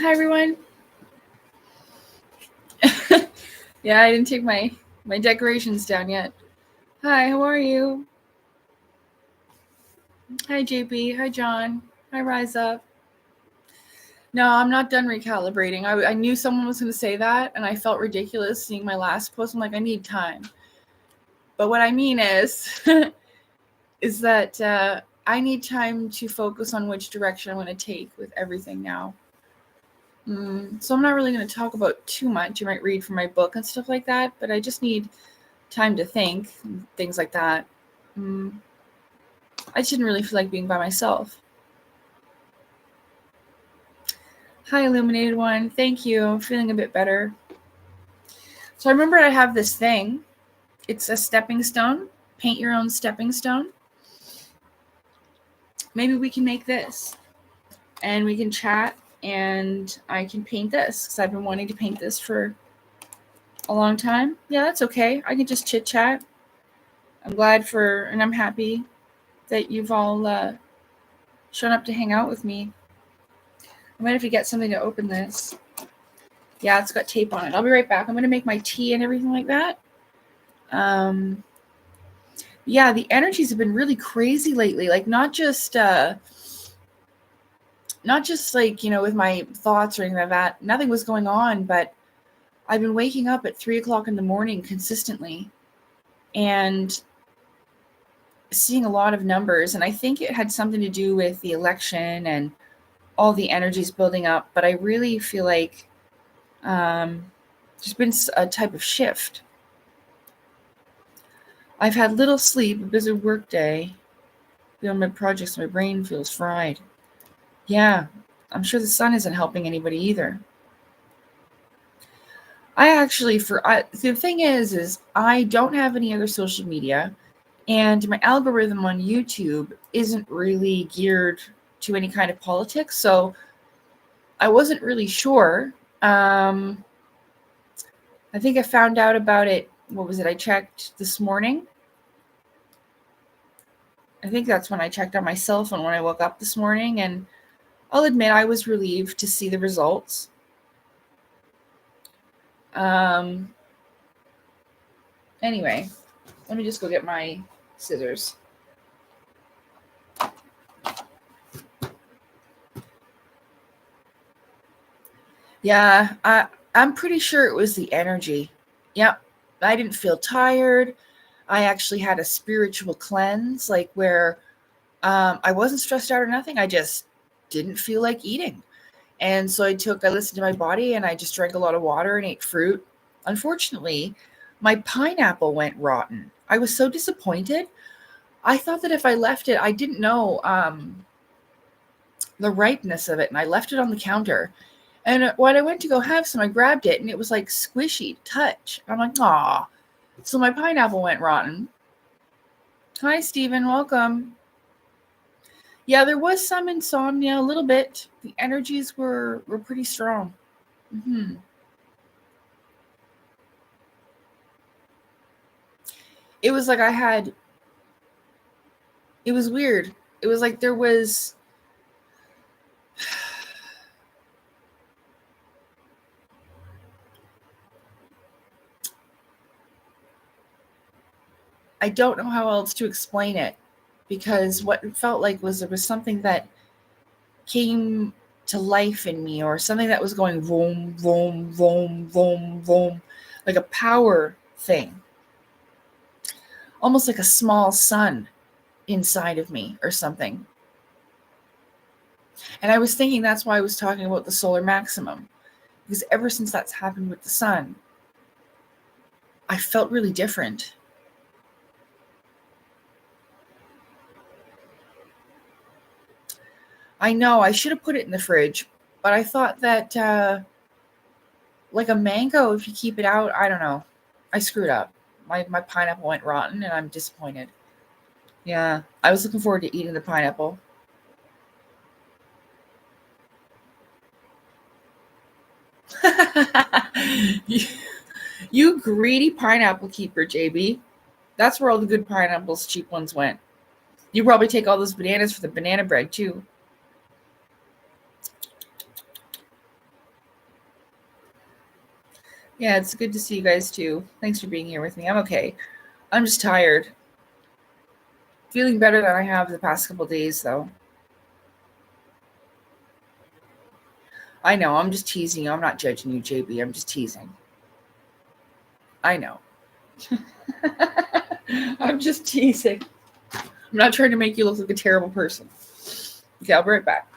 Hi, everyone. Yeah, I didn't take my decorations down yet. Hi, how are you? Hi, JP. Hi, John. Hi, Rise Up. No, I'm not done recalibrating. I knew someone was going to say that, and I felt ridiculous seeing my last post. I'm like, I need time. But what I mean is, is that I need time to focus on which direction I'm going to take with everything now. So I'm not really going to talk about too much. You might read from my book and stuff like that, but I just need time to think, things like that. I didn't really feel like being by myself. Hi, Illuminated One. Thank you. I'm feeling a bit better. So I remember I have this thing. It's a stepping stone. Paint your own stepping stone. Maybe we can make this. And we can chat, and I can paint this because I've been wanting to paint this for a long time. Yeah, that's okay. I can just chit chat. I'm glad and I'm happy that you've all shown up to hang out with me. I might have to get something to open this. Yeah, it's got tape on it. I'll be right back. I'm going to make my tea and everything like that. Yeah, the energies have been really crazy lately. Like not just like, with my thoughts or anything like that. Nothing was going on, but I've been waking up at 3:00 in the morning consistently and seeing a lot of numbers. And I think it had something to do with the election and all the energies building up. But I really feel like there's been a type of shift. I've had little sleep, a busy work day. On my projects, my brain feels fried. Yeah, I'm sure the sun isn't helping anybody either. The thing is I don't have any other social media, and my algorithm on YouTube isn't really geared to any kind of politics, so I wasn't really sure. I think I found out about it. What was it? I checked this morning. I think that's when I checked on my cell phone when I woke up this morning, and I'll admit I was relieved to see the results. Anyway, let me just go get my scissors. Yeah, I'm pretty sure it was the energy. Yep, I didn't feel tired. I actually had a spiritual cleanse, like where I wasn't stressed out or nothing. I just didn't feel like eating. And so I listened to my body, and I just drank a lot of water and ate fruit. Unfortunately, my pineapple went rotten. I was so disappointed. I thought that if I left it, I didn't know the ripeness of it, and I left it on the counter. And when I went to go have some, I grabbed it, and it was like squishy to touch. I'm like, aw. So my pineapple went rotten. Hi, Stephen. Welcome. Yeah, there was some insomnia, a little bit. The energies were pretty strong. It was like it was weird. It was like there was... I don't know how else to explain it, because what it felt like was there was something that came to life in me, or something that was going vroom, vroom, vroom, vroom, vroom, like a power thing. Almost like a small sun inside of me or something. And I was thinking that's why I was talking about the solar maximum, because ever since that's happened with the sun, I felt really different. I know I should have put it in the fridge, but I thought that like a mango, if you keep it out, I don't know. I screwed up. My pineapple went rotten, and I'm disappointed. Yeah, I was looking forward to eating the pineapple. You greedy pineapple keeper, JB. That's where all the good pineapples, cheap ones, went. You probably take all those bananas for the banana bread, too. Yeah, it's good to see you guys too. Thanks for being here with me. I'm okay. I'm just tired. Feeling better than I have the past couple days, though. I know, I'm just teasing you. I'm not judging you, JB. I'm just teasing. I know. I'm just teasing. I'm not trying to make you look like a terrible person. Okay, I'll be right back.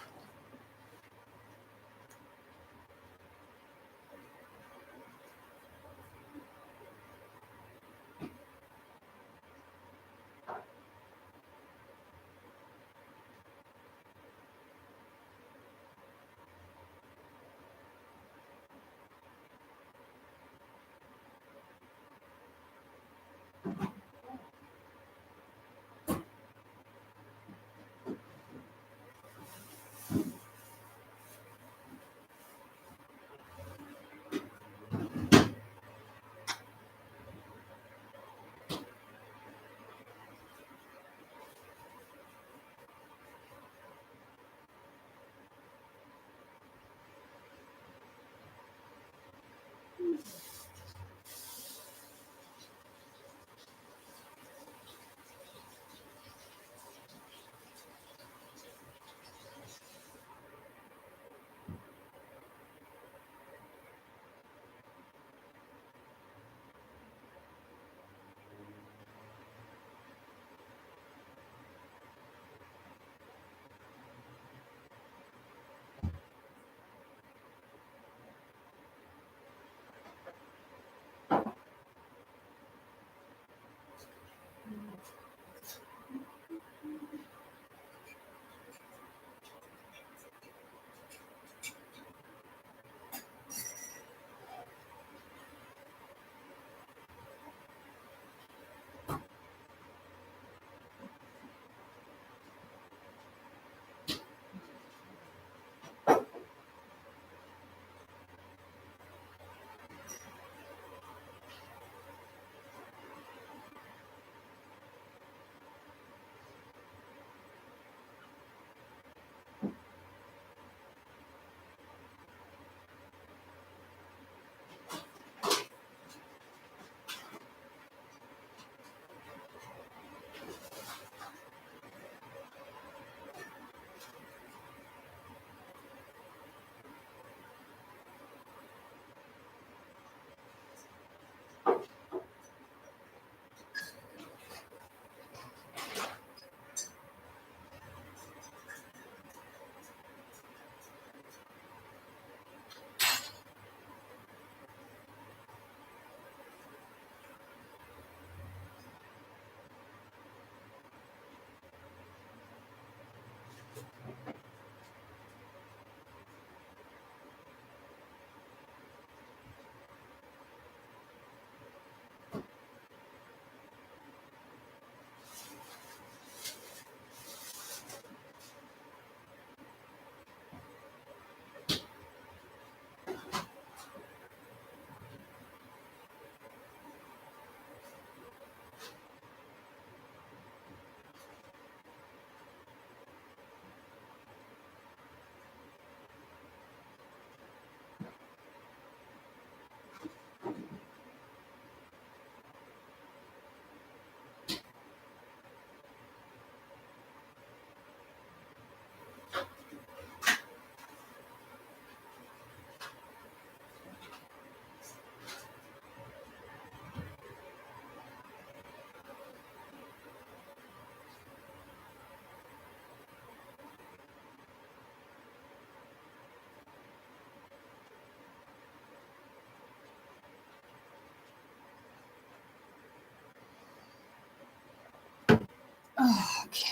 Oh, okay.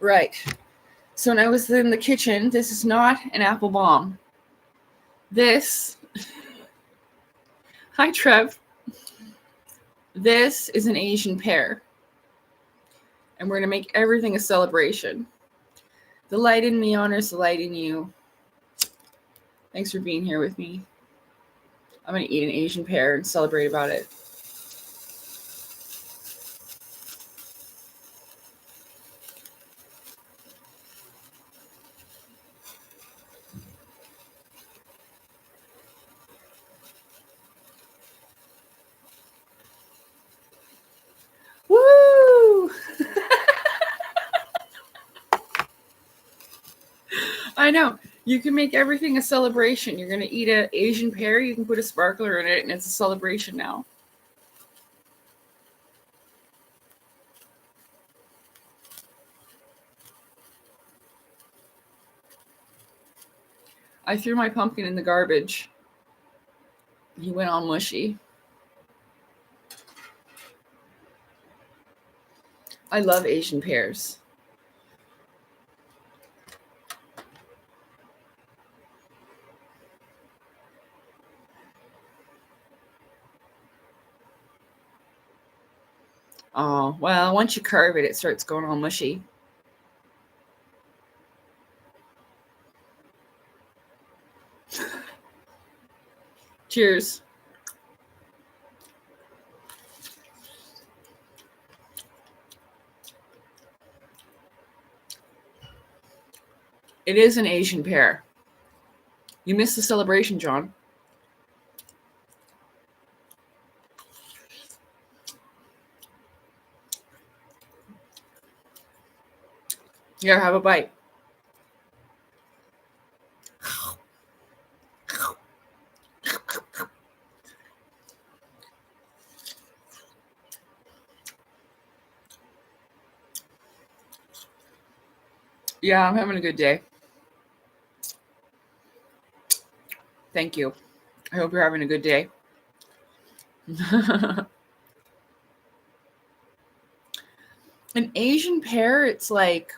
Right. So when I was in the kitchen, this is not an apple bomb. This, hi Trev, this is an Asian pear. And we're going to make everything a celebration. The light in me honors the light in you. Thanks for being here with me. I'm going to eat an Asian pear and celebrate about it. I know. You can make everything a celebration. You're going to eat an Asian pear, you can put a sparkler in it, and it's a celebration now. I threw my pumpkin in the garbage. He went all mushy. I love Asian pears. Oh, well, once you carve it, it starts going all mushy. Cheers. It is an Asian pear. You missed the celebration, John. Here, have a bite. Yeah, I'm having a good day. Thank you. I hope you're having a good day. An Asian pear, it's like,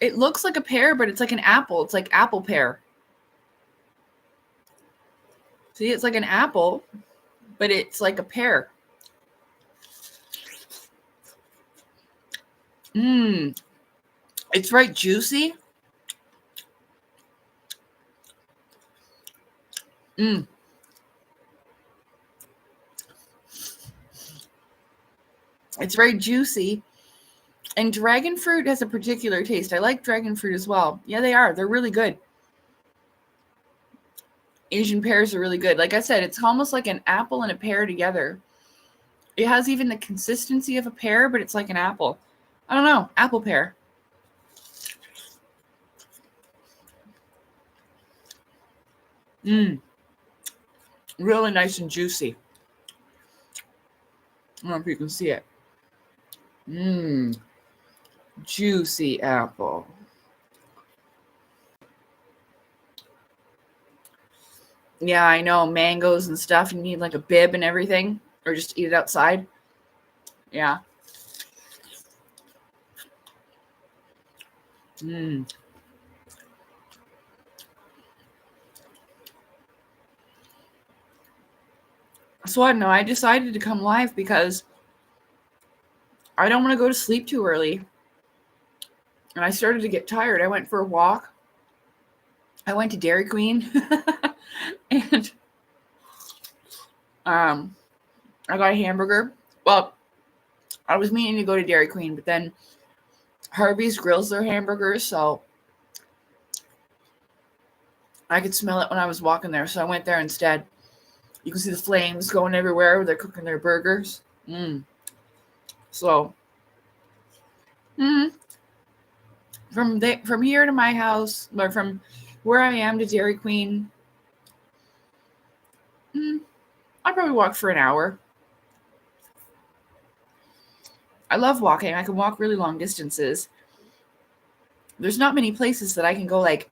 it looks like a pear, but it's like an apple. It's like apple pear. See, it's like an apple, but it's like a pear. Mmm. It's right juicy. Mmm. It's very juicy. And dragon fruit has a particular taste. I like dragon fruit as well. Yeah, they are. They're really good. Asian pears are really good. Like I said, it's almost like an apple and a pear together. It has even the consistency of a pear, but it's like an apple. I don't know. Apple pear. Mmm. Really nice and juicy. I don't know if you can see it. Mmm. Juicy apple. Yeah, I know. Mangoes and stuff. You need like a bib and everything. Or just eat it outside. Yeah. Mmm. So I don't know. I decided to come live because I don't want to go to sleep too early. And I started to get tired. I went for a walk. I went to Dairy Queen. And I got a hamburger. Well, I was meaning to go to Dairy Queen, but then Harvey's grills their hamburgers, so I could smell it when I was walking there. So I went there instead. You can see the flames going everywhere where they're cooking their burgers. So, from here to my house, or from where I am to Dairy Queen, I probably walk for an hour. I love walking. I can walk really long distances. There's not many places that I can go like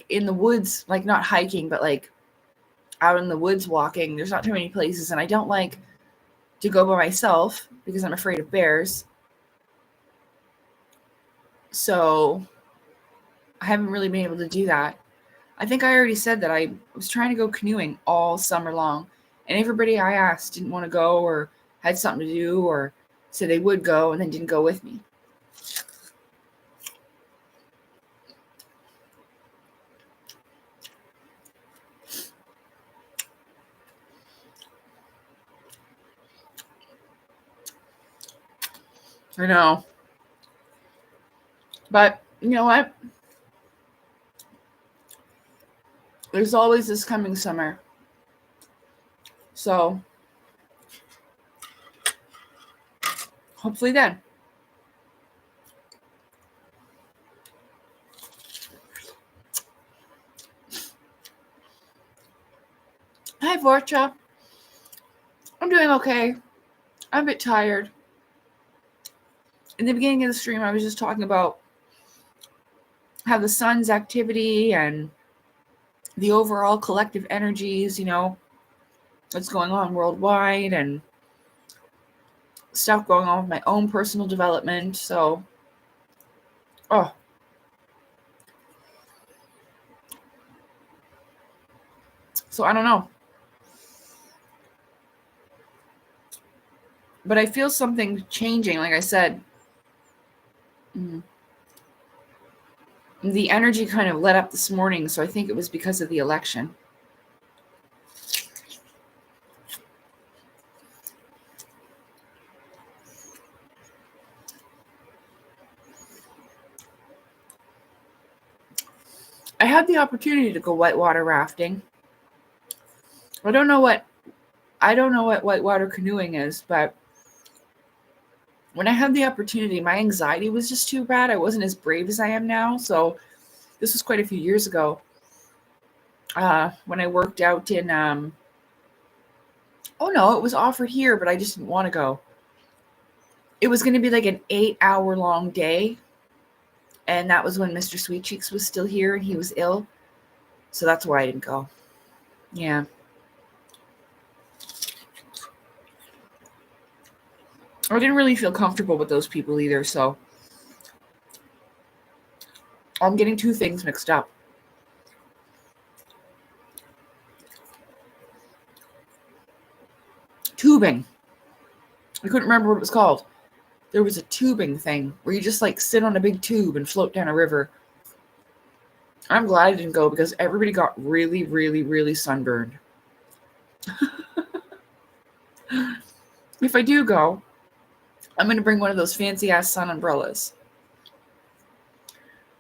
in the woods, like not hiking, but like out in the woods walking. There's not too many places, and I don't like to go by myself because I'm afraid of bears. So I haven't really been able to do that. I think I already said that I was trying to go canoeing all summer long, and everybody I asked didn't want to go or had something to do or said they would go and then didn't go with me. I know. But you know what? There's always this coming summer. So hopefully then. Hi, Vorcha. I'm doing okay. I'm a bit tired. In the beginning of the stream, I was just talking about how the sun's activity and the overall collective energies, what's going on worldwide and stuff going on with my own personal development. So, so I don't know. But I feel something changing, like I said. The energy kind of let up this morning, so I think it was because of the election. I had the opportunity to go whitewater rafting. I don't know what whitewater canoeing is, but when I had the opportunity, my anxiety was just too bad. I wasn't as brave as I am now. So this was quite a few years ago. When I worked out in it was offered here, but I just didn't want to go. It was going to be like an 8-hour long day. And that was when Mr. Sweet Cheeks was still here and he was ill. So that's why I didn't go. Yeah. I didn't really feel comfortable with those people either, so I'm getting two things mixed up. Tubing. I couldn't remember what it was called. There was a tubing thing where you just like sit on a big tube and float down a river. I'm glad I didn't go because everybody got really, really, really sunburned. If I do go, I'm going to bring one of those fancy-ass sun umbrellas.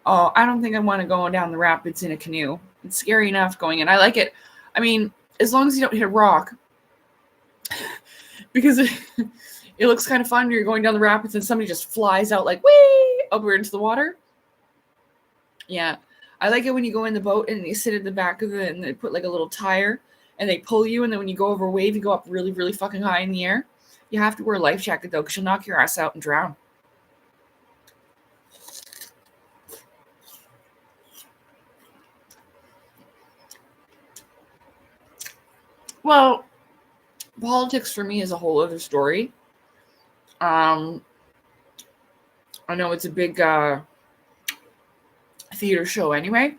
Oh, I don't think I want to go down the rapids in a canoe. It's scary enough going in. I like it. I mean, as long as you don't hit a rock. Because it looks kind of fun when you're going down the rapids and somebody just flies out like, whee, over into the water. Yeah. I like it when you go in the boat and you sit at the back of it and they put like a little tire and they pull you. And then when you go over a wave, you go up really, really fucking high in the air. You have to wear a life jacket though, because you'll knock your ass out and drown. Well, politics for me is a whole other story. I know it's a big theater show anyway,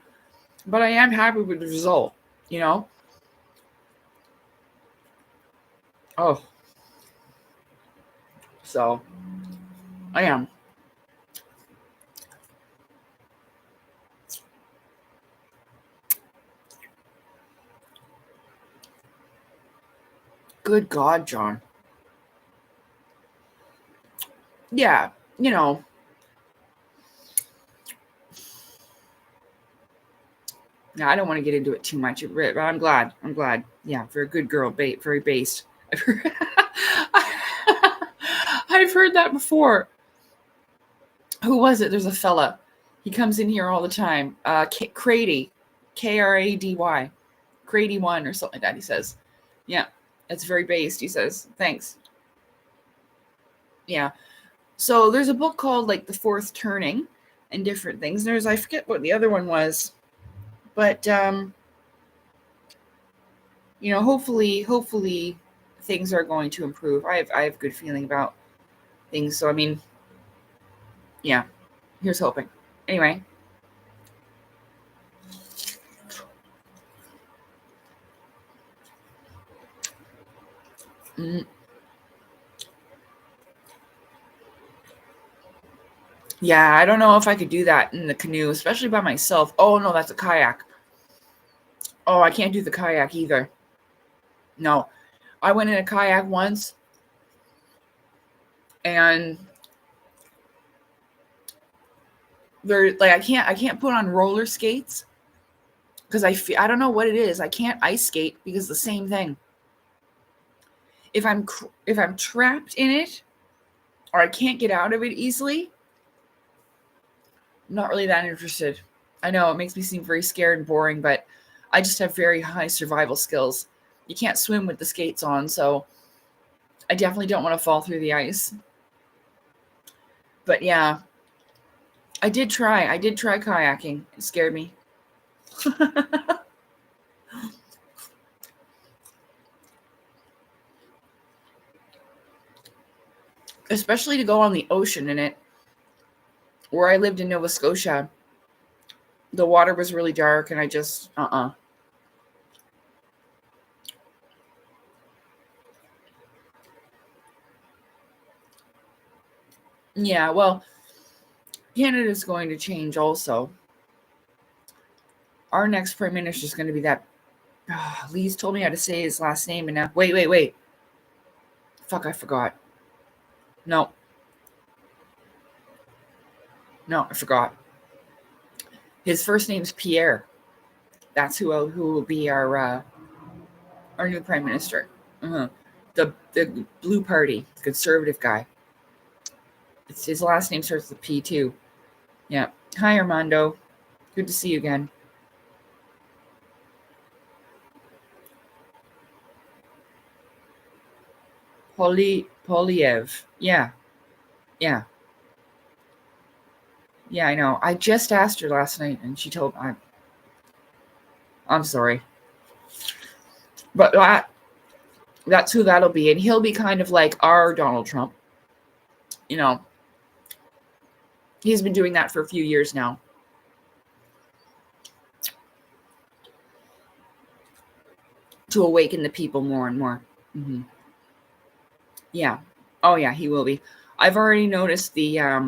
but I am happy with the result, Oh. So, I am. Good God, John. Yeah, Yeah, I don't want to get into it too much, but I'm glad. Yeah, for a good girl, very based. I've heard that before. Who was it? There's a fella. He comes in here all the time. Crady, Krady, Crady 1 or something like that. He says, "Yeah, it's very based." He says, "Thanks." Yeah. So there's a book called like The Fourth Turning and different things. I forget what the other one was, but hopefully things are going to improve. I have good feeling about things. So I mean, yeah, here's hoping. Anyway. Yeah, I don't know if I could do that in the canoe, especially by myself. Oh no, that's a kayak. Oh, I can't do the kayak either. No. I went in a kayak once and I can't put on roller skates because I don't know what it is. I can't ice skate because the same thing. If I'm trapped in it or I can't get out of it easily, I'm not really that interested. I know it makes me seem very scared and boring, but I just have very high survival skills. You can't swim with the skates on, so I definitely don't want to fall through the ice. But yeah, I did try kayaking. It scared me. Especially to go on the ocean in it. Where I lived in Nova Scotia, the water was really dark and I just, Yeah, well, Canada's going to change also. Our next prime minister is going to be that. Lee's told me how to say his last name, and now wait. Fuck, I forgot. No, I forgot. His first name's Pierre. That's who will be our new prime minister. Uh-huh. The Blue Party, the conservative guy. His last name starts with P too. Yeah. Hi, Armando. Good to see you again. Polyev. Yeah. Yeah, I know. I just asked her last night, and she told me. I'm sorry, but that's who that'll be, and he'll be kind of like our Donald Trump. You know, he's been doing that for a few years now. To awaken the people more and more. Mm-hmm. Yeah. Oh, yeah, he will be. I've already noticed the, I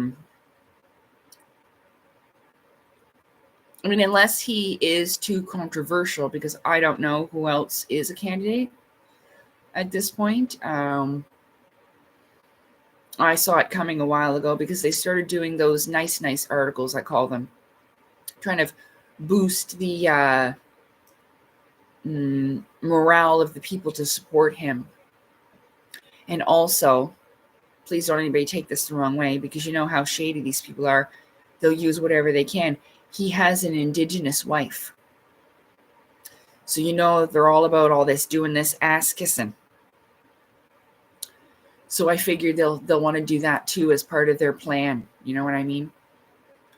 mean, unless he is too controversial, because I don't know who else is a candidate at this point. I saw it coming a while ago because they started doing those nice articles, I call them, trying to boost the morale of the people to support him. And also, please don't anybody take this the wrong way, because you know how shady these people are. They'll use whatever they can. He has an Indigenous wife. So you know they're all about all this, doing this ass kissing. So I figured they'll want to do that too as part of their plan. You know what I mean?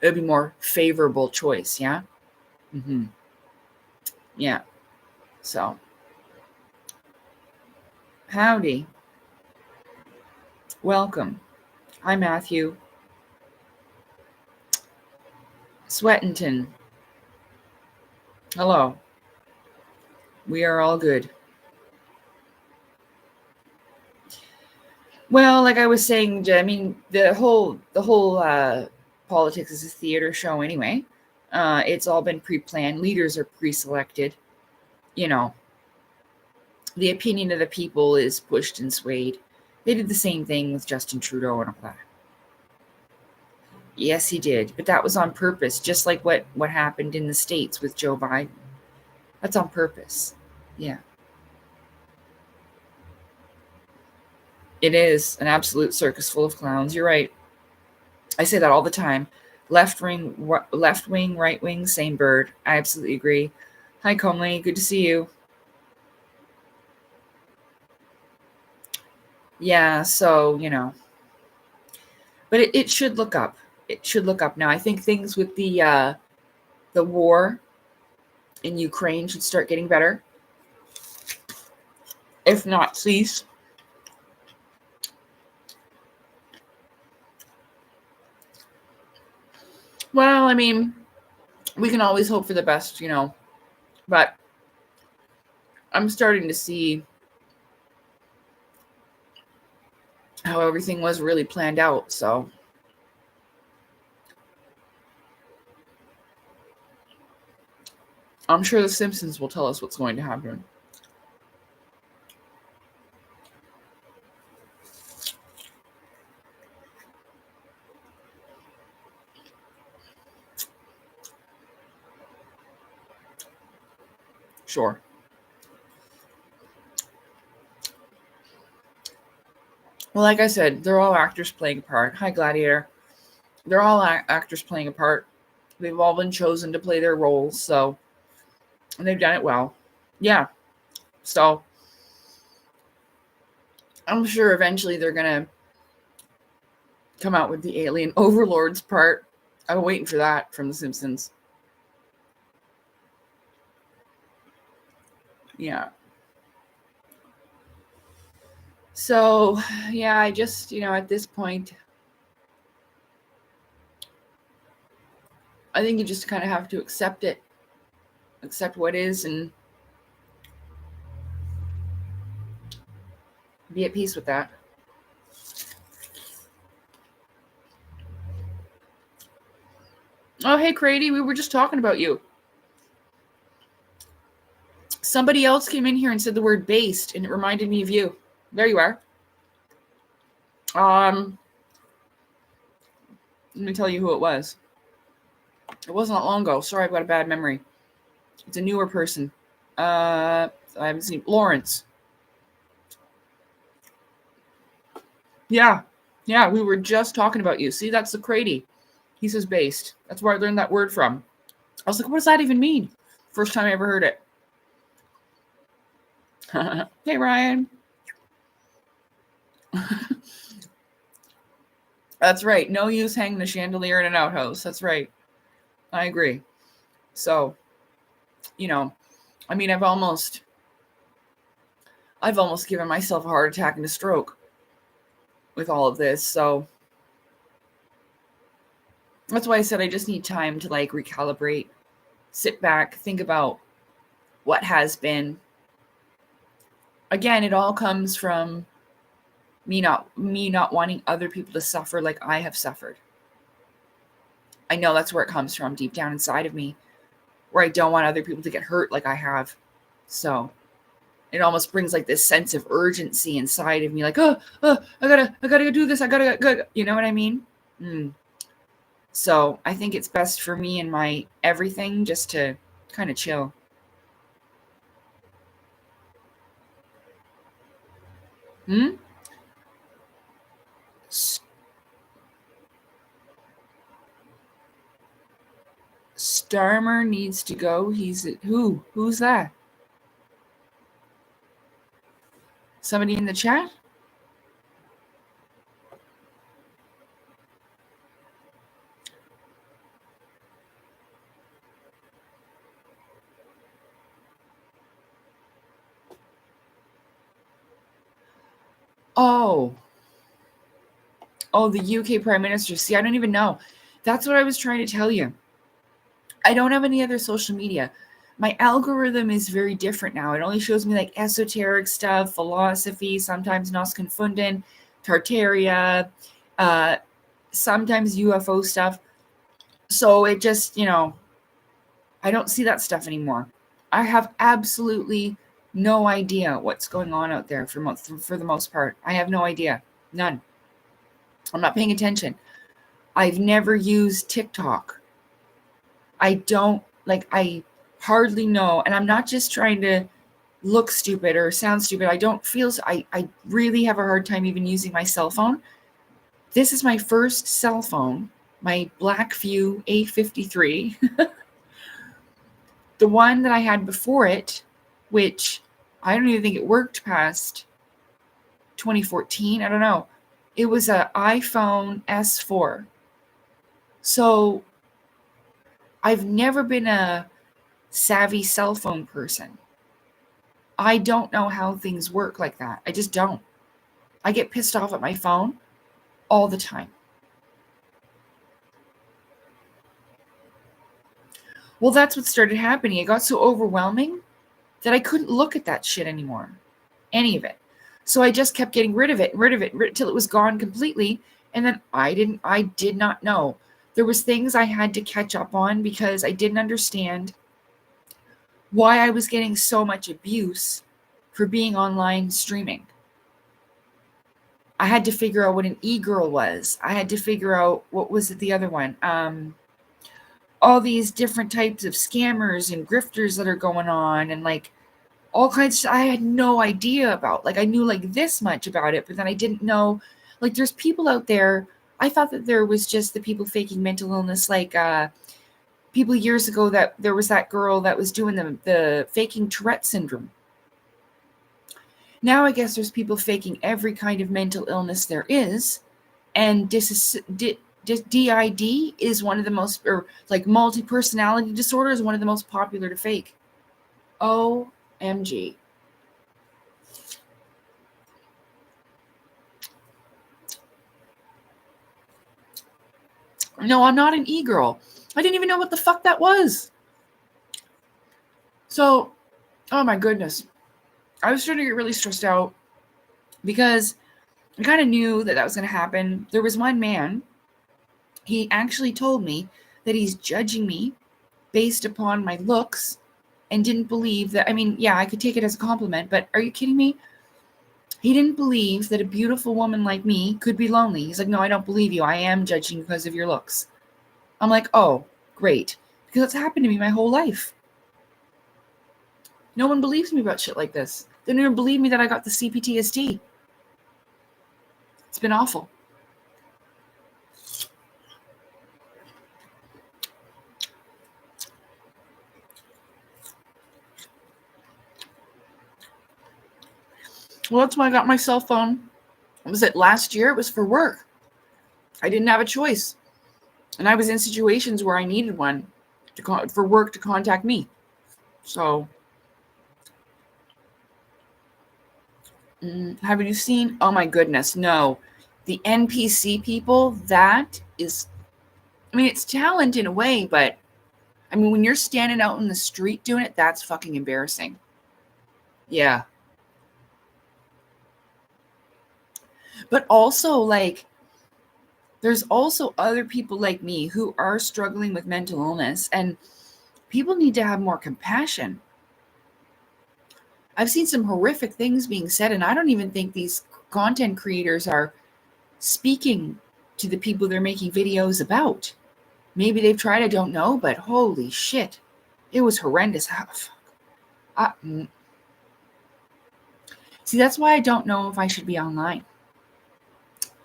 It'll be more favorable choice, yeah? Mm-hmm. Yeah. So. Howdy. Welcome. Hi, Matthew. Sweatington. Hello. We are all good. Well, like I was saying, I mean, the whole politics is a theater show anyway. It's all been pre-planned. Leaders are pre-selected. You know, the opinion of the people is pushed and swayed. They did the same thing with Justin Trudeau and all that. Yes, he did, but that was on purpose, just like what happened in the States with Joe Biden. That's on purpose. Yeah. It is an absolute circus full of clowns. You're right. I say that all the time. Left wing, right wing, same bird. I absolutely agree. Hi, Comley. Good to see you. Yeah, so, you know. But it should look up. It should look up now. I think things with the war in Ukraine should start getting better. If not, cease. Well, I mean, we can always hope for the best, you know. But I'm starting to see how everything was really planned out, so. I'm sure The Simpsons will tell us what's going to happen. Sure. Well, like I said, they're all actors playing a part. Hi, Gladiator. They're all actors playing a part. They've all been chosen to play their roles, so, and they've done it well. Yeah. So I'm sure eventually they're going to come out with the alien overlords part. I'm waiting for that from The Simpsons. Yeah. So, yeah, I just, at this point, I think you just kind of have to accept it, accept what is, and be at peace with that. Oh, hey, Crady, we were just talking about you. Somebody else came in here and said the word based, and it reminded me of you. There you are. Let me tell you who it was. It wasn't that long ago. Sorry, I've got a bad memory. It's a newer person. I haven't seen Lawrence. Yeah, we were just talking about you. See, that's the Crady. He says based. That's where I learned that word from. I was like, what does that even mean? First time I ever heard it. Hey, Ryan. That's right. No use hanging a chandelier in an outhouse. That's right. I agree. So, I mean, I've almost given myself a heart attack and a stroke with all of this. So that's why I said I just need time to recalibrate, sit back, think about what has been. Again, it all comes from me not wanting other people to suffer like I have suffered. I know that's where it comes from, deep down inside of me, where I don't want other people to get hurt like I have. So it almost brings this sense of urgency inside of me, I gotta go do this. I gotta go. You know what I mean? So I think it's best for me and my everything just to kind of chill. Starmer needs to go. Who's that? Somebody in the chat? Oh, the UK Prime Minister. See, I don't even know. That's what I was trying to tell you. I don't have any other social media. My algorithm is very different now. It only shows me esoteric stuff, philosophy, sometimes Nos Confunden, Tartaria, sometimes UFO stuff. So it just, I don't see that stuff anymore. I have absolutely no idea what's going on out there for the most part. I have no idea. None. I'm not paying attention. I've never used TikTok. I don't, I hardly know. And I'm not just trying to look stupid or sound stupid. I don't feel, I really have a hard time even using my cell phone. This is my first cell phone, my Blackview A53. The one that I had before it, which I don't even think it worked past 2014. I don't know. It was an iPhone S4. So I've never been a savvy cell phone person. I don't know how things work like that. I just don't. I get pissed off at my phone all the time. Well, that's what started happening. It got so overwhelming that I couldn't look at that shit anymore. Any of it. So I just kept getting rid of it till it was gone completely. And then I did not know. There was things I had to catch up on because I didn't understand why I was getting so much abuse for being online streaming. I had to figure out what an e-girl was. I had to figure out, what was it, the other one? All these different types of scammers and grifters that are going on, and all kinds of, I had no idea about. I knew this much about it, but then I didn't know, there's people out there. I thought that there was just the people faking mental illness, people years ago, that there was that girl that was doing the faking Tourette syndrome. Now I guess there's people faking every kind of mental illness there is, and DID is one of the most, or like multi-personality disorder is one of the most popular to fake. OMG. No, I'm not an e-girl. I didn't even know what the fuck that was. So, oh my goodness. I was starting to get really stressed out because I kind of knew that was going to happen. There was one man, he actually told me that he's judging me based upon my looks and didn't believe that, I mean, yeah, I could take it as a compliment, but are you kidding me? He didn't believe that a beautiful woman like me could be lonely. He's like, no, I don't believe you. I am judging because of your looks. I'm like, oh, great. Because it's happened to me my whole life. No one believes me about shit like this. They don't even believe me that I got the CPTSD. It's been awful. Well, that's why I got my cell phone. Was it last year? It was for work. I didn't have a choice. And I was in situations where I needed one for work to contact me. So, have you seen? Oh my goodness, no. The NPC people, that is, I mean, it's talent in a way, but I mean, when you're standing out in the street doing it, that's fucking embarrassing. Yeah. But also, like, there's also other people like me who are struggling with mental illness, and people need to have more compassion. I've seen some horrific things being said, and I don't even think these content creators are speaking to the people they're making videos about. Maybe they've tried, I don't know, but holy shit. It was horrendous. See, that's why I don't know if I should be online.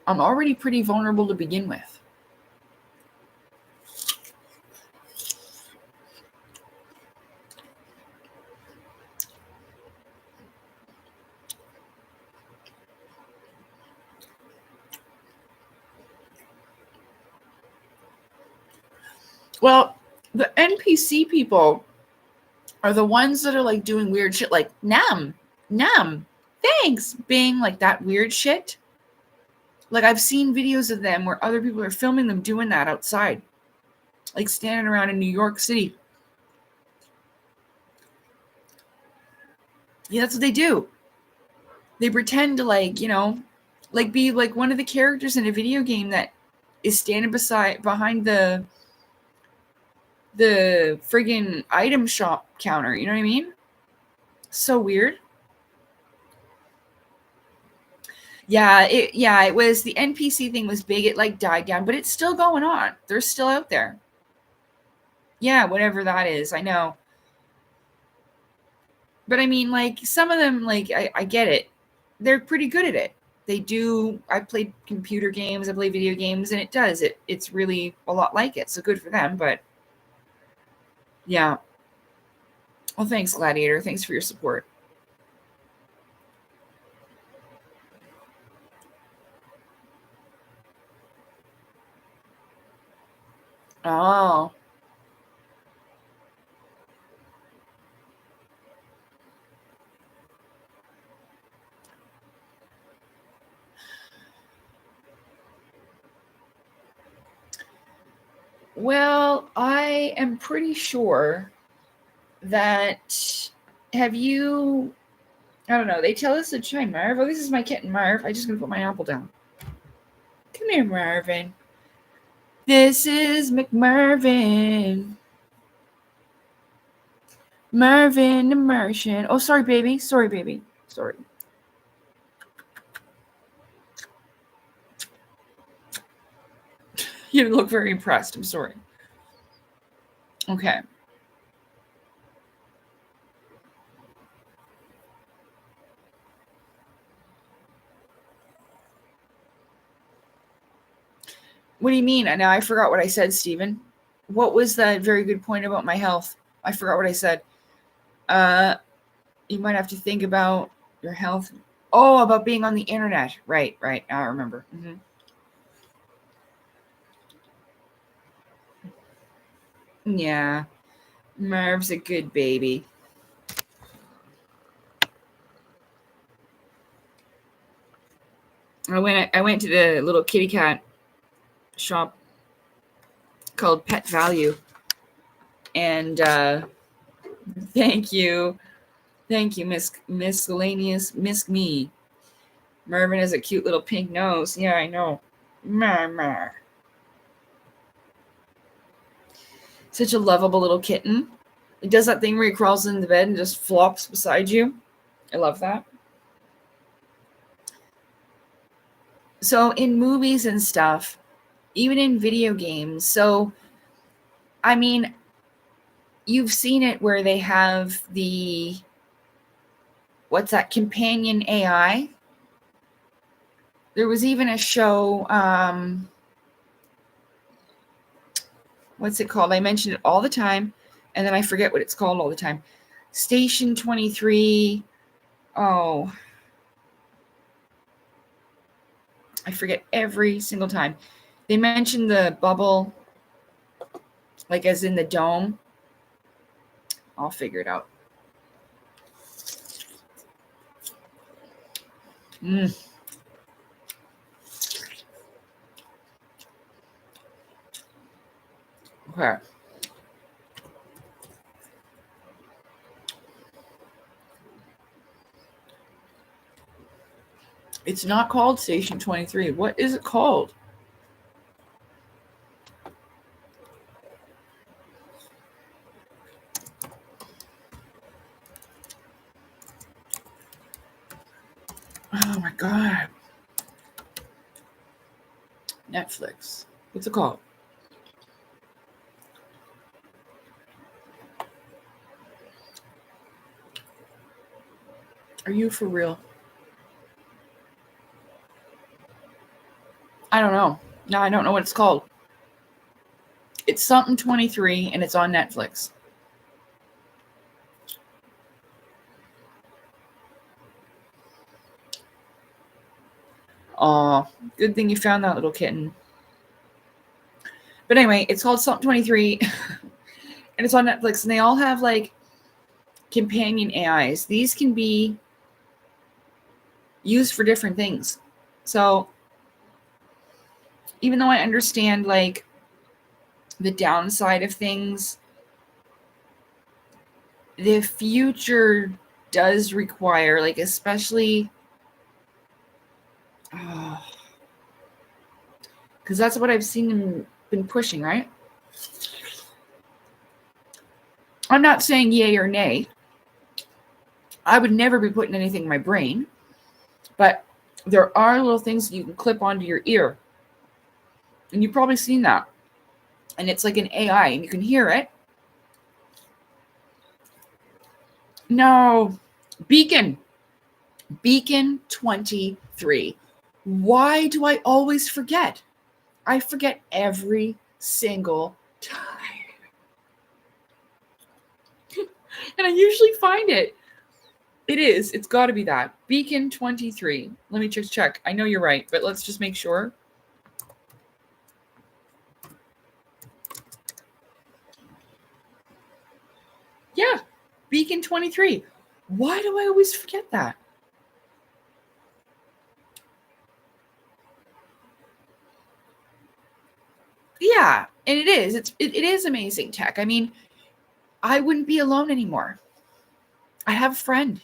I'm already pretty vulnerable to begin with. Well, the NPC people are the ones that are like doing weird shit, like Nam, thanks, being like that weird shit. Like, I've seen videos of them where other people are filming them doing that outside, like standing around in New York City. Yeah, that's what they do. They pretend to, like, you know, like be like one of the characters in a video game that is standing behind the friggin' item shop counter. You know what I mean? So weird. Yeah, it was, the NPC thing was big. It like died down, but it's still going on. They're still out there. Yeah, whatever that is, I know. But I mean, like, some of them, like, I get it. They're pretty good at it. They do. I played computer games, I play video games, and it's really a lot like it. So good for them, but yeah. Well, thanks, Gladiator. Thanks for your support. Oh. Well, I am pretty sure that, have you, I don't know, they tell us to try Marv. Oh, this is my kitten, Marv. I'm just going to put my apple down. Come here, Marvin. This is McMarvin. Marvin Immersion. Oh, sorry, baby. Sorry, baby. Sorry. You look very impressed. I'm sorry. Okay. What do you mean? Now I forgot what I said, Stephen. What was that very good point about my health? I forgot what I said. You might have to think about Your health. Oh, about being on the internet. Right. I remember. Mm-hmm. Yeah. Marv's a good baby. I went to the little kitty cat shop called Pet Value. And thank you, miscellaneous Miss Me. Mervin has a cute little pink nose. Yeah, I know. Mar. Such a lovable little kitten. It does that thing where he crawls in the bed and just flops beside you. I love that. So in movies and stuff, even in video games, so I mean, you've seen it where they have the, what's that, companion AI? There was even a show, what's it called? I mention it all the time, and then I forget what it's called all the time. Station 23. Oh, I forget every single time. They mention the bubble, like as in the dome. I'll figure it out. Okay. It's not called Station 23. What is it called? Oh my God. Netflix. What's it called? Are you for real? I don't know. No, I don't know what it's called. It's something 23 and it's on Netflix. Aw, good thing you found that little kitten. But anyway, it's called something 23 and it's on Netflix, and they all have like companion AIs. These can be used for different things. So even though I understand like the downside of things, the future does require, like, especially because that's what I've seen them been pushing, right? I'm not saying yay or nay. I would never be putting anything in my brain, but there are little things you can clip onto your ear, and you've probably seen that, and it's like an AI, and you can hear it. No, Beacon 23. Why do I always forget? I forget every single time. And I usually find it. It is. It's got to be that. Beacon 23. Let me just check. I know you're right, but let's just make sure. Yeah, Beacon 23. Why do I always forget that? Yeah, and it is. It is amazing tech. I mean, I wouldn't be alone anymore. I have a friend.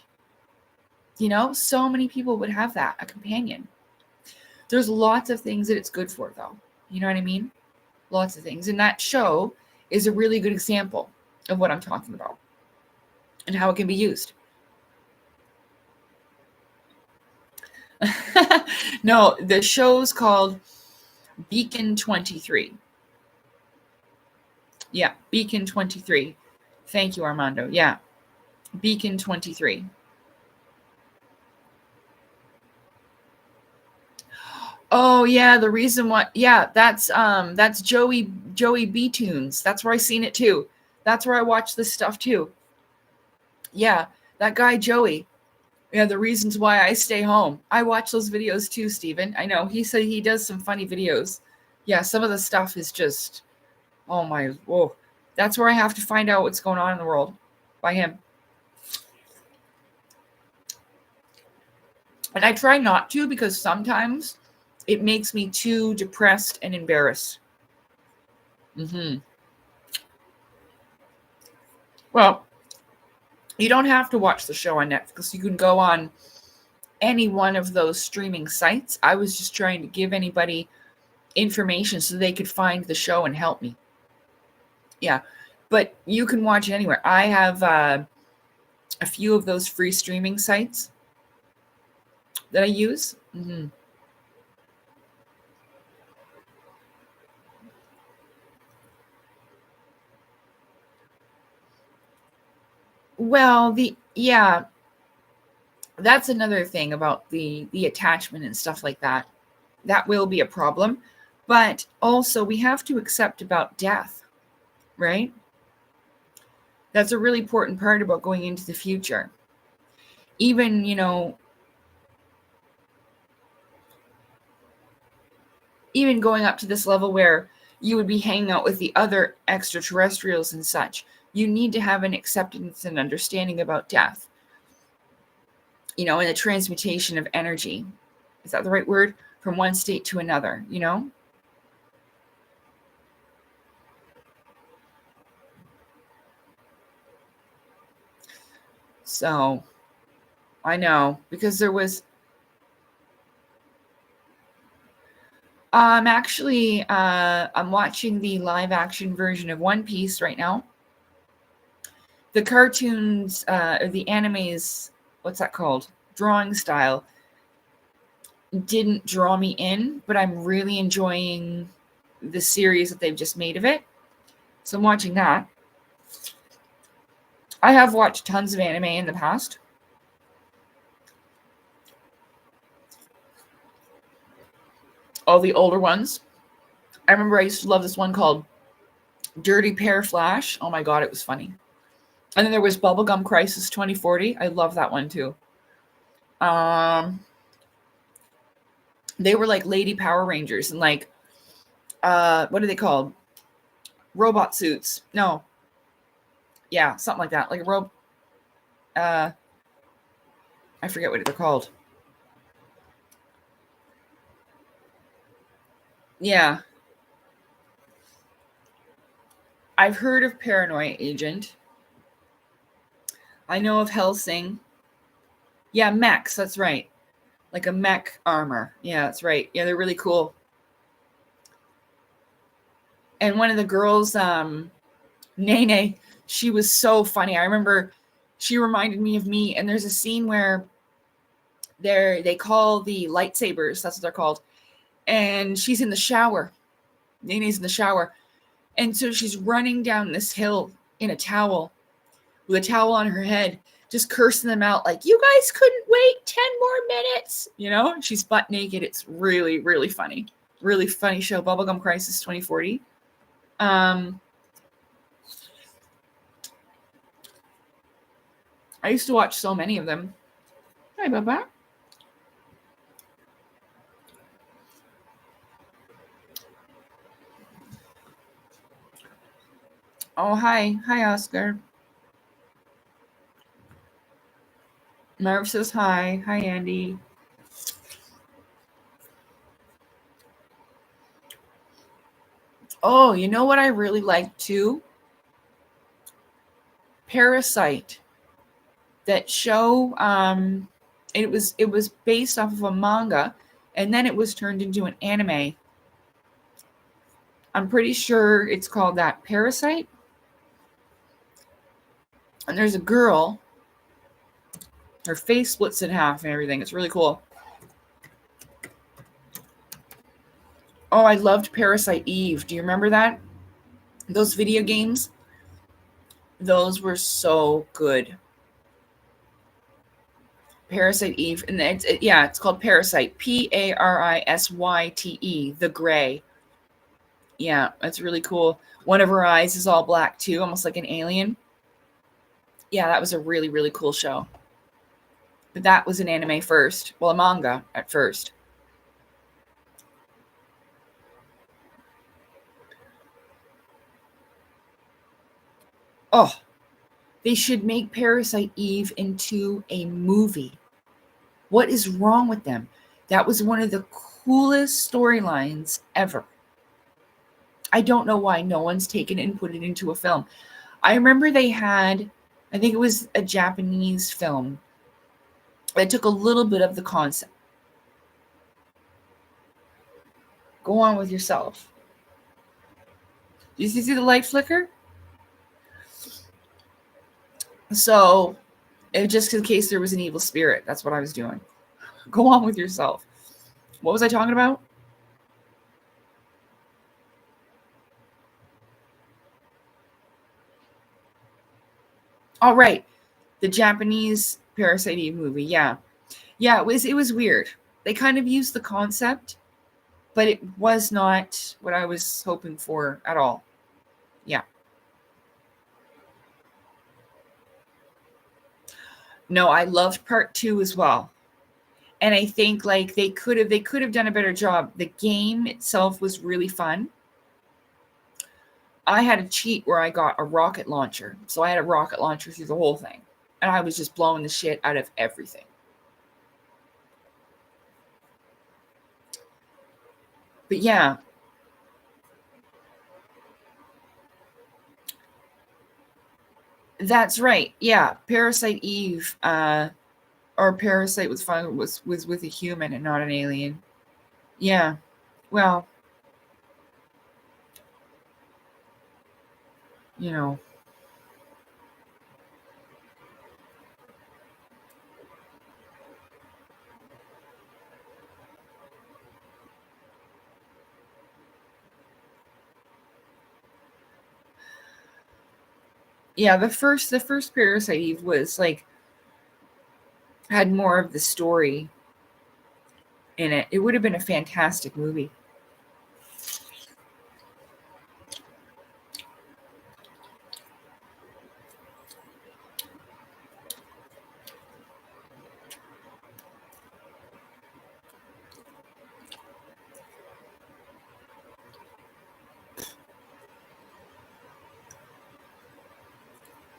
You know, so many people would have that, a companion. There's lots of things that it's good for, though. You know what I mean? Lots of things. And that show is a really good example of what I'm talking about and how it can be used. No, the show's called Beacon 23. Yeah, Beacon 23. Thank you, Armando. Yeah, Beacon 23. Oh yeah, the reason why, yeah, that's Joey B Tunes. That's where I seen it too. That's where I watched this stuff too. Yeah, that guy Joey. Yeah, the reasons why I stay home. I watch those videos too, Steven. I know. He said he does some funny videos. Yeah, some of the stuff is just, oh my, whoa. That's where I have to find out what's going on in the world by him. And I try not to because sometimes it makes me too depressed and embarrassed. Well, you don't have to watch the show on Netflix. You can go on any one of those streaming sites. I was just trying to give anybody information so they could find the show and help me. Yeah, but you can watch it anywhere. I have a few of those free streaming sites that I use. Well, that's another thing about the attachment and stuff like that. That will be a problem. But also we have to accept about death, right? That's a really important part about going into the future. Even, even going up to this level where you would be hanging out with the other extraterrestrials and such, you need to have an acceptance and understanding about death, and the transmutation of energy. Is that the right word? From one state to another, So I know, because there was I'm watching the live action version of One Piece right now. The cartoons, or the animes, what's that called? Drawing style didn't draw me in, but I'm really enjoying the series that they've just made of it. So I'm watching that. I have watched tons of anime in the past. All the older ones. I remember I used to love this one called Dirty Pear Flash. Oh my god, it was funny. And then there was Bubblegum Crisis 2040. I love that one too. They were like Lady Power Rangers and like, what are they called? Robot suits. No. Yeah, something like that. Like I forget what they're called. Yeah. I've heard of Paranoia Agent. I know of Hellsing. Yeah, mechs, that's right. Like a mech armor. Yeah, that's right. Yeah, they're really cool. And one of the girls, Nene, she was so funny. I remember she reminded me of me. And there's a scene where they call the lightsabers, that's what they're called. And she's in the shower. Nene's in the shower. And so she's running down this hill in a towel, with a towel on her head, just cursing them out like, you guys couldn't wait 10 more minutes. She's butt naked. It's really, really funny. Really funny show, Bubblegum Crisis 2040. I used to watch so many of them. Hi, Baba. Oh, hi. Hi, Oscar. Marv says hi. Hi, Andy. Oh, you know what I really like too? Parasite. That show, it was based off of a manga, and then it was turned into an anime. I'm pretty sure it's called that, Parasite. And there's a girl. Her face splits in half and everything. It's really cool. Oh, I loved Parasite Eve. Do you remember that? Those video games? Those were so good. Parasite Eve. And it's called Parasite. Parasyte. The Gray. Yeah, that's really cool. One of her eyes is all black too, almost like an alien. Yeah, that was a really, really cool show. But that was an anime first. Well, a manga at first. Oh, they should make Parasite Eve into a movie. What is wrong with them? That was one of the coolest storylines ever. I don't know why no one's taken it and put it into a film. I remember they had, I think it was a Japanese film that took a little bit of the concept. Go on with yourself. Did you see the light flicker? So, just in case there was an evil spirit, that's what I was doing. Go on with yourself. What was I talking about? All right, the Japanese Parasite Eve movie. Yeah, it was weird. They kind of used the concept, but it was not what I was hoping for at all. Yeah. No, I loved part 2 as well. And I think like they could have done a better job. The game itself was really fun. I had a cheat where I got a rocket launcher. So I had a rocket launcher through the whole thing. And I was just blowing the shit out of everything. But yeah. That's right. Yeah. Parasite Eve, or Parasite was fun was with a human and not an alien. Yeah. Well, you know. Yeah, the first Parasite Eve was like had more of the story in it. It would have been a fantastic movie.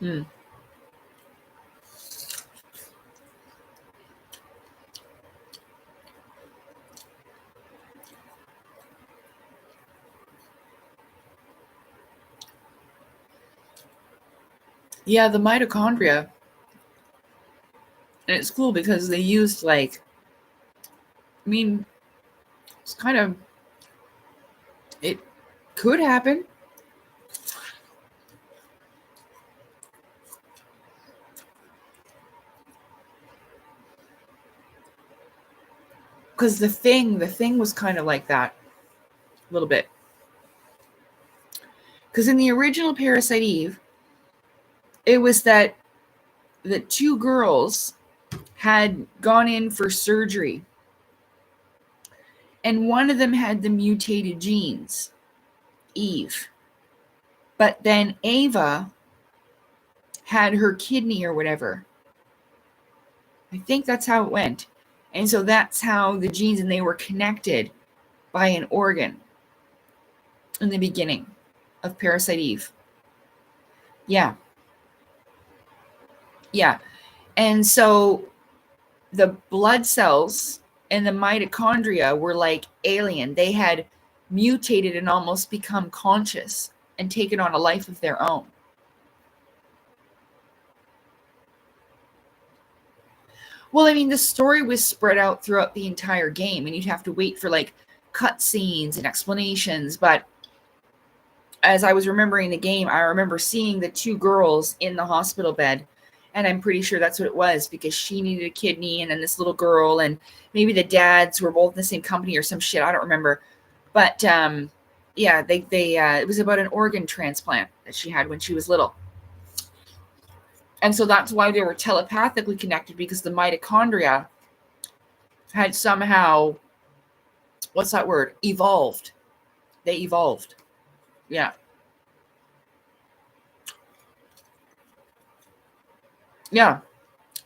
Hmm. Yeah, the mitochondria. And it's cool because they used like, I mean, it's kind of, it could happen. Because the thing was kind of like that a little bit. Because in the original Parasite Eve, it was that the two girls had gone in for surgery, and one of them had the mutated genes, Eve. But then Ava had her kidney or whatever. I think that's how it went. And so that's how the genes, and they were connected by an organ in the beginning of Parasite Eve. Yeah. Yeah. And so the blood cells and the mitochondria were like alien. They had mutated and almost become conscious and taken on a life of their own. Well, I mean, the story was spread out throughout the entire game, and you'd have to wait for like cutscenes and explanations. But as I was remembering the game, I remember seeing the two girls in the hospital bed, and I'm pretty sure that's what it was because she needed a kidney, and then this little girl, and maybe the dads were both in the same company or some shit. I don't remember, but yeah, they it was about an organ transplant that she had when she was little, and so that's why they were telepathically connected because the mitochondria had somehow, what's that word? Evolved. They evolved. Yeah. Yeah.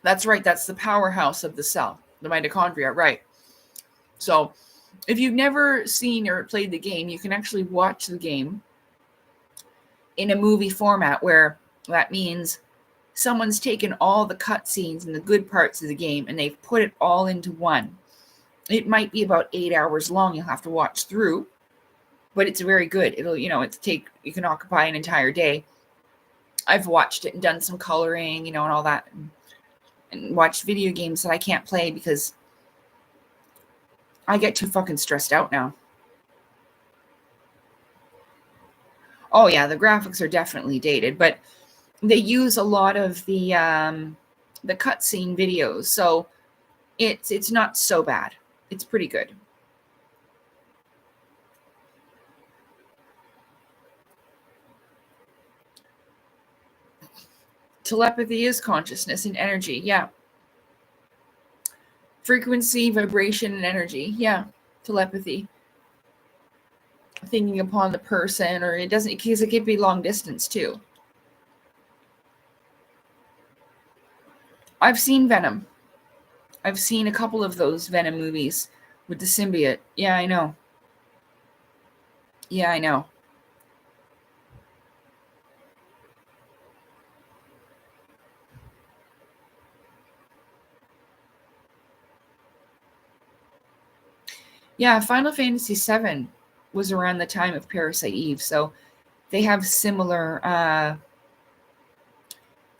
That's right. That's the powerhouse of the cell, the mitochondria, right? So if you've never seen or played the game, you can actually watch the game in a movie format, where that means someone's taken all the cutscenes and the good parts of the game and they've put it all into one. It might be about 8 hours long. You'll have to watch through, but it's very good. It'll, you can occupy an entire day. I've watched it and done some coloring, and all that, and watched video games that I can't play because I get too fucking stressed out now. Oh yeah, the graphics are definitely dated, but they use a lot of the cutscene videos, so it's not so bad. It's pretty good. Telepathy is consciousness and energy, yeah. Frequency, vibration, and energy, yeah. Telepathy. Thinking upon the person, or because it could be long distance too. I've seen Venom. I've seen a couple of those Venom movies with the symbiote. Yeah, I know. Yeah, I know. Yeah, Final Fantasy VII was around the time of Parasite Eve, so they have similar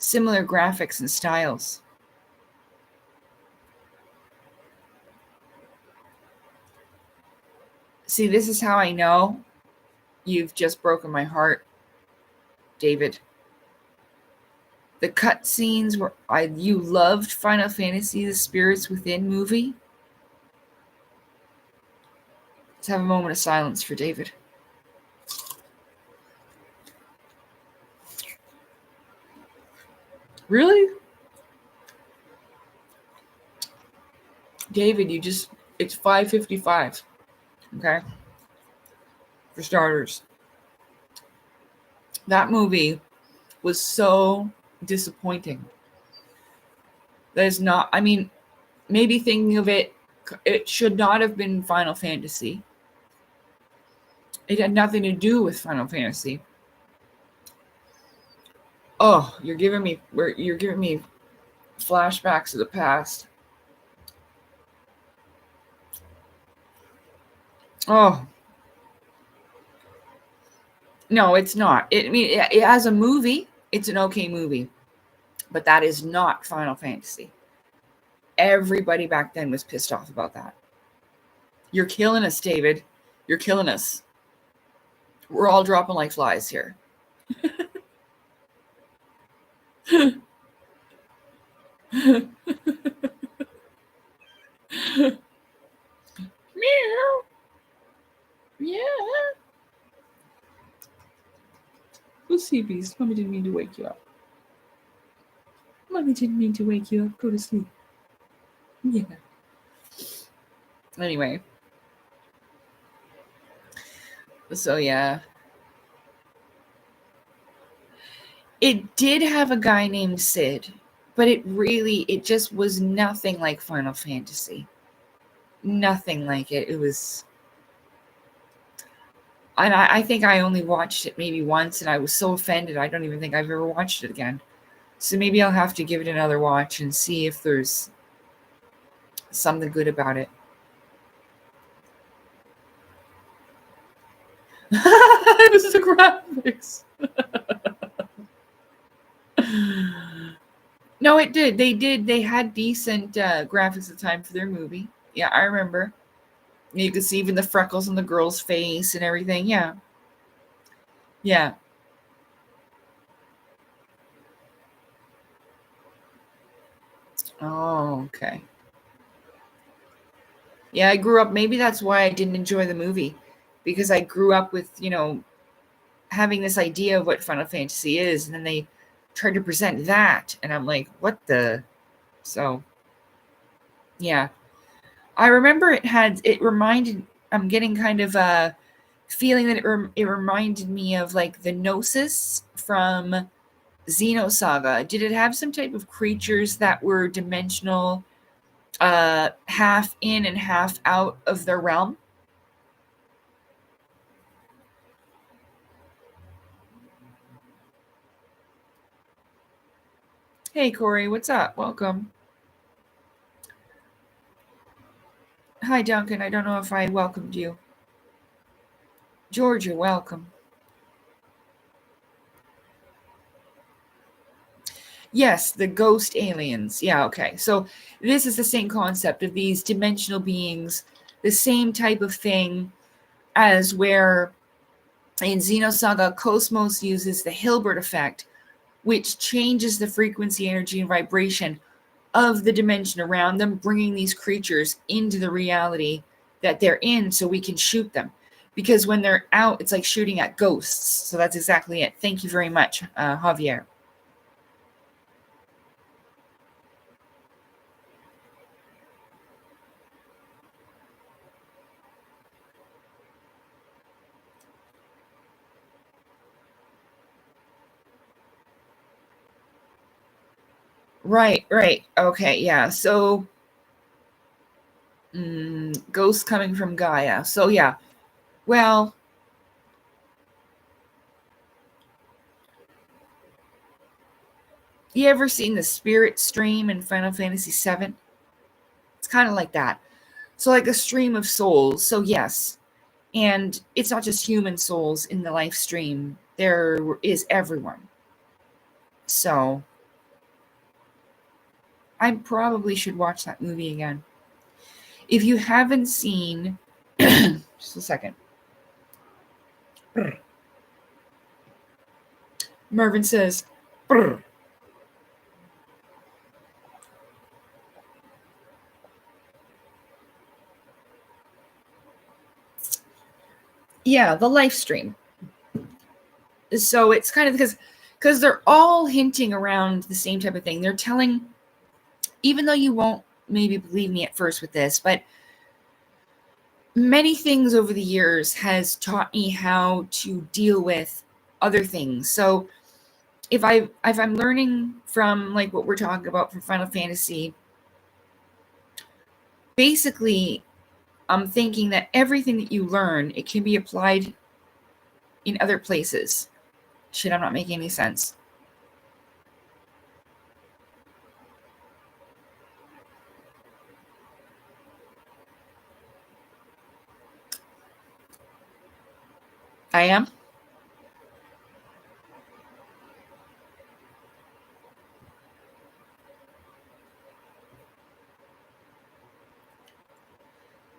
graphics and styles. See, this is how I know you've just broken my heart, David. The cutscenes where you loved Final Fantasy: The Spirits Within movie. Let's have a moment of silence for David. Really? David, it's 5:55. Okay? For starters. That movie was so disappointing. That is not, maybe thinking of it, it should not have been Final Fantasy. It had nothing to do with Final Fantasy. Oh, you're giving me flashbacks of the past. Oh. No, it's not. It as a movie, it's an okay movie. But that is not Final Fantasy. Everybody back then was pissed off about that. You're killing us, David. You're killing us. We're all dropping like flies here. Meow. Yeah. Lucy Beast, Mommy didn't mean to wake you up. Mommy didn't mean to wake you up. Go to sleep. Yeah. Anyway. So, yeah. It did have a guy named Sid, but it just was nothing like Final Fantasy. Nothing like it. It was... And I think I only watched it maybe once, and I was so offended, I don't even think I've ever watched it again. So maybe I'll have to give it another watch and see if there's something good about it. It was the graphics. No, it did. They had decent graphics at the time for their movie. Yeah, I remember. You could see even the freckles on the girl's face and everything. Yeah. Yeah. Oh, okay. Yeah, I grew up. Maybe that's why I didn't enjoy the movie, because I grew up with, having this idea of what Final Fantasy is, and then they tried to present that, and I'm like, what the? So, yeah. I remember I'm getting kind of a feeling that it reminded me of like the Gnosis from Xenosaga, did it have some type of creatures that were dimensional, half in and half out of their realm? Hey, Corey, what's up? Welcome. Hi, Duncan. I don't know if I welcomed you. Georgia, welcome. Yes, the ghost aliens. Yeah, okay. So this is the same concept of these dimensional beings, the same type of thing as where in Xenosaga, Cosmos uses the Hilbert effect, which changes the frequency, energy, and vibration of the dimension around them, bringing these creatures into the reality that they're in so we can shoot them. Because when they're out, it's like shooting at ghosts. So that's exactly it. Thank you very much, Javier. Right, right. Okay, yeah. So, ghosts coming from Gaia. So, yeah. Well, you ever seen the spirit stream in Final Fantasy VII? It's kind of like that. So, like a stream of souls. So, yes. And it's not just human souls in the live stream, there is everyone. So, I probably should watch that movie again. If you haven't seen, just a second. Mervin says, yeah, the live stream. So it's kind of because they're all hinting around the same type of thing. They're telling, even though you won't maybe believe me at first with this, but many things over the years has taught me how to deal with other things. So if I'm learning from like what we're talking about from Final Fantasy, basically I'm thinking that everything that you learn, it can be applied in other places. Shit, I'm not making any sense. I am.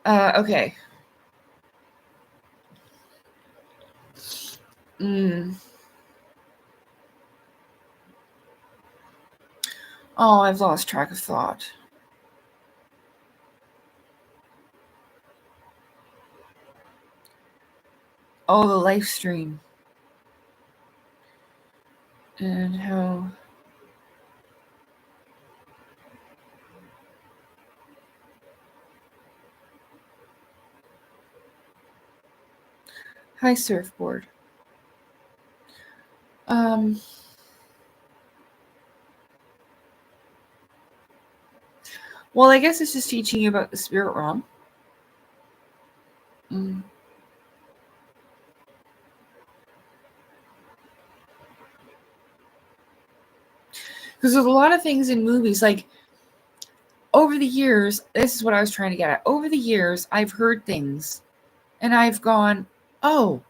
Okay. Oh, I've lost track of thought. Oh, the live stream. And how. Hi, surfboard. Well, I guess it's just teaching you about the spirit realm. Because there's a lot of things in movies, like over the years, this is what I was trying to get at. Over the years, I've heard things and I've gone, oh,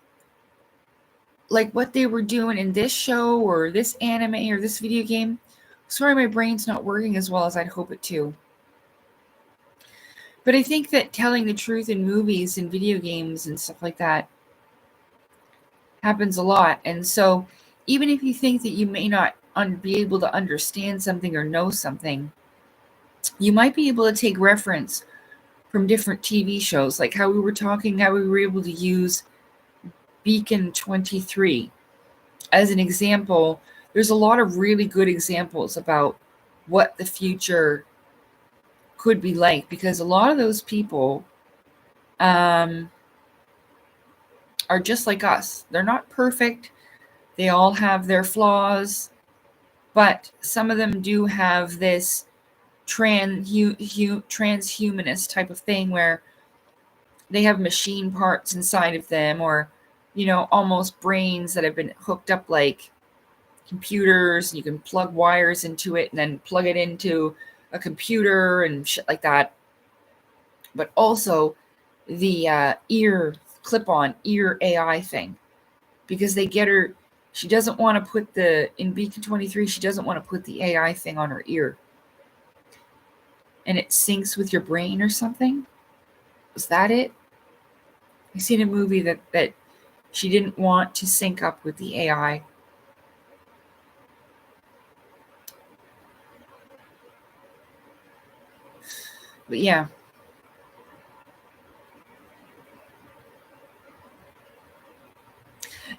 like what they were doing in this show or this anime or this video game. Sorry, my brain's not working as well as I'd hope it to. But I think that telling the truth in movies and video games and stuff like that happens a lot. And so even if you think that you may not be able to understand something or know something, you might be able to take reference from different TV shows, like how we were talking, how we were able to use Beacon 23 as an example. There's a lot of really good examples about what the future could be like, because a lot of those people are just like us. They're not perfect. They all have their flaws. But some of them do have this transhumanist type of thing where they have machine parts inside of them, or almost brains that have been hooked up like computers, and you can plug wires into it and then plug it into a computer and shit like that. But also the ear clip-on ear AI thing, because they get her. She doesn't want to put in Beacon 23. She doesn't want to put the AI thing on her ear, and it syncs with your brain or something. Was that it? I seen a movie that she didn't want to sync up with the AI. But yeah.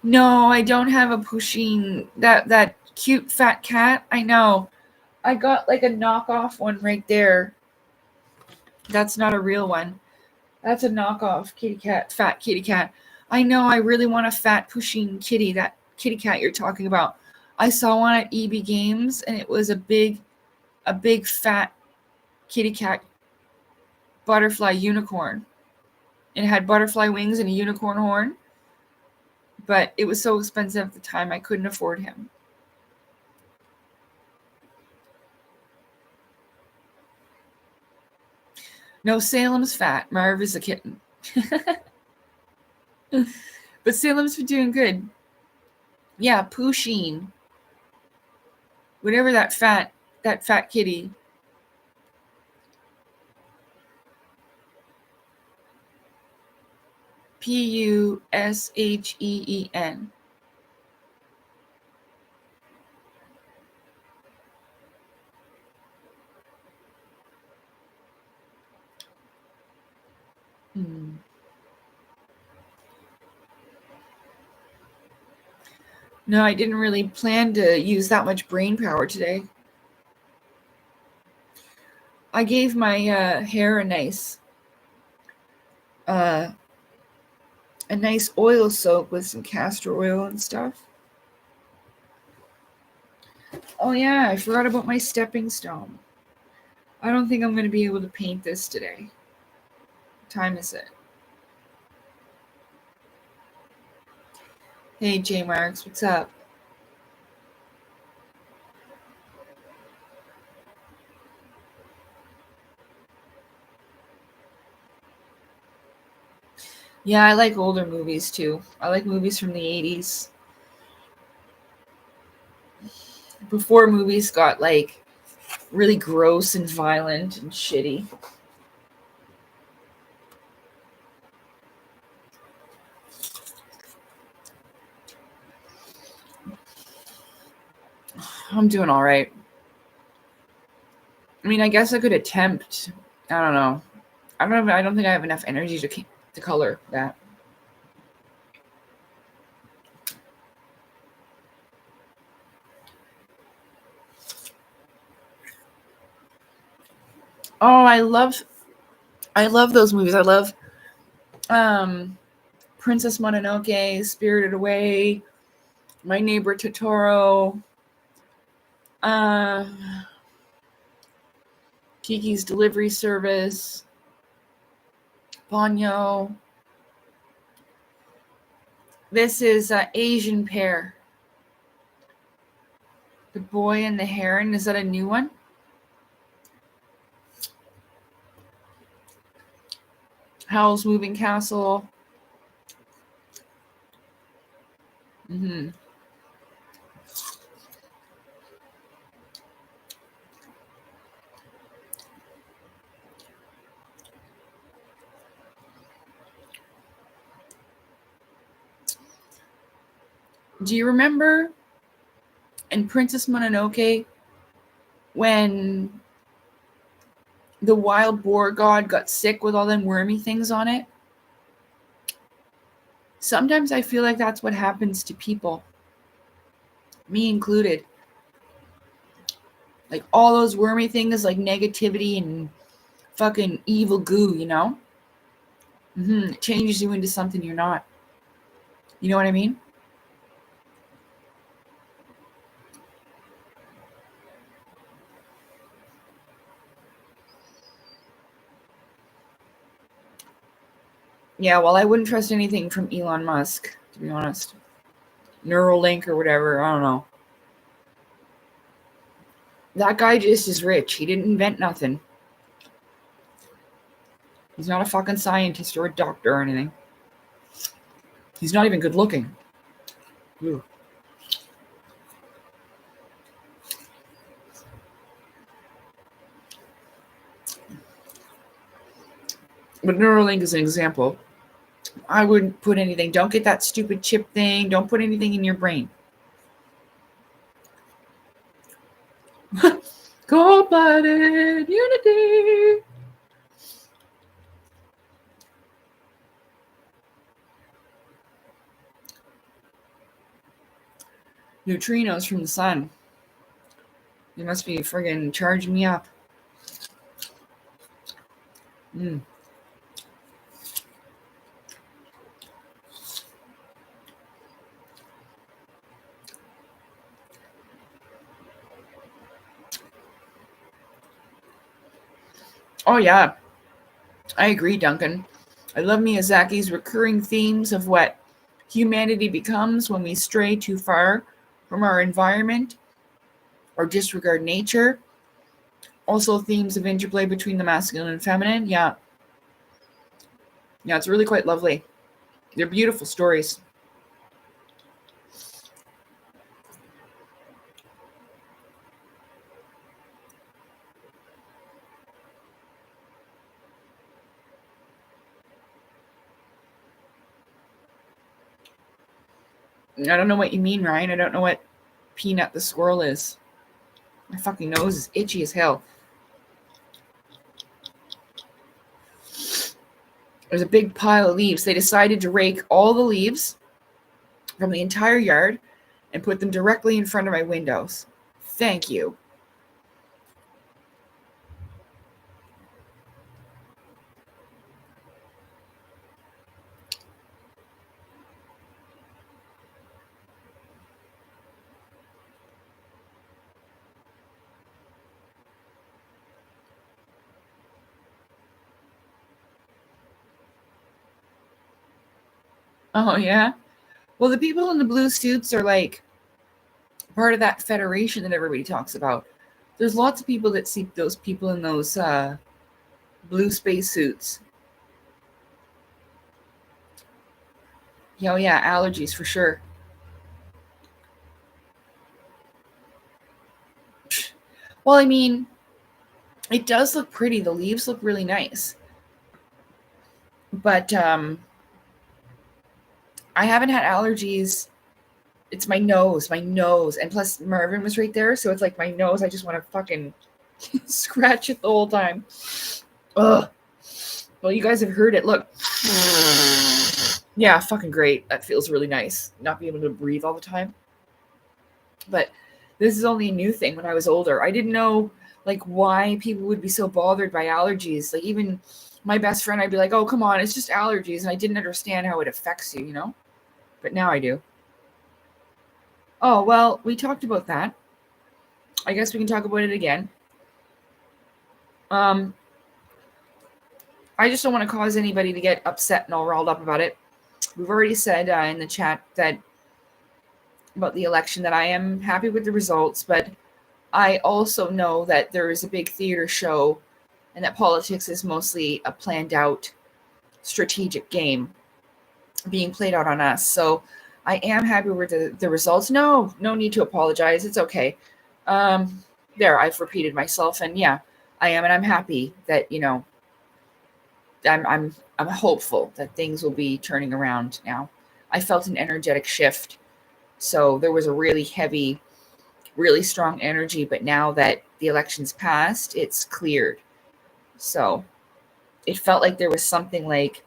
No, I don't have a pushing that cute fat cat. I know. I got like a knockoff one right there. That's not a real one. That's a knockoff kitty cat, fat kitty cat. I know I really want a fat pushing kitty, that kitty cat you're talking about. I saw one at EB Games and it was a big fat kitty cat butterfly unicorn. It had butterfly wings and a unicorn horn. But it was so expensive at the time I couldn't afford him. No, Salem's fat. Marv is a kitten. But Salem's been doing good. Yeah, Pusheen. Whatever that fat kitty. Pusheen. No, I didn't really plan to use that much brain power today. I gave my hair a nice oil soak with some castor oil and stuff. Oh yeah, I forgot about my stepping stone. I don't think I'm going to be able to paint this today. What time is it? Hey, J Marks, what's up? Yeah, I like older movies too. I like movies from the 80s. Before movies got like really gross and violent and shitty. I'm doing all right. I mean, I guess I could attempt. I don't know. I don't think I have enough energy to color that. Oh, I love those movies. I love Princess Mononoke, Spirited Away, My Neighbor Totoro, Kiki's Delivery Service, Ponyo. This is Asian Pear. The Boy and the Heron. Is that a new one? Howl's Moving Castle. Mm-hmm. Do you remember in Princess Mononoke when the wild boar god got sick with all them wormy things on it? Sometimes I feel like that's what happens to people. Me included. Like all those wormy things, like negativity and fucking evil goo, you know? It changes you into something you're not. You know what I mean? Yeah, well, I wouldn't trust anything from Elon Musk, to be honest. Neuralink or whatever, I don't know. That guy just is rich. He didn't invent nothing. He's not a fucking scientist or a doctor or anything. He's not even good looking. Ew. But Neuralink is an example. I wouldn't put anything. Don't get that stupid chip thing. Don't put anything in your brain. Cold-blooded unity. Neutrinos from the sun. They must be friggin' charging me up. Oh, yeah. I agree, Duncan. I love Miyazaki's recurring themes of what humanity becomes when we stray too far from our environment or disregard nature. Also, themes of interplay between the masculine and feminine. Yeah. Yeah, it's really quite lovely. They're beautiful stories. I don't know what you mean, Ryan. I don't know what Peanut the squirrel is. My fucking nose is itchy as hell. There's a big pile of leaves. They decided to rake all the leaves from the entire yard and put them directly in front of my windows. Thank you. Oh, yeah? Well, the people in the blue suits are like part of that federation that everybody talks about. There's lots of people that see those people in those blue space suits. Oh, yeah, allergies for sure. Well, I mean, it does look pretty. The leaves look really nice. But I haven't had allergies. It's my nose. And plus Marvin was right there, so it's like my nose, I just want to fucking scratch it the whole time. Ugh. Well, you guys have heard it. Look. Yeah, fucking great. That feels really nice. Not being able to breathe all the time. But this is only a new thing when I was older. I didn't know like why people would be so bothered by allergies. Like even my best friend, I'd be like, oh, come on, it's just allergies. And I didn't understand how it affects you, you know? But now I do. Oh, well, we talked about that. I guess we can talk about it again. I just don't want to cause anybody to get upset and all riled up about it. We've already said in the chat that about the election that I am happy with the results, but I also know that there is a big theater show and that politics is mostly a planned out strategic game being played out on us. So I am happy with the results. No need to apologize. It's okay. There, I've repeated myself, and yeah, I am, and I'm happy that, you know, I'm hopeful that things will be turning around now. I felt an energetic shift. So there was a really heavy, really strong energy, but now that the election's passed, it's cleared. So it felt like there was something like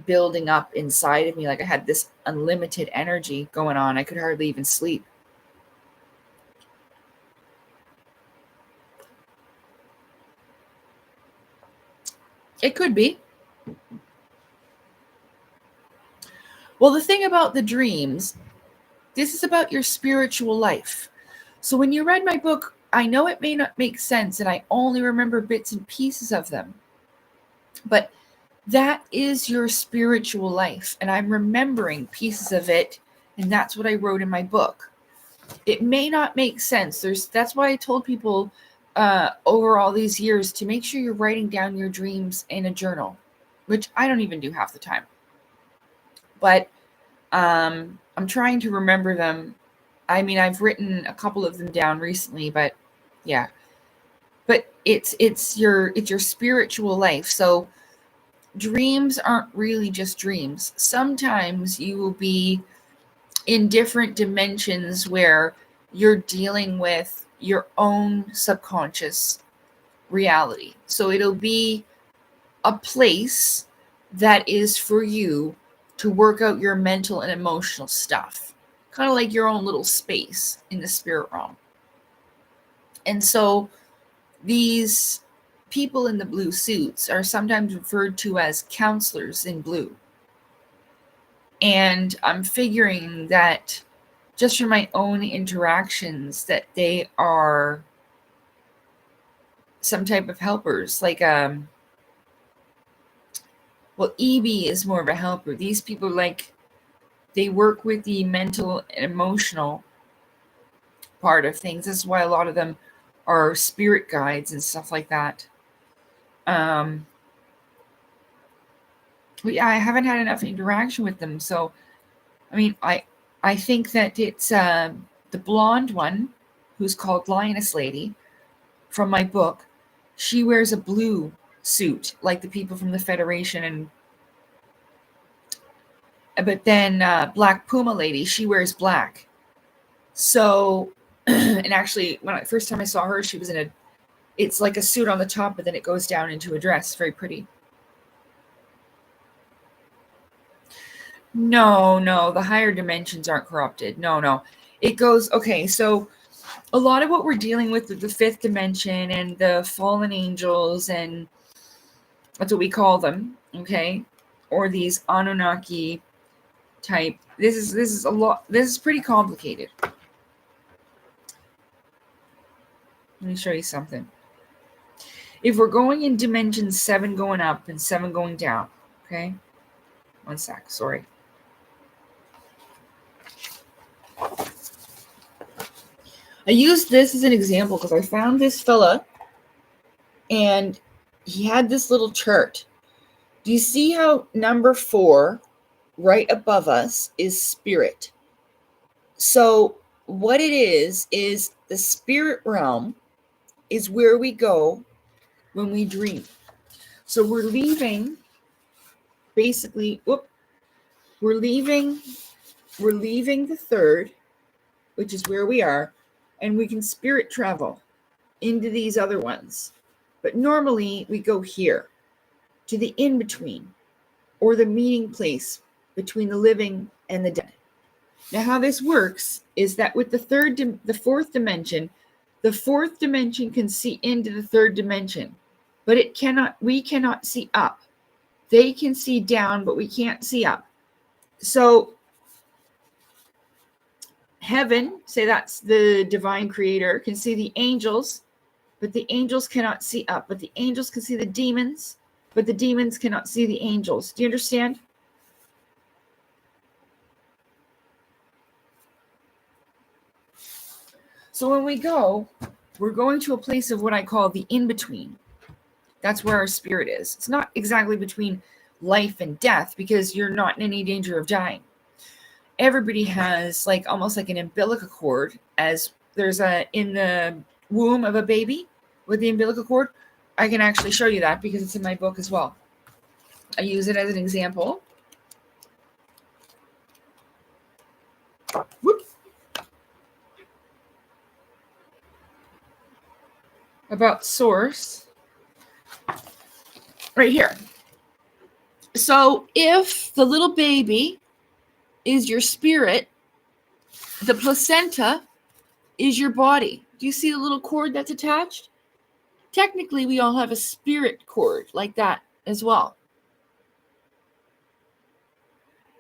building up inside of me. Like I had this unlimited energy going on. I could hardly even sleep. It could be. Well, the thing about the dreams, this is about your spiritual life. So when you read my book, I know it may not make sense and I only remember bits and pieces of them. But that is your spiritual life. And I'm remembering pieces of it, and that's what I wrote in my book. It may not make sense. That's why I told people over all these years to make sure you're writing down your dreams in a journal, which I don't even do half the time. But I'm trying to remember them. I mean, I've written a couple of them down recently, but yeah. But it's your spiritual life. So dreams aren't really just dreams. Sometimes you will be in different dimensions where you're dealing with your own subconscious reality. So it'll be a place that is for you to work out your mental and emotional stuff, kind of like your own little space in the spirit realm. And so these people in the blue suits are sometimes referred to as counselors in blue. And I'm figuring that just from my own interactions that they are some type of helpers. Like, well, EB is more of a helper. These people, like, they work with the mental and emotional part of things. This is why a lot of them are spirit guides and stuff like that. But yeah, I haven't had enough interaction with them. So, I mean, I think that it's the blonde one who's called Lioness Lady from my book. She wears a blue suit like the people from the Federation, but then Black Puma Lady, she wears black. So, and actually, first time I saw her, she was it's like a suit on the top, but then it goes down into a dress. Very pretty. No, the higher dimensions aren't corrupted. No. It goes, okay, so a lot of what we're dealing with the fifth dimension and the fallen angels, and that's what we call them, okay? Or these Anunnaki type. This is a lot. This is pretty complicated. Let me show you something. If we're going in dimension 7 going up and 7 going down, okay? One sec, sorry. I used this as an example because I found this fella and he had this little chart. Do you see how number 4 right above us is spirit? So what it is the spirit realm is where we go when we dream. So we're leaving, basically, we're leaving the third, which is where we are, and we can spirit travel into these other ones. But normally we go here to the in-between, or the meeting place between the living and the dead. Now, how this works is that with the fourth dimension can see into the third dimension, but we cannot see up. They can see down, but we can't see up. So heaven, say that's the divine creator, can see the angels, but the angels cannot see up. But the angels can see the demons, but the demons cannot see the angels. Do you understand? So when we go, we're going to a place of what I call the in-between. That's where our spirit is. It's not exactly between life and death because you're not in any danger of dying. Everybody has almost like an umbilical cord, as there's in the womb of a baby with the umbilical cord. I can actually show you that because it's in my book as well. I use it as an example. Whoop. About source. Right here. So if the little baby is your spirit, the placenta is your body. Do you see the little cord that's attached? Technically, we all have a spirit cord like that as well.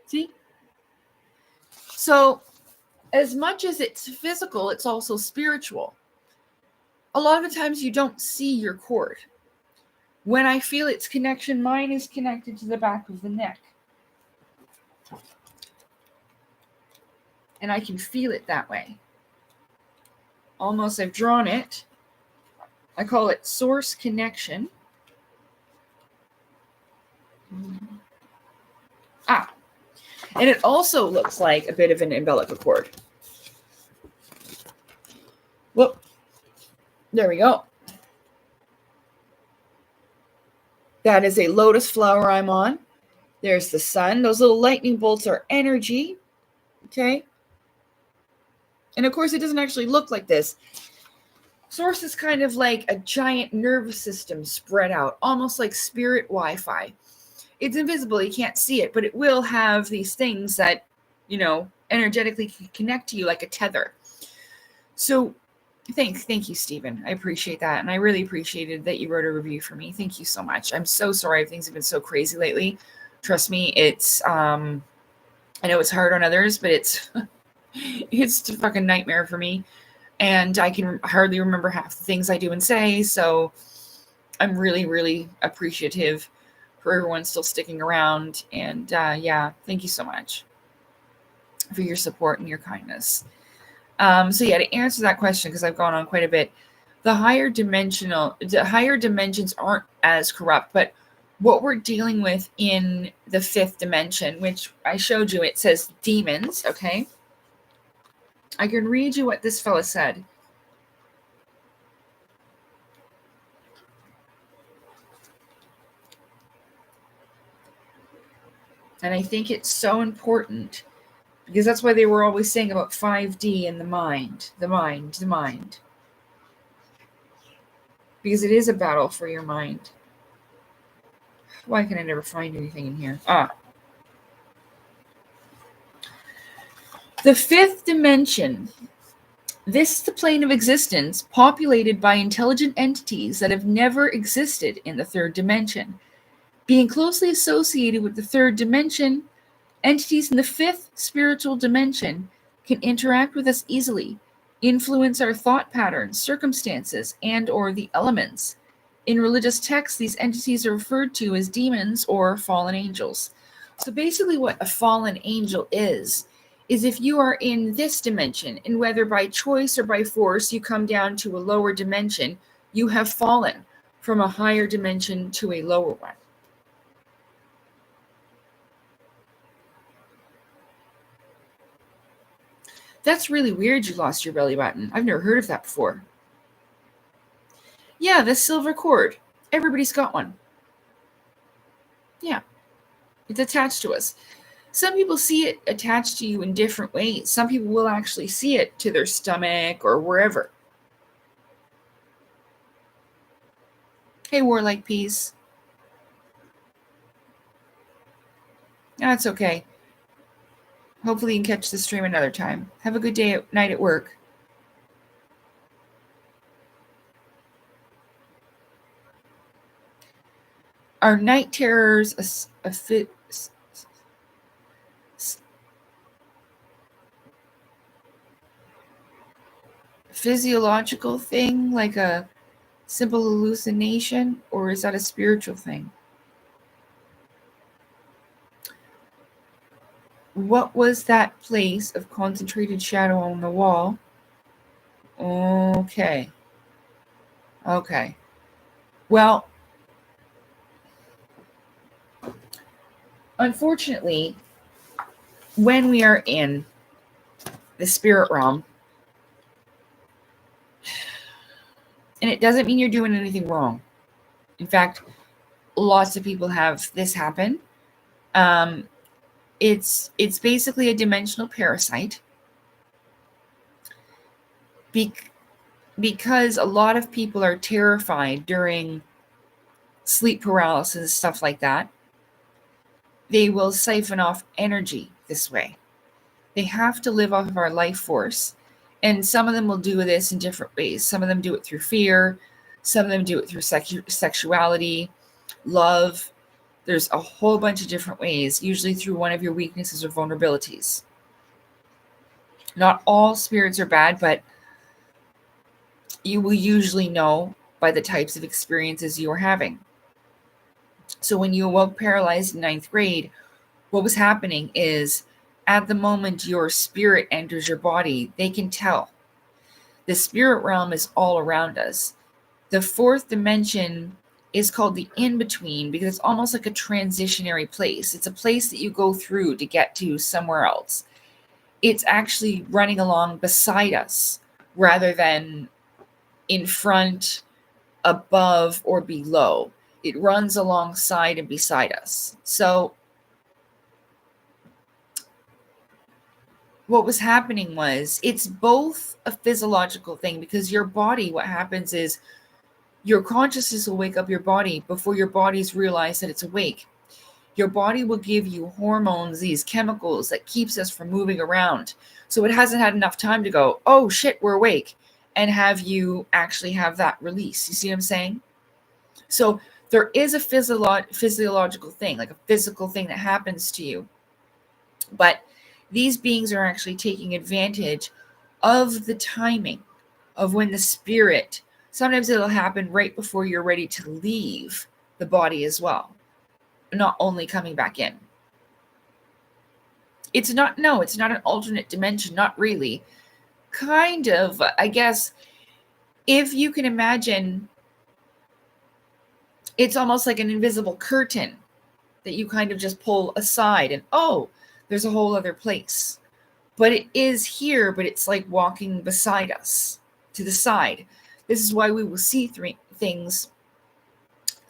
See? So as much as it's physical, it's also spiritual. A lot of the times you don't see your cord. When I feel its connection, mine is connected to the back of the neck. And I can feel it that way. Almost, I've drawn it. I call it source connection. And it also looks like a bit of an umbilical cord. Whoop. There we go. That is a lotus flower I'm on. There's the sun. Those little lightning bolts are energy. Okay. And of course, it doesn't actually look like this. Source is kind of like a giant nervous system spread out, almost like spirit Wi-Fi. It's invisible. You can't see it, but it will have these things that, energetically connect to you like a tether. So thank you, Stephen. I appreciate that. And I really appreciated that you wrote a review for me. Thank you so much. I'm so sorry things have been so crazy lately. Trust me, it's, I know it's hard on others, but it's a fucking nightmare for me. And I can hardly remember half the things I do and say. So I'm really, really appreciative for everyone still sticking around. And thank you so much for your support and your kindness. To answer that question, because I've gone on quite a bit, the higher dimensions aren't as corrupt, but what we're dealing with in the fifth dimension, which I showed you, it says demons, okay? I can read you what this fella said. And I think it's so important because that's why they were always saying about 5D and the mind. Because it is a battle for your mind. Why can I never find anything in here? The fifth dimension. This is the plane of existence populated by intelligent entities that have never existed in the third dimension. Being closely associated with the third dimension, entities in the fifth spiritual dimension can interact with us easily, influence our thought patterns, circumstances, and/or the elements. In religious texts, these entities are referred to as demons or fallen angels. So basically what a fallen angel is if you are in this dimension, and whether by choice or by force you come down to a lower dimension, you have fallen from a higher dimension to a lower one. That's really weird you lost your belly button. I've never heard of that before. Yeah, the silver cord. Everybody's got one. Yeah. It's attached to us. Some people see it attached to you in different ways. Some people will actually see it to their stomach or wherever. Hey, Warlike Peace. That's okay. Hopefully you can catch the stream another time. Have a good night at work. Are night terrors a physiological thing, like a simple hallucination, or is that a spiritual thing? What was that place of concentrated shadow on the wall? Okay. Well, unfortunately, when we are in the spirit realm, and it doesn't mean you're doing anything wrong. In fact, lots of people have this happen. It's basically a dimensional parasite. Because a lot of people are terrified during sleep paralysis, stuff like that, they will siphon off energy this way. They have to live off of our life force. And some of them will do this in different ways. Some of them do it through fear. Some of them do it through sexuality, love. There's a whole bunch of different ways, usually through one of your weaknesses or vulnerabilities. Not all spirits are bad, but you will usually know by the types of experiences you are having. So when you awoke paralyzed in ninth grade, what was happening is at the moment your spirit enters your body, they can tell. The spirit realm is all around us. The fourth dimension is called the in-between because it's almost like a transitionary place. It's a place that you go through to get to somewhere else. It's actually running along beside us rather than in front, above, or below. It runs alongside and beside us. So what was happening was it's both a physiological thing because your body, what happens is your consciousness will wake up your body before your bodies realize that it's awake. Your body will give you hormones, these chemicals that keeps us from moving around. So it hasn't had enough time to go, oh shit, we're awake, and have you actually have that release. You see what I'm saying? So there is a physiological thing, like a physical thing that happens to you. But these beings are actually taking advantage of the timing of when the spirit, sometimes it'll happen right before you're ready to leave the body as well, not only coming back in. It's not an alternate dimension, not really. Kind of, I guess, if you can imagine, it's almost like an invisible curtain that you kind of just pull aside and, oh, there's a whole other place. But it is here, but it's like walking beside us to the side. This is why we will see things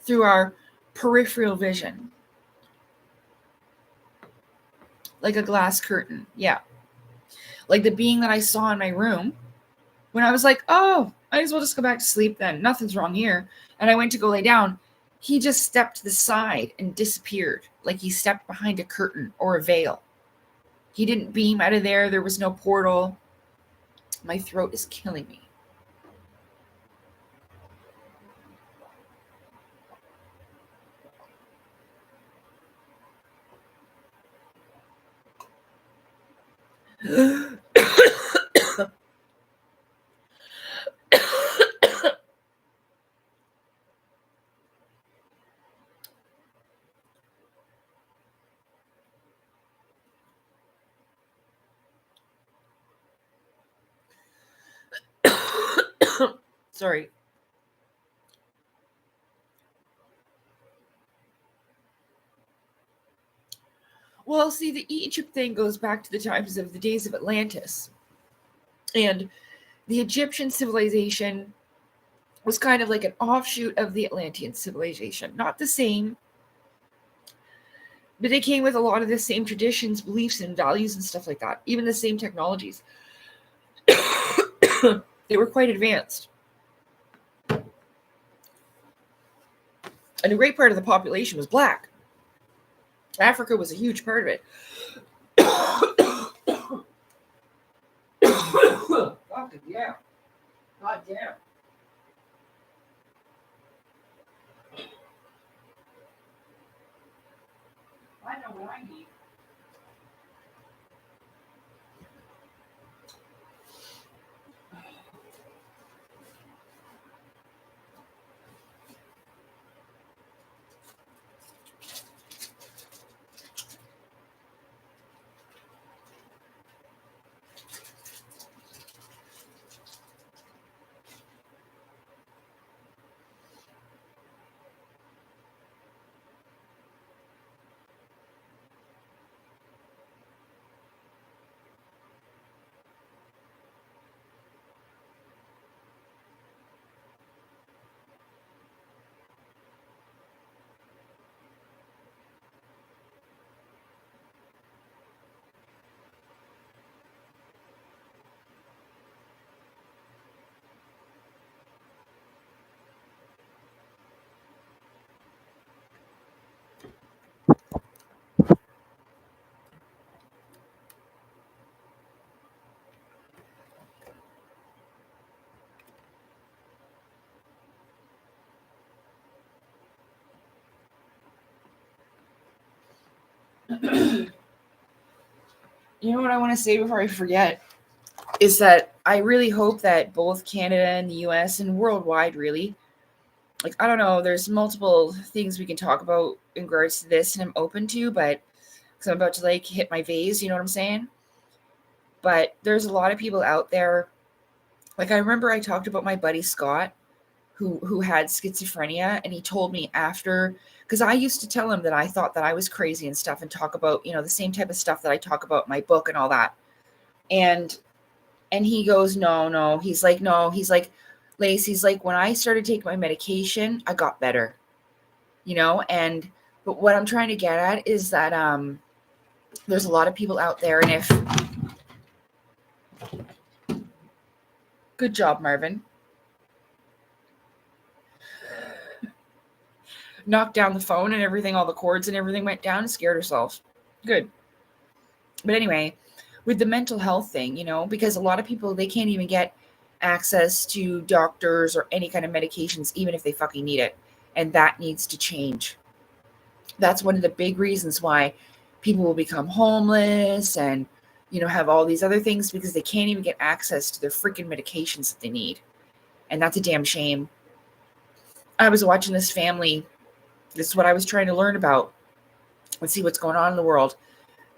through our peripheral vision. Like a glass curtain. Yeah. Like the being that I saw in my room when I was like, oh, I might as well just go back to sleep then. Nothing's wrong here. And I went to go lay down. He just stepped to the side and disappeared. Like he stepped behind a curtain or a veil. He didn't beam out of there. There was no portal. My throat is killing me. Sorry. Well, see, the Egypt thing goes back to the times of the days of Atlantis. And the Egyptian civilization was kind of like an offshoot of the Atlantean civilization. Not the same, but they came with a lot of the same traditions, beliefs, and values and stuff like that. Even the same technologies. They were quite advanced. And a great part of the population was black. Africa was a huge part of it. Fucking yeah. God damn. I know what I need. You know what I want to say before I forget is that I really hope that both Canada and the US and worldwide really like, I don't know, there's multiple things we can talk about in regards to this, and I'm open to, but because I'm about to like hit my vase, you know what I'm saying? But there's a lot of people out there. Like, I remember I talked about my buddy Scott, who had schizophrenia, and he told me after, because I used to tell him that I thought that I was crazy and stuff, and talk about, you know, the same type of stuff that I talk about in my book and all that. And he goes, no. He's like, no. He's like, Lacey's like, when I started taking my medication, I got better, you know? And, but what I'm trying to get at is that there's a lot of people out there, and if, good job, Marvin. Knocked down the phone and everything, all the cords and everything went down, and scared herself. Good. But anyway, with the mental health thing, you know, because a lot of people, they can't even get access to doctors or any kind of medications, even if they fucking need it. And that needs to change. That's one of the big reasons why people will become homeless and, you know, have all these other things, because they can't even get access to their freaking medications that they need. And that's a damn shame. I was watching this family. This is what I was trying to learn about. Let's see what's going on in the world.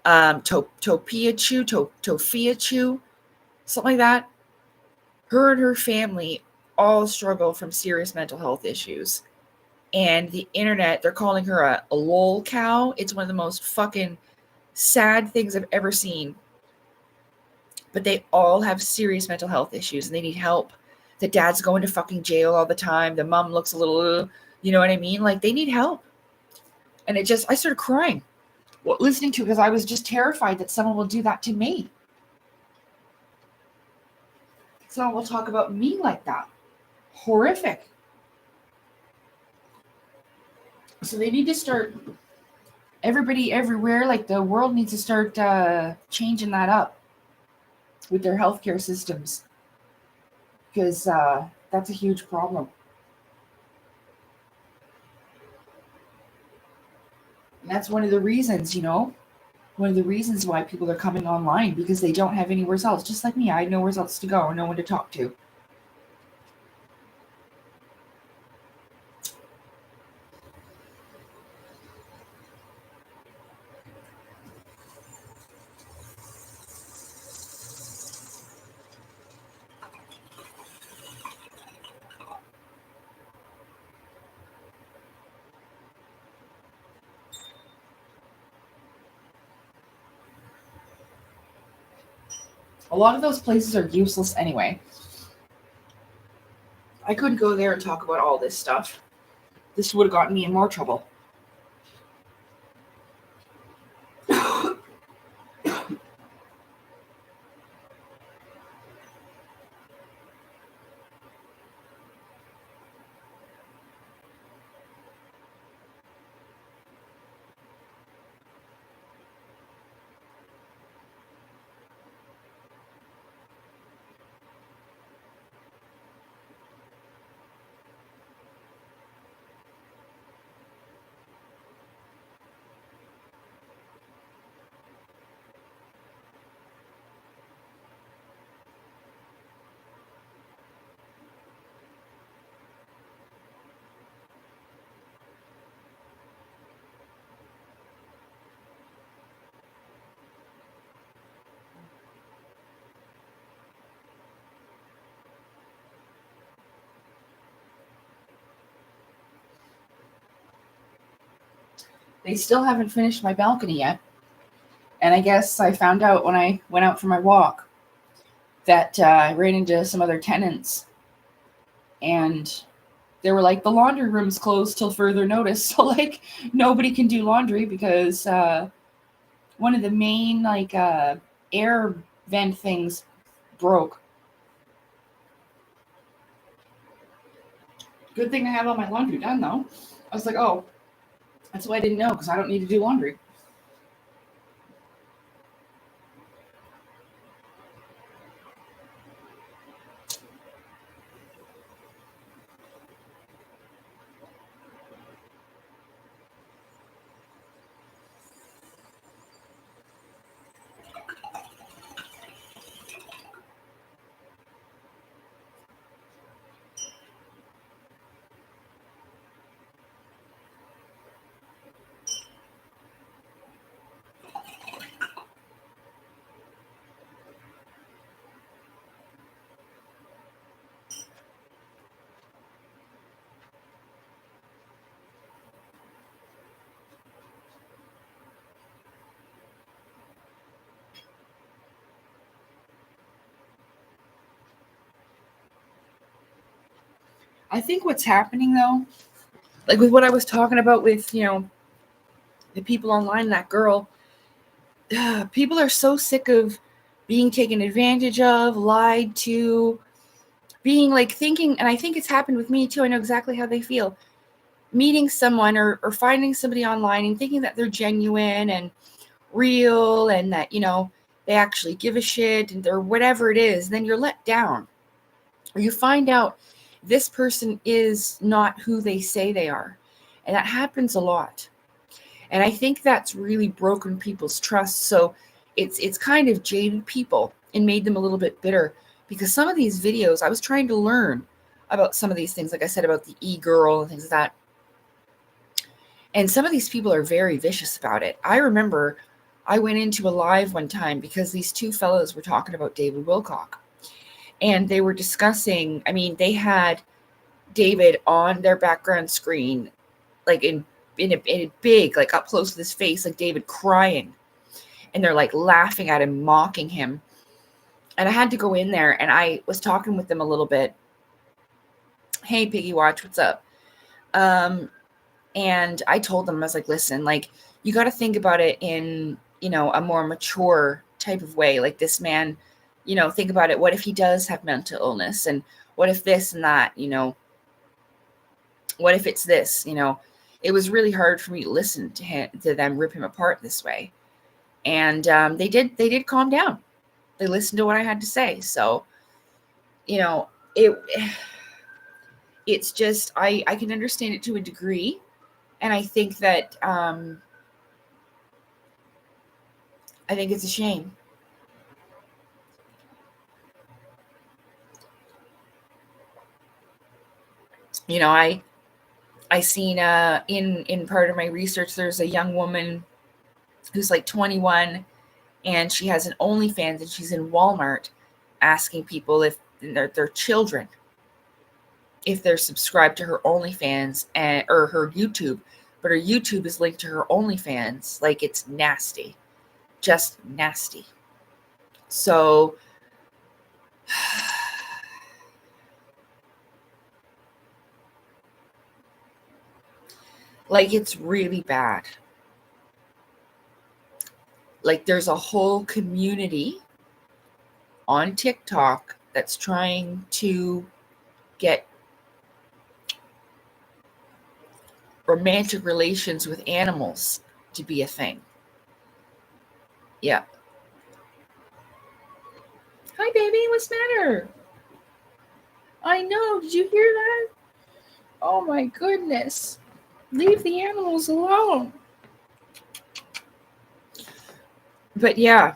Tofia Chu, something like that. Her and her family all struggle from serious mental health issues. And the internet, they're calling her a lol cow. It's one of the most fucking sad things I've ever seen. But they all have serious mental health issues and they need help. The dad's going to fucking jail all the time. The mom looks a little, you know what I mean? Like, they need help. And I started crying listening to it, because I was just terrified that someone will do that to me. Someone will talk about me like that. Horrific. So they need to start, everybody everywhere, like the world needs to start changing that up with their healthcare systems, because that's a huge problem. And that's one of the reasons, you know, one of the reasons why people are coming online, because they don't have anywhere else. Just like me, I had nowhere else to go, no one to talk to. A lot of those places are useless anyway. I couldn't go there and talk about all this stuff. This would have gotten me in more trouble. They still haven't finished my balcony yet. And I guess I found out when I went out for my walk that I ran into some other tenants. And they were like, the laundry room's closed till further notice. So, like, nobody can do laundry because one of the main, like, air vent things broke. Good thing I have all my laundry done, though. I was like, oh, that's why I didn't know, because I don't need to do laundry. I think what's happening though, like with what I was talking about with, the people online, that girl, people are so sick of being taken advantage of, lied to, being like thinking, and I think it's happened with me too. I know exactly how they feel. Meeting someone or finding somebody online and thinking that they're genuine and real and that, they actually give a shit and or whatever it is, then you're let down. Or you find out this person is not who they say they are. And that happens a lot. And I think that's really broken people's trust. So it's kind of jaded people and made them a little bit bitter, because some of these videos, I was trying to learn about some of these things, like I said, about the e-girl and things like that. And some of these people are very vicious about it. I remember I went into a live one time because these two fellows were talking about David Wilcock. And they were discussing, they had David on their background screen, like in a big, like up close to his face, like David crying. And they're like laughing at him, mocking him. And I had to go in there and I was talking with them a little bit. Hey, Piggy Watch, what's up? And I told them, I was like, listen, like, you got to think about it in, a more mature type of way. Like this man, think about it. What if he does have mental illness? And what if this and that, what if it's this, it was really hard for me to listen to them rip him apart this way. And they did calm down. They listened to what I had to say. So, it's just, I can understand it to a degree. And I think that, I think it's a shame. I seen in part of my research, there's a young woman who's like 21 and she has an OnlyFans and she's in Walmart asking people if their children, if they're subscribed to her OnlyFans or her YouTube, but her YouTube is linked to her OnlyFans. Like, it's nasty, just nasty. So like, it's really bad. Like, there's a whole community on TikTok that's trying to get romantic relations with animals to be a thing. Yeah. Hi, baby. What's the matter? I know. Did you hear that? Oh, my goodness. Leave the animals alone. But yeah,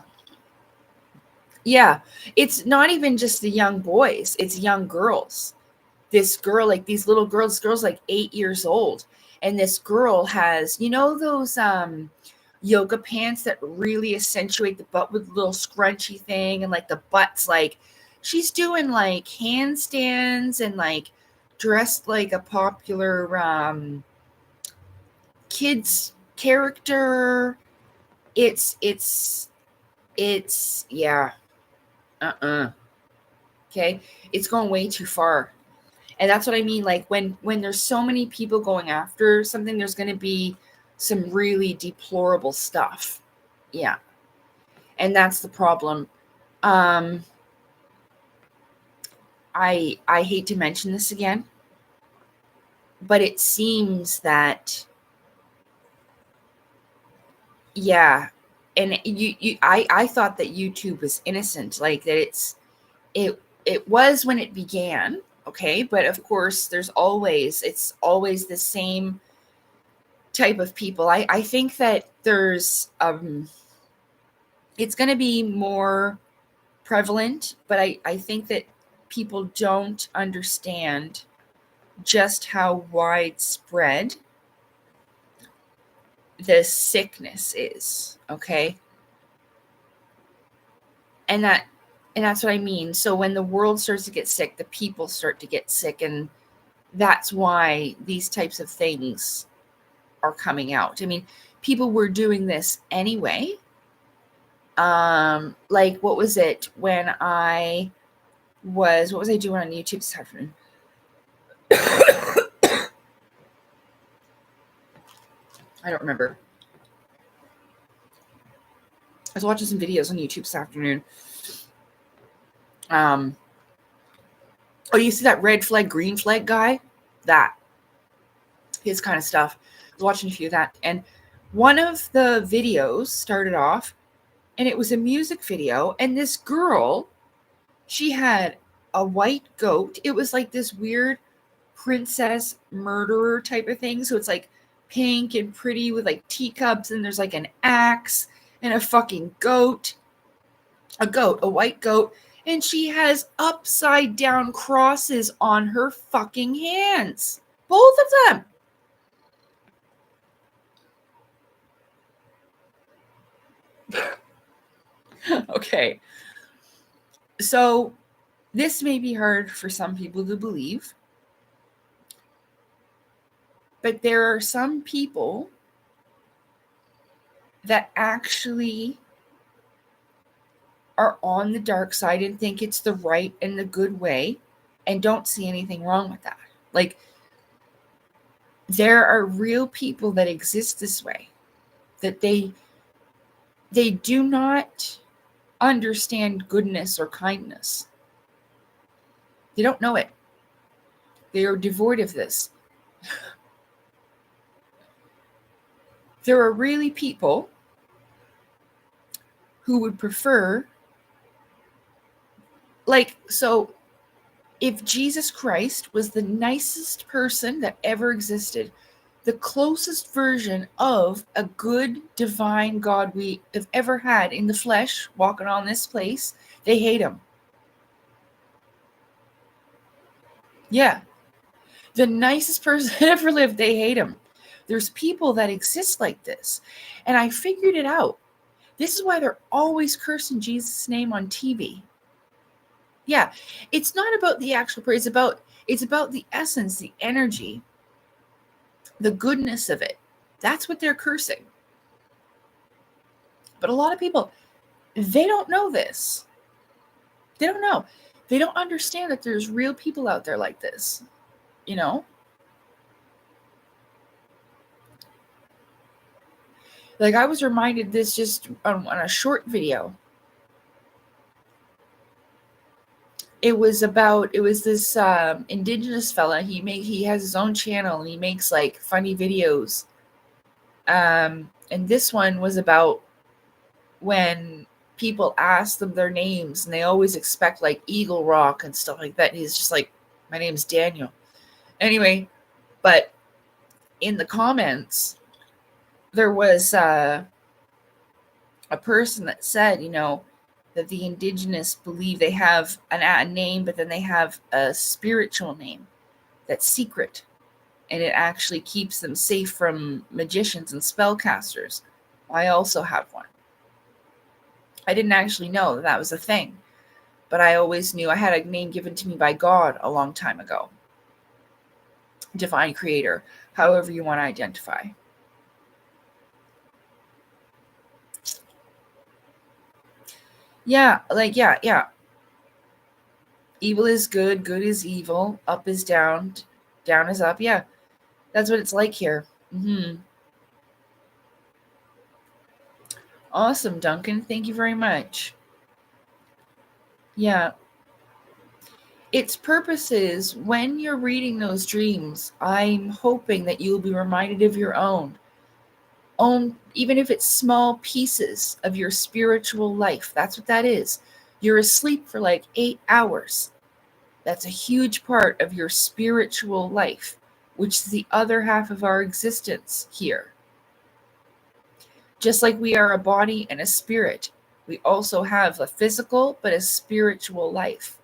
it's not even just the young boys, it's young girls. This girl, like these little girls, this girl's like 8 years old, and this girl has, those yoga pants that really accentuate the butt with a little scrunchy thing, and like the butt's like, she's doing like handstands and like dressed like a popular kids character. It's yeah. Okay. It's going way too far. And that's what I mean. Like when there's so many people going after something, there's going to be some really deplorable stuff. Yeah. And that's the problem. I hate to mention this again, but it seems that, yeah. And I thought that YouTube was innocent, like that it was when it began. Okay. But of course it's always the same type of people. I think that there's, it's going to be more prevalent, but I think that people don't understand just how widespread the sickness is. Okay. And that's what I mean. So when the world starts to get sick, the people start to get sick. And that's why these types of things are coming out. I mean, people were doing this anyway. Like, what was it when what was I doing on YouTube this afternoon? I don't remember. I was watching some videos on YouTube this afternoon. Oh, you see that red flag, green flag guy? That. His kind of stuff. I was watching a few of that. And one of the videos started off, and it was a music video. And this girl, she had a white goat. It was like this weird princess murderer type of thing. So it's like pink and pretty with like teacups, and there's like an axe and a fucking goat. A white goat. And she has upside down crosses on her fucking hands. Both of them. Okay. So this may be hard for some people to believe, but there are some people that actually are on the dark side and think it's the right and the good way and don't see anything wrong with that. Like, there are real people that exist this way, that they do not understand goodness or kindness. They don't know it. They are devoid of this. There are really people who would prefer, like, so if Jesus Christ was the nicest person that ever existed, the closest version of a good divine God we have ever had in the flesh walking on this place, they hate him. Yeah. The nicest person that ever lived, they hate him. There's people that exist like this. And I figured it out. This is why they're always cursing Jesus' name on TV. Yeah, it's not about the actual praise. It's about the essence, the energy, the goodness of it. That's what they're cursing. But a lot of people, they don't know this. They don't know. They don't understand that there's real people out there like this, you know? Like, I was reminded this just on a short video. It was this indigenous fella. He has his own channel and he makes like funny videos. And this one was about when people ask them their names and they always expect like Eagle Rock and stuff like that. And he's just like, my name's Daniel. Anyway, but in the comments, there was a person that said, that the indigenous believe they have a name, but then they have a spiritual name that's secret. And it actually keeps them safe from magicians and spellcasters. I also have one. I didn't actually know that was a thing, but I always knew I had a name given to me by God a long time ago. Divine Creator, however you want to identify. Yeah, yeah. Evil is good, good is evil, up is down, down is up. Yeah, that's what it's like here. Awesome, Duncan. Thank you very much. Yeah. Its purpose is when you're reading those dreams, I'm hoping that you'll be reminded of your own, even if it's small pieces of your spiritual life. That's what that is. You're asleep for like 8 hours. That's a huge part of your spiritual life, which is the other half of our existence here. Just like we are a body and a spirit, we also have a physical but a spiritual life.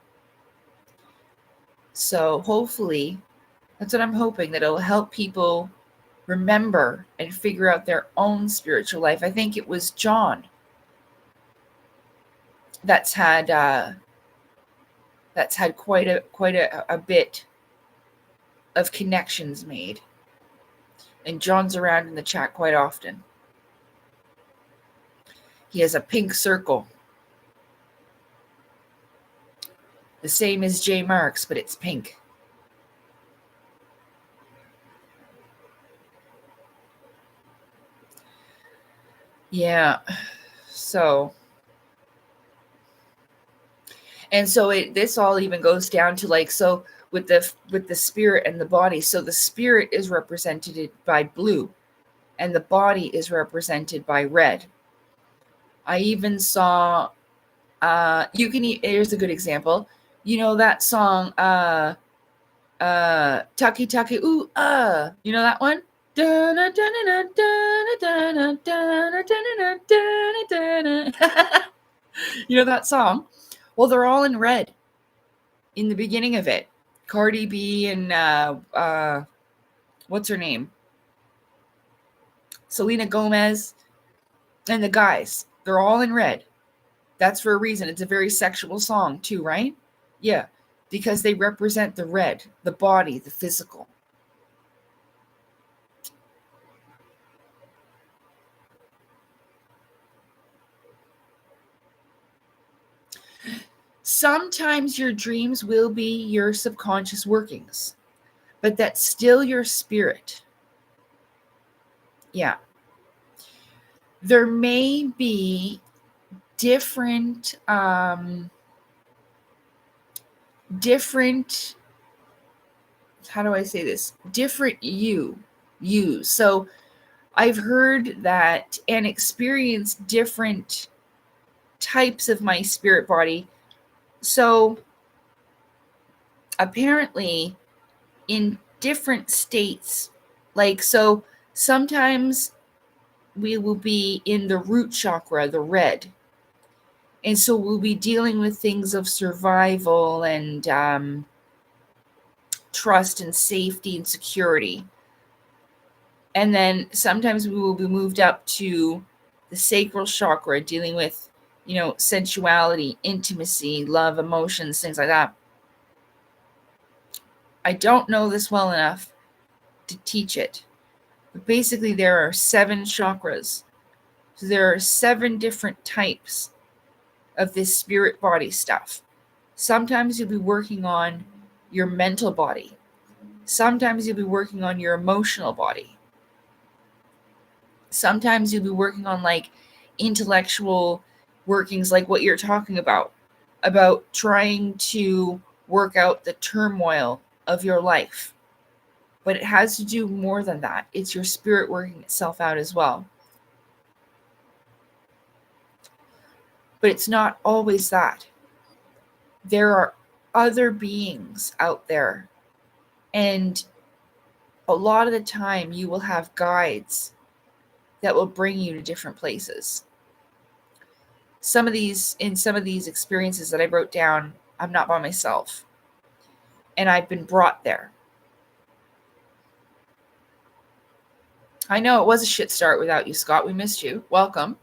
So hopefully, that's what I'm hoping, that it'll help people remember and figure out their own spiritual life. I think it was John that's had quite a bit of connections made. And John's around in the chat quite often. He has a pink circle. The same as J Marks, but it's pink. Yeah. So, and so this all even goes down to like, so with the spirit and the body. So the spirit is represented by blue and the body is represented by red. I even saw here's a good example. You know that song Taki Taki Ooh you know that one? You know that song? Well, they're all in red in the beginning of it. Cardi B and what's her name? Selena Gomez and the guys. They're all in red. That's for a reason. It's a very sexual song too, right? Yeah, because they represent the red, the body, the physical. Sometimes your dreams will be your subconscious workings, but that's still your spirit. Yeah. There may be different how do I say this? Different yous. So I've heard that and experienced different types of my spirit body. So apparently in different states, like, so sometimes we will be in the root chakra, the red. And so we'll be dealing with things of survival and trust and safety and security. And then sometimes we will be moved up to the sacral chakra, dealing with, sensuality, intimacy, love, emotions, things like that. I don't know this well enough to teach it. But basically, there are 7 chakras. So there are 7 different types of this spirit body stuff. Sometimes you'll be working on your mental body. Sometimes you'll be working on your emotional body. Sometimes you'll be working on like intellectual workings, like what you're talking about trying to work out the turmoil of your life. But it has to do more than that. It's your spirit working itself out as well. But it's not always that. There are other beings out there. And a lot of the time you will have guides that will bring you to different places. Some of these experiences that I wrote down, I'm not by myself. And I've been brought there. I know it was a shit start without you, Scott. We missed you. Welcome.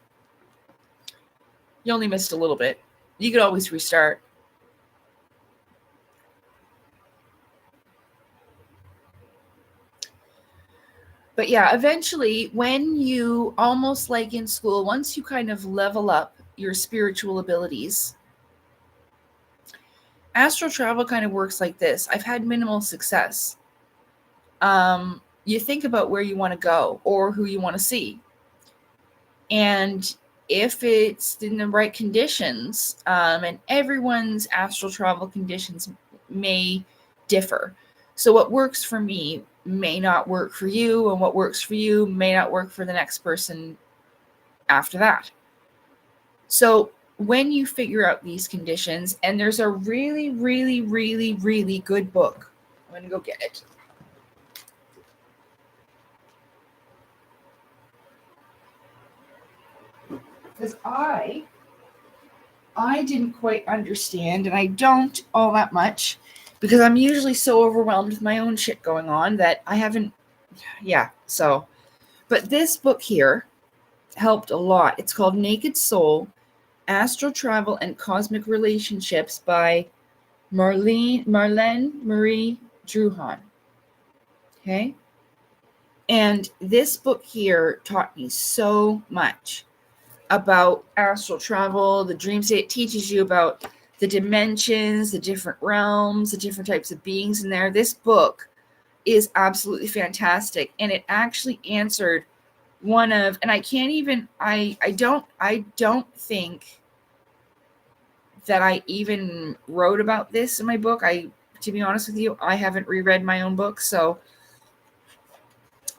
You only missed a little bit. You could always restart. But yeah, eventually, when you, almost like in school, once you kind of level up your spiritual abilities, astral travel kind of works like this. I've had minimal success. You think about where you want to go or who you want to see. And if it's in the right conditions, and everyone's astral travel conditions may differ. So what works for me may not work for you, and what works for you may not work for the next person after that. So when you figure out these conditions, and there's a really, really, really, really good book. I'm going to go get it. Because I didn't quite understand, and I don't all that much, because I'm usually so overwhelmed with my own shit going on that I haven't, so. But this book here helped a lot. It's called Naked Soul, Astral Travel and Cosmic Relationships by Marlene Marie Druhan. Okay? And this book here taught me so much about astral travel, the dream state. It teaches you about the dimensions, the different realms, the different types of beings in there. This book is absolutely fantastic, and it actually answered one of, and I can't even, I don't think that I even wrote about this in my book. To be honest with you, I haven't reread my own book. So,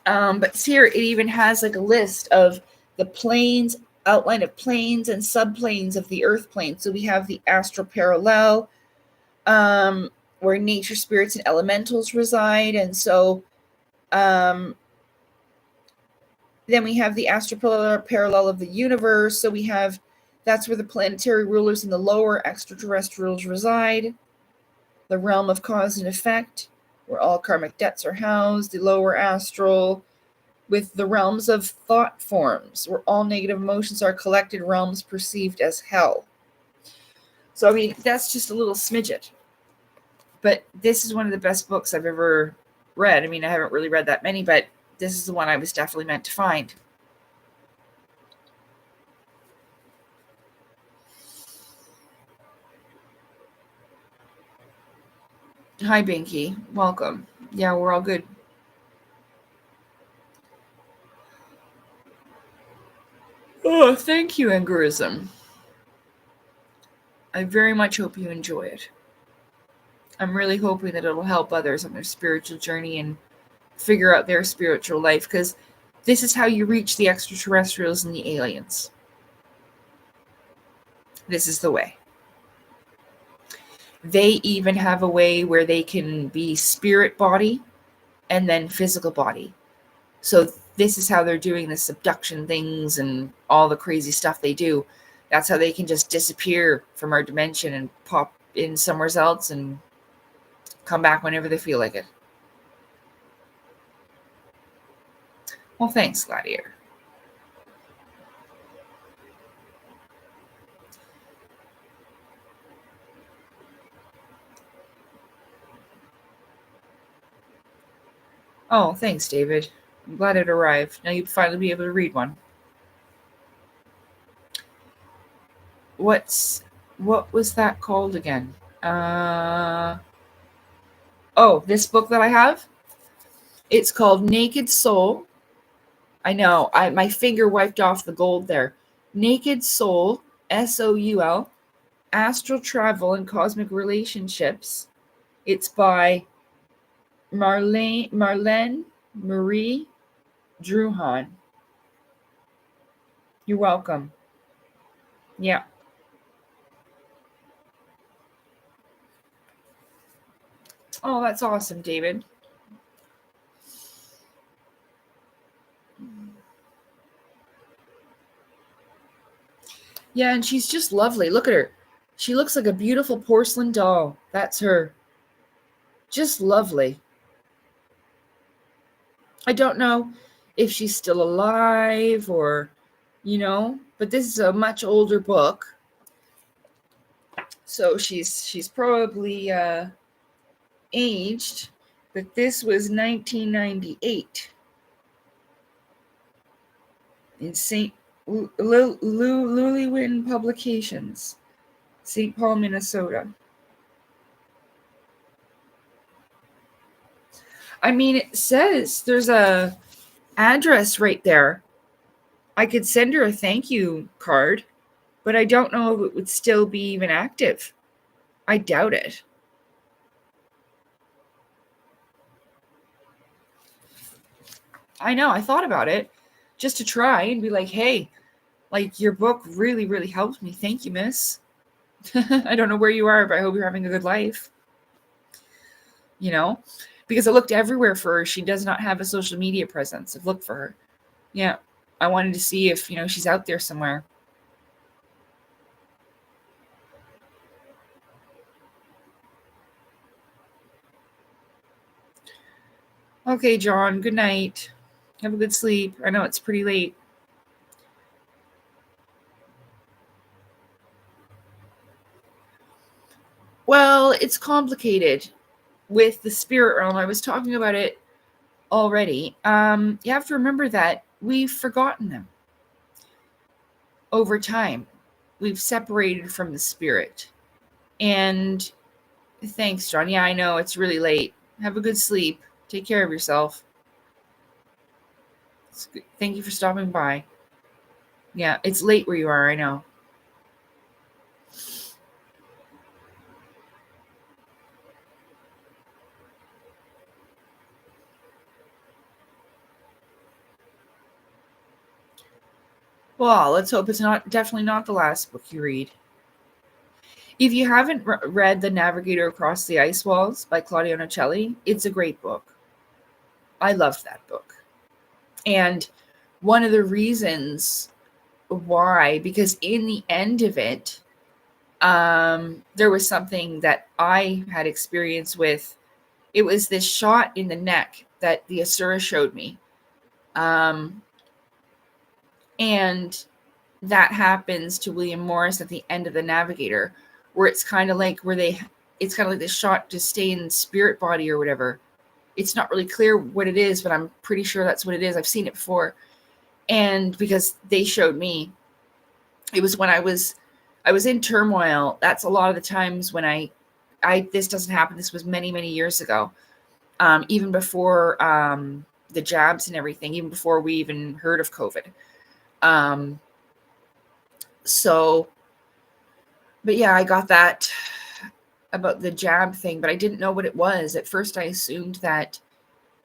but here it even has like a list of the planes, outline of planes and subplanes of the earth plane. So we have the astral parallel, where nature spirits and elementals reside. And so, then we have the astral parallel of the universe. So that's where the planetary rulers and the lower extraterrestrials reside. The realm of cause and effect, where all karmic debts are housed. The lower astral, with the realms of thought forms, where all negative emotions are collected, realms perceived as hell. So, I mean, that's just a little smidget. But this is one of the best books I've ever read. I mean, I haven't really read that many, but this is the one I was definitely meant to find. Hi, Binky. Welcome. Yeah, we're all good. Oh, thank you, Angurism. I very much hope you enjoy it. I'm really hoping that it'll help others on their spiritual journey and figure out their spiritual life, because this is how you reach the extraterrestrials and the aliens. This is the way. They even have a way where they can be spirit body and then physical body. So this is how they're doing the subduction things and all the crazy stuff they do. That's how they can just disappear from our dimension and pop in somewhere else and come back whenever they feel like it. Well, thanks, Gladiator. Oh, thanks, David. I'm glad it arrived. Now you'll finally be able to read one. What was that called again? This book that I have? It's called Naked Soul. I know, my finger wiped off the gold there. Naked Soul, Soul, Astral Travel and Cosmic Relationships. It's by Marlene Marie Druhan. You're welcome. Yeah. Oh, that's awesome, David. Yeah, and she's just lovely. Look at her. She looks like a beautiful porcelain doll. That's her. Just lovely. I don't know if she's still alive or, but this is a much older book. So she's probably aged, but this was 1998 in St. Lulywin Publications, St. Paul, Minnesota. I mean, it says there's a address right there. I could send her a thank you card, but I don't know if it would still be even active. I doubt it. I know, I thought about it just to try and be like, hey, like, your book really, really helped me. Thank you, miss. I don't know where you are, but I hope you're having a good life. Because I looked everywhere for her. She does not have a social media presence. I've looked for her. Yeah. I wanted to see if, she's out there somewhere. Okay, John, good night. Have a good sleep. I know it's pretty late. Well, it's complicated with the spirit realm. I was talking about it already. You have to remember that we've forgotten them over time. We've separated from the spirit. And thanks, John. Yeah, I know it's really late. Have a good sleep. Take care of yourself. Thank you for stopping by. Yeah, it's late where you are, I know. Well, let's hope it's definitely not the last book you read. If you haven't read The Navigator Across the Ice Walls by Claudio Nocelli, it's a great book. I loved that book. And one of the reasons why, because in the end of it, there was something that I had experience with. It was this shot in the neck that the Asura showed me. And that happens to William Morris at the end of The Navigator, where it's kind of like it's kind of like this shot to stay in spirit body or whatever. It's not really clear what it is, but I'm pretty sure that's what it is. I've seen it before. And because they showed me, it was when I was in turmoil. That's a lot of the times when I this doesn't happen. This was many, many years ago. Even before the jabs and everything, even before we even heard of COVID. But yeah, I got that about the jab thing, but I didn't know what it was. At first, I assumed that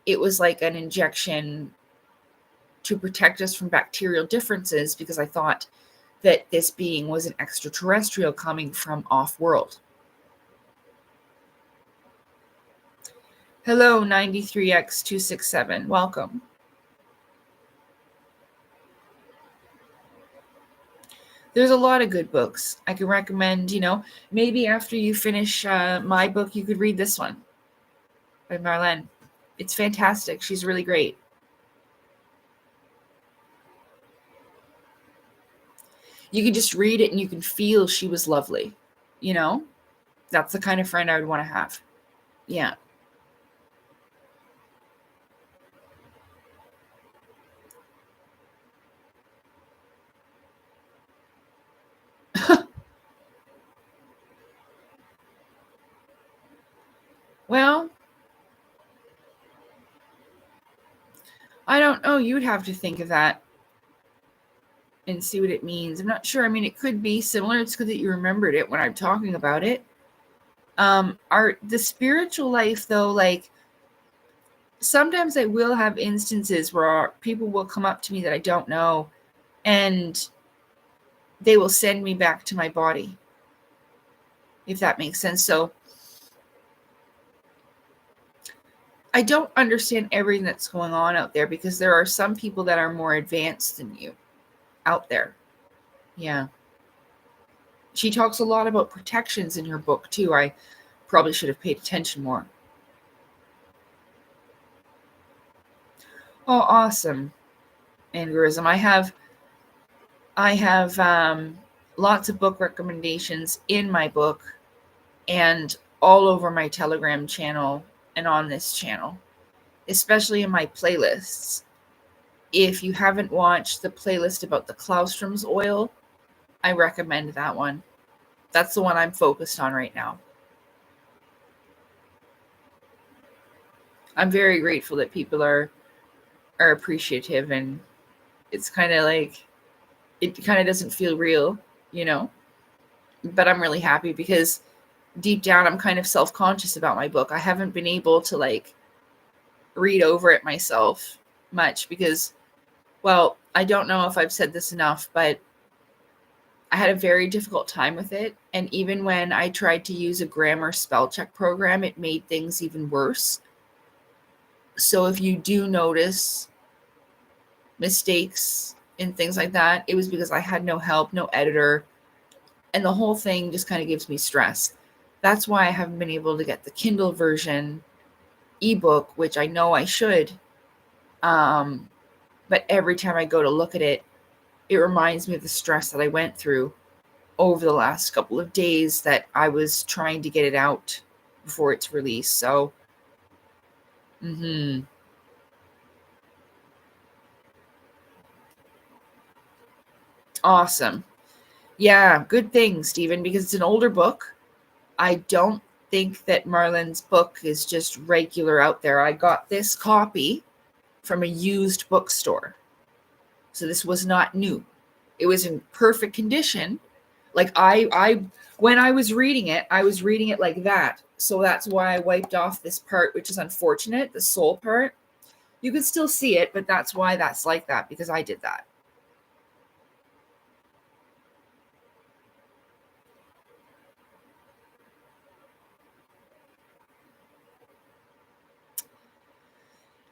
it was like an injection to protect us from bacterial differences, because I thought that this being was an extraterrestrial coming from off-world. Hello, 93X267. Welcome. There's a lot of good books I can recommend. Maybe after you finish my book, you could read this one by Marlene. It's fantastic. She's really great. You can just read it and you can feel she was lovely. That's the kind of friend I would want to have. Yeah. Well, I don't know. You'd have to think of that and see what it means. I'm not sure. I mean, it could be similar. It's good that you remembered it when I'm talking about it. The spiritual life, though, like sometimes I will have instances where people will come up to me that I don't know, and they will send me back to my body, if that makes sense. So I don't understand everything that's going on out there, because there are some people that are more advanced than you out there. Yeah. She talks a lot about protections in her book too. I probably should have paid attention more. Oh, awesome. Aneurism. I have lots of book recommendations in my book and all over my Telegram channel and on this channel, especially in my playlists. If you haven't watched the playlist about the Claustrom's oil, I recommend that one. That's the one I'm focused on right now. I'm very grateful that people are appreciative, and it's kind of like, it kind of doesn't feel real, but I'm really happy, because deep down I'm kind of self-conscious about my book. I haven't been able to like read over it myself much because, well, I don't know if I've said this enough, but I had a very difficult time with it. And even when I tried to use a grammar spell check program, it made things even worse. So if you do notice mistakes and things like that, it was because I had no help, no editor, and the whole thing just kind of gives me stress. That's why I haven't been able to get the Kindle version ebook, which I know I should. But every time I go to look at it, it reminds me of the stress that I went through over the last couple of days that I was trying to get it out before it's released. So, Awesome. Yeah, good thing, Stephen, because it's an older book. I don't think that Marlene's book is just regular out there. I got this copy from a used bookstore. So this was not new. It was in perfect condition. Like I when I was reading it like that. So that's why I wiped off this part, which is unfortunate, the soul part. You can still see it, but that's why that's like that, because I did that.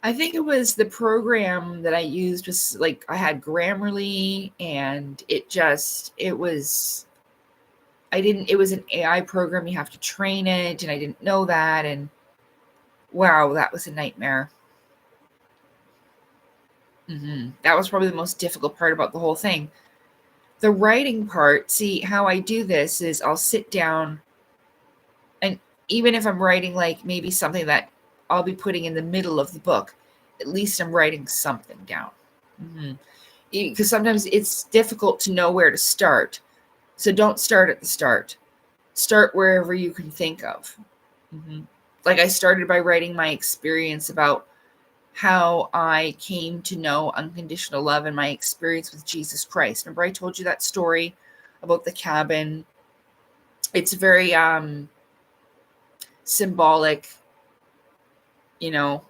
I think it was the program that I used was like I had Grammarly, and it was an AI program. You have to train it, and I didn't know that, and wow, that was a nightmare. That was probably the most difficult part about the whole thing. The writing part, see, how I do this is I'll sit down, and even if I'm writing like maybe something that I'll be putting in the middle of the book, at least I'm writing something down. Because sometimes it's difficult to know where to start. So don't start at the start. Start wherever you can think of. Like I started by writing my experience about how I came to know unconditional love and my experience with Jesus Christ. Remember I told you that story about the cabin? It's very symbolic, you know.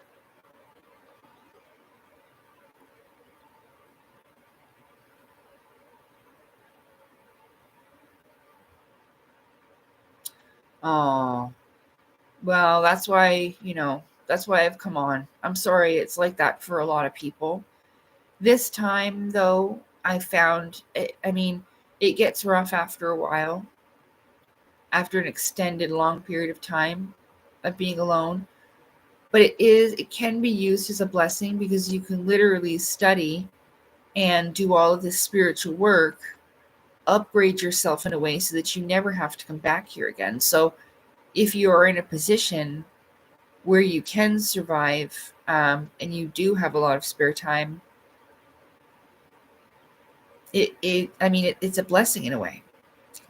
Oh, well, that's why, that's why I've come on. I'm sorry it's like that for a lot of people. This time, though, I found it, I mean, it gets rough after a while, after an extended long period of time of being alone. But it can be used as a blessing, because you can literally study and do all of this spiritual work, upgrade yourself in a way so that you never have to come back here again. So if you're in a position where you can survive, and you do have a lot of spare time, it's a blessing in a way.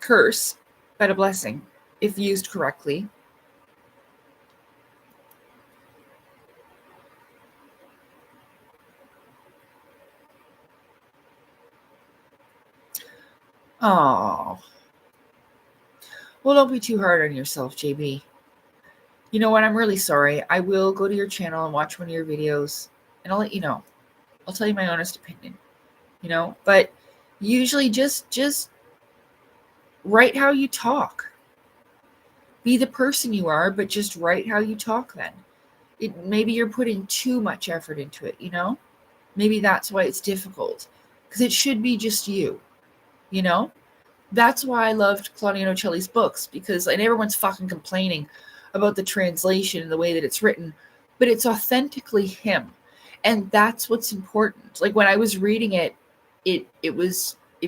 Curse, but a blessing if used correctly. Oh, well, don't be too hard on yourself, JB. You know what? I'm really sorry. I will go to your channel and watch one of your videos, and I'll let you know. I'll tell you my honest opinion, but usually just write how you talk. Be the person you are, but just write how you talk then. Maybe you're putting too much effort into it, Maybe that's why it's difficult, because it should be just you, you know? That's why I loved Claudio Nocelli's books, and everyone's fucking complaining about the translation and the way that it's written, but it's authentically him. And that's what's important. Like when I was reading it, it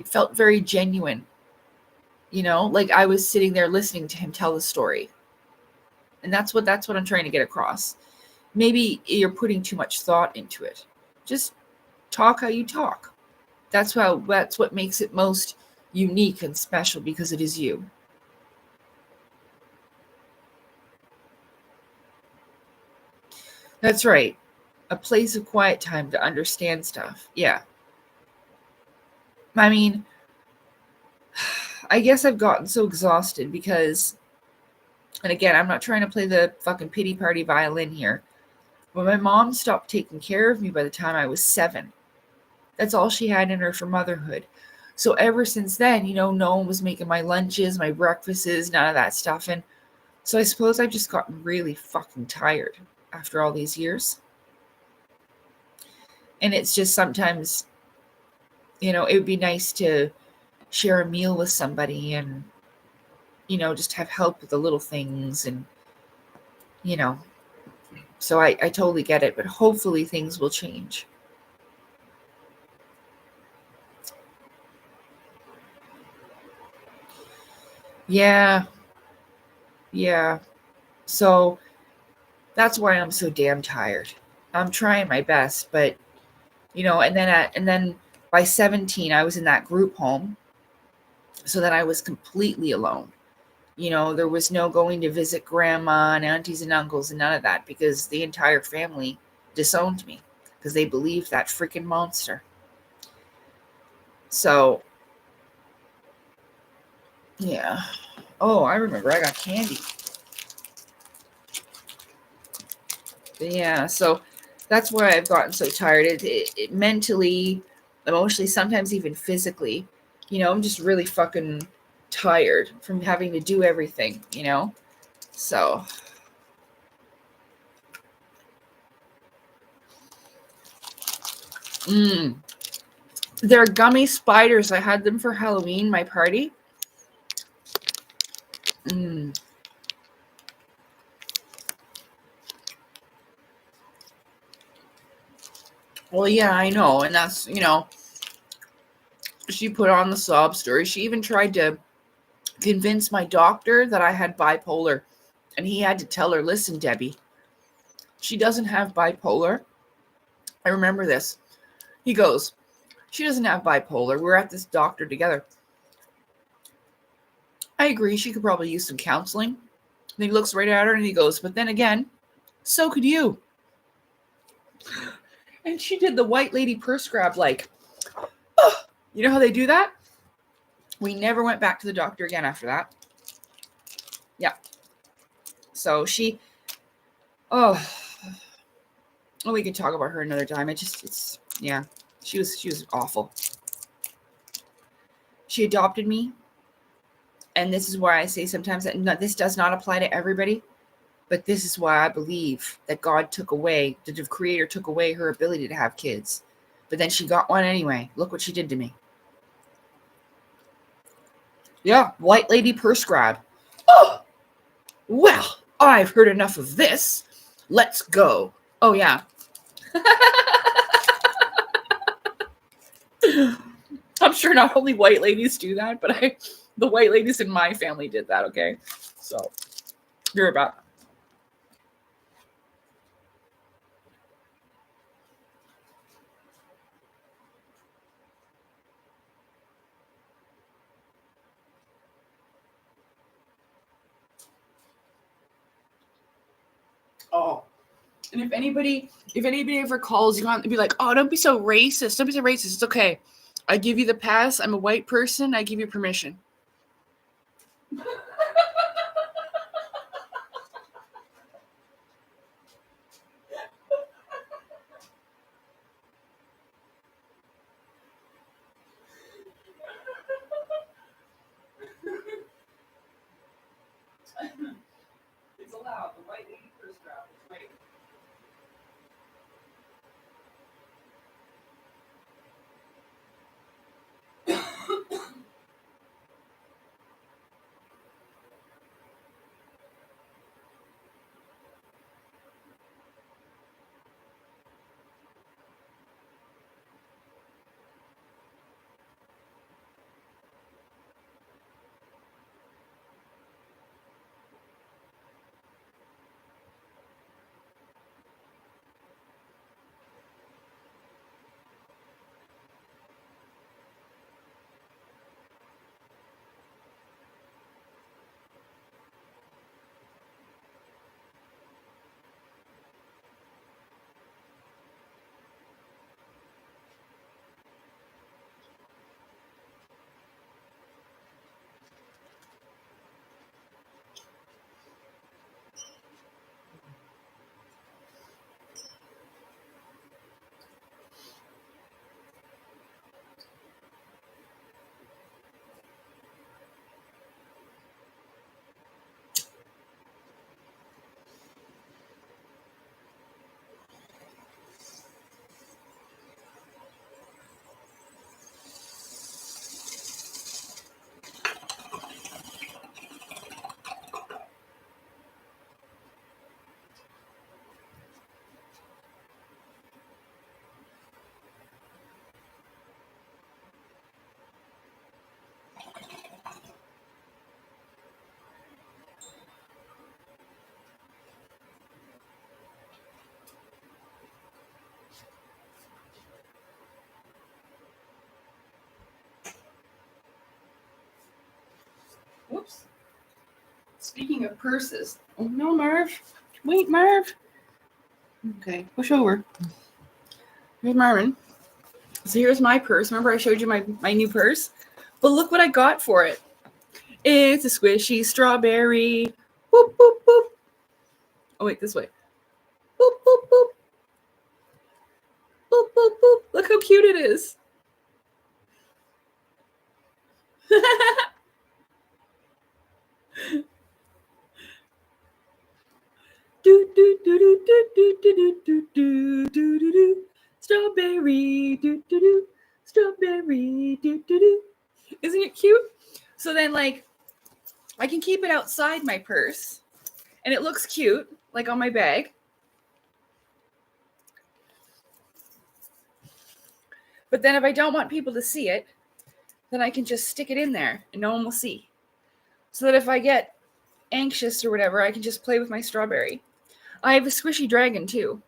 felt very genuine, like I was sitting there listening to him tell the story. And that's what I'm trying to get across. Maybe you're putting too much thought into it. Just talk how you talk. That's what makes it most unique and special, because it is you. That's right. A place of quiet time to understand stuff. Yeah. I mean, I guess I've gotten so exhausted because, and again, I'm not trying to play the fucking pity party violin here, but my mom stopped taking care of me by the time I was 7. That's all she had in her for motherhood. So ever since then, no one was making my lunches, my breakfasts, none of that stuff. And so I suppose I've just gotten really fucking tired after all these years. And it's just sometimes, it would be nice to share a meal with somebody and, just have help with the little things. And, so I totally get it, but hopefully things will change. Yeah. Yeah. So that's why I'm so damn tired. I'm trying my best, but and then by 17 I was in that group home. So that I was completely alone. There was no going to visit grandma and aunties and uncles and none of that, because the entire family disowned me because they believed that freaking monster. So, yeah. Oh, I remember I got candy. But yeah, so that's why I've gotten so tired. It mentally, emotionally, sometimes even physically. I'm just really fucking tired from having to do everything, So, they're gummy spiders. I had them for Halloween, my party. Well, yeah, I know. And that's, she put on the sob story. She even tried to convince my doctor that I had bipolar. And he had to tell her, listen, Debbie, she doesn't have bipolar. I remember this. He goes, she doesn't have bipolar. We're at this doctor together. I agree. She could probably use some counseling. And he looks right at her and he goes, but then again, so could you. And she did the white lady purse grab like, oh, you know how they do that? We never went back to the doctor again after that. Yeah. So she, we can talk about her another time. Yeah, she was awful. She adopted me. And this is why I say sometimes that this does not apply to everybody. But this is why I believe that God the Creator took away her ability to have kids. But then she got one anyway. Look what she did to me. Yeah, white lady purse grab. Oh, well, I've heard enough of this. Let's go. Oh, yeah. I'm sure not only white ladies do that, but the white ladies in my family did that, okay? So, you're about. Oh. And if anybody ever calls you on to be like, oh, don't be so racist. Don't be so racist. It's okay. I give you the pass. I'm a white person. I give you permission. It's allowed. The white lady first round. It's right. Whoops. Speaking of purses. Oh, no, Marv. Wait, Marv. Okay, push over. Here's Marvin. So here's my purse. Remember I showed you my new purse? But look what I got for it. It's a squishy strawberry. Boop, boop, boop. Oh, wait, this way. Boop, boop, boop. Boop, boop, boop. Look how cute it is. Do, do, do, do, do, do, do, do, do, do, do, do. Strawberry. Do, do, do. Strawberry. Do, do, do. Isn't it cute? So then, like, I can keep it outside my purse. And it looks cute, like on my bag. But then if I don't want people to see it, then I can just stick it in there and no one will see. So that if I get anxious or whatever, I can just play with my strawberry. I have a squishy dragon too.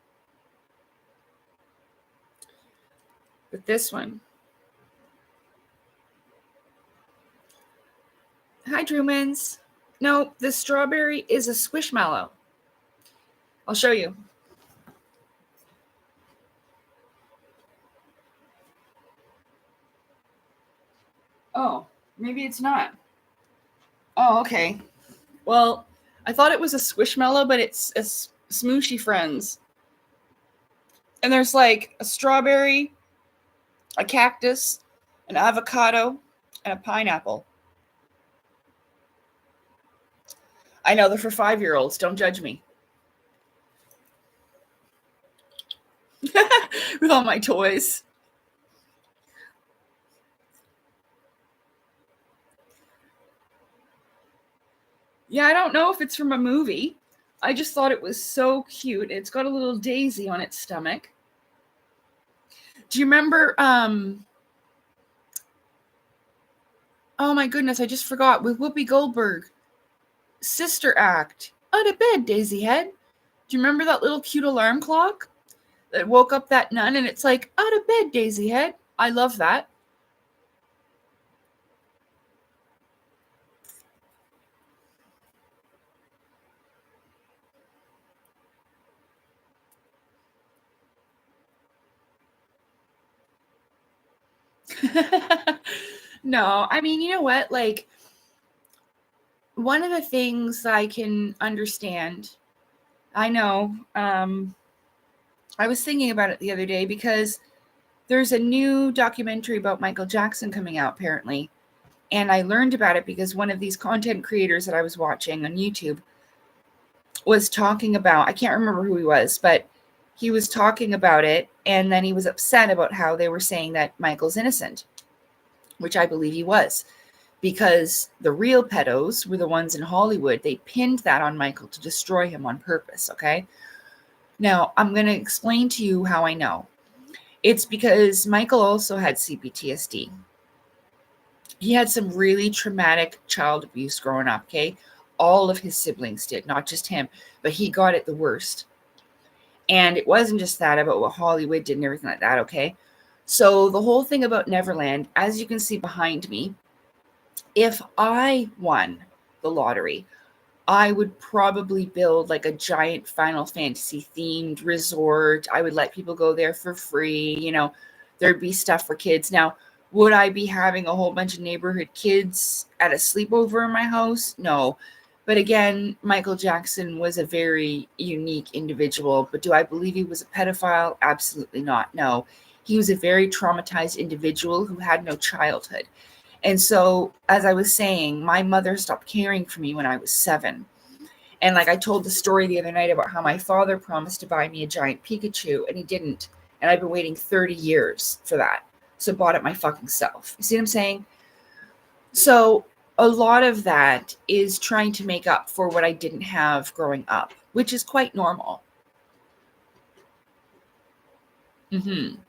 But this one. Hi, Drumans. No, this strawberry is a squishmallow. I'll show you. Oh, maybe it's not. Oh, okay. Well, I thought it was a squishmallow, but it's a smooshy friends. And there's like a strawberry, a cactus, an avocado, and a pineapple. I know they're for 5-year-olds. Don't judge me. With all my toys. Yeah, I don't know if it's from a movie. I just thought it was so cute. It's got a little daisy on its stomach. Do you remember, oh my goodness, I just forgot, with Whoopi Goldberg, Sister Act. Out of bed, Daisy Head. Do you remember that little cute alarm clock that woke up that nun? And it's like, out of bed, Daisy Head. I love that. No, I mean, you know what? Like, one of the things I can understand, I know, I was thinking about it the other day because there's a new documentary about Michael Jackson coming out, apparently. And I learned about it because one of these content creators that I was watching on YouTube was talking about, I can't remember who he was, but he was talking about it. And then he was upset about how they were saying that Michael's innocent, which I believe he was, because the real pedos were the ones in Hollywood. They pinned that on Michael to destroy him on purpose. Okay. Now I'm going to explain to you how I know. It's because Michael also had CPTSD. He had some really traumatic child abuse growing up, okay? All of his siblings did, not just him, but he got it the worst. And it wasn't just that about what Hollywood did and everything like that, okay? So the whole thing about Neverland, as you can see behind me, if I won the lottery, I would probably build like a giant Final Fantasy themed resort. I would let people go there for free. You know, there'd be stuff for kids. Now, would I be having a whole bunch of neighborhood kids at a sleepover in my house? No. But again, Michael Jackson was a very unique individual. But do I believe he was a pedophile? Absolutely not. No. He was a very traumatized individual who had no childhood. And so, as I was saying, my mother stopped caring for me when I was 7. And like I told the story the other night about how my father promised to buy me a giant Pikachu and he didn't. And I've been waiting 30 years for that. So bought it my fucking self. You see what I'm saying? So a lot of that is trying to make up for what I didn't have growing up, which is quite normal. Mm-hmm.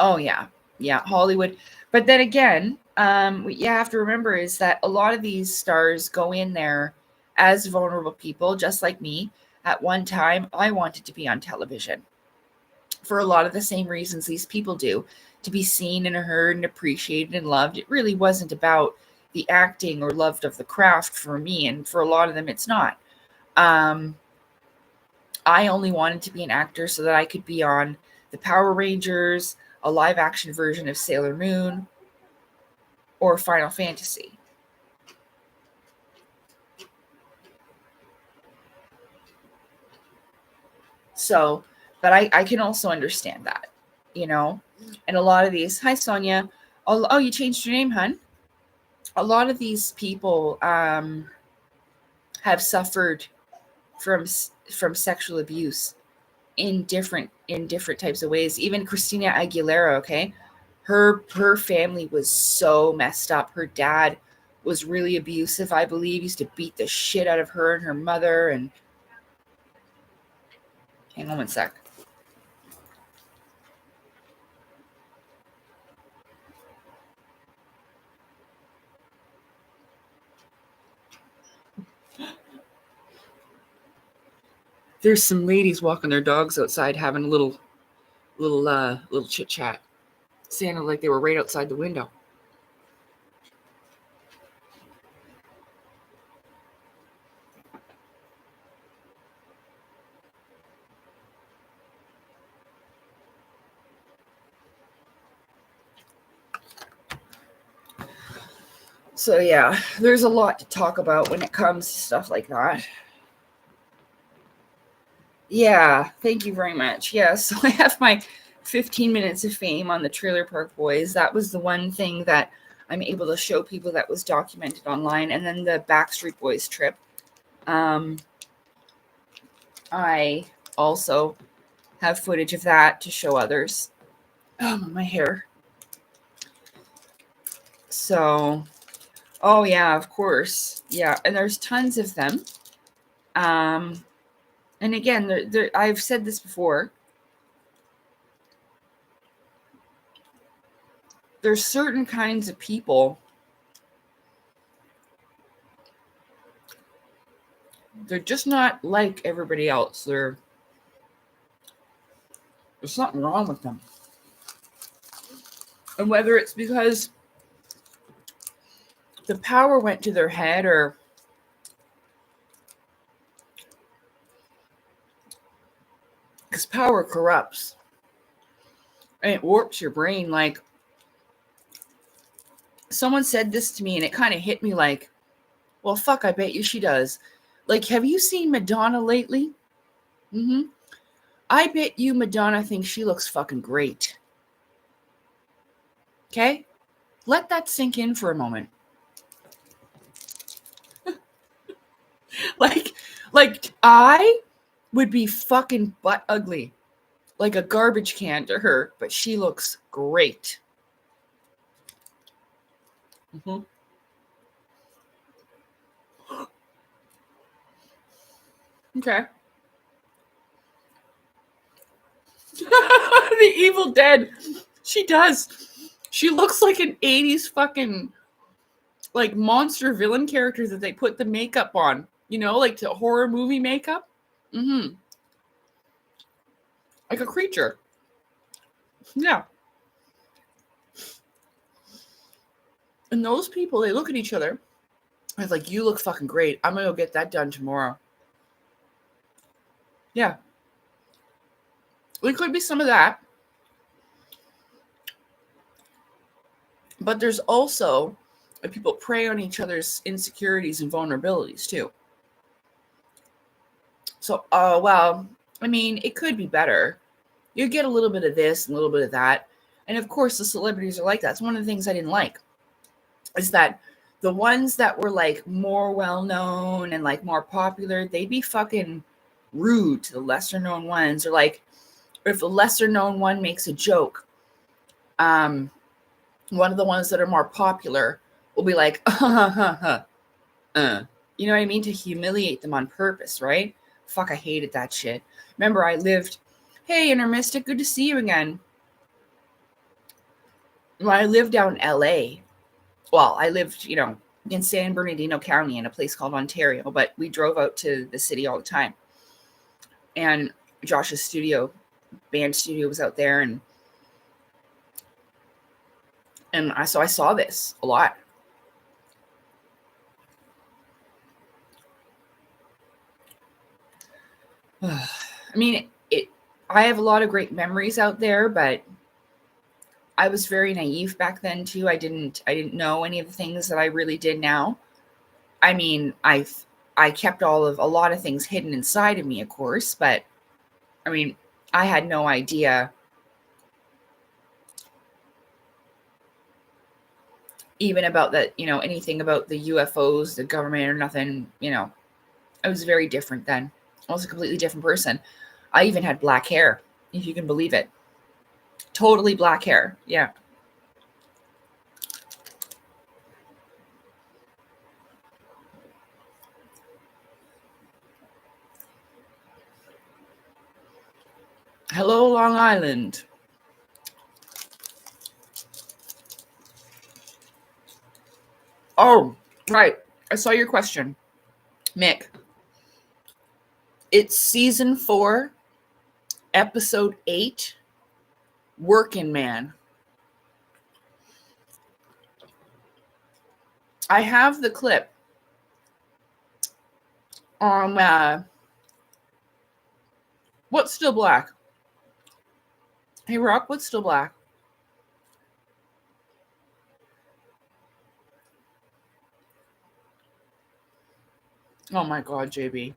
Oh, yeah. Yeah, Hollywood. But then again, what you have to remember is that a lot of these stars go in there as vulnerable people, just like me. At one time, I wanted to be on television for a lot of the same reasons these people do, to be seen and heard and appreciated and loved. It really wasn't about the acting or love of the craft for me, and for a lot of them, it's not. I only wanted to be an actor so that I could be on the Power Rangers, a live action version of Sailor Moon, or Final Fantasy. So, but I can also understand that, you know? And a lot of these, hi Sonia. Oh, you changed your name, hun? A lot of these people have suffered from sexual abuse in different types of ways. Even Christina Aguilera, okay? Her family was so messed up. Her dad was really abusive, I believe. He used to beat the shit out of her and her mother. And hang on one sec. There's some ladies walking their dogs outside having a little chit chat. Sounded like they were right outside the window. So yeah, there's a lot to talk about when it comes to stuff like that. Yeah, thank you very much. Yeah, so I have my 15 minutes of fame on the Trailer Park Boys. That was the one thing that I'm able to show people that was documented online. And then the Backstreet Boys trip. I also have footage of that to show others. Oh, my hair. So, oh yeah, of course. Yeah, and there's tons of them. And again, I've said this before. There's certain kinds of people. They're just not like everybody else. There's something wrong with them. And whether it's because the power went to their head or because power corrupts and it warps your brain. Like, someone said this to me and it kind of hit me like, well, fuck, I bet you she does. Like, have you seen Madonna lately? I bet you Madonna thinks she looks fucking great. Okay? Let that sink in for a moment. like I would be fucking butt ugly, like a garbage can to her, but she looks great. Okay. The Evil Dead. She does. She looks like an 80s fucking like monster villain character that they put the makeup on. You know, like to horror movie makeup. Like a creature. Yeah. And those people, they look at each other. It's like, you look fucking great. I'm gonna go get that done tomorrow. Yeah. It could be some of that. But there's also people prey on each other's insecurities and vulnerabilities too. So, well, I mean, it could be better. You get a little bit of this and a little bit of that. And of course, the celebrities are like that. It's one of the things I didn't like is that the ones that were like more well-known and like more popular, they'd be fucking rude to the lesser known ones. Or like, if a lesser known one makes a joke, one of the ones that are more popular will be like, you know what I mean? To humiliate them on purpose, right? Fuck, I hated that shit. Remember, hey, Inner Mystic, good to see you again. When I lived down in LA, well, I lived, in San Bernardino County in a place called Ontario, but we drove out to the city all the time. And Josh's band studio was out there, and I saw this a lot. I mean, I have a lot of great memories out there, but I was very naive back then too. I didn't know any of the things that I really did now. I mean, I kept a lot of things hidden inside of me, of course, but I mean, I had no idea even about that, anything about the UFOs, the government or nothing. I was very different then. I was a completely different person. I even had black hair, if you can believe it. Totally black hair. Yeah. Hello, Long Island. Oh, right. I saw your question, Mick. It's season 4, episode 8, Working Man. I have the clip on What's Still Black? Hey, Rock, what's still black? Oh my God, JB.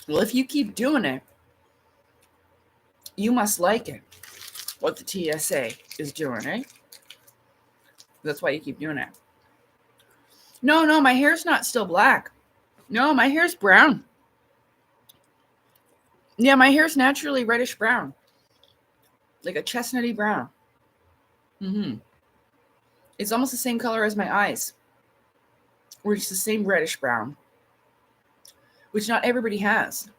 Well, if you keep doing it, you must like it. What the TSA is doing, right? That's why you keep doing it. No, my hair's not still black. No, my hair's brown. Yeah, my hair's naturally reddish brown. Like a chestnutty brown. It's almost the same color as my eyes. Or just the same reddish brown. Which not everybody has.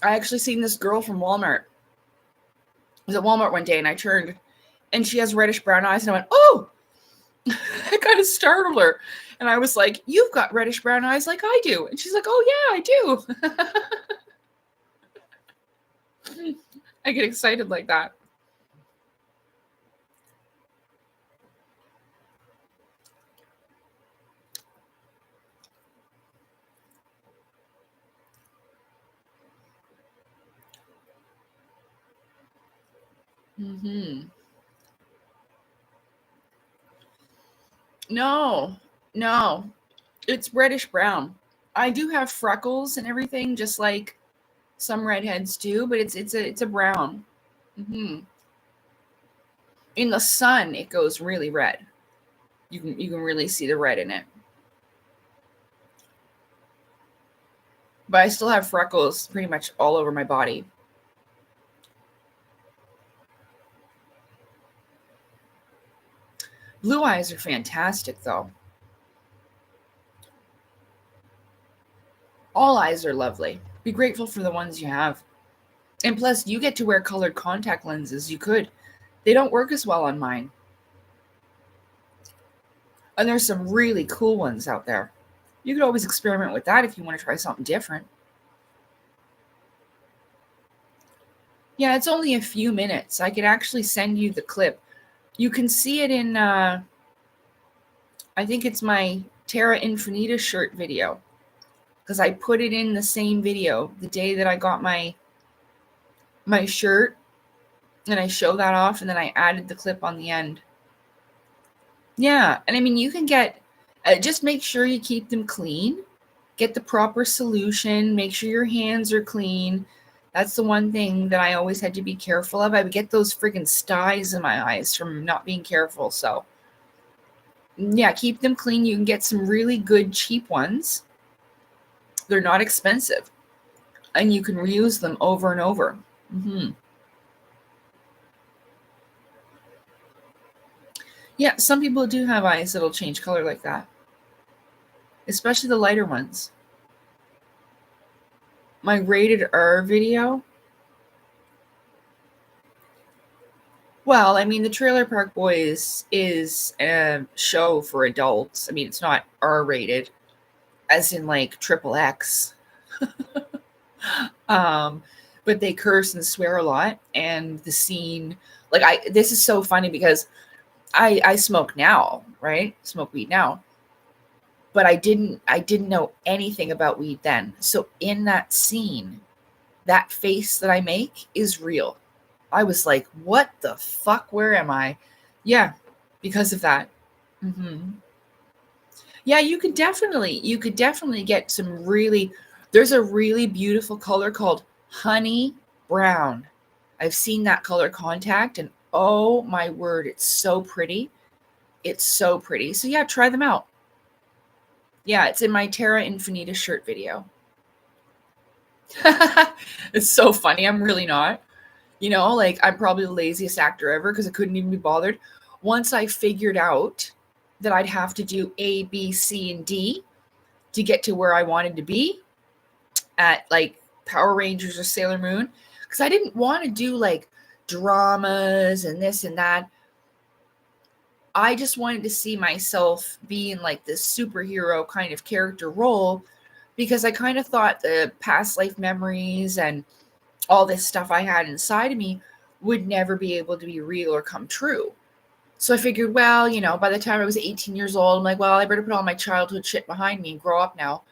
I actually seen this girl from Walmart. I was at Walmart one day and I turned and she has reddish brown eyes and I went, oh! I kind of startled her. And I was like, you've got reddish brown eyes like I do. And she's like, oh yeah, I do. I get excited like that. No, it's reddish brown. I do have freckles and everything, just like some redheads do, but it's a brown. In the sun, it goes really red. You can really see the red in it. But I still have freckles pretty much all over my body. Blue eyes are fantastic, though. All eyes are lovely. Be grateful for the ones you have. And plus, you get to wear colored contact lenses. You could. They don't work as well on mine. And there's some really cool ones out there. You could always experiment with that if you want to try something different. Yeah, it's only a few minutes. I could actually send you the clip. You can see it in, I think it's my Terra Infinita shirt video. Because I put it in the same video the day that I got my shirt. And I show that off and then I added the clip on the end. Yeah, and I mean, you can get, just make sure you keep them clean. Get the proper solution. Make sure your hands are clean. That's the one thing that I always had to be careful of. I would get those friggin' styes in my eyes from not being careful. So, yeah, keep them clean. You can get some really good cheap ones. They're not expensive. And you can reuse them over and over. Yeah, some people do have eyes that'll change color like that. Especially the lighter ones. My rated R video. Well, I mean, the Trailer Park Boys is a show for adults. I mean, it's not R-rated, as in like XXX. But they curse and swear a lot, and the scene, like, this is so funny because I smoke now, right? Smoke weed now. but I didn't know anything about weed then. So in that scene, that face that I make is real. I was like, what the fuck? Where am I? Yeah, because of that. Yeah, you could definitely get some really, there's a really beautiful color called honey brown. I've seen that color contact, and oh my word, it's so pretty. It's so pretty. So yeah, try them out. Yeah, it's in my Terra Infinita shirt video. It's so funny. I'm really not. Like I'm probably the laziest actor ever because I couldn't even be bothered. Once I figured out that I'd have to do A, B, C, and D to get to where I wanted to be at like Power Rangers or Sailor Moon, because I didn't want to do like dramas and this and that. I just wanted to see myself being like this superhero kind of character role, because I kind of thought the past life memories and all this stuff I had inside of me would never be able to be real or come true. So I figured, well, by the time I was 18 years old, I'm like, well, I better put all my childhood shit behind me and grow up now.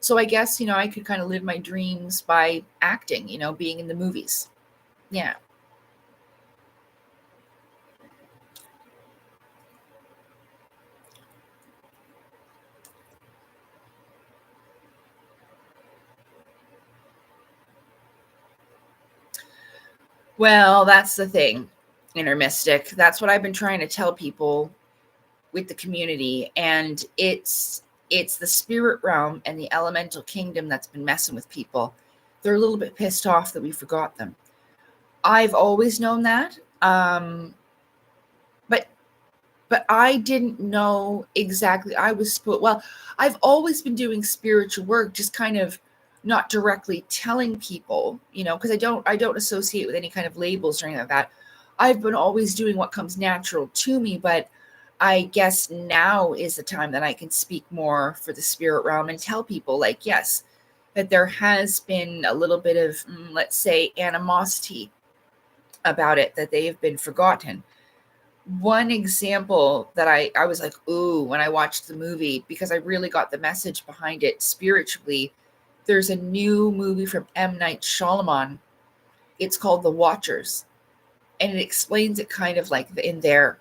So I guess, I could kind of live my dreams by acting, being in the movies. Yeah. Well, that's the thing, Inner Mystic. That's what I've been trying to tell people with the community. And it's the spirit realm and the elemental kingdom that's been messing with people. They're a little bit pissed off that we forgot them. I've always known that. But I didn't know exactly. I've always been doing spiritual work, just kind of not directly telling people, because I don't associate with any kind of labels or anything like that. I've been always doing what comes natural to me, but I guess now is the time that I can speak more for the spirit realm and tell people, like, yes, that there has been a little bit of, let's say, animosity about it, that they have been forgotten. One example that I was like, ooh, when I watched the movie, because I really got the message behind it spiritually. There's a new movie from M. Night Shyamalan. It's called The Watchers. And it explains it kind of like in there.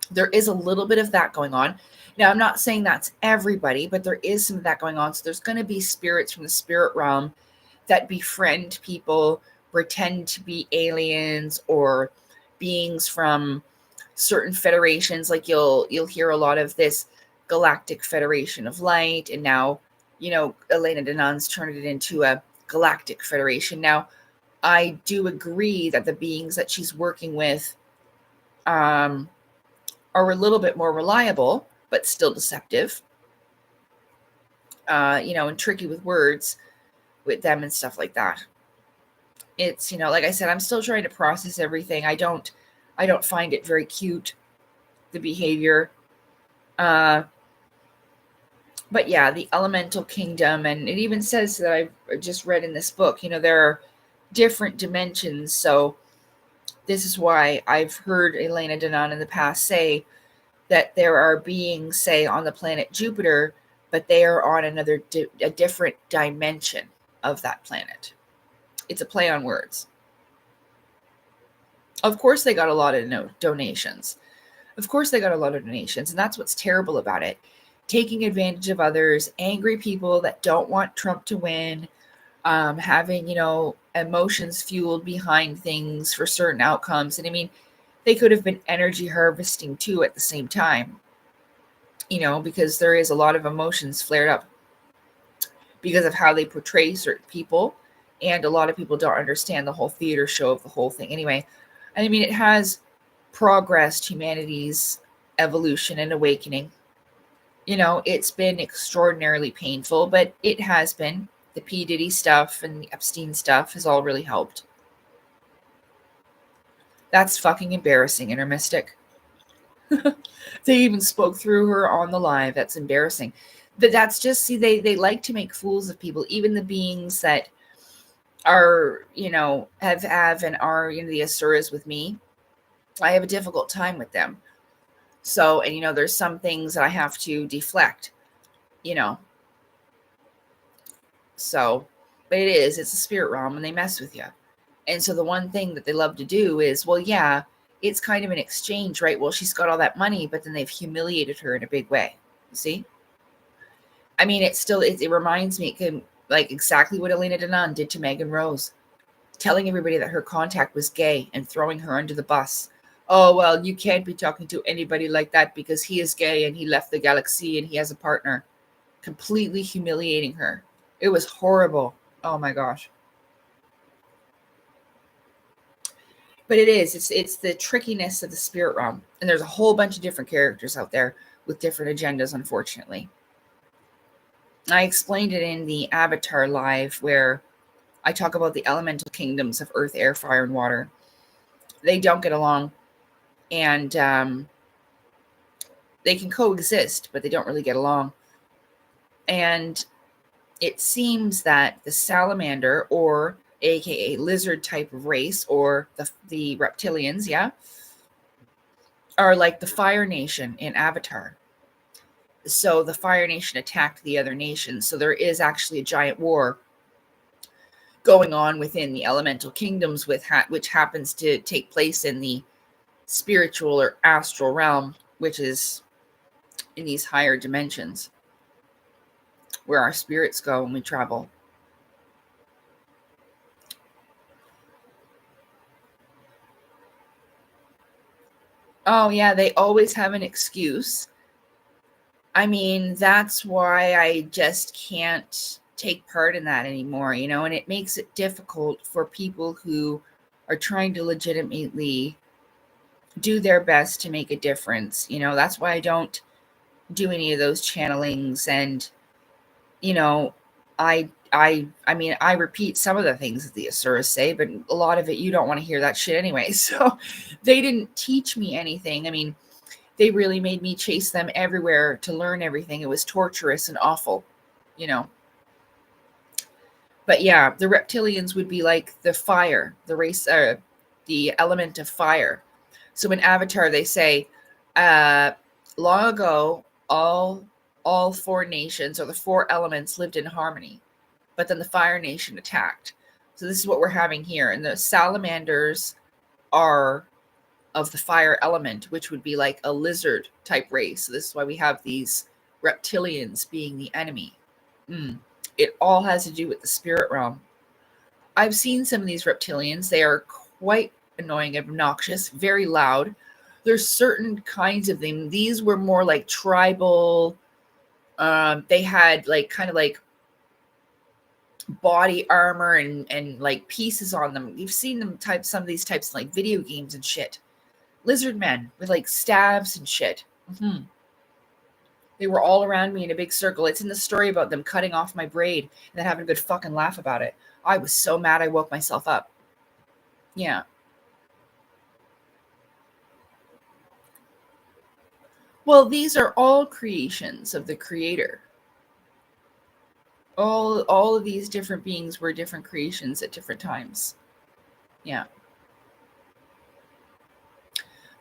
There is a little bit of that going on. Now, I'm not saying that's everybody, but there is some of that going on. So there's going to be spirits from the spirit realm that befriend people, pretend to be aliens or beings from certain federations. Like you'll hear a lot of this Galactic Federation of Light, and now Elena Danan's turned it into a Galactic Federation. Now I do agree that the beings that she's working with are a little bit more reliable, but still deceptive, and tricky with words with them and stuff like that. It's, like I said, I'm still trying to process everything. I don't find it very cute, the behavior. But yeah, the elemental kingdom, and it even says that I've just read in this book, there are different dimensions. So this is why I've heard Elena Danan in the past say that there are beings, say, on the planet Jupiter, but they are on a different dimension of that planet. It's a play on words. Of course, they got a lot of donations. Of course, they got a lot of donations. And that's what's terrible about it. Taking advantage of others, angry people that don't want Trump to win, having, emotions fueled behind things for certain outcomes. And I mean, they could have been energy harvesting too at the same time, because there is a lot of emotions flared up because of how they portray certain people. And a lot of people don't understand the whole theater show of the whole thing. Anyway, I mean, it has progressed humanity's evolution and awakening. It's been extraordinarily painful, but it has been. The P. Diddy stuff and the Epstein stuff has all really helped. That's fucking embarrassing, Inner Mystic. They even spoke through her on the live. That's embarrassing. But that's just, see, they like to make fools of people, even the beings that are, have and are, the Asuras with me. I have a difficult time with them. So, and there's some things that I have to deflect. you know. So, but it's a spirit realm and they mess with you. And so the one thing that they love to do is, well, yeah, it's kind of an exchange, right? Well, she's got all that money, but then they've humiliated her in a big way. You see? I mean, it reminds me like exactly what Elena Denon did to Megan Rose, telling everybody that her contact was gay and throwing her under the bus. Oh, well, you can't be talking to anybody like that because he is gay and he left the galaxy and he has a partner. Completely humiliating her. It was horrible. Oh my gosh. But it's the trickiness of the spirit realm. And there's a whole bunch of different characters out there with different agendas, unfortunately. I explained it in the Avatar Live where I talk about the elemental kingdoms of earth, air, fire, and water. They don't get along, and they can coexist, but they don't really get along. And it seems that the salamander, or aka lizard type of race, or the reptilians, yeah, are like the Fire Nation in Avatar. So the Fire Nation attacked the other nations. So there is actually a giant war going on within the elemental kingdoms, which happens to take place in the spiritual or astral realm, which is in these higher dimensions where our spirits go when we travel. Oh, yeah, they always have an excuse. I mean, that's why I just can't take part in that anymore, and it makes it difficult for people who are trying to legitimately do their best to make a difference. That's why I don't do any of those channelings. And, I mean, I repeat some of the things that the Asuras say, but a lot of it, you don't want to hear that shit anyway. So they didn't teach me anything. I mean, they really made me chase them everywhere to learn everything. It was torturous and awful, you know. But yeah, the reptilians would be like the fire, the element of fire. So in Avatar, they say, uh, long ago, all four nations or the four elements lived in harmony, but then the Fire Nation attacked. So this is what we're having here, and the salamanders are of the fire element, which would be like a lizard type race. So this is why we have these reptilians being the enemy. It all has to do with the spirit realm. I've seen some of these reptilians. They are quite annoying, obnoxious, very loud. There's certain kinds of them. These were more like tribal. They had like kind of like body armor and like pieces on them. You've seen them some of these types like video games and shit. Lizard men with like stabs and shit. They were all around me in a big circle. It's in the story about them cutting off my braid and then having a good fucking laugh about it. I was so mad I woke myself up. Yeah. Well, these are all creations of the creator. All of these different beings were different creations at different times. Yeah.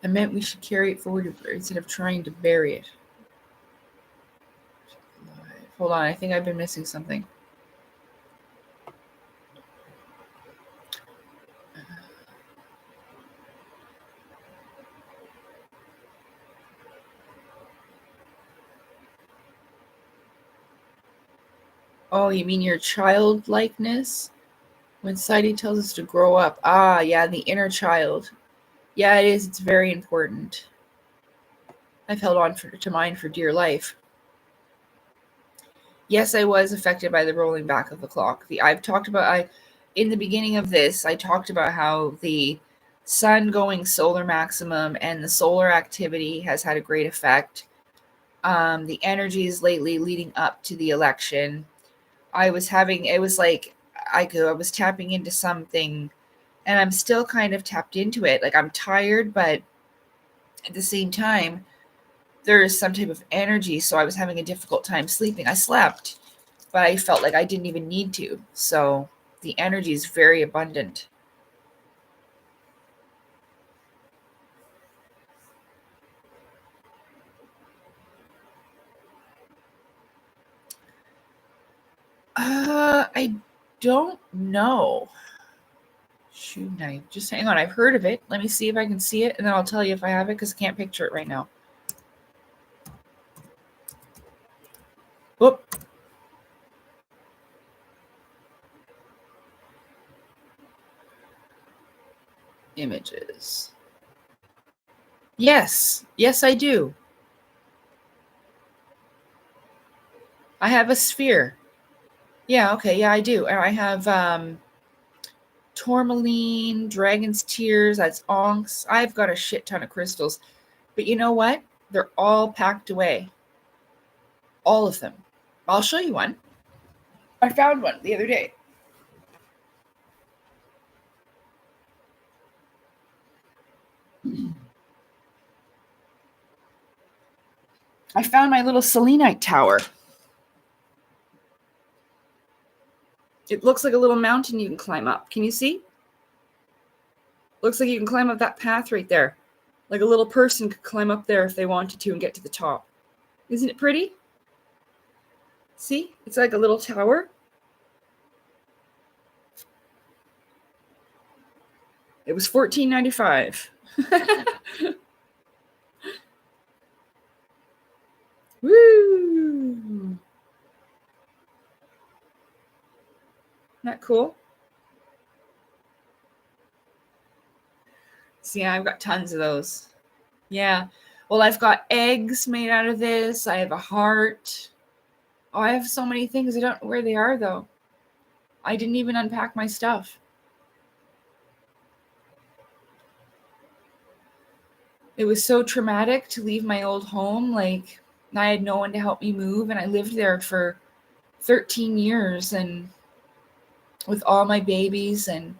I meant we should carry it forward instead of trying to bury it. Hold on, I think I've been missing something. Oh, you mean your childlikeness? When society tells us to grow up. Ah, yeah, the inner child. Yeah, it is. It's very important. I've held on to mine for dear life. Yes, I was affected by the rolling back of the clock. In the beginning of this, I talked about how the sun going solar maximum and the solar activity has had a great effect. The energies lately leading up to the election, I was tapping into something, and I'm still kind of tapped into it. Like, I'm tired, but at the same time, there is some type of energy. So I was having a difficult time sleeping. I slept, but I felt like I didn't even need to. So the energy is very abundant. I don't know. Shoe knife. Just hang on. I've heard of it. Let me see if I can see it, and then I'll tell you if I have it because I can't picture it right now. Whoop. Images. Yes. Yes, I do. I have a sphere. Yeah, okay. Yeah, I do. And I have tourmaline, dragon's tears, that's onyx. I've got a shit ton of crystals. But you know what? They're all packed away. All of them. I'll show you one. I found one the other day. I found my little selenite tower. It looks like a little mountain you can climb up. Can you see? Looks like you can climb up that path right there. Like a little person could climb up there if they wanted to and get to the top. Isn't it pretty? See? It's like a little tower. It was $14.95. Woo! Isn't that cool? See, I've got tons of those. Yeah. Well, I've got eggs made out of this. I have a heart. Oh, I have so many things. I don't know where they are, though. I didn't even unpack my stuff. It was so traumatic to leave my old home. Like, I had no one to help me move, and I lived there for 13 years and with all my babies. And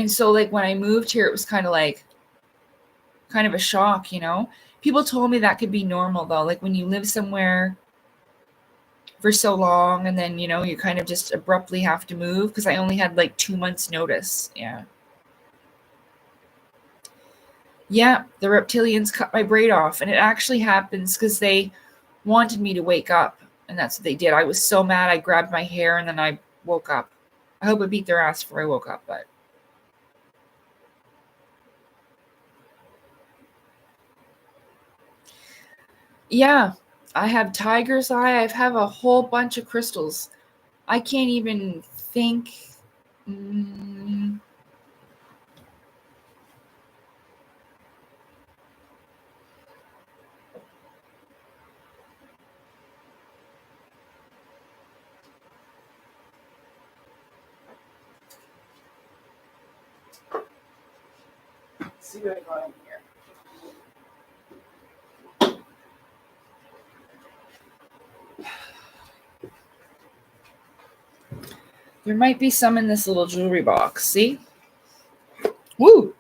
so, like, when I moved here, it was kind of a shock, you know? People told me that could be normal, though. Like, when you live somewhere for so long and then, you know, you kind of just abruptly have to move, because I only had like 2 months notice. Yeah. Yeah, the reptilians cut my braid off, and it actually happens because they wanted me to wake up, and that's what they did. I was so mad, I grabbed my hair, and then I woke up. I hope I beat their ass before I woke up, but... Yeah, I have tiger's eye. I have a whole bunch of crystals. I can't even think... Let's see what I got in here. There might be some in this little jewelry box. See? Woo!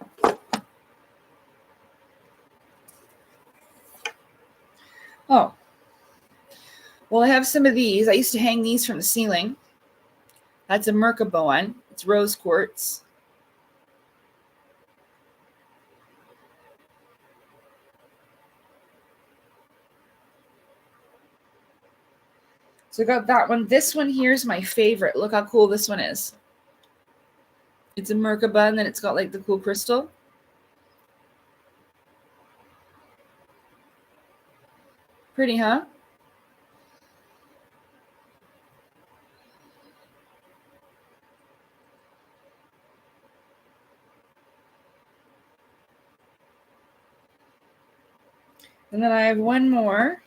Oh. Well, I have some of these. I used to hang these from the ceiling. That's a Merkaba one. It's rose quartz. So I got that one. This one here is my favorite. Look how cool this one is. It's a Merkaba, and then it's got like the cool crystal. Pretty, huh? And then I have one more.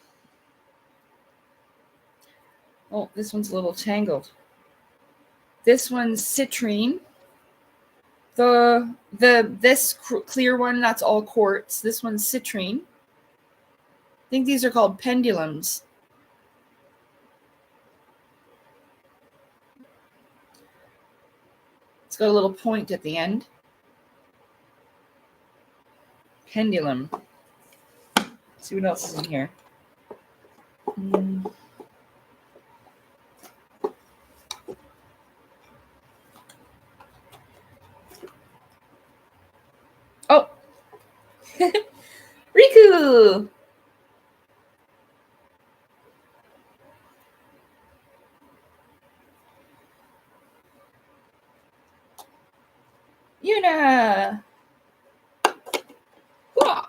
Oh, this one's a little tangled. This one's citrine. This clear one, that's all quartz. This one's citrine. I think these are called pendulums. It's got a little point at the end. Pendulum. Let's see what else is in here. Oh! Riku! Yuna. Hua.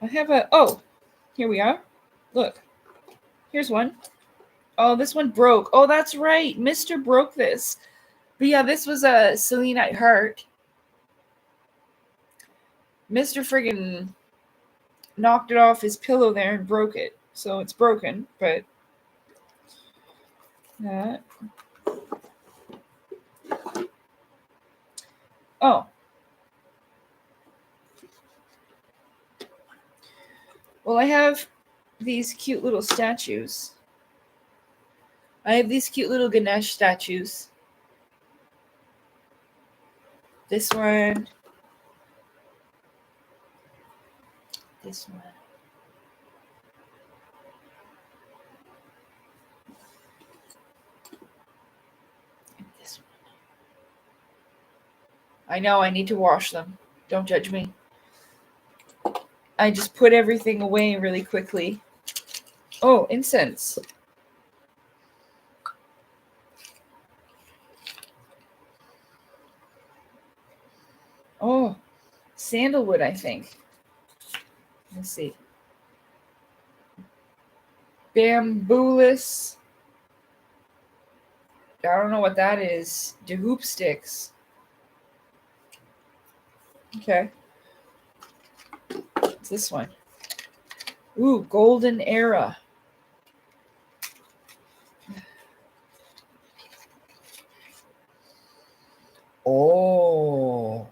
I have a, oh, here we are. Look, here's one. Oh, this one broke. Oh, that's right. Mr. broke this. But yeah, this was a selenite heart. Mr. friggin' knocked it off his pillow there and broke it. So it's broken, but oh. Well, I have these cute little statues. I have these cute little Ganesh statues. This one. This one. And this one. I know I need to wash them. Don't judge me. I just put everything away really quickly. Oh, incense. Oh, sandalwood, I think. Let's see. Bamboolus. I don't know what that is. DeHoop sticks. Okay. What's this one? Ooh, golden era. Oh.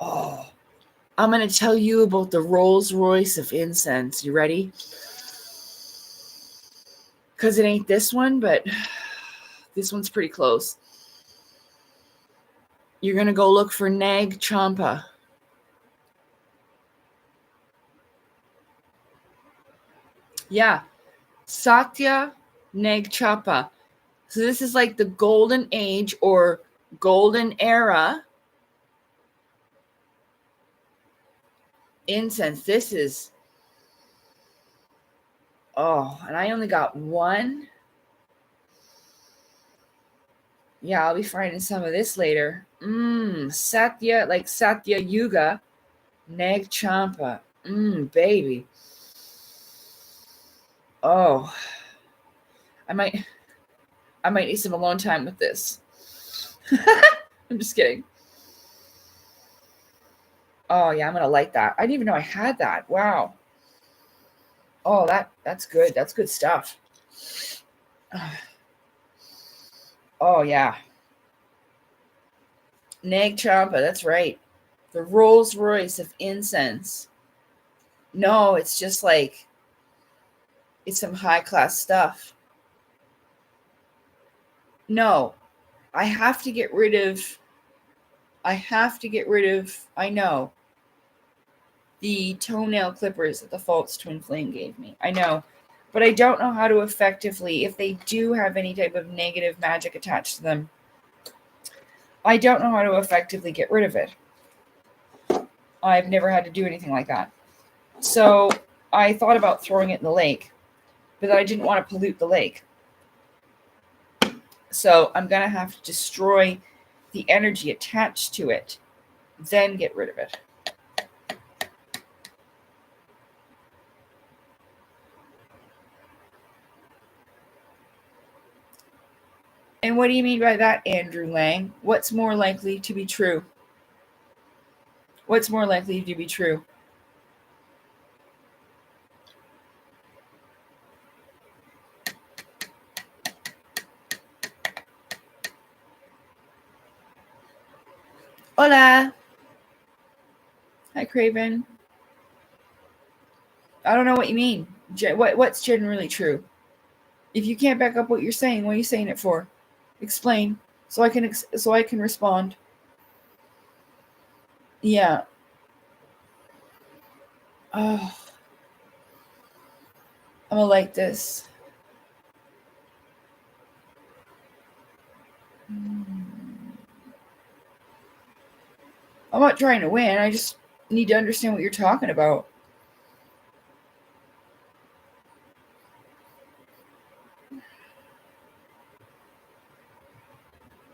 Oh. I'm going to tell you about the Rolls Royce of incense. You ready? Because it ain't this one, but this one's pretty close. You're going to go look for Nag Champa. Yeah. Satya Nag Champa. So this is like the golden age or golden era incense. This is, oh, and I only got one. Yeah, I'll be finding some of this later. Satya, like Satya Yuga, Nag Champa. Baby. Oh, I might need some alone time with this. I'm just kidding. Oh yeah, I'm gonna like that. I didn't even know I had that. Wow. Oh, that's good. That's good stuff. Oh yeah. Nag Champa, that's right. The Rolls Royce of incense. No, it's just like it's some high class stuff. No, I have to get rid of, I know, the toenail clippers that the false twin flame gave me. I know, but I don't know how to effectively, if they do have any type of negative magic attached to them, I don't know how to effectively get rid of it. I've never had to do anything like that. So I thought about throwing it in the lake, but I didn't want to pollute the lake. So I'm going to have to destroy the energy attached to it, then get rid of it. And what do you mean by that, Andrew Lang? What's more likely to be true? What's more likely to be true? Hola. Hi, Craven. I don't know what you mean. What's generally true? If you can't back up what you're saying, what are you saying it for? Explain so I can respond. Yeah. Oh, I'm gonna like this. I'm not trying to win. I just need to understand what you're talking about.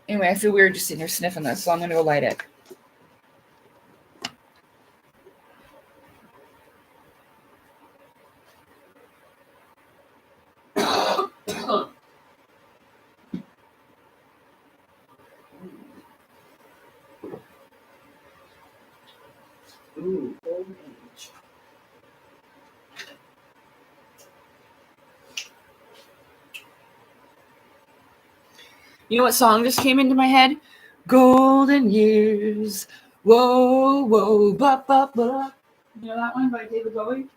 Anyway, I feel weird just sitting here sniffing this, so I'm going to go light it. Ooh, golden age. You know what song just came into my head? Golden Years. Whoa, whoa, ba, ba, ba. You know that one by David Bowie?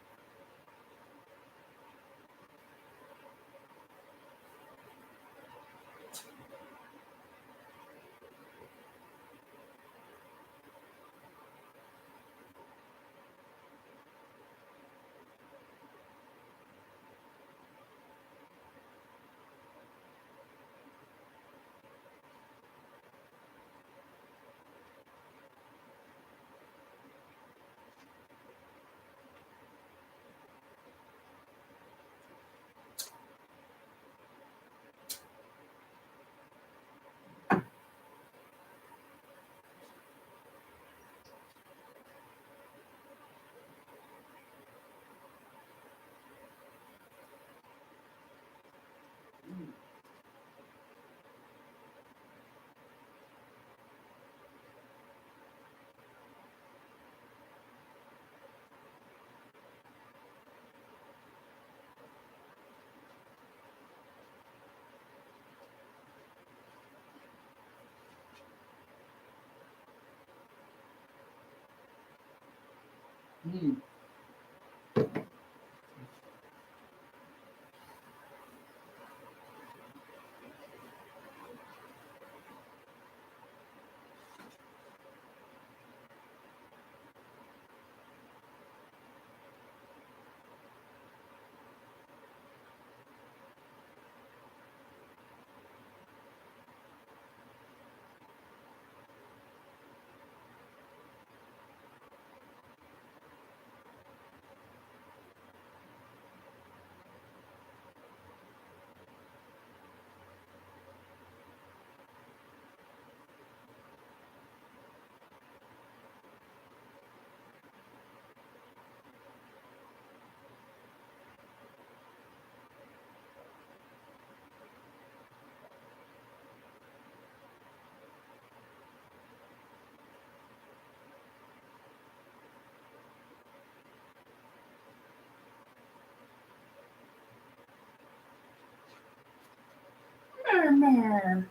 Mm.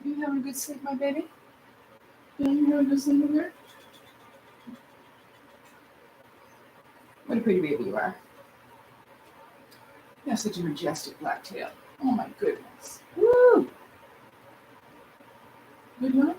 You having a good sleep, my baby? Yeah, you having a good sleep in there? What a pretty baby you are. You have such a majestic black tail. Oh my goodness. Woo! Good one?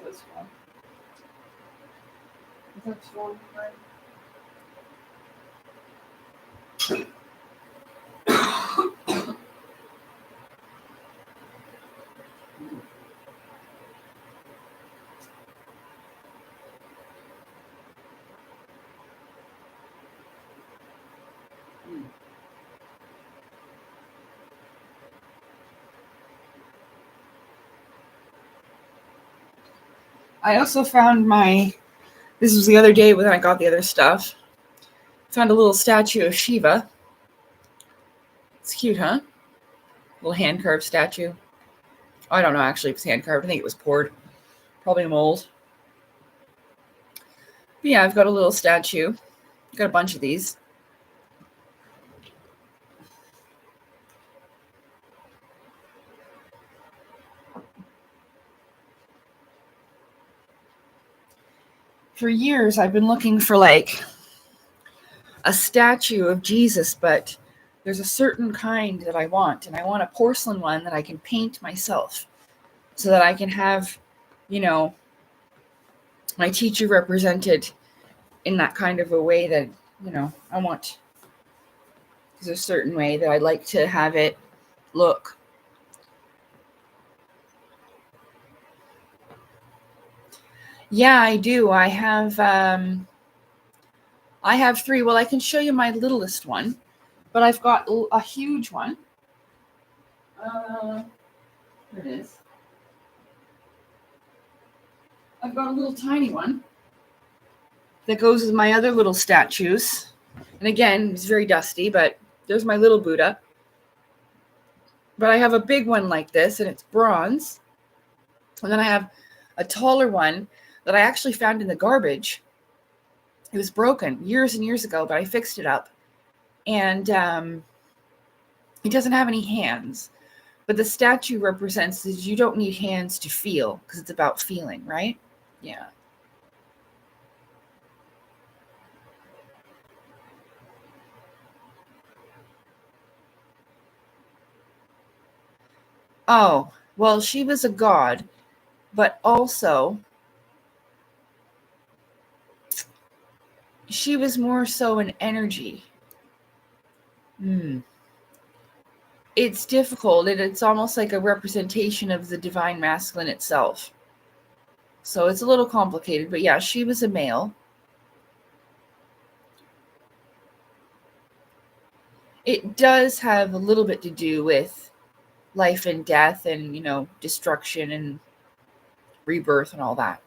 That's fun. That's fun, right? I also found this was the other day when I got the other stuff. Found a little statue of Shiva. It's cute, huh? Little hand carved statue. I don't know actually if it's hand carved. I think it was poured. Probably a mold. But yeah, I've got a little statue. Got a bunch of these. For years, I've been looking for like a statue of Jesus, but there's a certain kind that I want, and I want a porcelain one that I can paint myself so that I can have, you know, my teacher represented in that kind of a way that, I want. There's a certain way that I'd like to have it look. Yeah, I do. I have 3. Well, I can show you my littlest one, but I've got a huge one. There it is. I've got a little tiny one that goes with my other little statues. And again, it's very dusty, but there's my little Buddha. But I have a big one like this, and it's bronze. And then I have a taller one that I actually found in the garbage. It was broken years and years ago, but I fixed it up. And it doesn't have any hands. But the statue represents that you don't need hands to feel, because it's about feeling, right? Yeah. Oh, well, she was a god, but also she was more so an energy. It's difficult. It's almost like a representation of the divine masculine itself. So it's a little complicated, but yeah, she was a male. It does have a little bit to do with life and death and, destruction and rebirth and all that.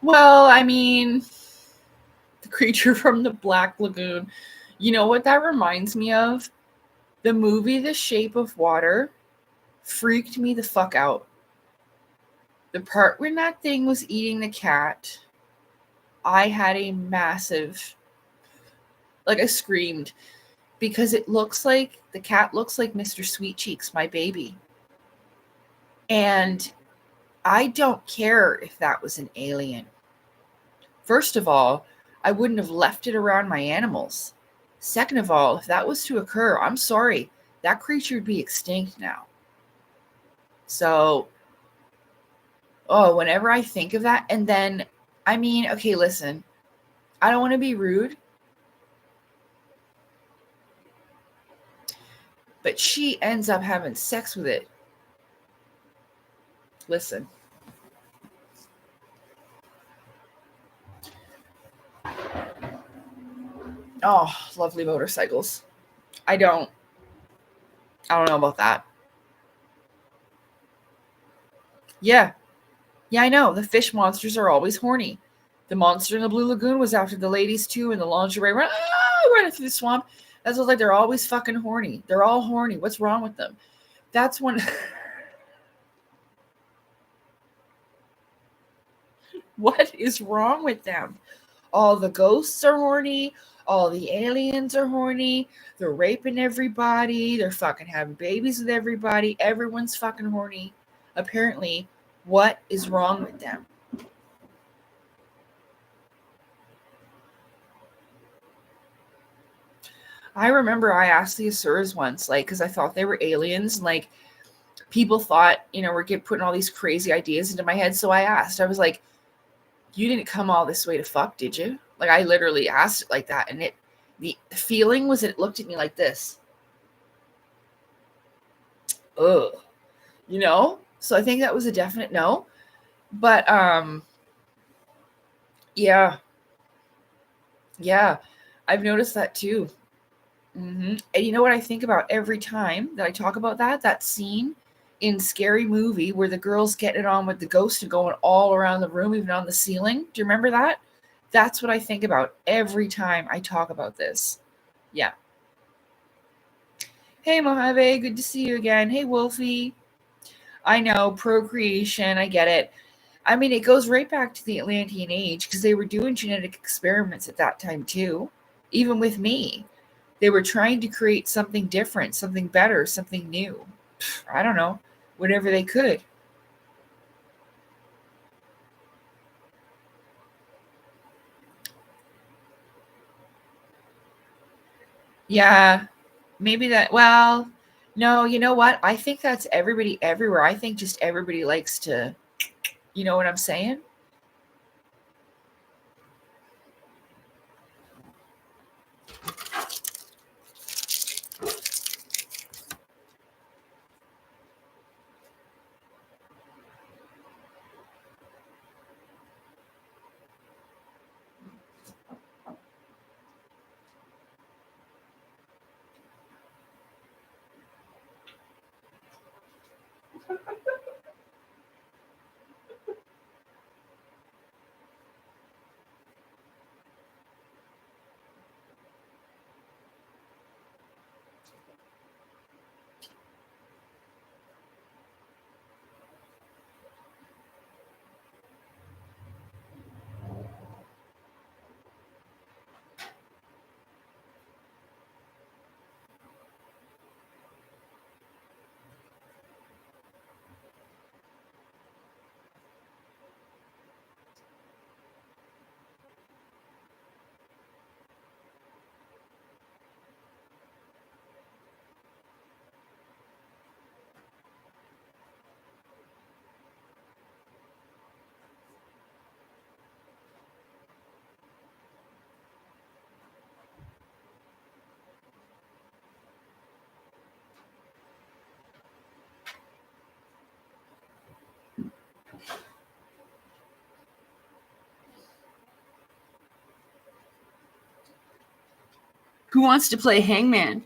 Well, I mean, the creature from the Black Lagoon. You know what that reminds me of? The movie The Shape of Water freaked me the fuck out. The part when that thing was eating the cat, I had a massive, I screamed, because the cat looks like Mr. Sweet Cheeks, my baby. And I don't care if that was an alien. First of all, I wouldn't have left it around my animals. Second of all, if that was to occur, I'm sorry, that creature would be extinct now. So, whenever I think of that, and then, okay, listen, I don't want to be rude, but she ends up having sex with it. Listen. Oh, lovely motorcycles. I don't know about that. Yeah, I know. The fish monsters are always horny. The monster in the Blue Lagoon was after the ladies too, in the lingerie running through the swamp. That's like they're always fucking horny. They're all horny. What's wrong with them? That's when. What is wrong with them? All the ghosts are horny. All the aliens are horny. They're raping everybody. They're fucking having babies with everybody. Everyone's fucking horny. Apparently, what is wrong with them? I remember I asked the Asuras once, because I thought they were aliens, and people thought, we're putting all these crazy ideas into my head. So I asked, I was like, you didn't come all this way to fuck, did you? I literally asked it like that. And the feeling was it looked at me like this. Ugh. So I think that was a definite no. But, yeah. Yeah. I've noticed that too. And you know what I think about every time that I talk about that scene in Scary Movie where the girl's getting it on with the ghost and going all around the room, even on the ceiling. Do you remember that? That's what I think about every time I talk about this. Yeah. Hey, Mojave, good to see you again. Hey, Wolfie. I know, procreation, I get it. I mean, it goes right back to the Atlantean age because they were doing genetic experiments at that time, too. Even with me, they were trying to create something different, something better, something new. I don't know, whatever they could. Yeah, maybe that. Well, no, you know what? I think that's everybody everywhere. I think just everybody likes to, you know what I'm saying? Who wants to play hangman?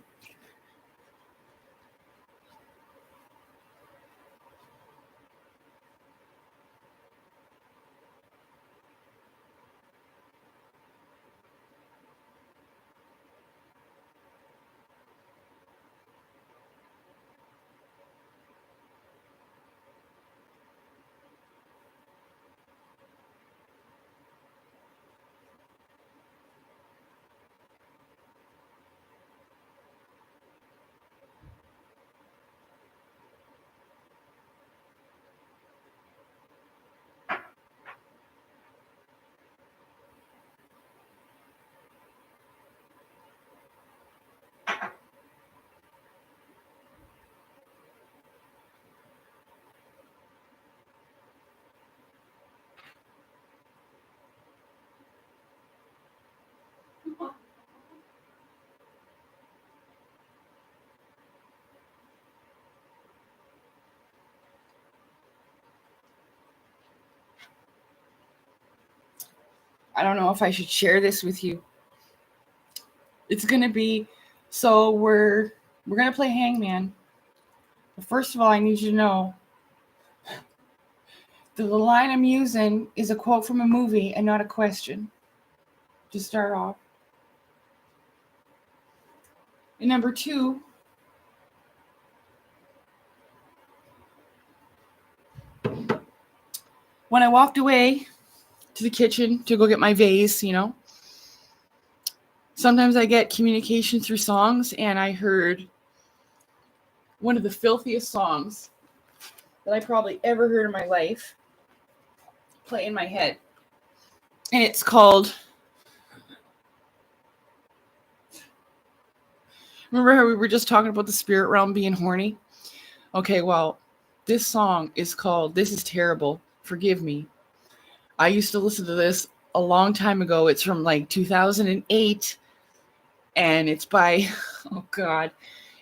I don't know if I should share this with you. It's gonna be so we're gonna play hangman. But first of all, I need you to know that the line I'm using is a quote from a movie and not a question. To start off. And number two, when I walked away to the kitchen to go get my vase, sometimes I get communication through songs, and I heard one of the filthiest songs that I probably ever heard in my life play in my head. And it's called, remember how we were just talking about the spirit realm being horny? Okay, well, this song is called This Is Terrible, Forgive Me. I used to listen to this a long time ago. It's from like 2008, and it's by, oh God,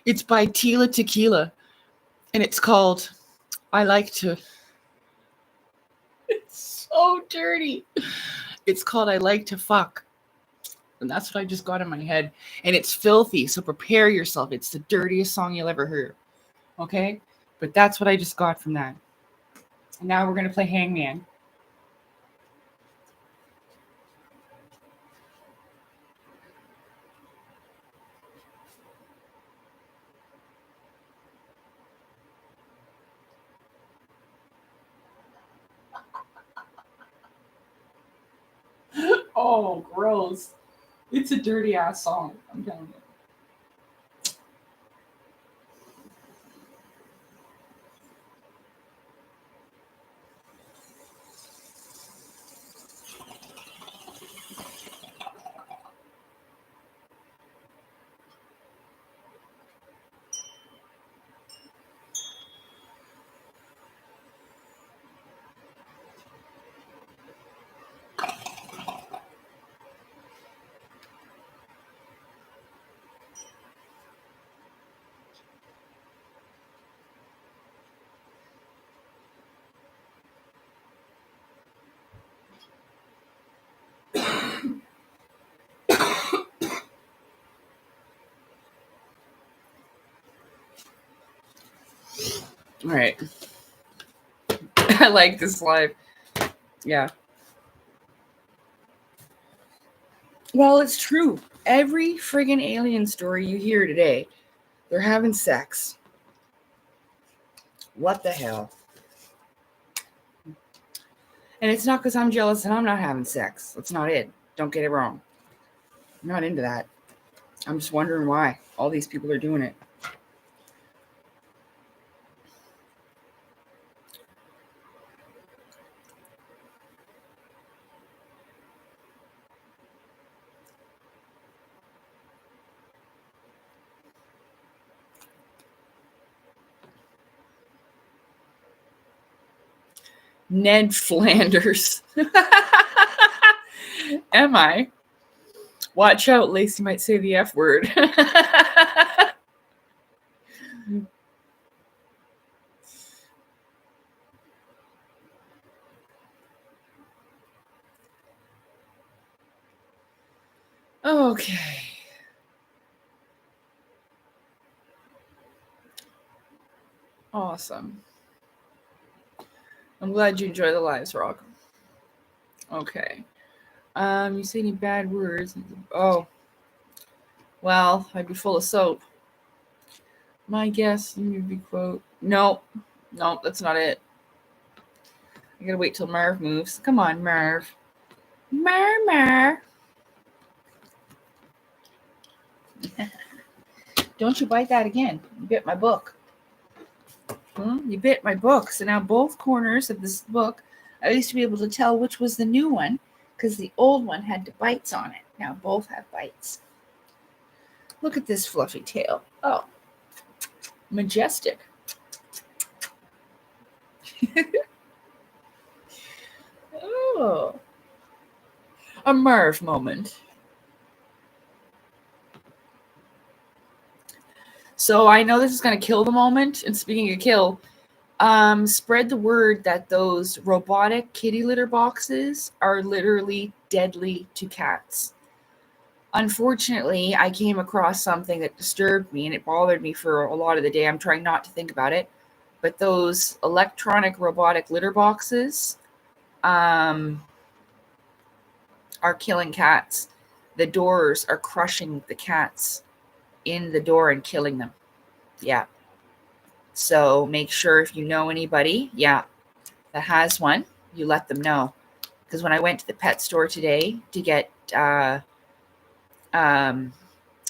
it's by Tila Tequila, and it's called I Like to, it's so dirty. It's called I Like to Fuck. And that's what I just got in my head. And it's filthy, so prepare yourself. It's the dirtiest song you'll ever hear. Okay? But that's what I just got from that. And now we're going to play Hangman. Oh, gross. It's a dirty ass song. I'm telling you. All right. I like this live. Yeah. Well, it's true. Every friggin' alien story you hear today, they're having sex. What the hell? And it's not because I'm jealous and I'm not having sex. That's not it. Don't get it wrong. I'm not into that. I'm just wondering why all these people are doing it. Ned Flanders. Am I? Watch out, Lacey might say the F word. Okay. Awesome. I'm glad you enjoy the lives, Rock. Okay. You say any bad words? Oh. Well, I'd be full of soap. My guess, maybe quote. No, that's not it. I gotta wait till Marv moves. Come on, Marv. Marv. Don't you bite that again. You bit my book. You bit my book. So now both corners of this book, I used to be able to tell which was the new one because the old one had the bites on it. Now both have bites. Look at this fluffy tail. Oh, majestic. Oh, a Marv moment. So I know this is going to kill the moment. And speaking of kill, spread the word that those robotic kitty litter boxes are literally deadly to cats. Unfortunately, I came across something that disturbed me and it bothered me for a lot of the day. I'm trying not to think about it. But those electronic robotic litter boxes are killing cats. The doors are crushing the cats in the door and killing them. Yeah. So make sure if you know anybody, that has one, you let them know. Because when I went to the pet store today to get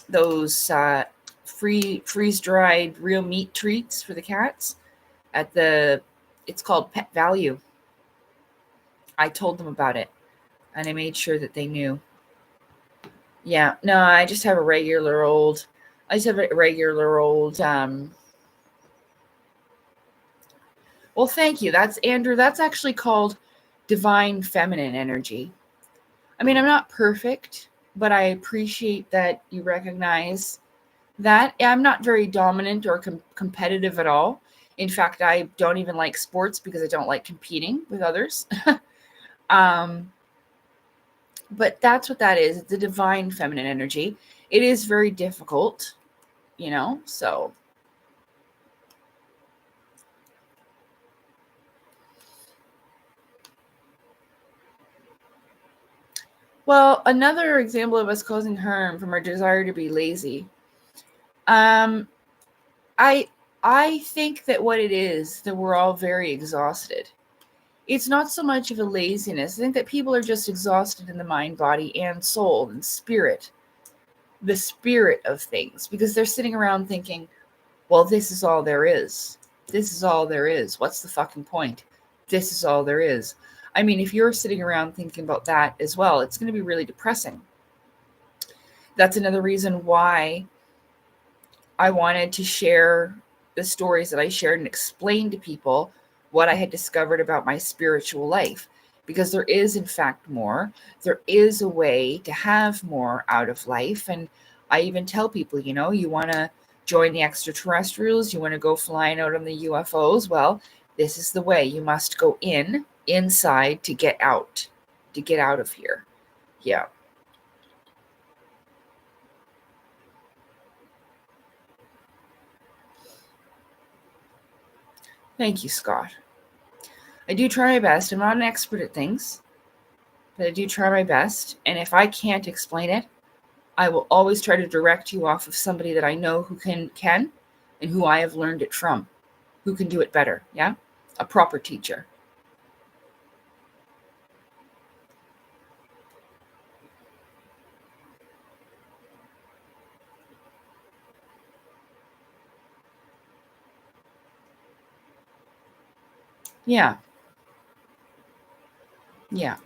those free freeze-dried real meat treats for the cats it's called Pet Value. I told them about it and I made sure that they knew. Yeah, no, I just have a regular old well, thank you. That's Andrew. That's actually called divine feminine energy. I mean, I'm not perfect, but I appreciate that you recognize that. I'm not very dominant or competitive at all. In fact, I don't even like sports because I don't like competing with others. But that's what that is. It's a divine feminine energy. It is very difficult, so. Well, another example of us causing harm from our desire to be lazy. I think that what it is, that we're all very exhausted. it's not so much of a laziness. I think that people are just exhausted in the mind, body, and soul and spirit, the spirit of things, because they're sitting around thinking, well, this is all there is. This is all there is. What's the fucking point? This is all there is. I mean, if you're sitting around thinking about that as well, it's going to be really depressing. That's another reason why I wanted to share the stories that I shared and explain to people what I had discovered about my spiritual life. Because there is, in fact, more. There is a way to have more out of life. And I even tell people, you want to join the extraterrestrials, you want to go flying out on the UFOs. Well, this is the way. You must go inside to get out of here. Yeah. Thank you, Scott. I do try my best. I'm not an expert at things, but I do try my best. And if I can't explain it, I will always try to direct you off of somebody that I know who can and who I have learned it from, who can do it better. Yeah. A proper teacher. Yeah. Yeah.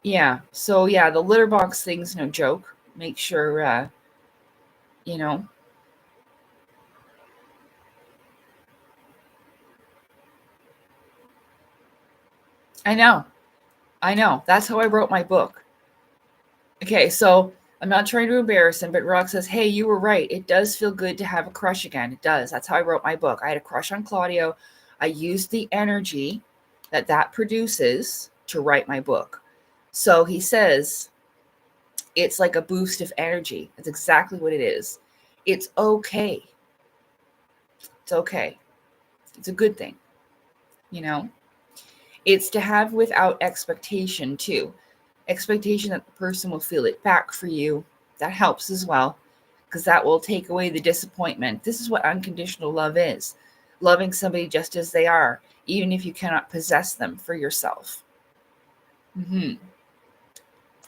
Yeah. So yeah, the litter box thing's no joke. Make sure, you know, I know. I know. That's how I wrote my book. Okay, so I'm not trying to embarrass him, but Rock says, hey, you were right. It does feel good to have a crush again. It does. That's how I wrote my book. I had a crush on Claudio. I used the energy that produces to write my book. So he says it's like a boost of energy. That's exactly what it is. It's okay. It's okay. It's a good thing, you know? It's to have without expectation, too. Expectation that the person will feel it back for you. That helps as well, because that will take away the disappointment. This is what unconditional love is. Loving somebody just as they are, even if you cannot possess them for yourself.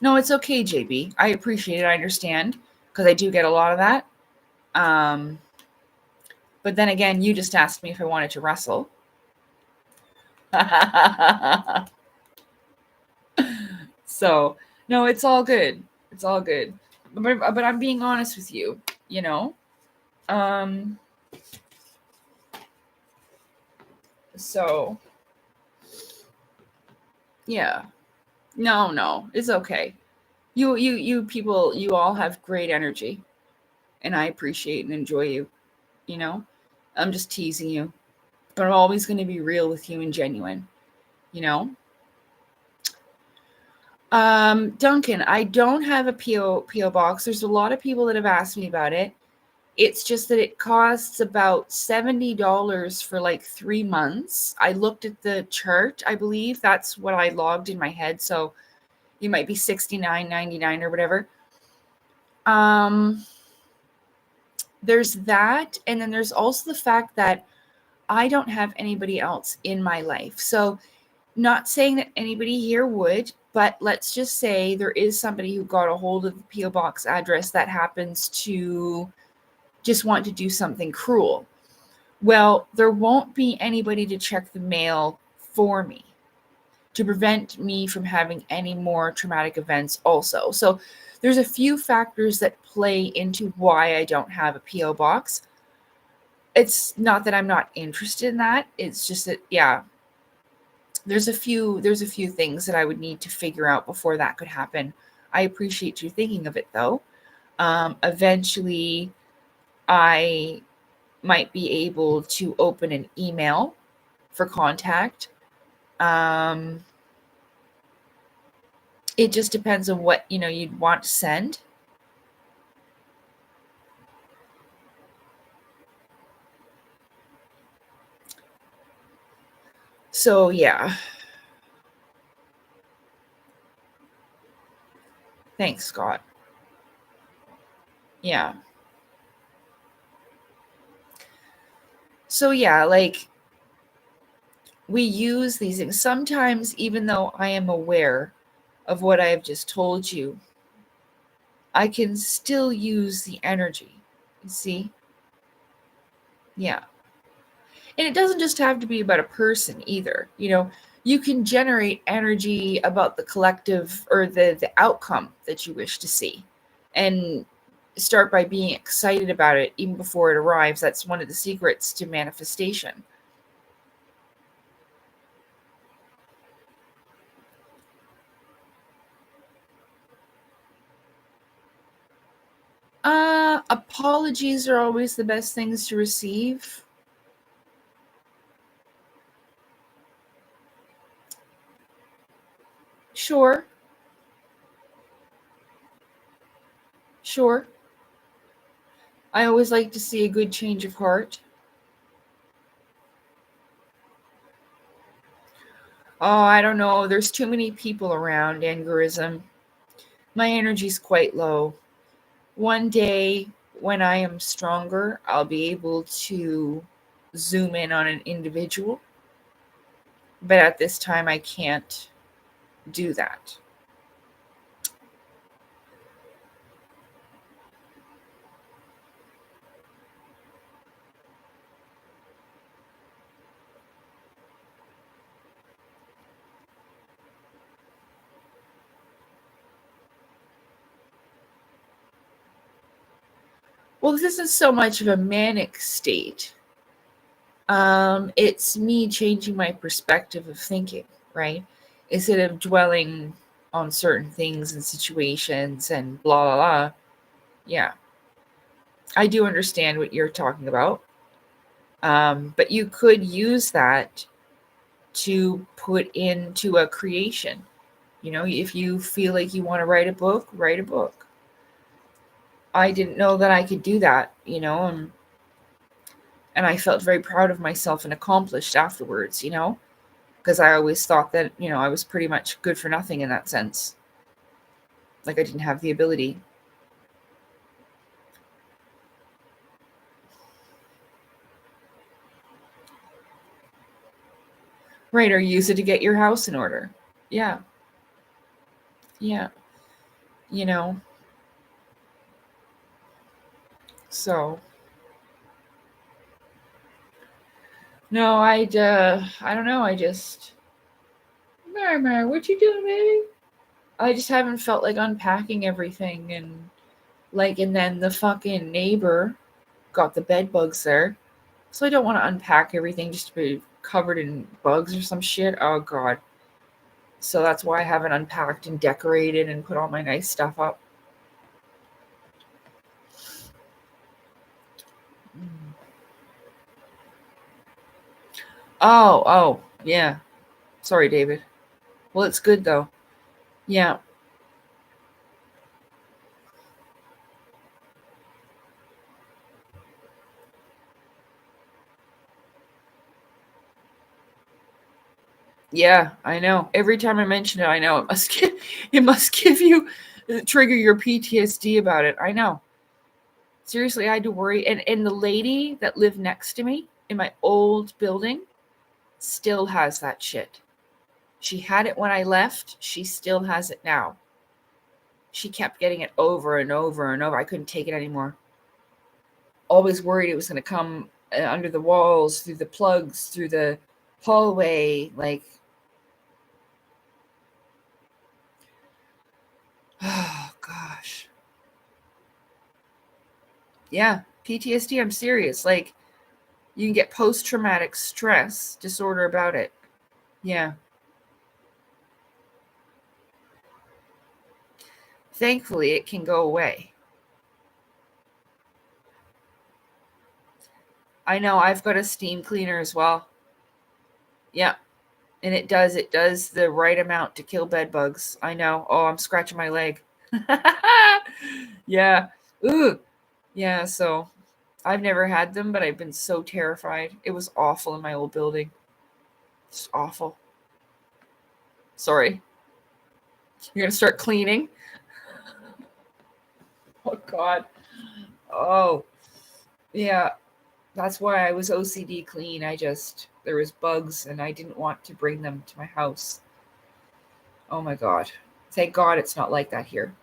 No, it's okay, JB. I appreciate it. I understand, because I do get a lot of that. But then again, you just asked me if I wanted to wrestle. So, no, it's all good. It's all good. But I'm being honest with you, you know? So, yeah. No, it's okay. You people, you all have great energy, and I appreciate and enjoy you, you know? I'm just teasing you, but I'm always going to be real with you and genuine, you know? Duncan, I don't have a PO box. There's a lot of people that have asked me about it. It's just that it costs about $70 for like 3 months. I looked at the chart. I believe that's what I logged in my head. So you might be $69.99 or whatever. There's that. And then there's also the fact that I don't have anybody else in my life. So not saying that anybody here would, but let's just say there is somebody who got a hold of the PO box address that happens to just want to do something cruel. Well, there won't be anybody to check the mail for me to prevent me from having any more traumatic events also. So there's a few factors that play into why I don't have a PO box. It's not that I'm not interested in that. It's just that, yeah, there's a few things that I would need to figure out before that could happen. I appreciate you thinking of it though. Eventually I might be able to open an email for contact. It just depends on what, you'd want to send. So, yeah. Thanks, Scott. Yeah. So yeah, like we use these things. Sometimes, even though I am aware of what I have just told you, I can still use the energy. You see? Yeah. And it doesn't just have to be about a person either. You can generate energy about the collective or the outcome that you wish to see. And start by being excited about it even before it arrives. That's one of the secrets to manifestation. Apologies are always the best things to receive. Sure. Sure. I always like to see a good change of heart. Oh, I don't know. There's too many people around, Angerism. My energy's quite low. One day, when I am stronger, I'll be able to zoom in on an individual. But at this time, I can't do that. Well, this isn't so much of a manic state. It's me changing my perspective of thinking, right? Instead of dwelling on certain things and situations and blah, blah, blah. Yeah, I do understand what you're talking about. But you could use that to put into a creation. If you feel like you want to write a book, write a book. I didn't know that I could do that, and I felt very proud of myself and accomplished afterwards, because I always thought that, I was pretty much good for nothing in that sense. Like I didn't have the ability. Right, or use it to get your house in order. Yeah. Yeah. You know, so no, I don't know. Mary, what you doing, baby? I just haven't felt like unpacking everything and then the fucking neighbor got the bed bugs there. So I don't want to unpack everything just to be covered in bugs or some shit. Oh god. So that's why I haven't unpacked and decorated and put all my nice stuff up. Oh, yeah. Sorry, David. Well, it's good though. Yeah. Yeah, I know. Every time I mention it, I know it must give you trigger your PTSD about it. I know. Seriously, I had to worry. And the lady that lived next to me in my old building still has that shit. She had it when I left. She still has it now. She kept getting it over and over and over. I couldn't take it anymore. Always worried it was going to come under the walls, through the plugs, through the hallway. Like, oh, gosh. Yeah, PTSD, I'm serious. Like, you can get post-traumatic stress disorder about it. Yeah. Thankfully, it can go away. I know, I've got a steam cleaner as well. Yeah. And it does the right amount to kill bed bugs. I know. Oh, I'm scratching my leg. Yeah. Ooh. Yeah, so I've never had them, but I've been so terrified. It was awful in my old building. Just awful. Sorry. You're gonna start cleaning? Oh god. Oh. Yeah. That's why I was OCD clean. There was bugs and I didn't want to bring them to my house. Oh my God. Thank God it's not like that here.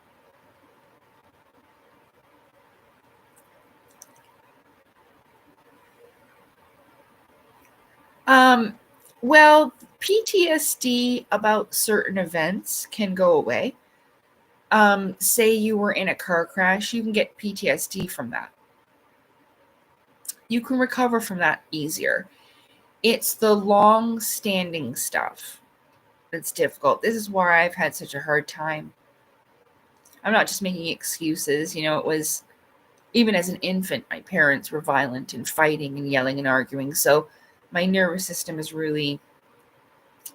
Well, PTSD about certain events can go away. Say you were in a car crash, you can get PTSD from that. You can recover from that easier. It's the long standing stuff that's difficult. This is why I've had such a hard time. I'm not just making excuses. It was even as an infant, my parents were violent and fighting and yelling and arguing. So my nervous system is really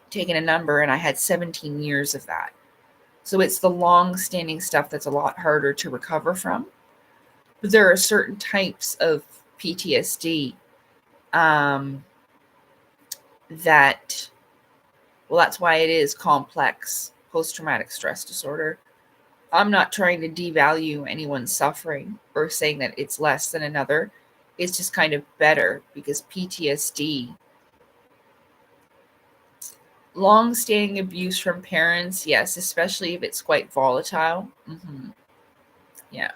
taken a number, and I had 17 years of that. So it's the long standing stuff that's a lot harder to recover from. But there are certain types of PTSD that, well, that's why it is complex post-traumatic stress disorder. I'm not trying to devalue anyone's suffering or saying that it's less than another. It's just kind of better because PTSD, long-standing abuse from parents, yes, especially if it's quite volatile. Yeah.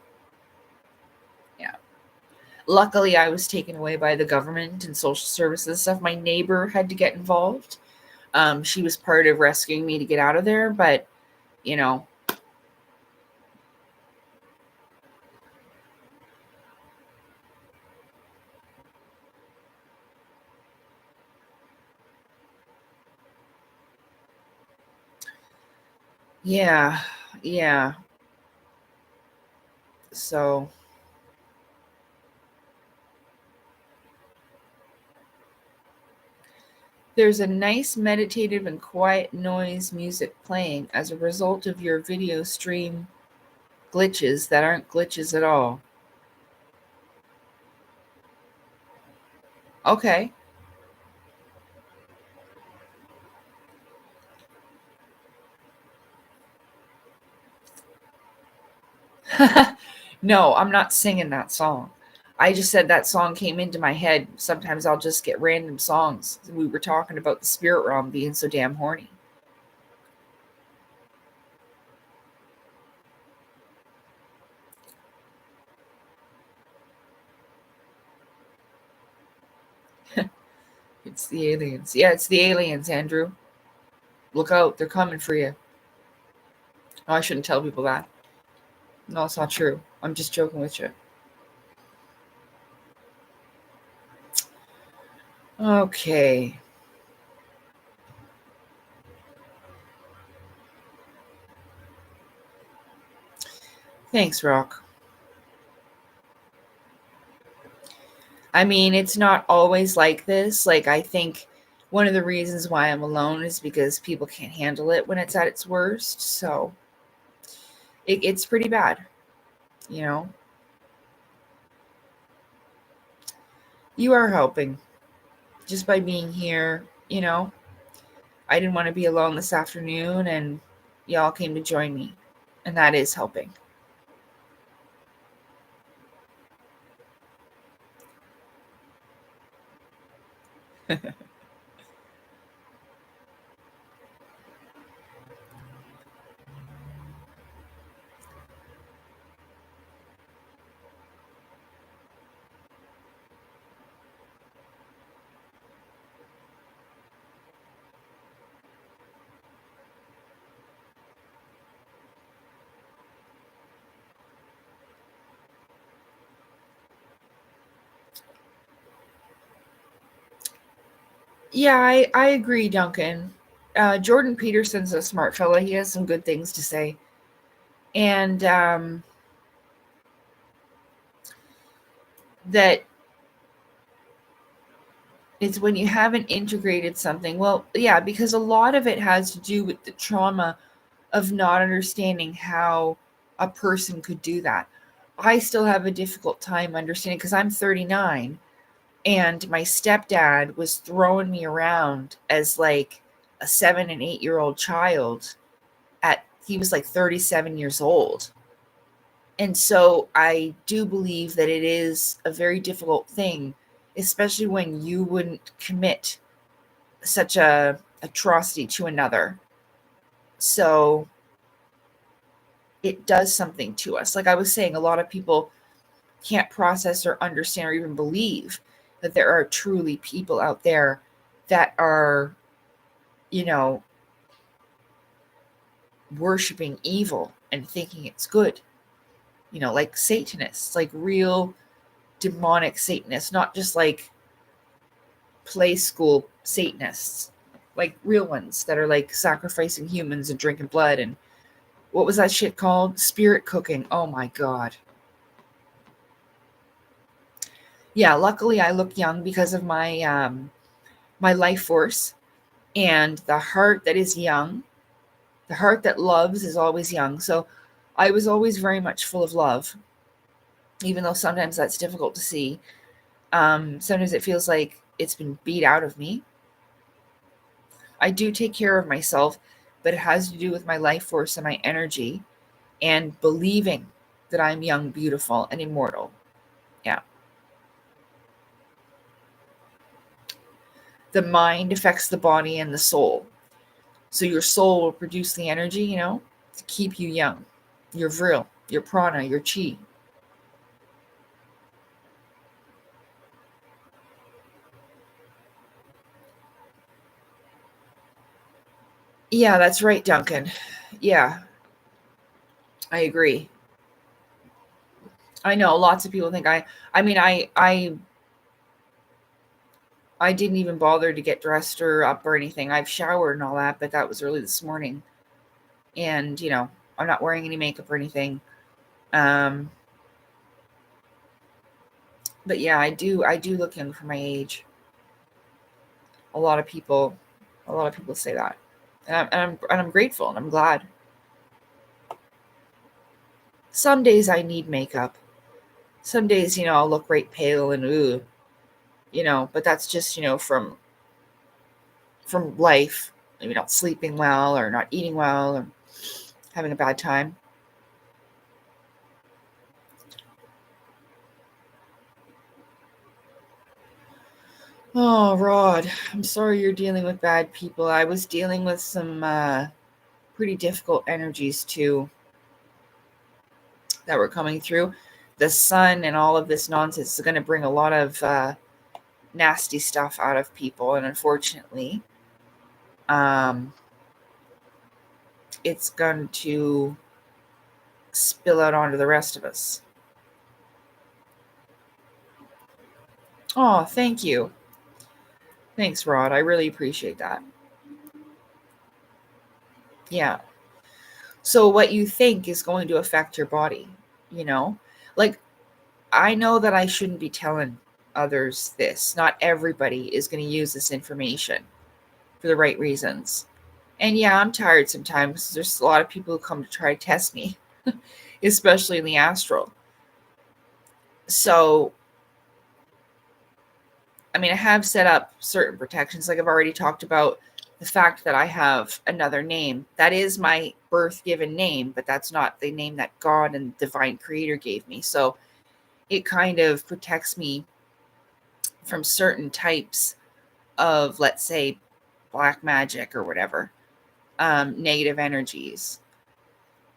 Luckily, I was taken away by the government and social services stuff. My neighbor had to get involved. She was part of rescuing me to get out of there, but yeah. So there's a nice meditative and quiet noise music playing as a result of your video stream glitches that aren't glitches at all. Okay. No, I'm not singing that song. I just said that song came into my head. Sometimes I'll just get random songs. We were talking about the spirit realm being so damn horny. It's the aliens. Yeah, it's the aliens, Andrew. Look out, they're coming for you. Oh, I shouldn't tell people that. No, it's not true. I'm just joking with you. Okay. Thanks, Rock. I mean, it's not always like this. Like, I think one of the reasons why I'm alone is because people can't handle it when it's at its worst. So it's pretty bad, you know? You are helping just by being here, you know? I didn't want to be alone this afternoon, and y'all came to join me, and that is helping. Yeah, I agree, Duncan. Jordan Peterson's a smart fella. He has some good things to say. And that it's when you haven't integrated something. Well, yeah, because a lot of it has to do with the trauma of not understanding how a person could do that. I still have a difficult time understanding because I'm 39 and my stepdad was throwing me around as like a 7 and 8 year old child he was like 37 years old. And so I do believe that it is a very difficult thing especially when you wouldn't commit such a atrocity to another. So it does something to us. Like I was saying, a lot of people can't process or understand or even believe that there are truly people out there that are, you know, worshiping evil and thinking it's good. You know, like Satanists, like real demonic Satanists, not just like play school Satanists, like real ones that are like sacrificing humans and drinking blood. And what was that shit called? Spirit cooking. Oh my God. Yeah, luckily I look young because of my my life force, and the heart that is young, the heart that loves is always young. So I was always very much full of love, even though sometimes that's difficult to see. Sometimes it feels like it's been beat out of me. I do take care of myself, but it has to do with my life force and my energy and believing that I'm young, beautiful, and immortal. Yeah. The mind affects the body and the soul. So your soul will produce the energy, you know, to keep you young. Your vril, your prana, your chi. Yeah, that's right, Duncan. Yeah, I agree. I know lots of people think I mean I didn't even bother to get dressed or up or anything. I've showered and all that, but that was early this morning. And, you know, I'm not wearing any makeup or anything. Um but yeah, I do look young for my age. A lot of people say that. And I'm grateful and I'm glad. Some days I need makeup. Some days, you know, I'll look right pale and ooh, you know, but that's just, you know, from life, maybe not sleeping well or not eating well or having a bad time. Oh, Rod, I'm sorry you're dealing with bad people. I was dealing with some pretty difficult energies too that were coming through. The sun and all of this nonsense is going to bring a lot of nasty stuff out of people, and unfortunately, um, it's going to spill out onto the rest of us. Oh, thank you. Thanks, Rod. I really appreciate that. Yeah. So what you think is going to affect your body, you know? Like I know that I shouldn't be telling others this. Not everybody is going to use this information for the right reasons. And yeah, I'm tired sometimes. There's a lot of people who come to try to test me, especially in the astral. So, I mean, I have set up certain protections. Like I've already talked about the fact that I have another name. That is my birth given name, but that's not the name that God and divine creator gave me. So it kind of protects me from certain types of, let's say, black magic or whatever, negative energies.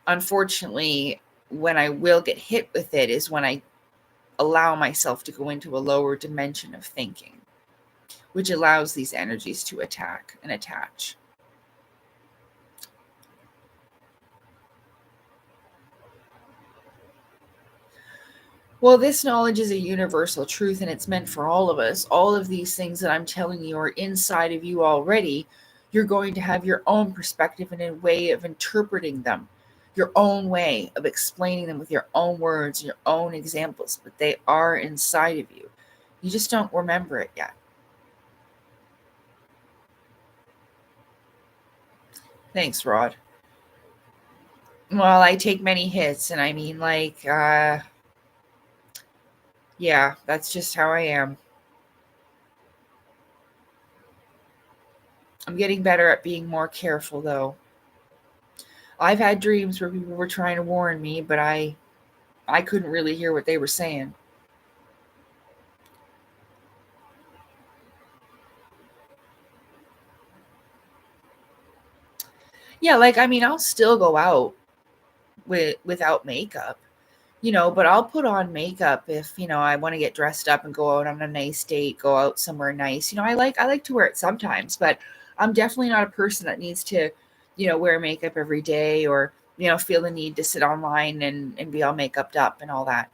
Unfortunately, when I will get hit with it is when I allow myself to go into a lower dimension of thinking, which allows these energies to attack and attach. Well, this knowledge is a universal truth and it's meant for all of us. All of these things that I'm telling you are inside of you already. You're going to have your own perspective and a way of interpreting them, your own way of explaining them with your own words, your own examples, but they are inside of you. You just don't remember it yet. Thanks, Rod. Well, I take many hits, and I mean, like, yeah, that's just how I am. I'm getting better at being more careful, though. I've had dreams where people were trying to warn me, but I couldn't really hear what they were saying. Yeah, like I mean, I'll still go out without makeup, but I'll put on makeup if, I want to get dressed up and go out on a nice date, go out somewhere nice. I like to wear it sometimes, but I'm definitely not a person that needs to, wear makeup every day or, feel the need to sit online and be all makeuped up and all that.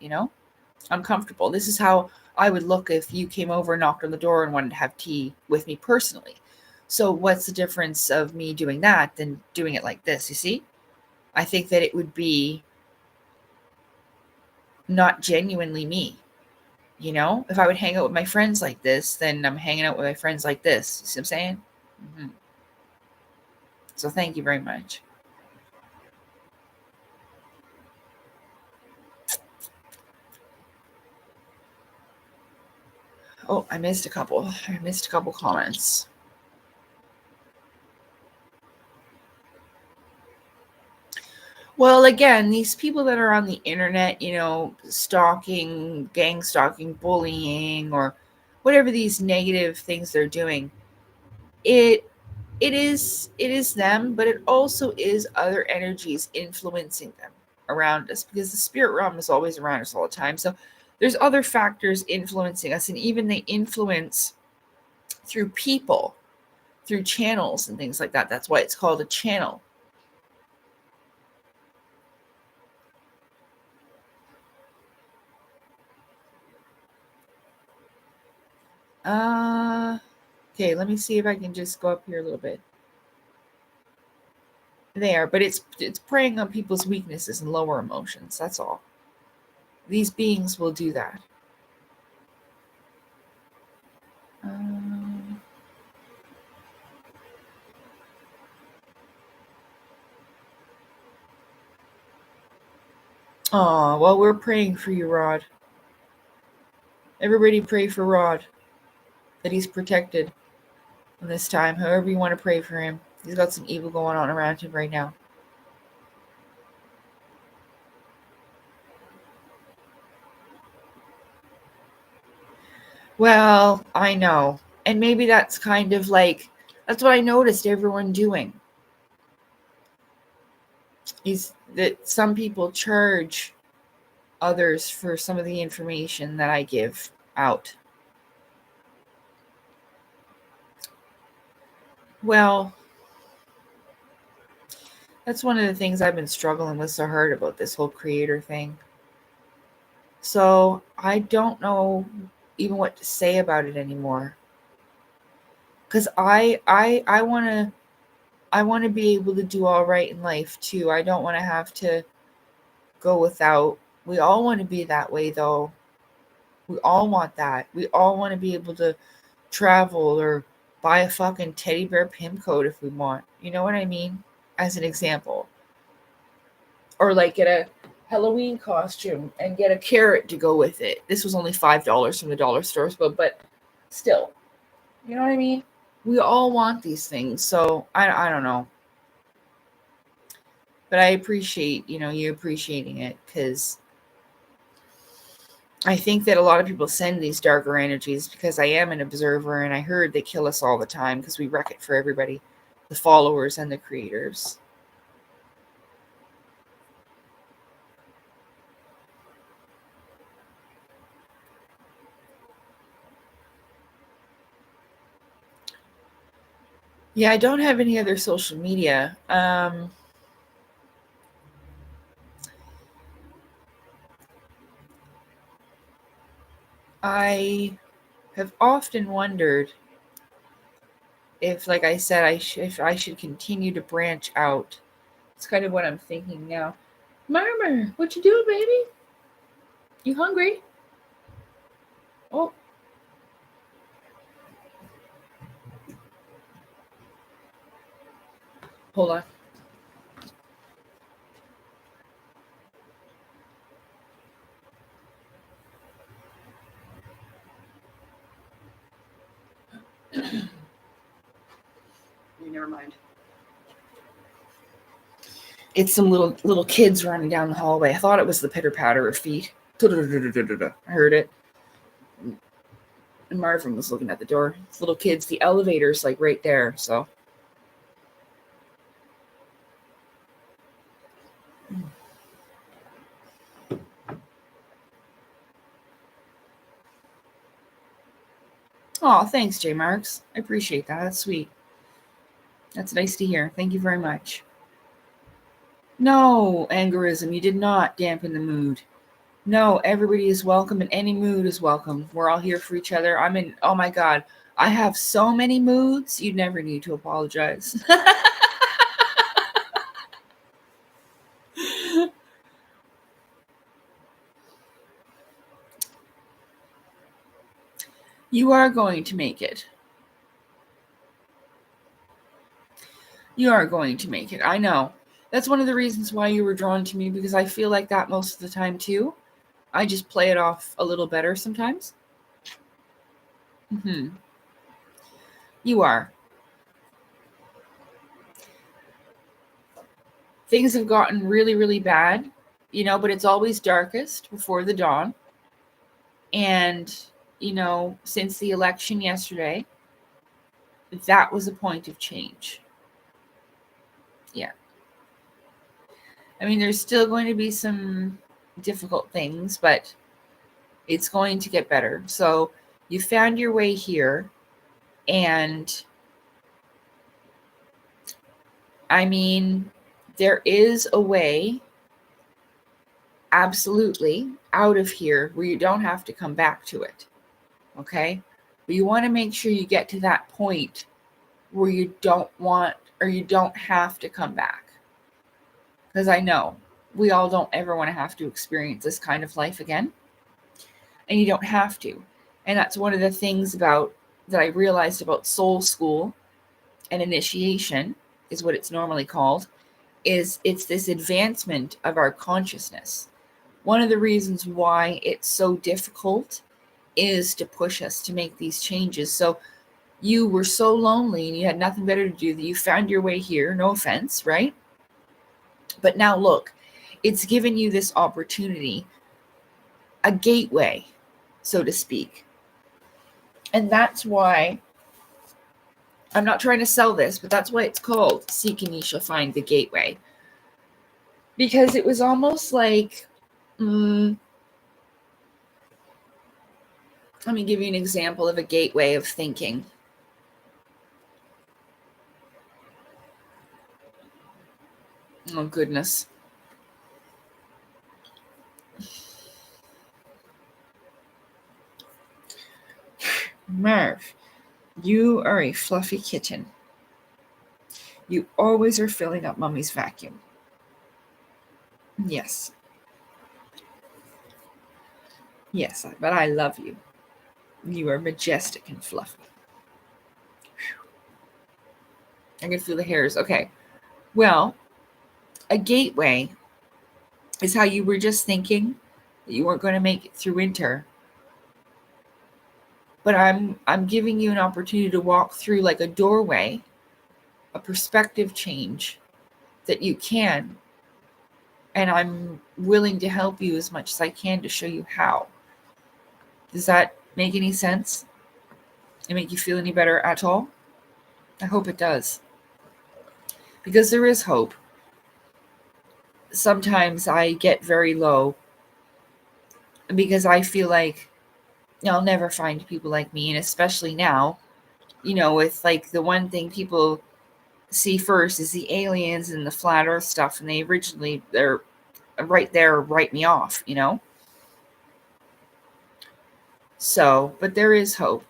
I'm comfortable. This is how I would look if you came over, knocked on the door, and wanted to have tea with me personally. So what's the difference of me doing that than doing it like this? You see? I think that it would be not genuinely me. If I would hang out with my friends like this, then I'm hanging out with my friends like this. You see what I'm saying? Hmm. So thank you very much. Oh, I missed a couple comments. Well, again, these people that are on the internet, stalking, gang stalking, bullying, or whatever these negative things they're doing, it is them, but it also is other energies influencing them around us, because the spirit realm is always around us all the time. So there's other factors influencing us, and even they influence through people, through channels and things like that. That's why it's called a channel. Okay, let me see if I can just go up here a little bit. There, but it's preying on people's weaknesses and lower emotions. That's all. These beings will do that. Oh, well, we're praying for you, Rod. Everybody pray for Rod, that he's protected in this time. However you want to pray for him. He's got some evil going on around him right now. Well, I know. And maybe that's kind of like, that's what I noticed everyone doing. Is that some people charge others for some of the information that I give out. Well, that's one of the things I've been struggling with so hard about this whole creator thing. So I don't know even what to say about it anymore. Because I want to be able to do all right in life too. I don't want to have to go without. We all want to be that way though. We all want that. We all want to be able to travel or buy a fucking teddy bear pin code if we want. You know what I mean? As an example. Or like get a Halloween costume and get a carrot to go with it. This was only $5 from the dollar stores, but still. You know what I mean? We all want these things. So I don't know. But I appreciate, you appreciating it, because I think that a lot of people send these darker energies because I am an observer, and I heard they kill us all the time because we wreck it for everybody, the followers and the creators. Yeah, I don't have any other social media. I have often wondered if, like I said, if I should continue to branch out. It's kind of what I'm thinking now. Murmur, what you doing, baby? You hungry? Oh, hold on. Never mind. It's some little kids running down the hallway. I thought it was the pitter patter of feet. I heard it. And Marvin was looking at the door. It's little kids. The elevator's like right there. So Oh, thanks, J Marks. I appreciate that. That's sweet. That's nice to hear. Thank you very much. No, Angerism, you did not dampen the mood. No, everybody is welcome and any mood is welcome. We're all here for each other. Oh my God, I have so many moods, you'd never need to apologize. You are going to make it. You are going to make it. I know. That's one of the reasons why you were drawn to me, because I feel like that most of the time too. I just play it off a little better sometimes. You are. Things have gotten really, really bad, but it's always darkest before the dawn. And, since the election yesterday, that was a point of change. Yeah. I mean, there's still going to be some difficult things, but it's going to get better. So you found your way here, and I mean, there is a way, absolutely, out of here where you don't have to come back to it. Okay? But you want to make sure you get to that point where you don't have to come back. Because I know we all don't ever want to have to experience this kind of life again. And you don't have to. And that's one of the things that I realized about soul school and initiation, is what it's normally called, is it's this advancement of our consciousness. One of the reasons why it's so difficult is to push us to make these changes. So you were so lonely and you had nothing better to do that you found your way here. No offense, right? But now look, it's given you this opportunity, a gateway, so to speak. And that's why, I'm not trying to sell this, but that's why it's called Seek and Ye Shall Find, the Gateway. Because it was almost like, let me give you an example of a gateway of thinking. Oh, goodness. Marv, you are a fluffy kitten. You always are filling up Mommy's vacuum. Yes. Yes, but I love you. You are majestic and fluffy. I can feel the hairs. Okay. Well, a gateway is how you were just thinking that you weren't going to make it through winter. But I'm giving you an opportunity to walk through like a doorway, a perspective change that you can. And I'm willing to help you as much as I can to show you how. Does that make any sense? It make you feel any better at all? I hope it does. Because there is hope. Sometimes I get very low because I feel like I'll never find people like me. And especially now, with like the one thing people see first is the aliens and the flat earth stuff. And they're right there, write me off, So, but there is hope.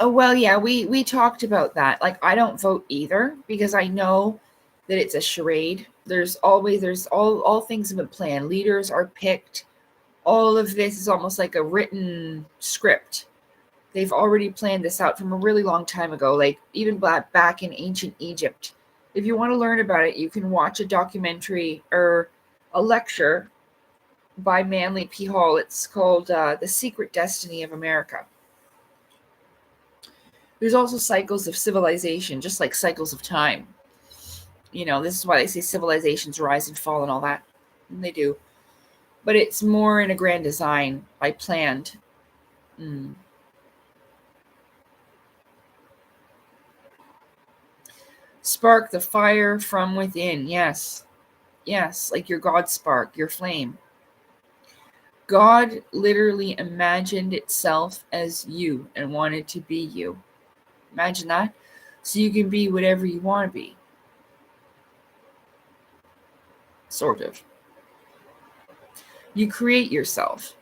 Oh, well, yeah, we talked about that. Like, I don't vote either because I know that it's a charade. There's all things have been planned. Leaders are picked. All of this is almost like a written script. They've already planned this out from a really long time ago, like even back in ancient Egypt. If you want to learn about it, you can watch a documentary or a lecture by Manly P. Hall. It's called The Secret Destiny of America. There's also cycles of civilization, just like cycles of time. This is why they say civilizations rise and fall and all that. And they do. But it's more in a grand design by planned. Spark the fire from within. Yes. Yes, like your God spark, your flame. God literally imagined itself as you and wanted to be you. Imagine that. So you can be whatever you want to be. Sort of. You create yourself,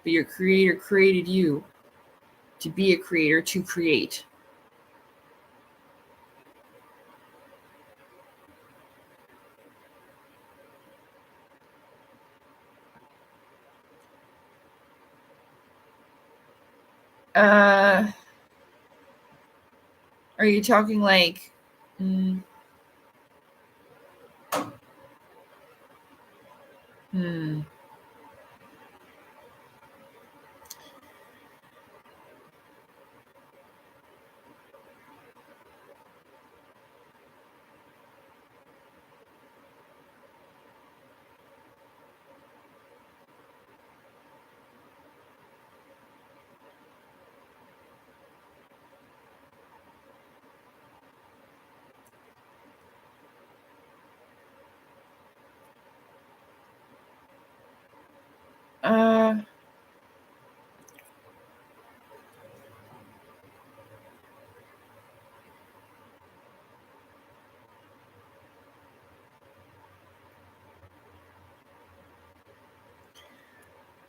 but your creator created you to be a creator, to create. Are you talking like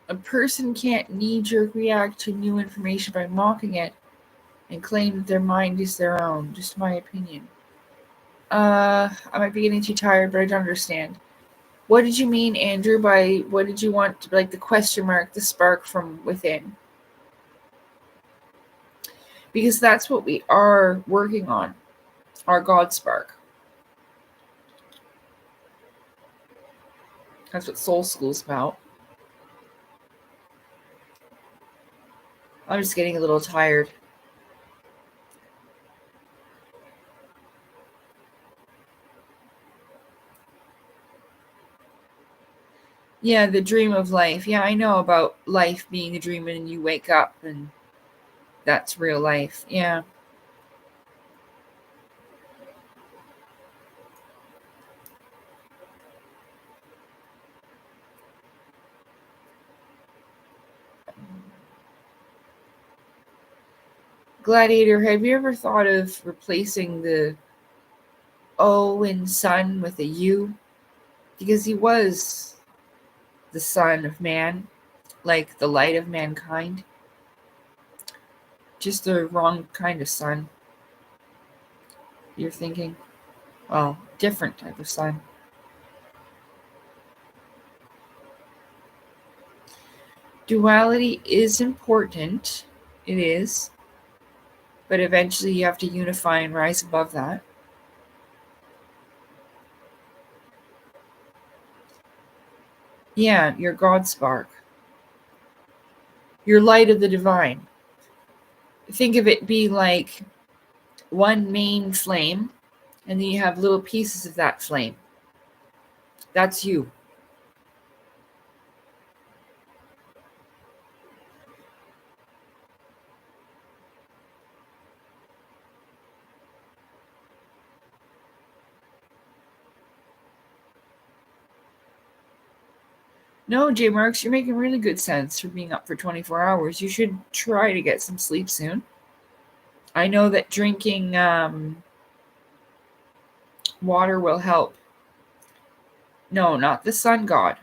a person can't knee-jerk react to new information by mocking it and claim that their mind is their own. Just my opinion. I might be getting too tired, but I don't understand. What did you mean, Andrew, by what did you want, like the question mark, the spark from within? Because that's what we are working on, our God spark. That's what Soul School's about. I'm just getting a little tired. Yeah, the dream of life. Yeah, I know about life being a dream and you wake up and that's real life. Yeah. Gladiator, have you ever thought of replacing the O in son with a U? Because he was the son of man, like the light of mankind. Just the wrong kind of sun. You're thinking? Well, different type of sun. Duality is important. It is. But eventually you have to unify and rise above that. Yeah, your God spark. Your light of the divine. Think of it being like one main flame, and then you have little pieces of that flame. That's you. No, J Marks, you're making really good sense for being up for 24 hours. You should try to get some sleep soon. I know that drinking water will help. No, not the sun god.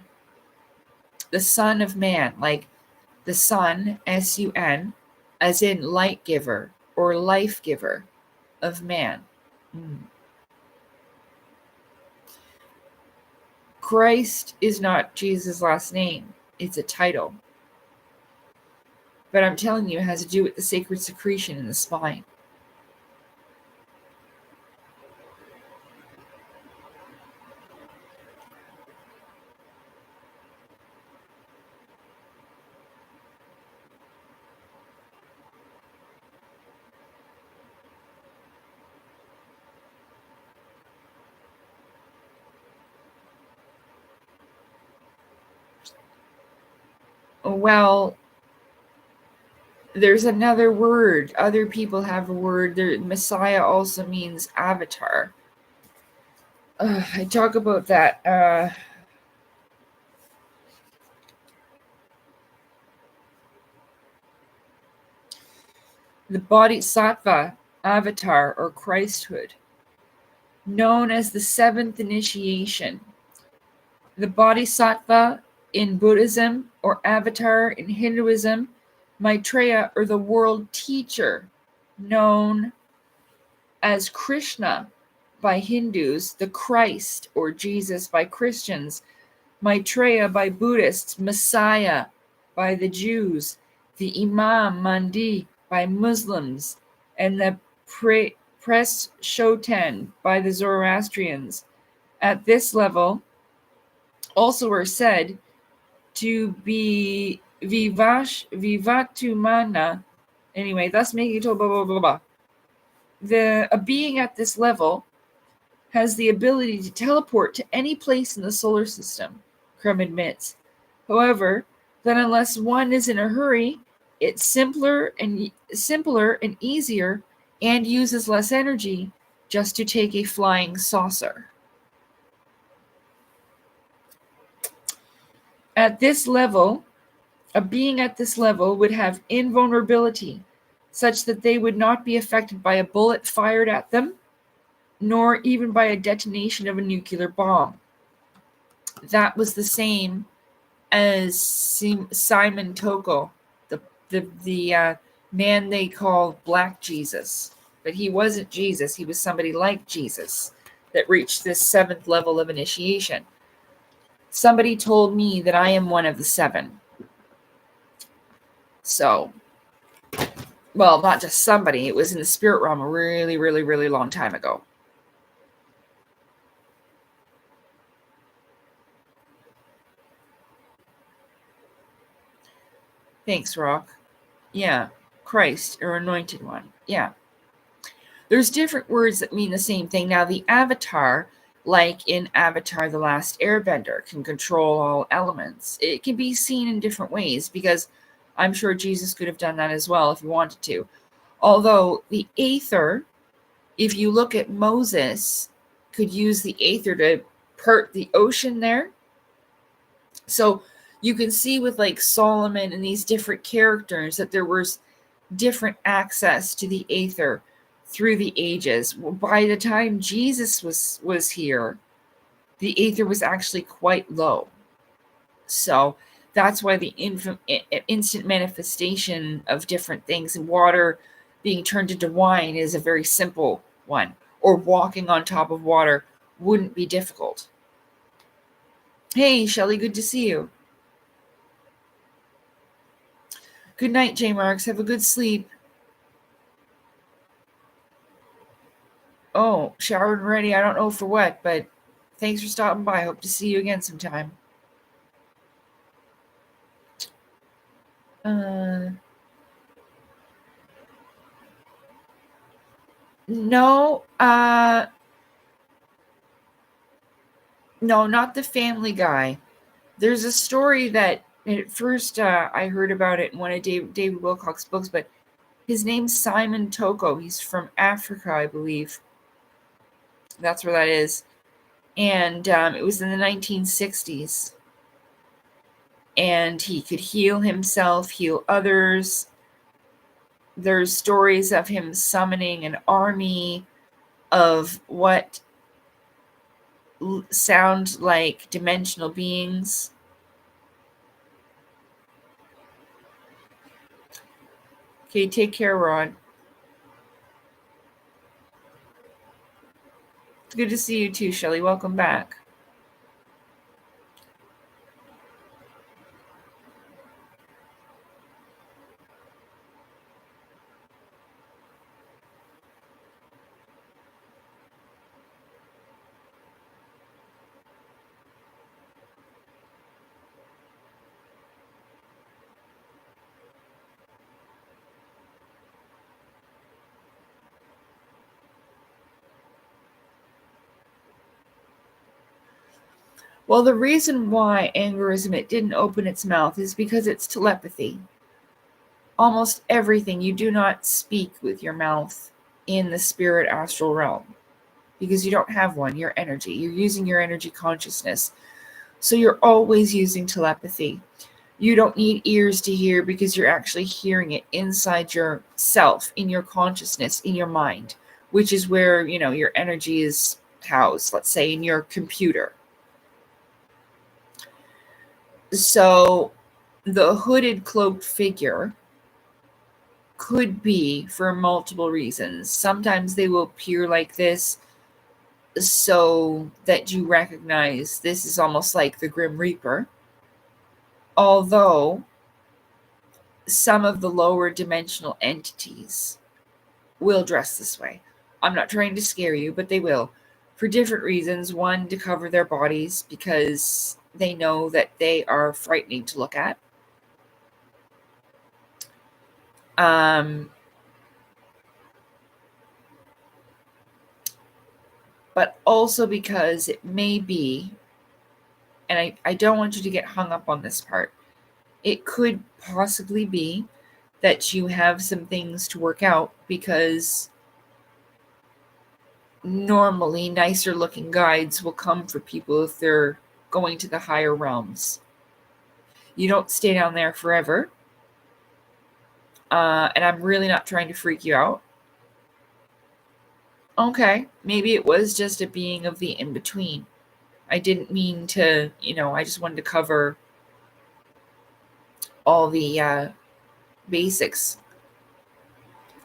The son of man, like the sun, S-U-N, as in light giver or life giver of man. Christ is not Jesus' last name. It's a title. But I'm telling you, it has to do with the sacred secretion in the spine. Well, there's another word. Other people have a word. Messiah also means avatar. I talk about that. The Bodhisattva avatar or Christhood, known as the seventh initiation. The Bodhisattva in Buddhism or avatar in Hinduism, Maitreya or the world teacher, known as Krishna by Hindus, the Christ or Jesus by Christians, Maitreya by Buddhists, Messiah by the Jews, the Imam Mahdi by Muslims, and the Presshoten by the Zoroastrians. At this level, also are said to be Vivatumana, anyway, thus making it blah, blah, blah, blah. A being at this level has the ability to teleport to any place in the solar system, Crum admits. However, that unless one is in a hurry, it's simpler and easier and uses less energy just to take a flying saucer. At this level, a being at this level would have invulnerability, such that they would not be affected by a bullet fired at them, nor even by a detonation of a nuclear bomb. That was the same as Simon Toko, the man they call Black Jesus. But he wasn't Jesus. He was somebody like Jesus that reached this seventh level of initiation. Somebody told me that I am one of the seven. So, well, not just somebody. It was in the spirit realm a really, really, really long time ago. Thanks, Rock. Yeah, Christ or anointed one. Yeah. There's different words that mean the same thing. Now, the avatar, like in Avatar The Last Airbender, can control all elements. It can be seen in different ways because I'm sure Jesus could have done that as well if he wanted to. Although the aether, if you look at Moses, could use the aether to part the ocean there. So you can see with like Solomon and these different characters that there was different access to the aether through the ages. By the time Jesus was here, the aether was actually quite low. So that's why the instant manifestation of different things, and water being turned into wine is a very simple one, or walking on top of water wouldn't be difficult. Hey, Shelley, good to see you. Good night, J. Marks. Have a good sleep. Oh, showered and ready. I don't know for what, but thanks for stopping by. Hope to see you again sometime. No, no, not the Family Guy. There's a story that at first I heard about it in one of David Wilcock's books, but his name's Simon Toko. He's from Africa, I believe. That's where that is. And it was in the 1960s. And he could heal himself, heal others. There's stories of him summoning an army of what sound like dimensional beings. Okay, take care, Rod. It's good to see you too, Shelley. Welcome back. Well, the reason why aneurysm it didn't open its mouth is because it's telepathy. Almost everything, you do not speak with your mouth in the spirit astral realm because you don't have one. Your energy, you're using your energy consciousness. So you're always using telepathy. You don't need ears to hear because you're actually hearing it inside yourself, in your consciousness, in your mind, which is where, your energy is housed, let's say in your computer. So the hooded cloaked figure could be for multiple reasons. Sometimes they will appear like this so that you recognize this is almost like the Grim Reaper. Although some of the lower dimensional entities will dress this way. I'm not trying to scare you, but they will. For different reasons. One, to cover their bodies because they know that they are frightening to look at. But also because it may be, and I don't want you to get hung up on this part, it could possibly be that you have some things to work out because normally nicer looking guides will come for people if they're going to the higher realms. You don't stay down there forever. And I'm really not trying to freak you out. Okay, maybe it was just a being of the in-between. I didn't mean to, I just wanted to cover all the basics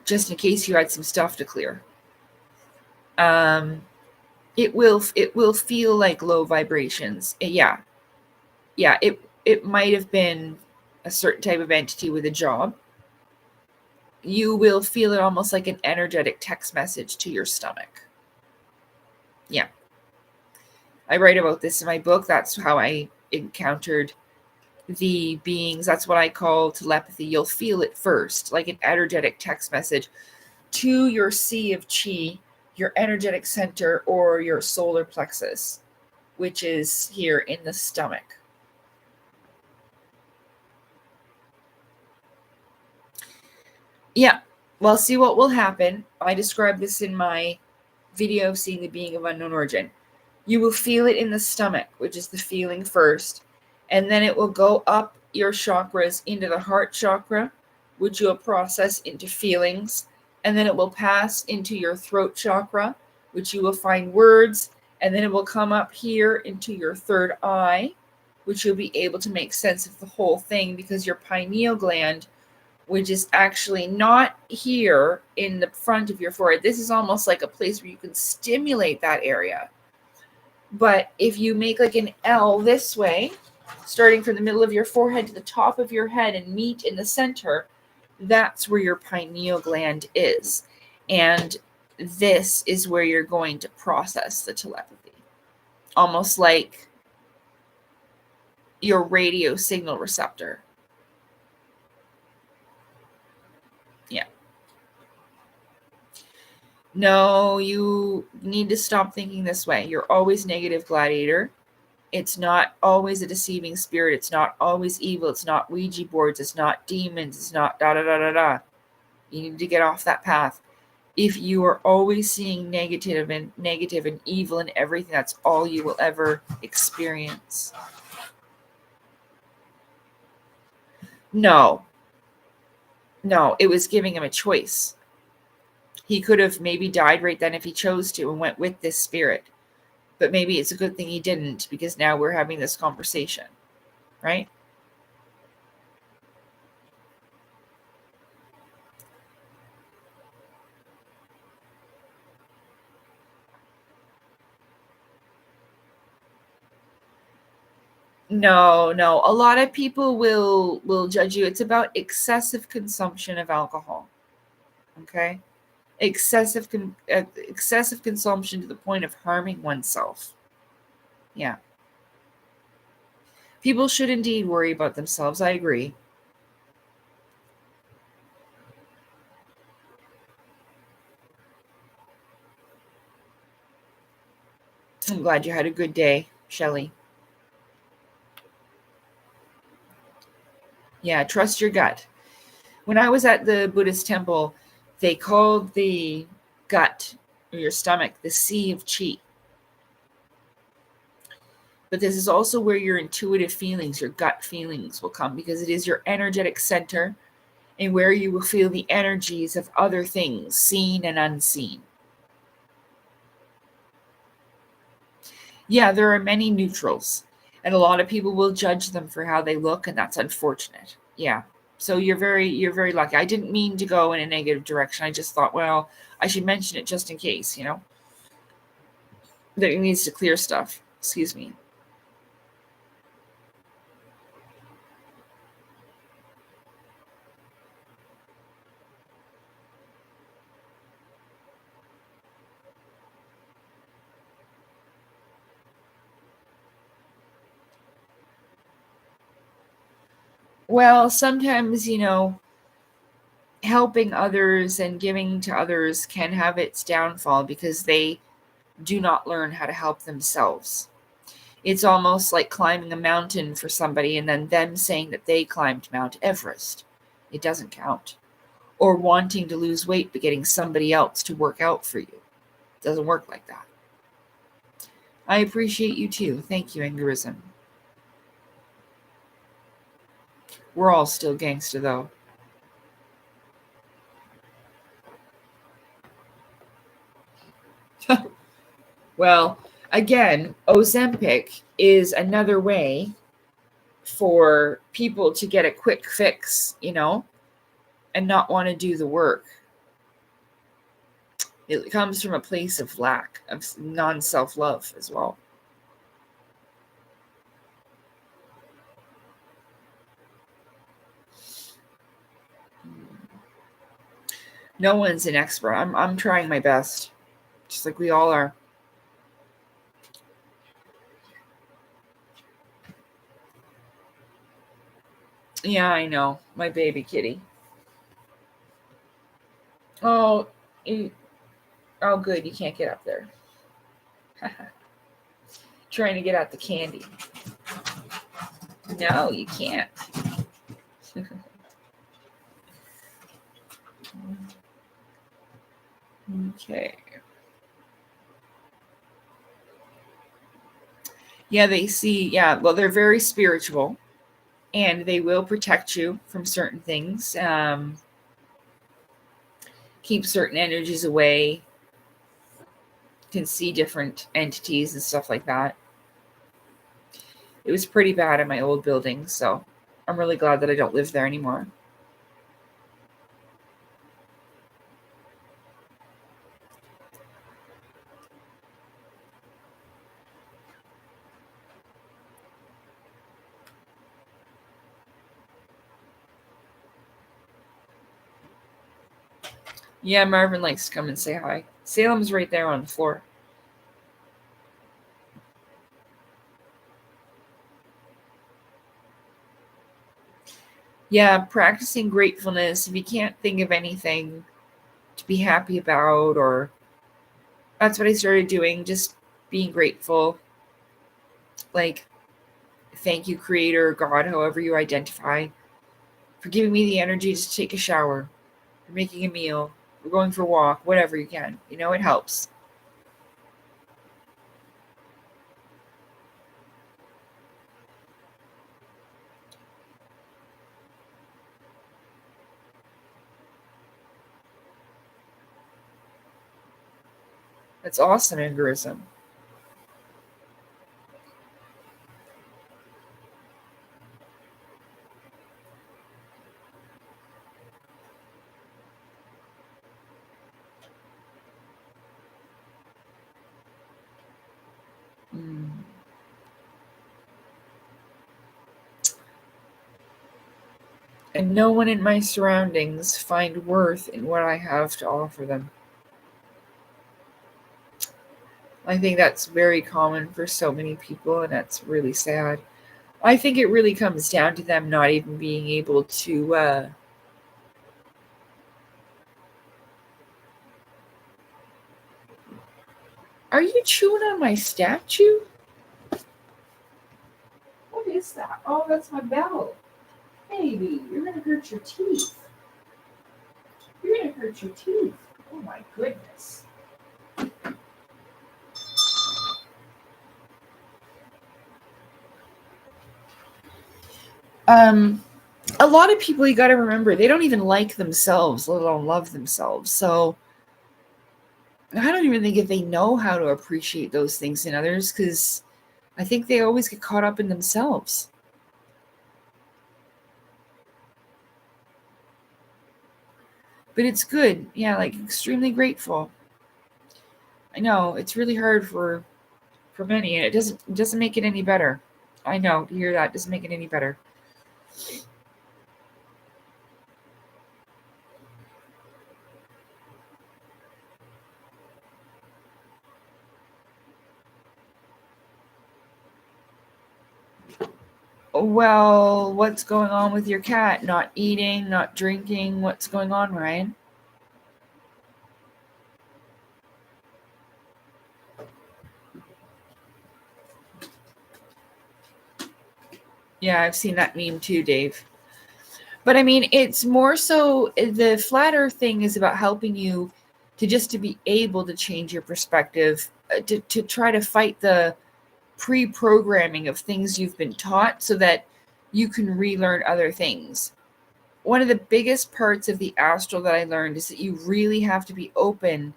just in case you had some stuff to clear. It will feel like low vibrations. Yeah, it might have been a certain type of entity with a job. You will feel it almost like an energetic text message to your stomach. Yeah. I write about this in my book. That's how I encountered the beings. That's what I call telepathy. You'll feel it first, like an energetic text message to your sea of chi, your energetic center, or your solar plexus, which is here in the stomach. Yeah. Well, see what will happen. I describe this in my video of seeing the being of unknown origin. You will feel it in the stomach, which is the feeling first, and then it will go up your chakras into the heart chakra, which you will process into feelings, and then it will pass into your throat chakra, which you will find words, and then it will come up here into your third eye, which you'll be able to make sense of the whole thing because your pineal gland, which is actually not here in the front of your forehead. This is almost like a place where you can stimulate that area. But if you make like an L this way, starting from the middle of your forehead to the top of your head and meet in the center, that's where your pineal gland is. And this is where you're going to process the telepathy. Almost like your radio signal receptor. Yeah. No, you need to stop thinking this way. You're always negative, gladiator. It's not always a deceiving spirit. It's not always evil. It's not Ouija boards. It's not demons. It's not da-da-da-da-da. You need to get off that path. If you are always seeing negative and evil in everything, that's all you will ever experience. No, it was giving him a choice. He could have maybe died right then if he chose to and went with this spirit. But maybe it's a good thing he didn't because now we're having this conversation, right? No. A lot of people will judge you. It's about excessive consumption of alcohol. Okay? Excessive consumption to the point of harming oneself. Yeah. People should indeed worry about themselves. I agree. I'm glad you had a good day, Shelley. Yeah, trust your gut. When I was at the Buddhist temple, they called the gut or your stomach the sea of chi. But this is also where your intuitive feelings, your gut feelings will come, because it is your energetic center and where you will feel the energies of other things, seen and unseen. Yeah, there are many neutrals, and a lot of people will judge them for how they look, and that's unfortunate. Yeah. So you're very lucky. I didn't mean to go in a negative direction. I just thought, well, I should mention it just in case, that it needs to clear stuff. Excuse me. Well, sometimes, helping others and giving to others can have its downfall because they do not learn how to help themselves. It's almost like climbing a mountain for somebody and then them saying that they climbed Mount Everest. It doesn't count. Or wanting to lose weight but getting somebody else to work out for you. It doesn't work like that. I appreciate you too. Thank you, Angerism. We're all still gangsta though. Well, again, Ozempic is another way for people to get a quick fix, and not want to do the work. It comes from a place of lack, of non-self-love as well. No one's an expert. I'm trying my best, just like we all are. Yeah, I know. My baby kitty. Oh, oh, good. You can't get up there. Trying to get out the candy. No, you can't. Okay. Yeah, they see. Yeah, well, they're very spiritual, and they will protect you from certain things. Keep certain energies away. Can see different entities and stuff like that. It was pretty bad in my old building, so I'm really glad that I don't live there anymore. Yeah, Marvin likes to come and say hi. Salem's right there on the floor. Yeah, practicing gratefulness. If you can't think of anything to be happy about, or that's what I started doing, just being grateful. Like, thank you, Creator, God, however you identify, for giving me the energy to take a shower, for making a meal, for going for a walk, whatever you can. It helps. That's awesome, Angerism. Mm. And no one in my surroundings find worth in what I have to offer them. I think that's very common for so many people, and that's really sad. I think it really comes down to them not even being able to. Are you chewing on my statue? What is that? Oh, that's my bell. Baby, you're going to hurt your teeth. You're going to hurt your teeth. Oh my goodness. A lot of people, you got to remember, they don't even like themselves, let alone love themselves. So I don't even think if they know how to appreciate those things in others, because I think they always get caught up in themselves. But it's good. Yeah, like extremely grateful. I know it's really hard for many, and it doesn't make it any better. I know, to hear that doesn't make it any better. Well, what's going on with your cat? Not eating, not drinking. What's going on, Ryan? Yeah, I've seen that meme too, Dave. But I mean, it's more so the flat earth thing is about helping you to be able to change your perspective, to try to fight the pre-programming of things you've been taught so that you can relearn other things. One of the biggest parts of the astral that I learned is that you really have to be open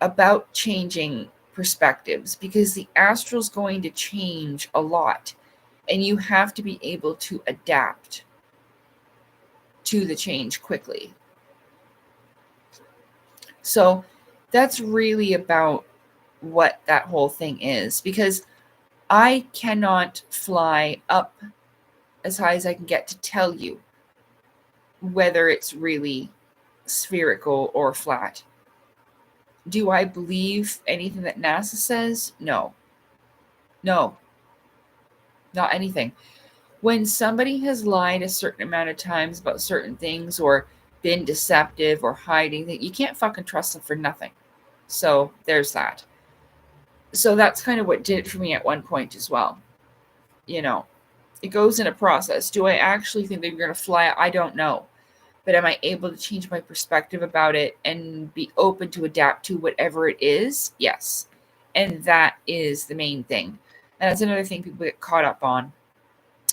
about changing perspectives, because the astral is going to change a lot and you have to be able to adapt to the change quickly. So that's really about what that whole thing is, because I cannot fly up as high as I can get to tell you whether it's really spherical or flat. Do I believe anything that NASA says? No. No, not anything. When somebody has lied a certain amount of times about certain things or been deceptive or hiding, you can't fucking trust them for nothing. So there's that. So that's kind of what did it for me at one point as well. You know, it goes in a process. Do I actually think they're going to fly? I don't know. But am I able to change my perspective about it and be open to adapt to whatever it is? Yes. And that is the main thing. And that's another thing people get caught up on.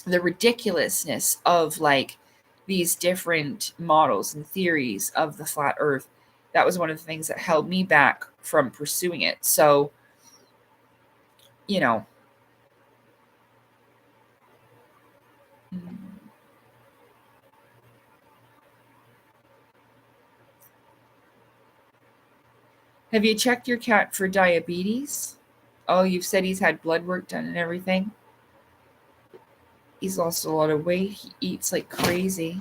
The ridiculousness of like these different models and theories of the flat earth. That was one of the things that held me back from pursuing it. So, you know, have you checked your cat for diabetes? Oh, you've said he's had blood work done and everything. He's lost a lot of weight. He eats like crazy.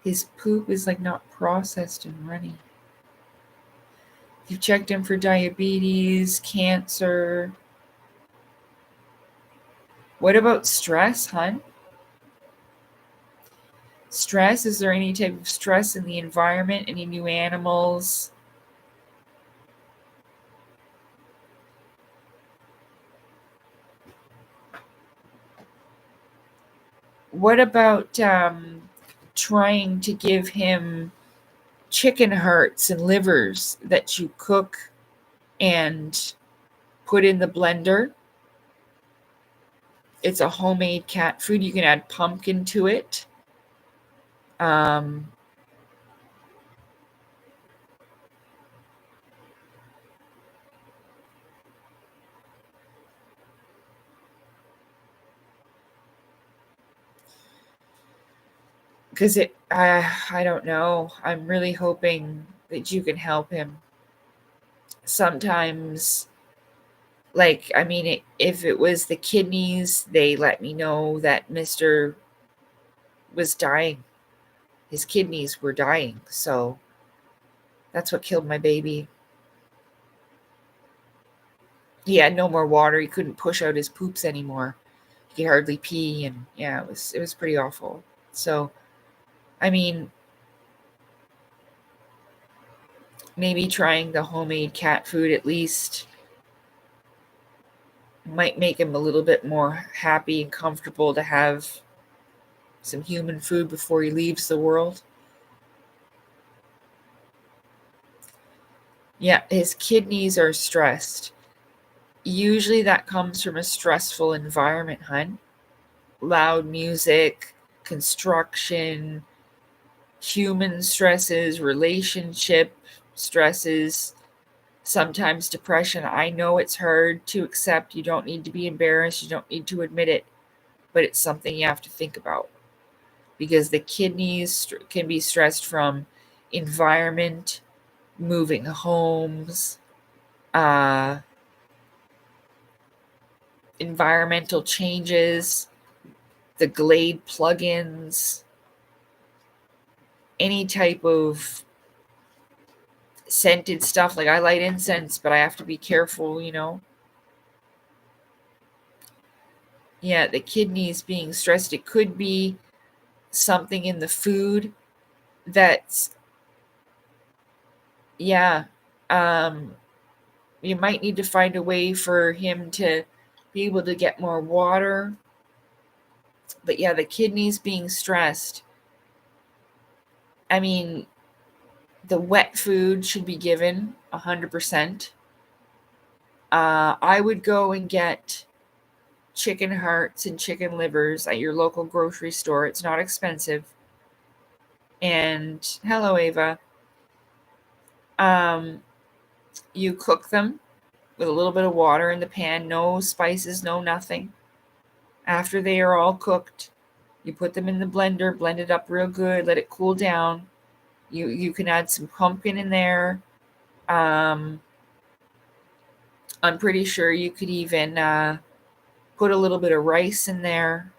His poop is like not processed and runny. You've checked him for diabetes, cancer. What about stress, hon? Stress? Is there any type of stress in the environment? Any new animals? What about trying to give him chicken hearts and livers that you cook and put in the blender? It's a homemade cat food. You can add pumpkin to it. Because I don't know. I'm really hoping that you can help him. Sometimes, like, I mean, if it was the kidneys, they let me know that Mr. was dying. His kidneys were dying. So that's what killed my baby. He had no more water. He couldn't push out his poops anymore. He could hardly pee, and yeah, it was pretty awful. So, I mean, maybe trying the homemade cat food at least Might make him a little bit more happy and comfortable to have some human food before he leaves the world. Yeah, his kidneys are stressed. Usually that comes from a stressful environment, hun. Loud music, construction, human stresses, relationship stresses, sometimes depression. I know it's hard to accept. You don't need to be embarrassed. You don't need to admit it, but it's something you have to think about because the kidneys can be stressed from environment, moving homes, uh, environmental changes, the Glade plugins, any type of scented stuff. Like I light incense, but I have to be careful, Yeah, the kidneys being stressed. It could be something in the food that's, yeah. Um, you might need to find a way for him to be able to get more water. But yeah, the kidneys being stressed. I mean, the wet food should be given 100%. I would go and get chicken hearts and chicken livers at your local grocery store. It's not expensive. And hello, Ava. Um, you cook them with a little bit of water in the pan, no spices, no nothing. After they are all cooked, you put them in the blender, blend it up real good, let it cool down. You can add some pumpkin in there. I'm pretty sure you could even put a little bit of rice in there.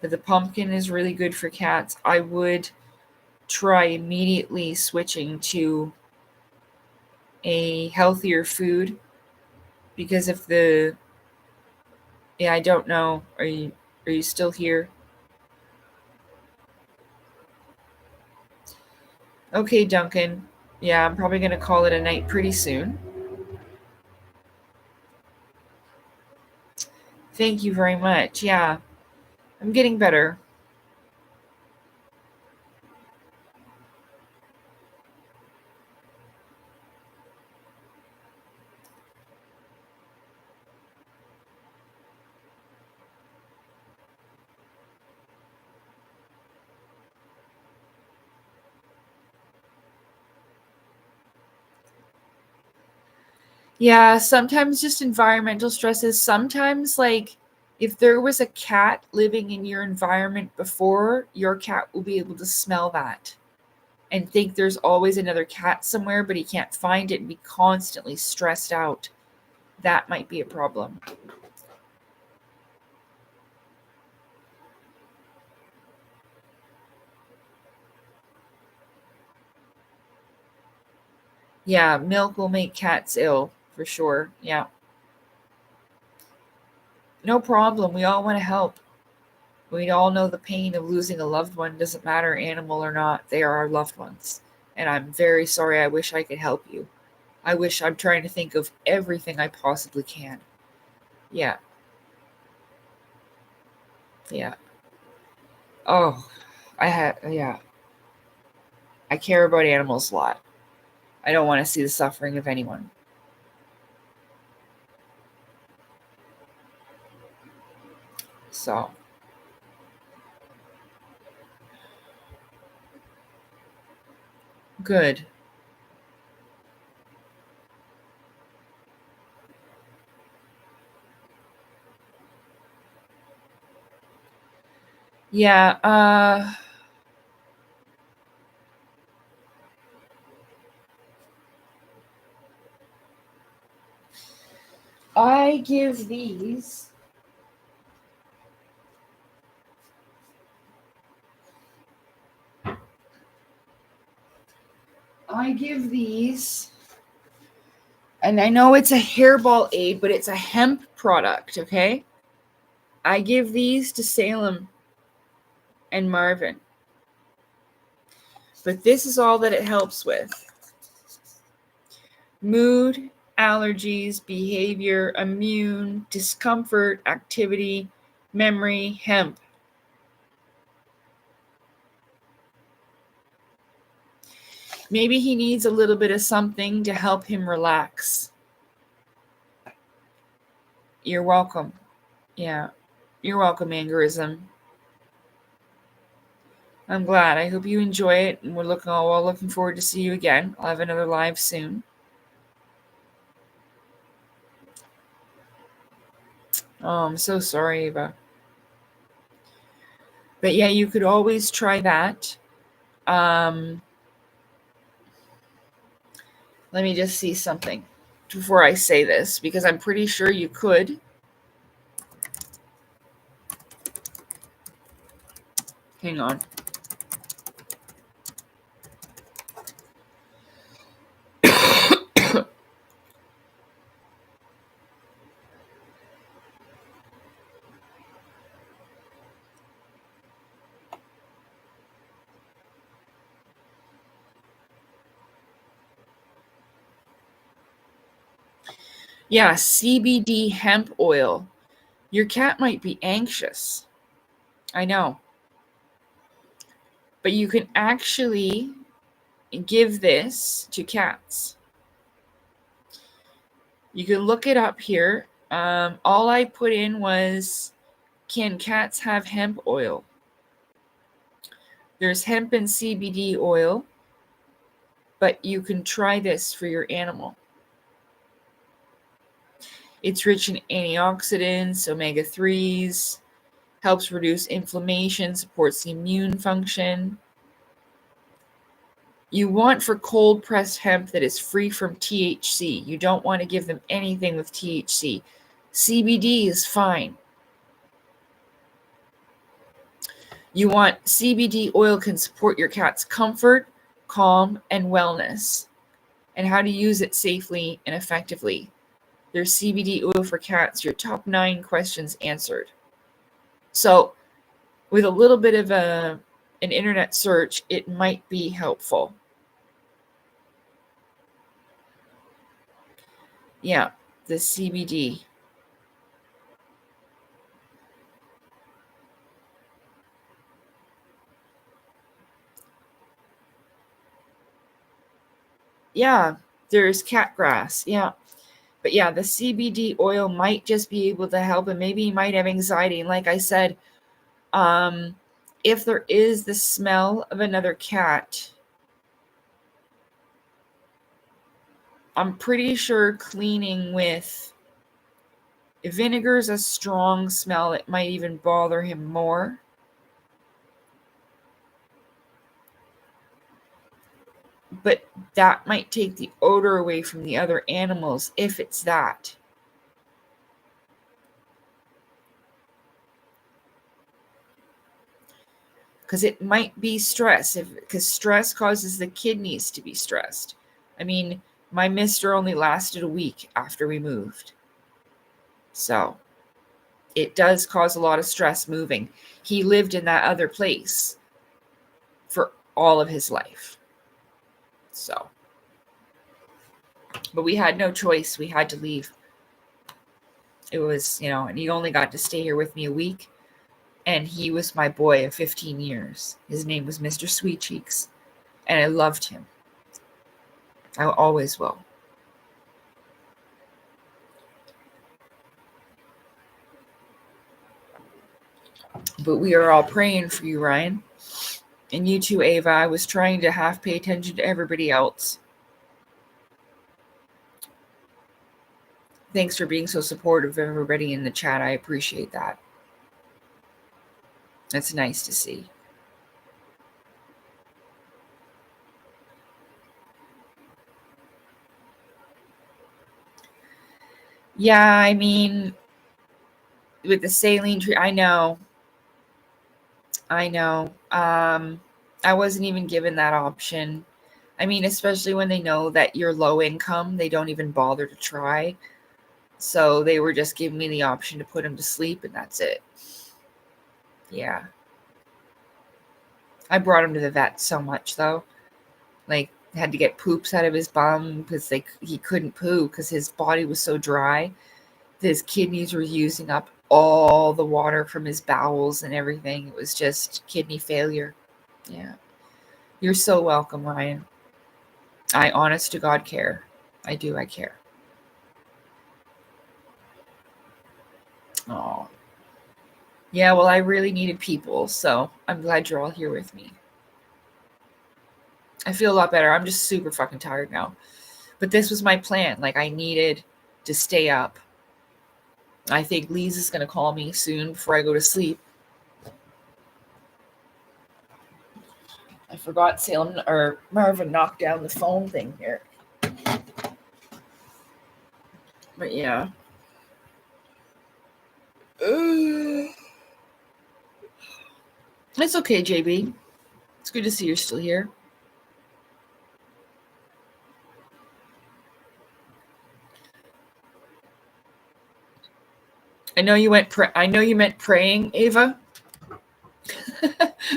But the pumpkin is really good for cats. I would try immediately switching to a healthier food because if I don't know. Are you still here? Okay, Duncan. Yeah, I'm probably going to call it a night pretty soon. Thank you very much. Yeah, I'm getting better. Yeah, sometimes just environmental stresses. Sometimes, like, if there was a cat living in your environment before, your cat will be able to smell that and think there's always another cat somewhere, but he can't find it and be constantly stressed out. That might be a problem. Yeah, milk will make cats ill for sure. Yeah. No problem. We all want to help. We all know the pain of losing a loved one. Doesn't matter, animal or not, they are our loved ones. And I'm very sorry. I wish I could help you. I'm trying to think of everything I possibly can. Yeah. Yeah. Oh, yeah. I care about animals a lot. I don't want to see the suffering of anyone. So, good. Yeah, I give these and I know it's a hairball aid, but it's a hemp product, okay? I give these to Salem and Marvin. But this is all that it helps with. mood, allergies, behavior, immune, discomfort, activity, memory, hemp. Maybe he needs a little bit of something to help him relax. You're welcome. Yeah. You're welcome, Angerism. I'm glad. I hope you enjoy it, and we're looking forward to see you again. I'll have another live soon. Oh, I'm so sorry, Ava. But yeah, you could always try that. Let me just see something before I say this, because I'm pretty sure you could. Hang on. Yeah, CBD hemp oil. Your cat might be anxious. I know. But you can actually give this to cats. You can look it up here. All I put in was, can cats have hemp oil? There's hemp and CBD oil, but you can try this for your animal. It's rich in antioxidants, omega-3s, helps reduce inflammation, supports the immune function. You want for cold pressed hemp that is free from THC. You don't want to give them anything with THC. CBD is fine. You want CBD oil can support your cat's comfort, calm, and wellness, and how to use it safely and effectively. There's CBD oil for cats, your top 9 questions answered. So with a little bit of an internet search, it might be helpful. Yeah, the CBD. Yeah, there's cat grass. Yeah. But yeah, the CBD oil might just be able to help, and maybe he might have anxiety. And like I said, if there is the smell of another cat, I'm pretty sure cleaning with vinegar is a strong smell. It might even bother him more. But that might take the odor away from the other animals if it's that. Because it might be stress, because stress causes the kidneys to be stressed. I mean, my mister only lasted a week after we moved. So it does cause a lot of stress moving. He lived in that other place for all of his life. So, but we had no choice. We had to leave. It was, and he only got to stay here with me a week. And he was my boy of 15 years. His name was Mr. Sweet Cheeks. And I loved him. I always will. But we are all praying for you, Ryan. And you too, Ava. I was trying to half pay attention to everybody else. Thanks for being so supportive of everybody in the chat. I appreciate that. That's nice to see. Yeah, I mean, with the saline tree, I know. I wasn't even given that option. I mean, especially when they know that you're low income, they don't even bother to try. So they were just giving me the option to put him to sleep, and that's it. Yeah. I brought him to the vet so much, though. Like, had to get poops out of his bum because he couldn't poo because his body was so dry. His kidneys were using up all the water from his bowels and everything. It was just kidney failure. Yeah. You're so welcome, Ryan. I honest to God care. I do. I care. Oh. Yeah, well, I really needed people, so I'm glad you're all here with me. I feel a lot better. I'm just super fucking tired now. But this was my plan. Like, I needed to stay up. I think Lisa's going to call me soon before I go to sleep. I forgot Salem or Marvin knocked down the phone thing here. But yeah. It's okay, JB. It's good to see you're still here. I know you meant praying, Ava.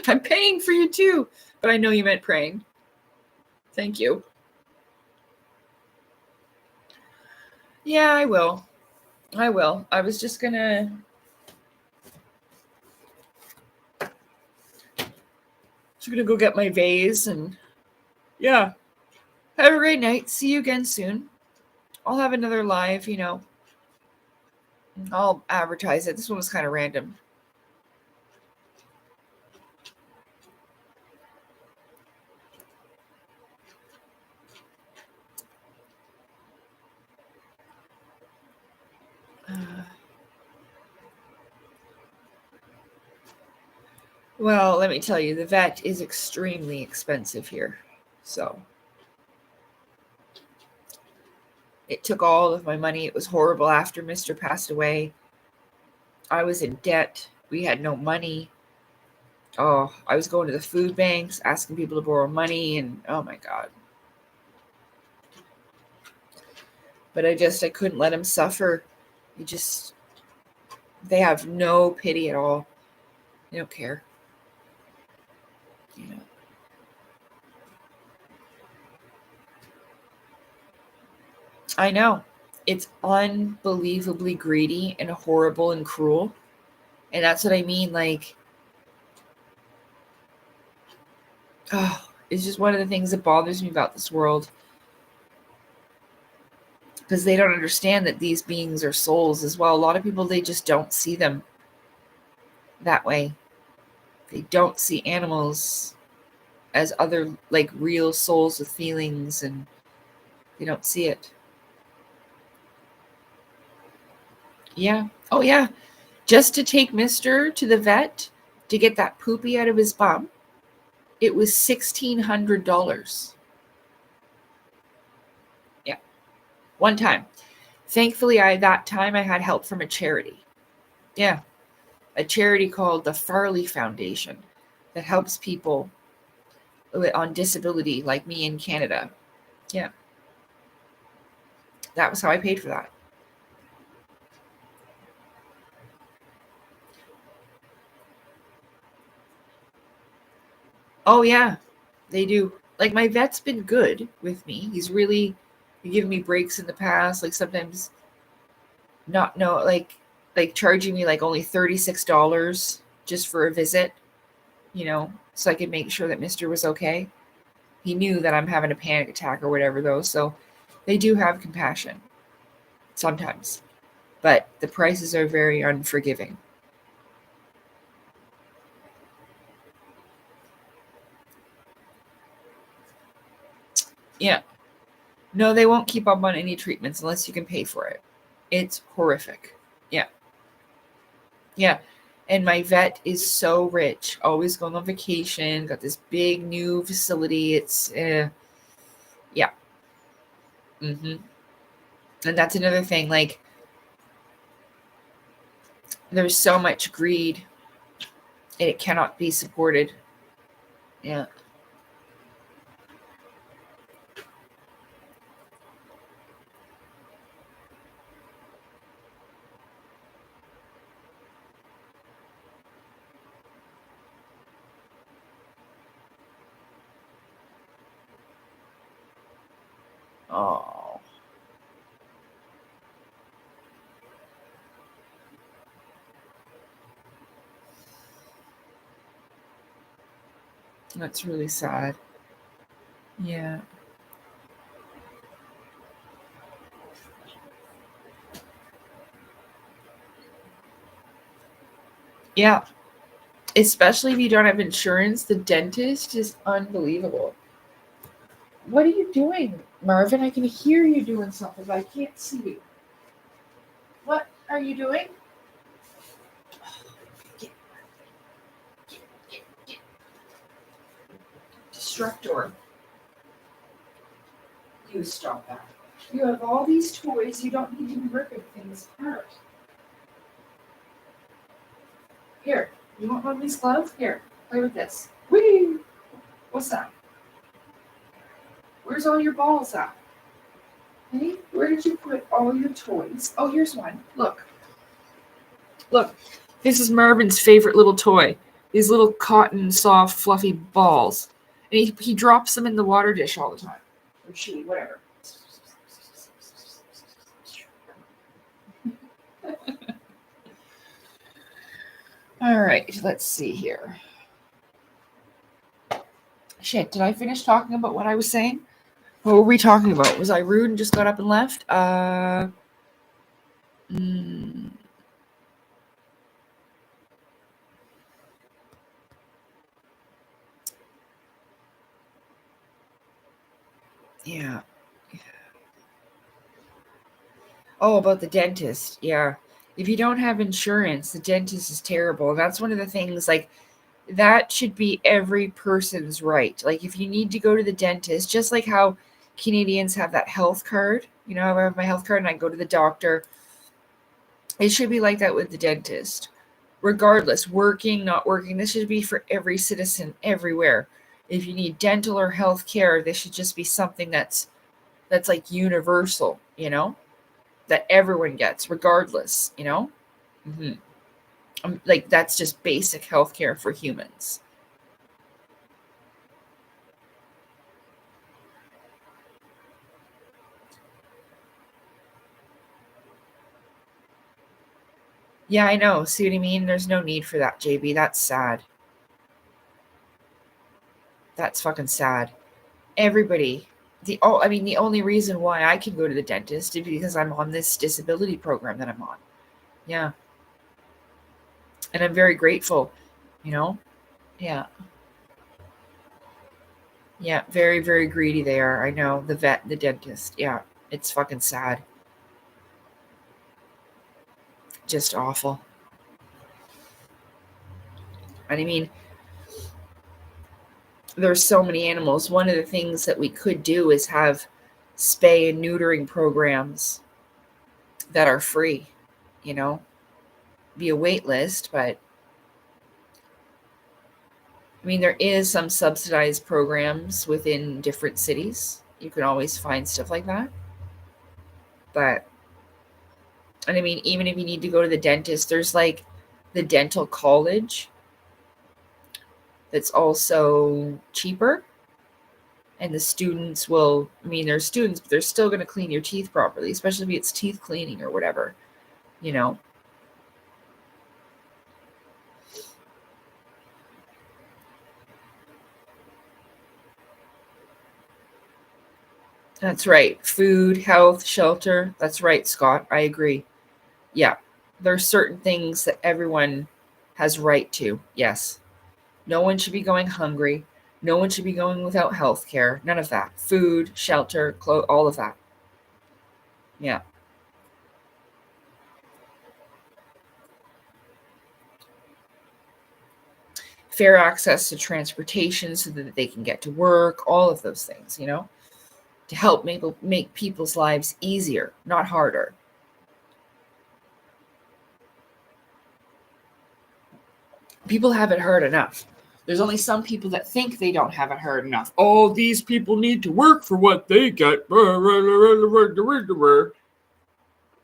I'm paying for you too, but I know you meant praying. Thank you. Yeah, I will. I was just gonna go get my vase and yeah. Have a great night. See you again soon. I'll have another live, I'll advertise it. This one was kind of random. Well, let me tell you, the vet is extremely expensive here. So it took all of my money. It was horrible after Mr. passed away. I was in debt. We had no money. Oh, I was going to the food banks, asking people to borrow money, and oh my God. But I couldn't let him suffer. They have no pity at all. They don't care. I know. It's unbelievably greedy and horrible and cruel. And that's what I mean. Like, it's just one of the things that bothers me about this world. Because they don't understand that these beings are souls as well. A lot of people, they just don't see them that way. They don't see animals as other, like, real souls with feelings, and they don't see it. Yeah. Oh, yeah. Just to take Mr. to the vet to get that poopy out of his bum, it was $1,600. Yeah. One time. Thankfully, that time I had help from a charity. Yeah. A charity called the Farley Foundation that helps people on disability like me in Canada. Yeah. That was how I paid for that. Oh, yeah. They do. Like, my vet's been good with me. He's given me breaks in the past. Like, sometimes like charging me like only $36 just for a visit, so I could make sure that Mr. was okay. He knew that I'm having a panic attack or whatever, though, so they do have compassion sometimes, but the prices are very unforgiving. Yeah. No, they won't keep up on any treatments unless you can pay for it. It's horrific. Yeah. Yeah. And my vet is so rich, always going on vacation, got this big new facility. It's, yeah. And that's another thing. Like, there's so much greed and it cannot be supported. Yeah. Oh, that's really sad. Yeah. Yeah. Especially if you don't have insurance, the dentist is unbelievable. What are you doing, Marvin? I can hear you doing something, but I can't see you. What are you doing? Get, get. Destructor. You stop that. You have all these toys. You don't need to be ripping things apart. Here, you want one of these gloves? Here, play with this. Whee! What's that? Where's all your balls at? Hey, where did you put all your toys? Oh, here's one. Look. Look. This is Marvin's favorite little toy. These little cotton, soft, fluffy balls. And he drops them in the water dish all the time. Or she, whatever. All right, let's see here. Shit, did I finish talking about what I was saying? What were we talking about? Was I rude and just got up and left? Yeah. Oh, about the dentist. Yeah. If you don't have insurance, the dentist is terrible. That's one of the things, like, that should be every person's right. Like, if you need to go to the dentist, just like how Canadians have that health card, you know, I have my health card and I go to the doctor. It should be like that with the dentist. Regardless, working, not working, this should be for every citizen everywhere. If you need dental or health care, this should just be something that's like universal, you know, that everyone gets, regardless, you know? Mm-hmm. Like, that's just basic healthcare for humans. Yeah, I know. See what I mean? There's no need for that, JB. That's sad. That's fucking sad. Everybody. The only reason why I can go to the dentist is because I'm on this disability program that I'm on. Yeah. And I'm very grateful, you know? Yeah. Yeah. Very, very greedy they are. I know. The vet, the dentist. Yeah. It's fucking sad. Just awful. And I mean, there's so many animals. One of the things that we could do is have spay and neutering programs that are free, you know, be a wait list, but I mean, there is some subsidized programs within different cities. You can always find stuff like that. But, and I mean, even if you need to go to the dentist, there's like the dental college that's also cheaper. And the students will, I mean, they're students, but they're still going to clean your teeth properly, especially if it's teeth cleaning or whatever, you know. That's right. Food, health, shelter. That's right, Scott. I agree. Yeah. There's certain things that everyone has right to. Yes. No one should be going hungry. No one should be going without health care. None of that. Food, shelter, clothes, all of that. Yeah. Fair access to transportation so that they can get to work, all of those things, you know, to help make people's lives easier, not harder. People have it hard enough. There's only some people that think they don't have it hard enough. Oh, these people need to work for what they get.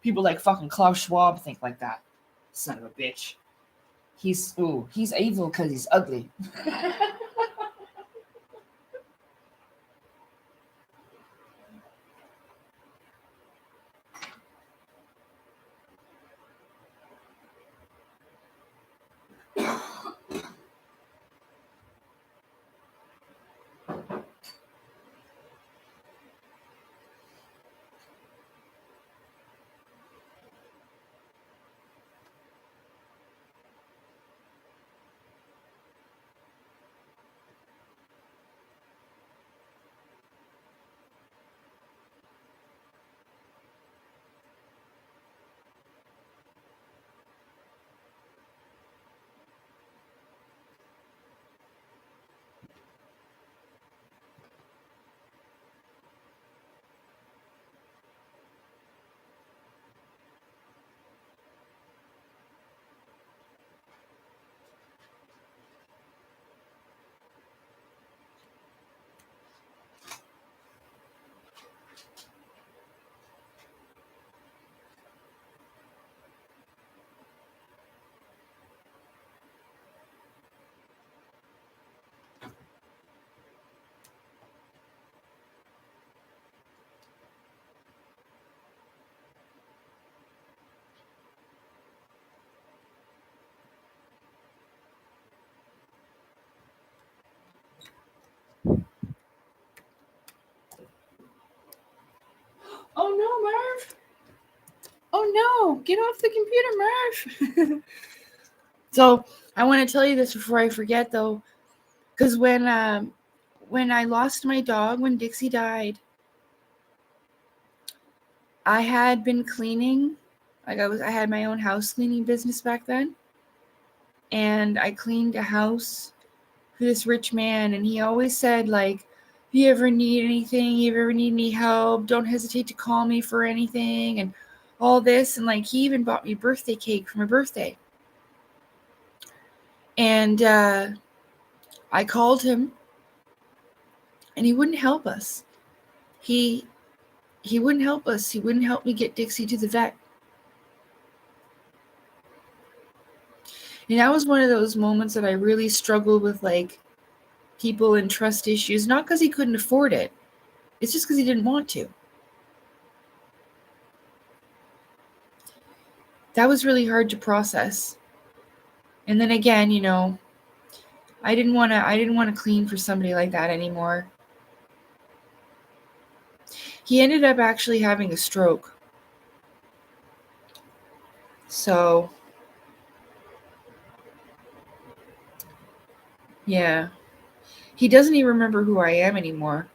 People like fucking Klaus Schwab think like that. Son of a bitch. He's evil because he's ugly. no, get off the computer, Murph. So I want to tell you this before I forget, though, because when I lost my dog, when Dixie died, I had been cleaning. Like I had my own house cleaning business back then, and I cleaned a house for this rich man, and he always said, like, if you ever need anything, if you ever need any help, don't hesitate to call me for anything, and all this. And like, he even bought me birthday cake for my birthday. And I called him, and he wouldn't help us. He wouldn't help us. He wouldn't help me get Dixie to the vet. And that was one of those moments that I really struggled with, like, people and trust issues. Not because he couldn't afford it. It's just because he didn't want to. That was really hard to process. And then again, you know, I didn't want to clean for somebody like that anymore. He ended up actually having a stroke. So, yeah. He doesn't even remember who I am anymore.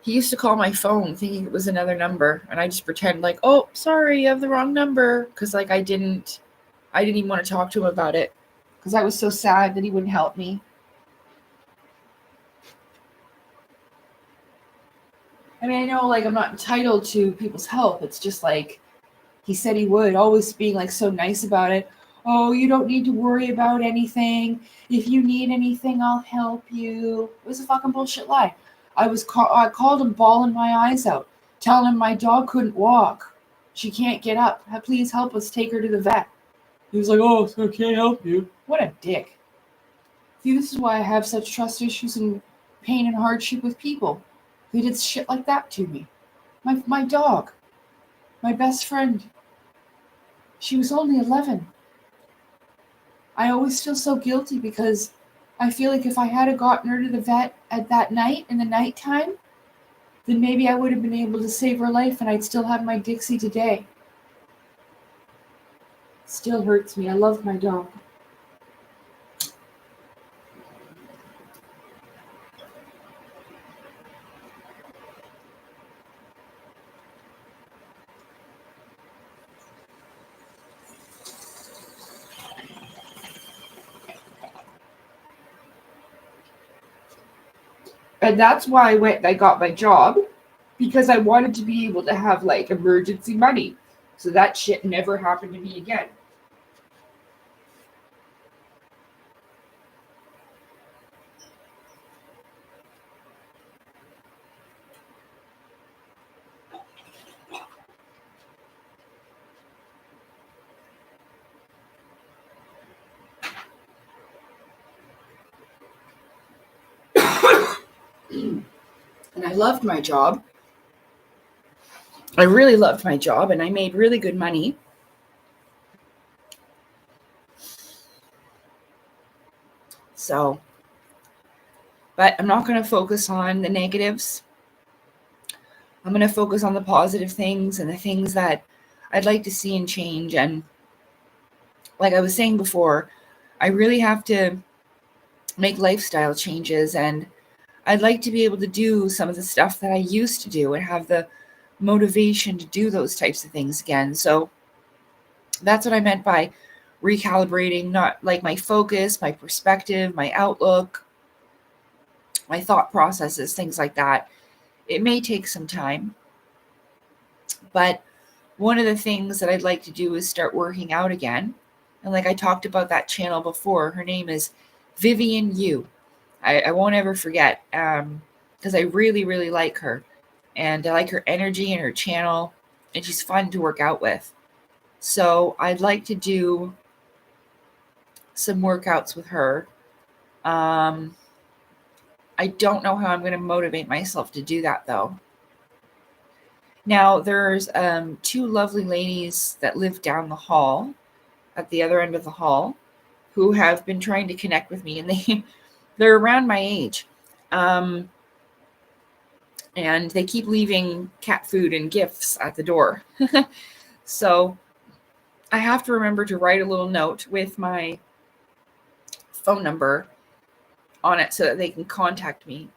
He used to call my phone thinking it was another number, and I just pretend like, oh, sorry, you have the wrong number, because like I didn't even want to talk to him about it, because I was so sad that he wouldn't help me. I mean, I know, like, I'm not entitled to people's help. It's just like, he said he would, always being like so nice about it. Oh, you don't need to worry about anything. If you need anything, I'll help you. It was a fucking bullshit lie. I called him bawling my eyes out, telling him my dog couldn't walk. She can't get up. Please help us take her to the vet. He was like, oh, so I can't help you. What a dick. See, this is why I have such trust issues and pain and hardship with people. They did shit like that to me. My dog. My best friend. She was only 11. I always feel so guilty because I feel like if I had gotten her to the vet at that night, in the nighttime, then maybe I would have been able to save her life and I'd still have my Dixie today. Still hurts me. I love my dog. And that's why I got my job, because I wanted to be able to have like emergency money. So that shit never happened to me again. And I loved my job. I really loved my job, and I made really good money. So, but I'm not going to focus on the negatives. I'm going to focus on the positive things and the things that I'd like to see and change. And like I was saying before, I really have to make lifestyle changes, and I'd like to be able to do some of the stuff that I used to do and have the motivation to do those types of things again. So that's what I meant by recalibrating, not like my focus, my perspective, my outlook, my thought processes, things like that. It may take some time, but one of the things that I'd like to do is start working out again. And like I talked about that channel before, her name is Vivian Yu. I won't ever forget, because I really, really like her. And I like her energy and her channel, and she's fun to work out with. So I'd like to do some workouts with her. I don't know how I'm going to motivate myself to do that, though. Now, there's two lovely ladies that live down the hall, at the other end of the hall, who have been trying to connect with me, and they're around my age. And they keep leaving cat food and gifts at the door. So I have to remember to write a little note with my phone number on it so that they can contact me.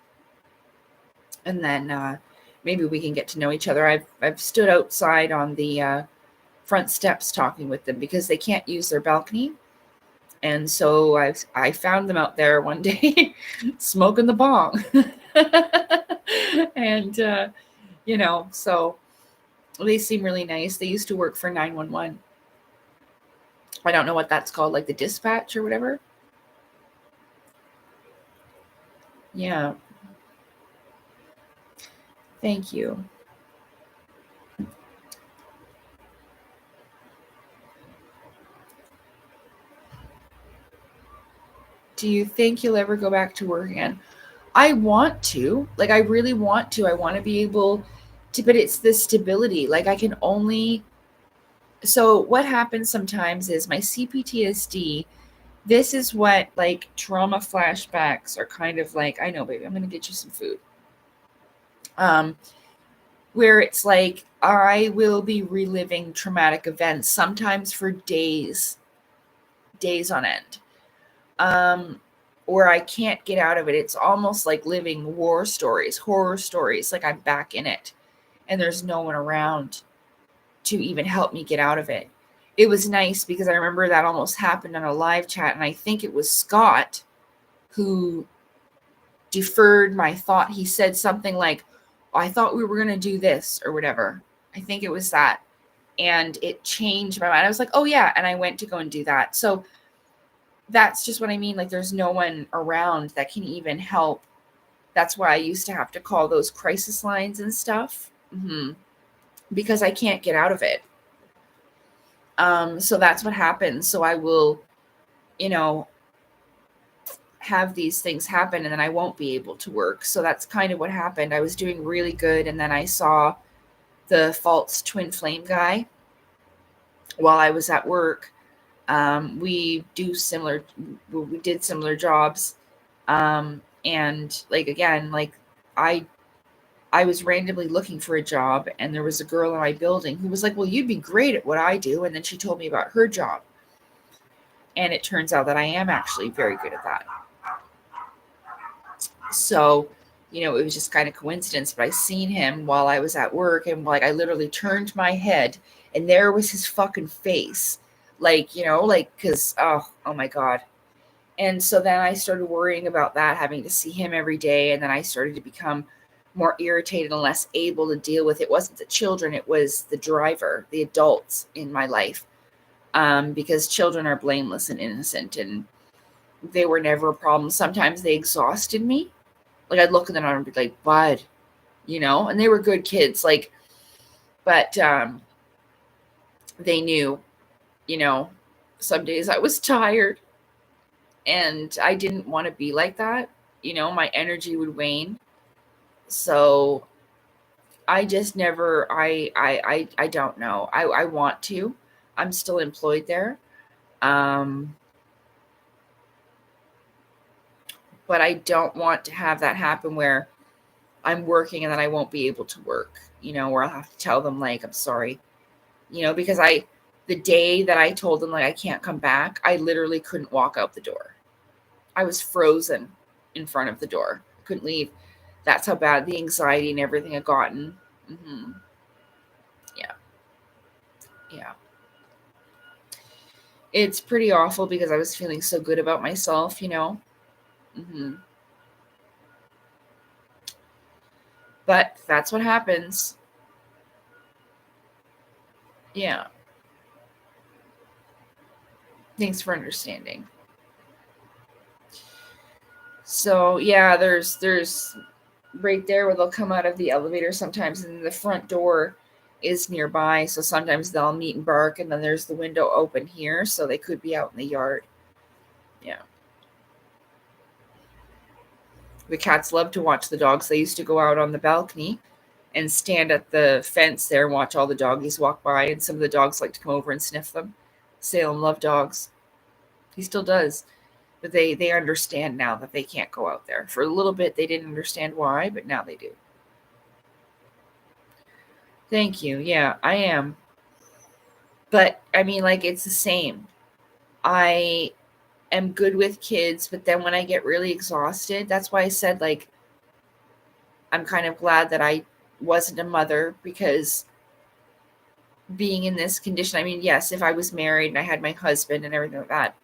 And then maybe we can get to know each other. I've stood outside on the front steps talking with them because they can't use their balcony. And so I found them out there one day smoking the bong. And, so they seem really nice. They used to work for 911. I don't know what that's called, like the dispatch or whatever. Yeah. Thank you. Do you think you'll ever go back to work again? I want to. Like, I really want to. I want to be able to, but it's the stability. Like, I can only. So, what happens sometimes is my CPTSD, this is what like trauma flashbacks are kind of like. I know, baby, I'm going to get you some food. Where it's like I will be reliving traumatic events, sometimes for days on end. Where I can't get out of it. It's almost like living war stories, horror stories, like I'm back in it and there's no one around to even help me get out of it. It was nice because I remember that almost happened on a live chat, and I think it was Scott who deferred my thought. He said something like, I thought we were going to do this or whatever. I think it was that. And it changed my mind. I was like, oh yeah. And I went to go and do that. So that's just what I mean. Like, there's no one around that can even help. That's why I used to have to call those crisis lines and stuff, because I can't get out of it. So that's what happens. So I will, have these things happen and then I won't be able to work. So that's kind of what happened. I was doing really good. And then I saw the false twin flame guy while I was at work. We did similar jobs. And like, again, like I was randomly looking for a job, and there was a girl in my building who was like, well, you'd be great at what I do. And then she told me about her job. And it turns out that I am actually very good at that. So, it was just kind of coincidence, but I seen him while I was at work, and like I literally turned my head and there was his fucking face. Like, cause oh my God. And so then I started worrying about that, having to see him every day. And then I started to become more irritated and less able to deal with it. It wasn't the children, it was the driver, the adults in my life. Because children are blameless and innocent, and they were never a problem. Sometimes they exhausted me. Like, I'd look at them and I'd be like, bud, and they were good kids. Like, but they knew, some days I was tired and I didn't want to be like that. My energy would wane. So I just never, I don't know. I want to. I'm still employed there. But I don't want to have that happen where I'm working and then I won't be able to work, where I'll have to tell them, like, I'm sorry, because the day that I told them, like, I can't come back, I literally couldn't walk out the door. I was frozen in front of the door. Couldn't leave. That's how bad the anxiety and everything had gotten. Yeah. Yeah. It's pretty awful because I was feeling so good about myself, But that's what happens. Yeah. Thanks for understanding. So yeah, there's right there where they'll come out of the elevator sometimes, and the front door is nearby. So sometimes they'll meet and bark, and then there's the window open here, so they could be out in the yard. Yeah. The cats love to watch the dogs. They used to go out on the balcony and stand at the fence there and watch all the doggies walk by. And some of the dogs like to come over and sniff them. Salem loved dogs. He still does. But they understand now that they can't go out there. For a little bit, they didn't understand why, but now they do. Thank you. Yeah, I am. But I mean, like, it's the same. I am good with kids, but then when I get really exhausted, that's why I said, like, I'm kind of glad that I wasn't a mother, because being in this condition, I mean, yes, if I was married and I had my husband and everything like that,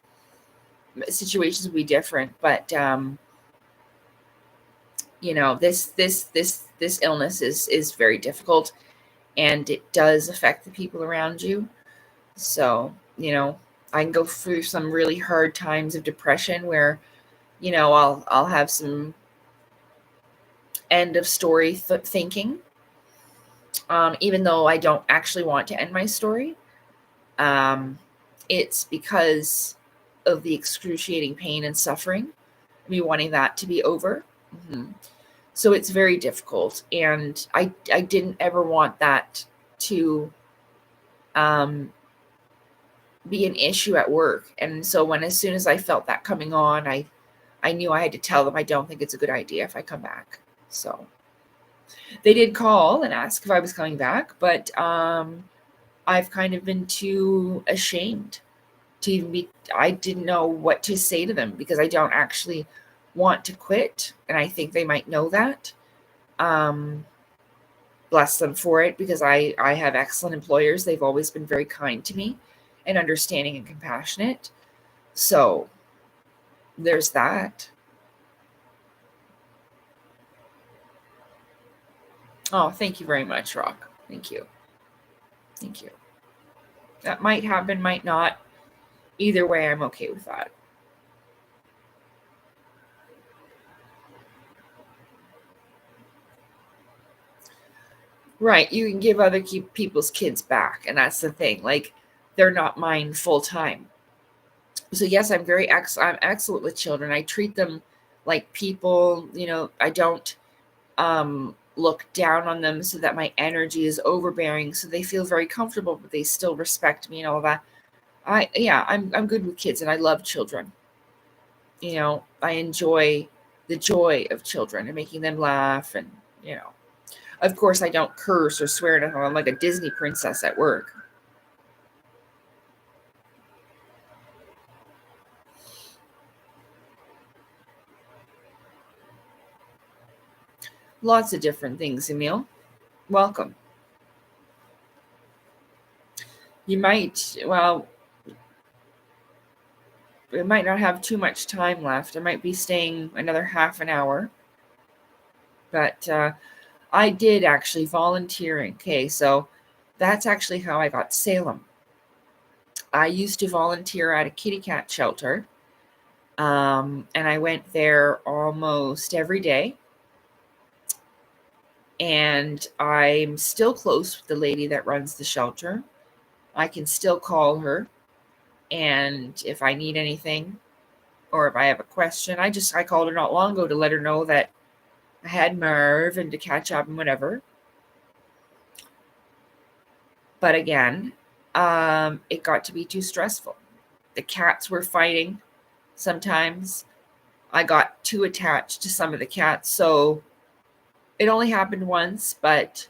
situations would be different. But you know, this illness is very difficult, and it does affect the people around you. So, you know, I can go through some really hard times of depression where, you know, I'll have some end of story thinking, even though I don't actually want to end my story. It's because of the excruciating pain and suffering, me wanting that to be over. So it's very difficult, and I didn't ever want that to be an issue at work. And so as soon as I felt that coming on, I knew I had to tell them I don't think it's a good idea if I come back. So they did call and ask if I was coming back, but I've kind of been too ashamed to even be. I didn't know what to say to them, because I don't actually want to quit, and I think they might know that. Bless them for it, because I have excellent employers. They've always been very kind to me and understanding and compassionate. So there's that. Oh, thank you very much, Rock. Thank you. Thank you. That might happen, might not. Either way, I'm okay with that. Right. You can give other people's kids back. And that's the thing. Like, they're not mine full time. So yes, I'm I'm excellent with children. I treat them like people. You know, I don't look down on them so that my energy is overbearing, so they feel very comfortable, but they still respect me and all that. I'm good with kids, and I love children. You know, I enjoy the joy of children and making them laugh, and you know, of course, I don't curse or swear to them. I'm like a Disney princess at work. Lots of different things, Emil. Welcome. You might, well, we might not have too much time left. I might be staying another half an hour. But I did actually volunteering. Okay, so that's actually how I got Salem. I used to volunteer at a kitty cat shelter, and I went there almost every day. And I'm still close with the lady that runs the shelter. I can still call her, and if I need anything or if I have a question, I called her not long ago to let her know that I had Merv and to catch up and whatever. But again, it got to be too stressful. The cats were fighting sometimes. I got too attached to some of the cats. So it only happened once, but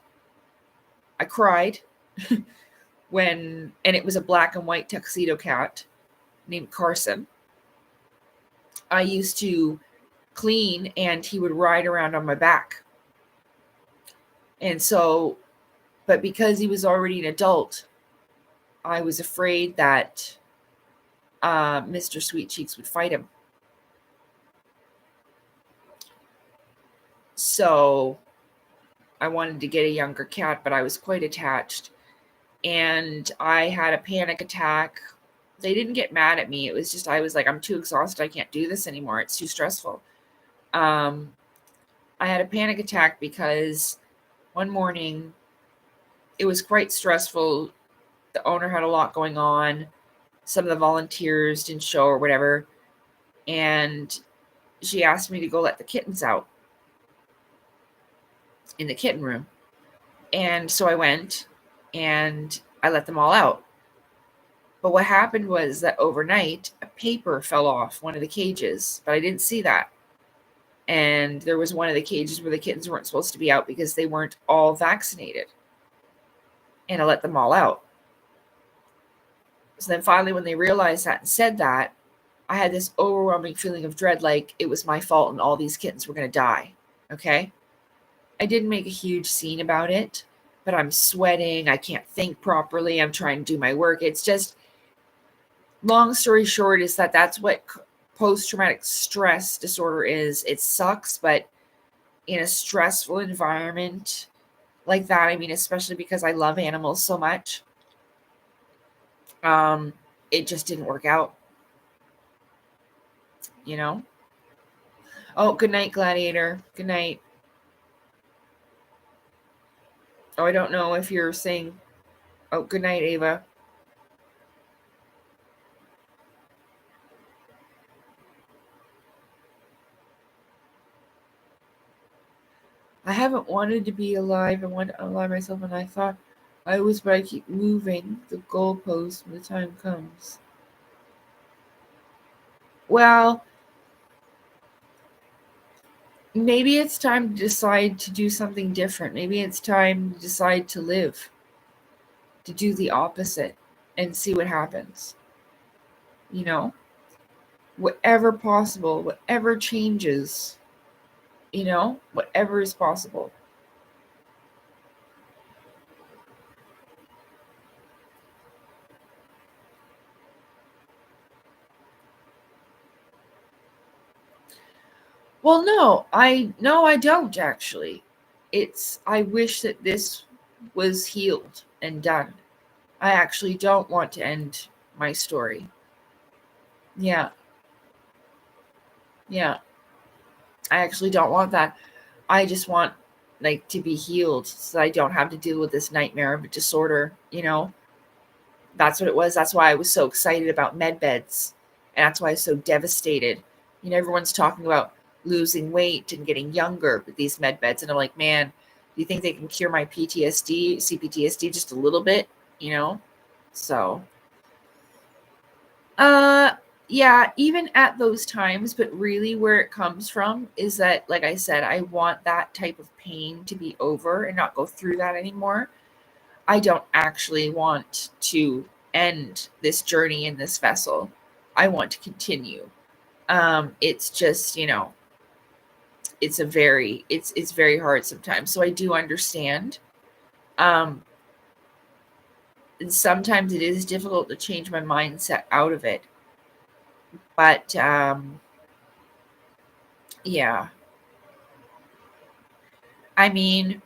I cried and it was a black and white tuxedo cat named Carson. I used to clean, and he would ride around on my back. And so, but because he was already an adult, I was afraid that Mr. Sweet Cheeks would fight him. So I wanted to get a younger cat, but I was quite attached. And I had a panic attack. They didn't get mad at me. It was just, I was like, I'm too exhausted. I can't do this anymore. It's too stressful. I had a panic attack because one morning it was quite stressful. The owner had a lot going on. Some of the volunteers didn't show or whatever. And she asked me to go let the kittens out in the kitten room. And so I went and I let them all out. But what happened was that overnight, a paper fell off one of the cages, but I didn't see that. And there was one of the cages where the kittens weren't supposed to be out because they weren't all vaccinated. And I let them all out. So then finally, when they realized that and said that, I had this overwhelming feeling of dread, like it was my fault and all these kittens were going to die. Okay. I didn't make a huge scene about it, but I'm sweating. I can't think properly. I'm trying to do my work. It's just, long story short, is that that's what post-traumatic stress disorder is. It sucks, but in a stressful environment like that, I mean, especially because I love animals so much, it just didn't work out, you know? Oh, good night, Gladiator. Good night. Oh, I don't know if you're saying, oh, good night, Ava. I haven't wanted to be alive. I want to unalive myself, and I thought I was, but I keep moving the goalpost when the time comes. Well, maybe it's time to decide to do something different. Maybe it's time to decide to live, to do the opposite and see what happens. You know, whatever possible, whatever changes, you know, whatever is possible. Well, no, I don't actually. I wish that this was healed and done. I actually don't want to end my story. Yeah. Yeah. I actually don't want that. I just want like to be healed so I don't have to deal with this nightmare of a disorder, you know. That's what it was. That's why I was so excited about med beds. And that's why I was so devastated. You know, everyone's talking about losing weight and getting younger with these med beds. And I'm like, man, do you think they can cure my PTSD, CPTSD just a little bit? You know? So yeah, even at those times, but really where it comes from is that, like I said, I want that type of pain to be over and not go through that anymore. I don't actually want to end this journey in this vessel. I want to continue. It's just, you know, it's very hard sometimes. So I do understand. Um, and sometimes it is difficult to change my mindset out of it. But yeah. I mean,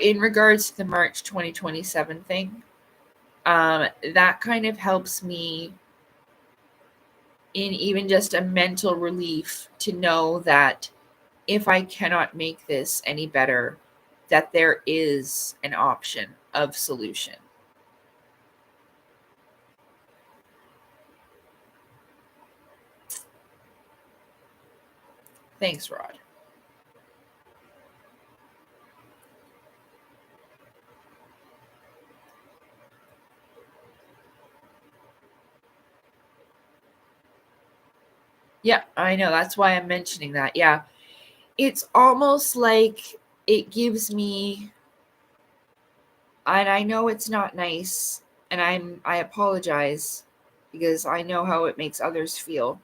in regards to the March 2027 thing, that kind of helps me in even just a mental relief to know that if I cannot make this any better, that there is an option of solution. Thanks, Rod. Yeah, I know. That's why I'm mentioning that. Yeah. It's almost like it gives me, and I know it's not nice, and I apologize because I know how it makes others feel.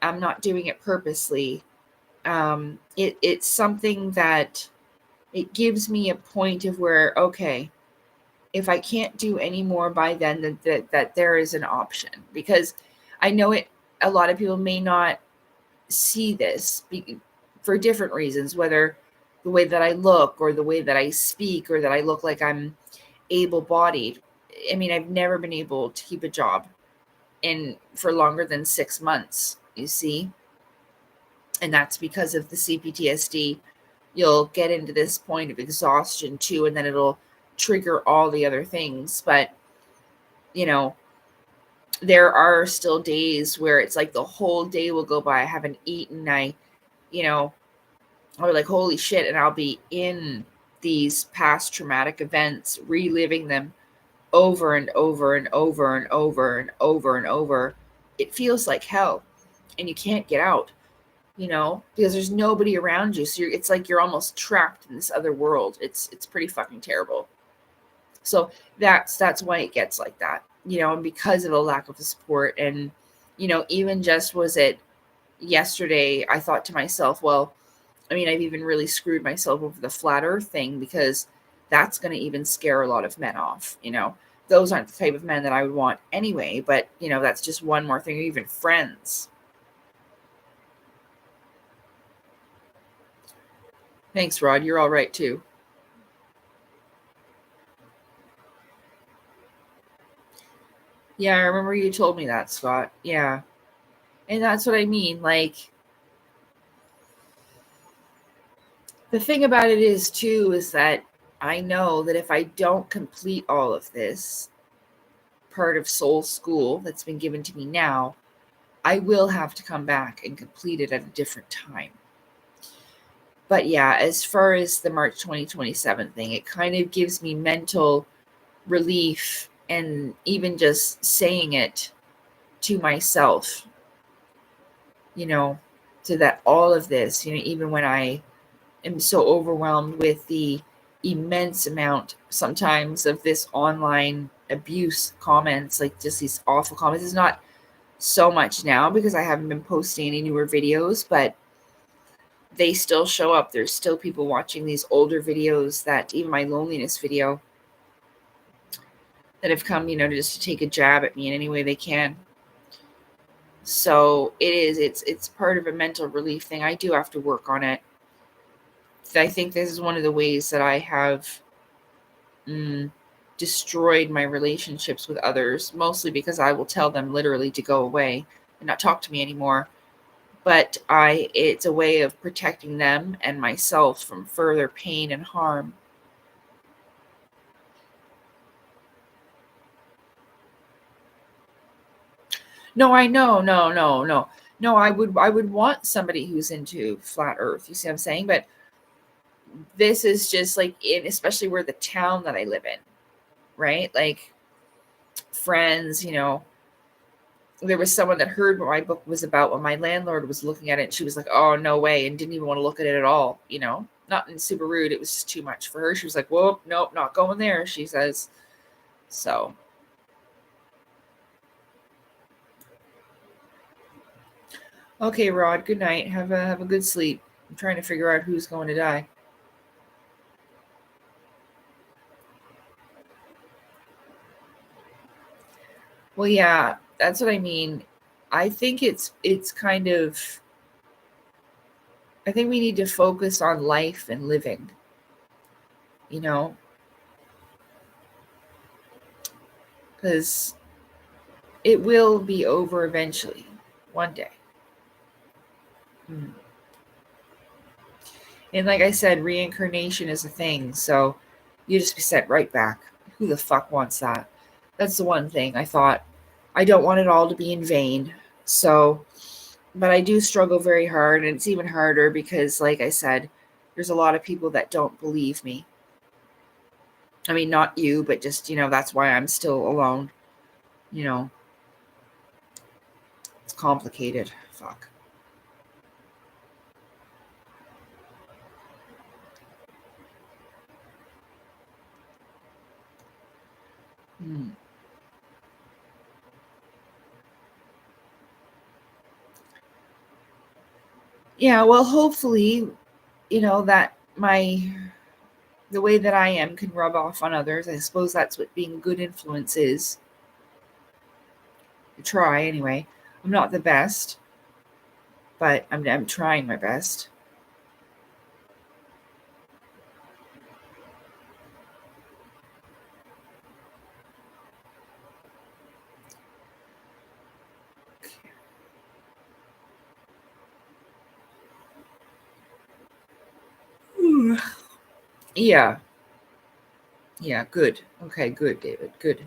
I'm not doing it purposely. It's something that it gives me a point of where, okay, if I can't do any more by then, that there is an option, because I know it. A lot of people may not see this for different reasons, whether the way that I look or the way that I speak or that I look like I'm able-bodied. I mean, I've never been able to keep a job for longer than 6 months, you see, and that's because of the CPTSD. You'll get into this point of exhaustion too, and then it'll trigger all the other things. But you know, there are still days where it's like the whole day will go by, I haven't eaten, you know, or like, holy shit, and I'll be in these past traumatic events, reliving them over and over and over and over and over and over. It feels like hell, and you can't get out, you know, because there's nobody around you. So it's like you're almost trapped in this other world. It's pretty fucking terrible. So that's why it gets like that. and because of a lack of support. And, even just was it yesterday, I thought to myself, well, I mean, I've even really screwed myself over the flat earth thing, because that's going to even scare a lot of men off. Those aren't the type of men that I would want anyway, but that's just one more thing. Or even friends. Thanks, Rod. You're all right too. Yeah, I remember you told me that, Scott. Yeah. And that's what I mean. Like, the thing about it is too, is that I know that if I don't complete all of this part of soul school that's been given to me now, I will have to come back and complete it at a different time. But yeah, as far as the March 2027 thing, it kind of gives me mental relief, and even just saying it to myself, so that all of this, even when I am so overwhelmed with the immense amount sometimes of this online abuse comments, like just these awful comments. It's not so much now because I haven't been posting any newer videos, but they still show up. There's still people watching these older videos, that even my loneliness video, that have come, just to take a jab at me in any way they can. So it's part of a mental relief thing. I do have to work on it. I think this is one of the ways that I have destroyed my relationships with others, mostly because I will tell them literally to go away and not talk to me anymore. But it's a way of protecting them and myself from further pain and harm. No, I know. No, I would want somebody who's into flat earth. You see what I'm saying? But this is just like, especially where the town that I live in, right? Like, friends, there was someone that heard what my book was about when my landlord was looking at it, and she was like, oh, no way, and didn't even want to look at it at all, not in super rude. It was just too much for her. She was like, whoa, nope, not going there, she says. So okay, Rod, good night. Have a good sleep. I'm trying to figure out who's going to die. Well, yeah, that's what I mean. I think it's kind of, I think we need to focus on life and living, because it will be over eventually, one day. And like I said, reincarnation is a thing, so you just be sent right back. Who the fuck wants that? That's the one thing I thought. I don't want it all to be in vain. So, but I do struggle very hard, and it's even harder because, like I said, there's a lot of people that don't believe me. I mean, not you, but just, that's why I'm still alone. It's complicated. Fuck. Yeah, well, hopefully, that the way that I am can rub off on others. I suppose that's what being a good influence is. I try anyway. I'm not the best, but I'm trying my best. Yeah. Yeah, good. Okay, good, David. Good.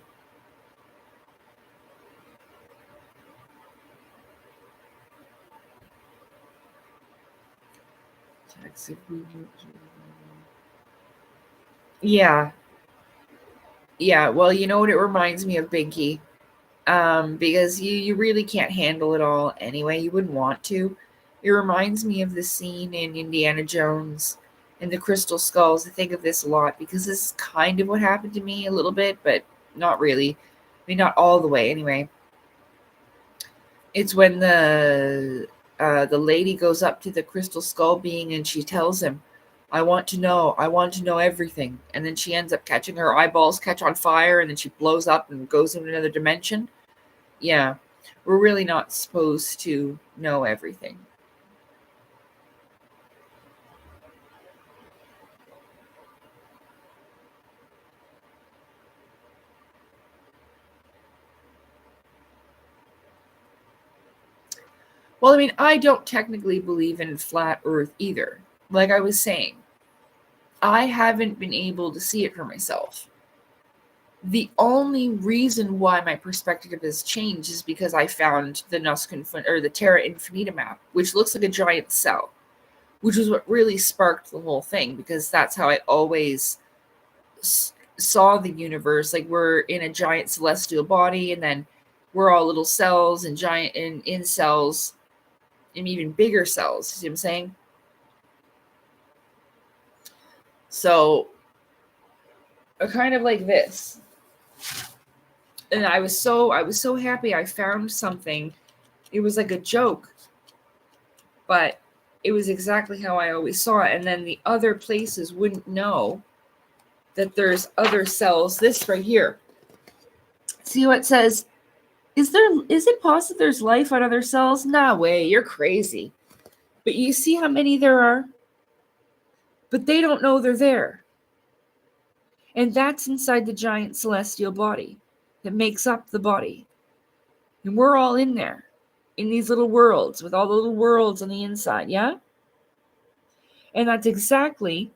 Yeah. Yeah, well, you know what it reminds me of, Binky? Because you really can't handle it all anyway. You wouldn't want to. It reminds me of the scene in Indiana Jones and the Crystal Skulls. I think of this a lot because this is kind of what happened to me a little bit, but not really. mean, not all the way anyway. It's when the lady goes up to the crystal skull being and she tells him, I want to know everything. And then she ends up catching her eyeballs catch on fire, and then she blows up and goes into another dimension. Yeah, we're really not supposed to know everything. Well, I mean, I don't technically believe in flat Earth either. Like I was saying, I haven't been able to see it for myself. The only reason why my perspective has changed is because I found the or the Terra Infinita map, which looks like a giant cell, which is what really sparked the whole thing, because that's how I always saw the universe. Like, we're in a giant celestial body, and then we're all little cells and giant in cells and even bigger cells. See what I'm saying? So, kind of like this. And I was so happy I found something. It was like a joke, but it was exactly how I always saw it. And then the other places wouldn't know that there's other cells. This right here. See what it says? Is it possible there's life on other cells? Nah way, you're crazy. But you see how many there are? But they don't know they're there. And that's inside the giant celestial body that makes up the body. And we're all in there, in these little worlds, with all the little worlds on the inside, yeah? And that's exactly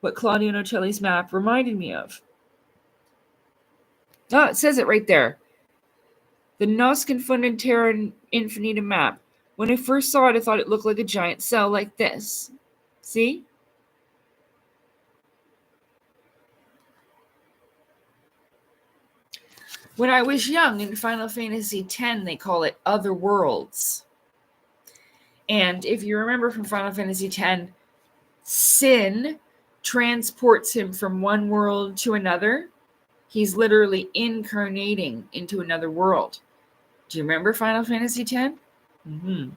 what Claudio Nocelli's map reminded me of. Ah, it says it right there. The Nos Confunded Terra Infinita map. When I first saw it, I thought it looked like a giant cell like this. See? When I was young in Final Fantasy X, they call it Other Worlds. And if you remember from Final Fantasy X, Sin transports him from one world to another. He's literally incarnating into another world. Do you remember Final Fantasy X? Mm-hmm.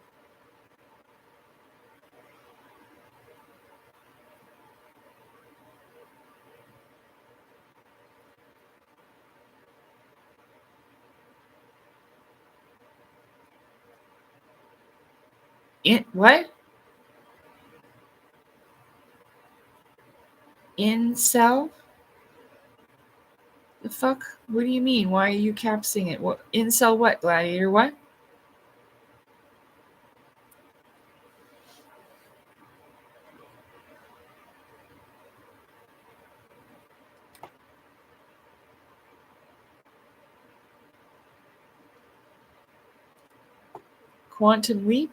What? Incel? The fuck? What do you mean? Why are you capsing it? What? Incel what, Gladiator? What? Quantum leap?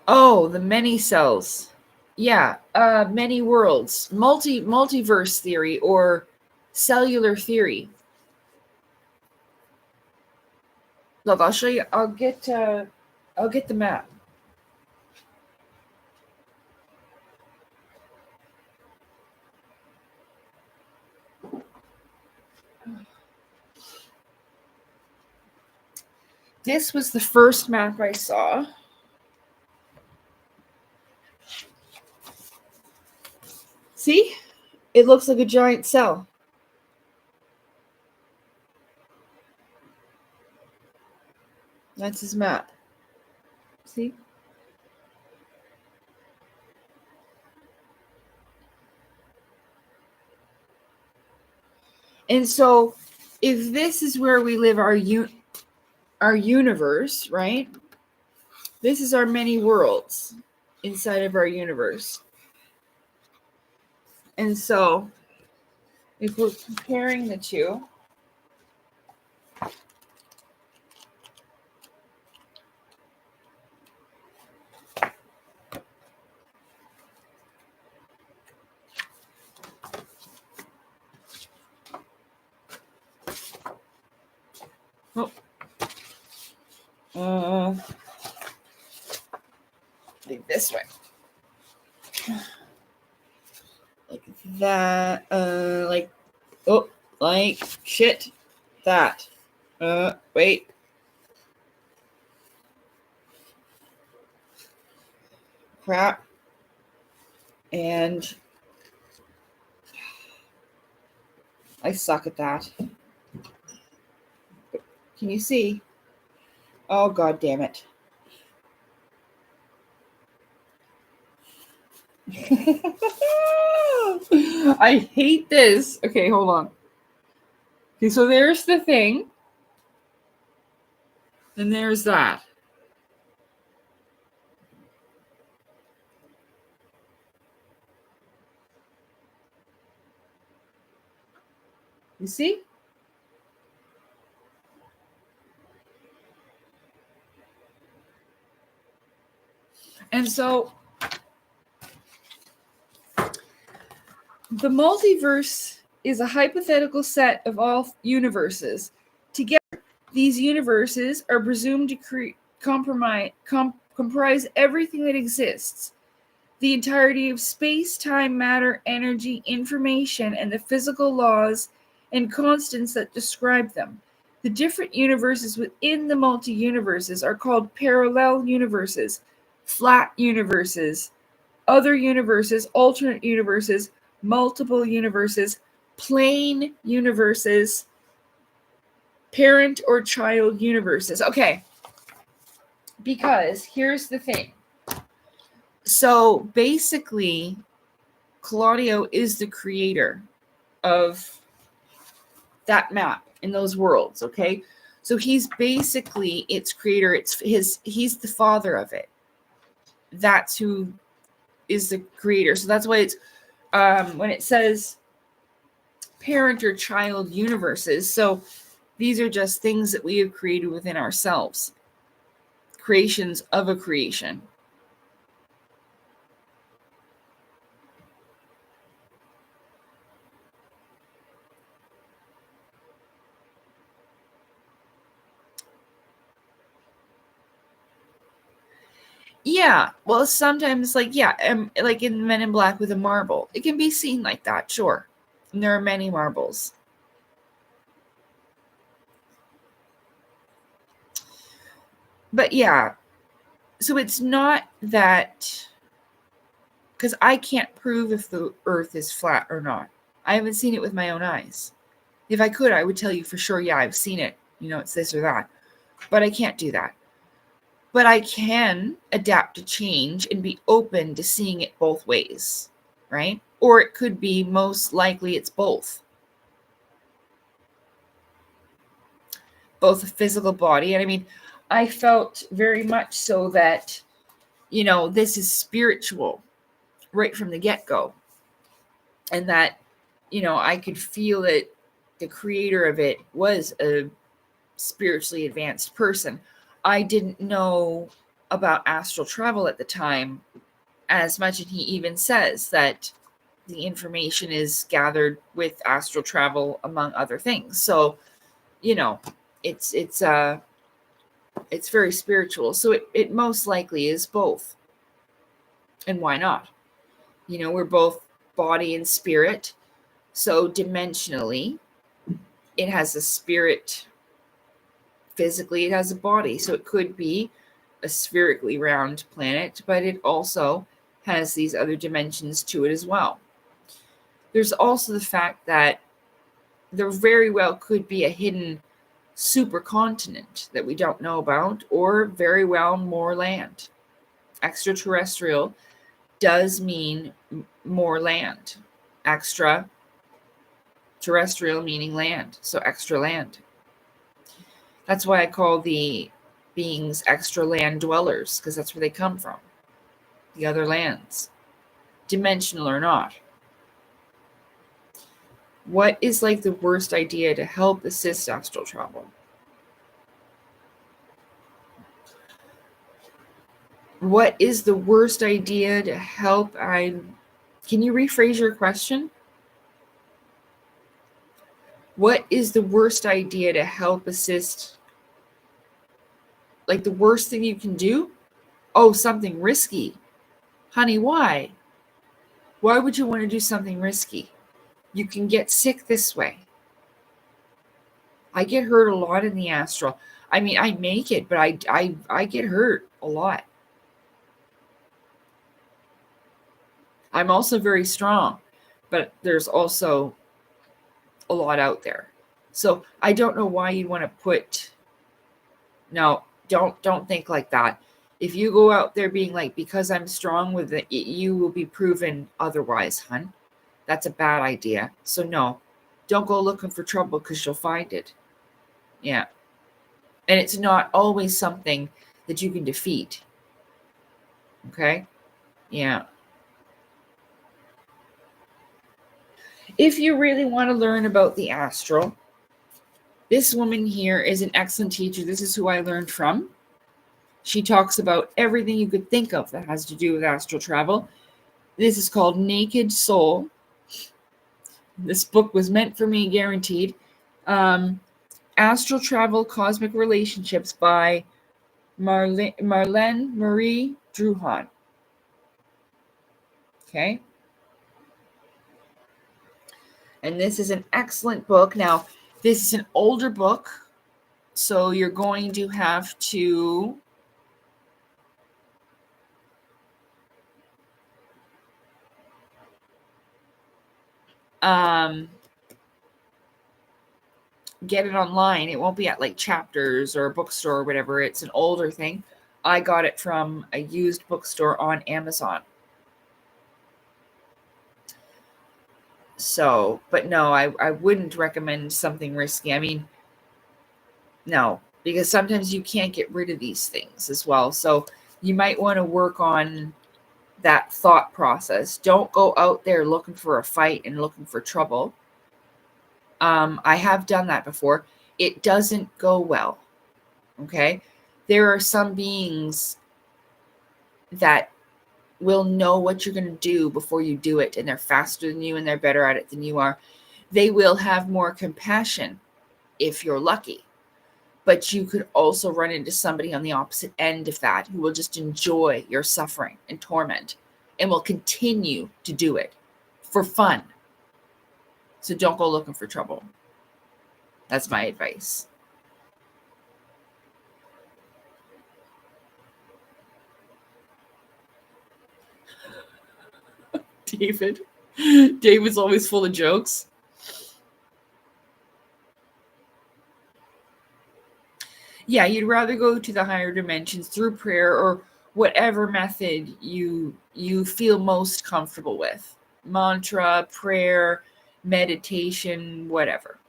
Oh, the many cells. Yeah, many worlds. Multiverse theory or cellular theory. Look, I'll show you. I'll get the map. This was the first map I saw. See? It looks like a giant cell. That's his map. See? And so, if this is where we live our universe, right? This is our many worlds inside of our universe. And so, if we're comparing the two, like this way. Like that, like, oh, Like shit. That. Wait. Crap. And I suck at that. Can you see? Oh, God damn it. I hate this. Okay, hold on. Okay, so there's the thing. And there's that. You see? And so the multiverse is a hypothetical set of all universes. Together, these universes are presumed to comprise everything that exists. The entirety of space, time, matter, energy, information, and the physical laws and constants that describe them. The different universes within the multi-universes are called parallel universes, flat universes, other universes, alternate universes, multiple universes, plane universes, parent or child universes. Okay, because here's the thing. So basically, Claudio is the creator of that map in those worlds, okay? So he's basically its creator. He's the father of it. That's who is the creator. So that's why it's when it says parent or child universes. So these are just things that we have created within ourselves. Creations of a creation. Yeah, well, sometimes, like in Men in Black with a marble, it can be seen like that, sure. And there are many marbles. But yeah, so it's not that, because I can't prove if the Earth is flat or not. I haven't seen it with my own eyes. If I could, I would tell you for sure, yeah, I've seen it. It's this or that. But I can't do that. But I can adapt to change and be open to seeing it both ways, right? Or it could be most likely it's both. Both a physical body. And I mean, I felt very much so that, this is spiritual right from the get-go. And that, I could feel that the creator of it was a spiritually advanced person. I didn't know about astral travel at the time as much, and he even says that the information is gathered with astral travel, among other things. So, it's very spiritual. So it most likely is both. And why not? We're both body and spirit. So dimensionally, it has a spirit. Physically, it has a body. So it could be a spherically round planet, but it also has these other dimensions to it as well. There's also the fact that there very well could be a hidden supercontinent that we don't know about, or very well more land. Extraterrestrial does mean more land. Extraterrestrial meaning land, so extra land. That's why I call the beings extra land dwellers, because that's where they come from. The other lands, dimensional or not. What is like the worst idea to help assist astral travel? What is the worst idea to help? Can you rephrase your question? What is the worst idea to help assist? Like the worst thing you can do? Oh, something risky. Honey, why? Why would you want to do something risky? You can get sick this way. I get hurt a lot in the astral. I mean, I make it, but I get hurt a lot. I'm also very strong, but there's also a lot out there. So I don't know why you'd want to put. No, don't think like that. If you go out there being like, because I'm strong with it, you will be proven otherwise, hun. That's a bad idea. So no, don't go looking for trouble because you'll find it. Yeah. And it's not always something that you can defeat. Okay? Yeah. If you really want to learn about the astral, this woman here is an excellent teacher. This is who I learned from. She talks about everything you could think of that has to do with astral travel. This is called Naked Soul. This book was meant for me, guaranteed. Astral Travel, Cosmic Relationships by Marlene Marie Druhan. Okay. And this is an excellent book. Now, this is an older book, so you're going to have to get it online. It won't be at like Chapters or a bookstore or whatever. It's an older thing. I got it from a used bookstore on Amazon. So, but no, I wouldn't recommend something risky. I mean, no, because sometimes you can't get rid of these things as well. So you might want to work on that thought process. Don't go out there looking for a fight and looking for trouble. I have done that before. It doesn't go well. Okay. There are some beings that will know what you're going to do before you do it, and they're faster than you and they're better at it than you are. They will have more compassion if you're lucky. But you could also run into somebody on the opposite end of that who will just enjoy your suffering and torment and will continue to do it for fun. So don't go looking for trouble. That's my advice. David's always full of jokes. Yeah, you'd rather go to the higher dimensions through prayer or whatever method you feel most comfortable with. Mantra, prayer, meditation, whatever.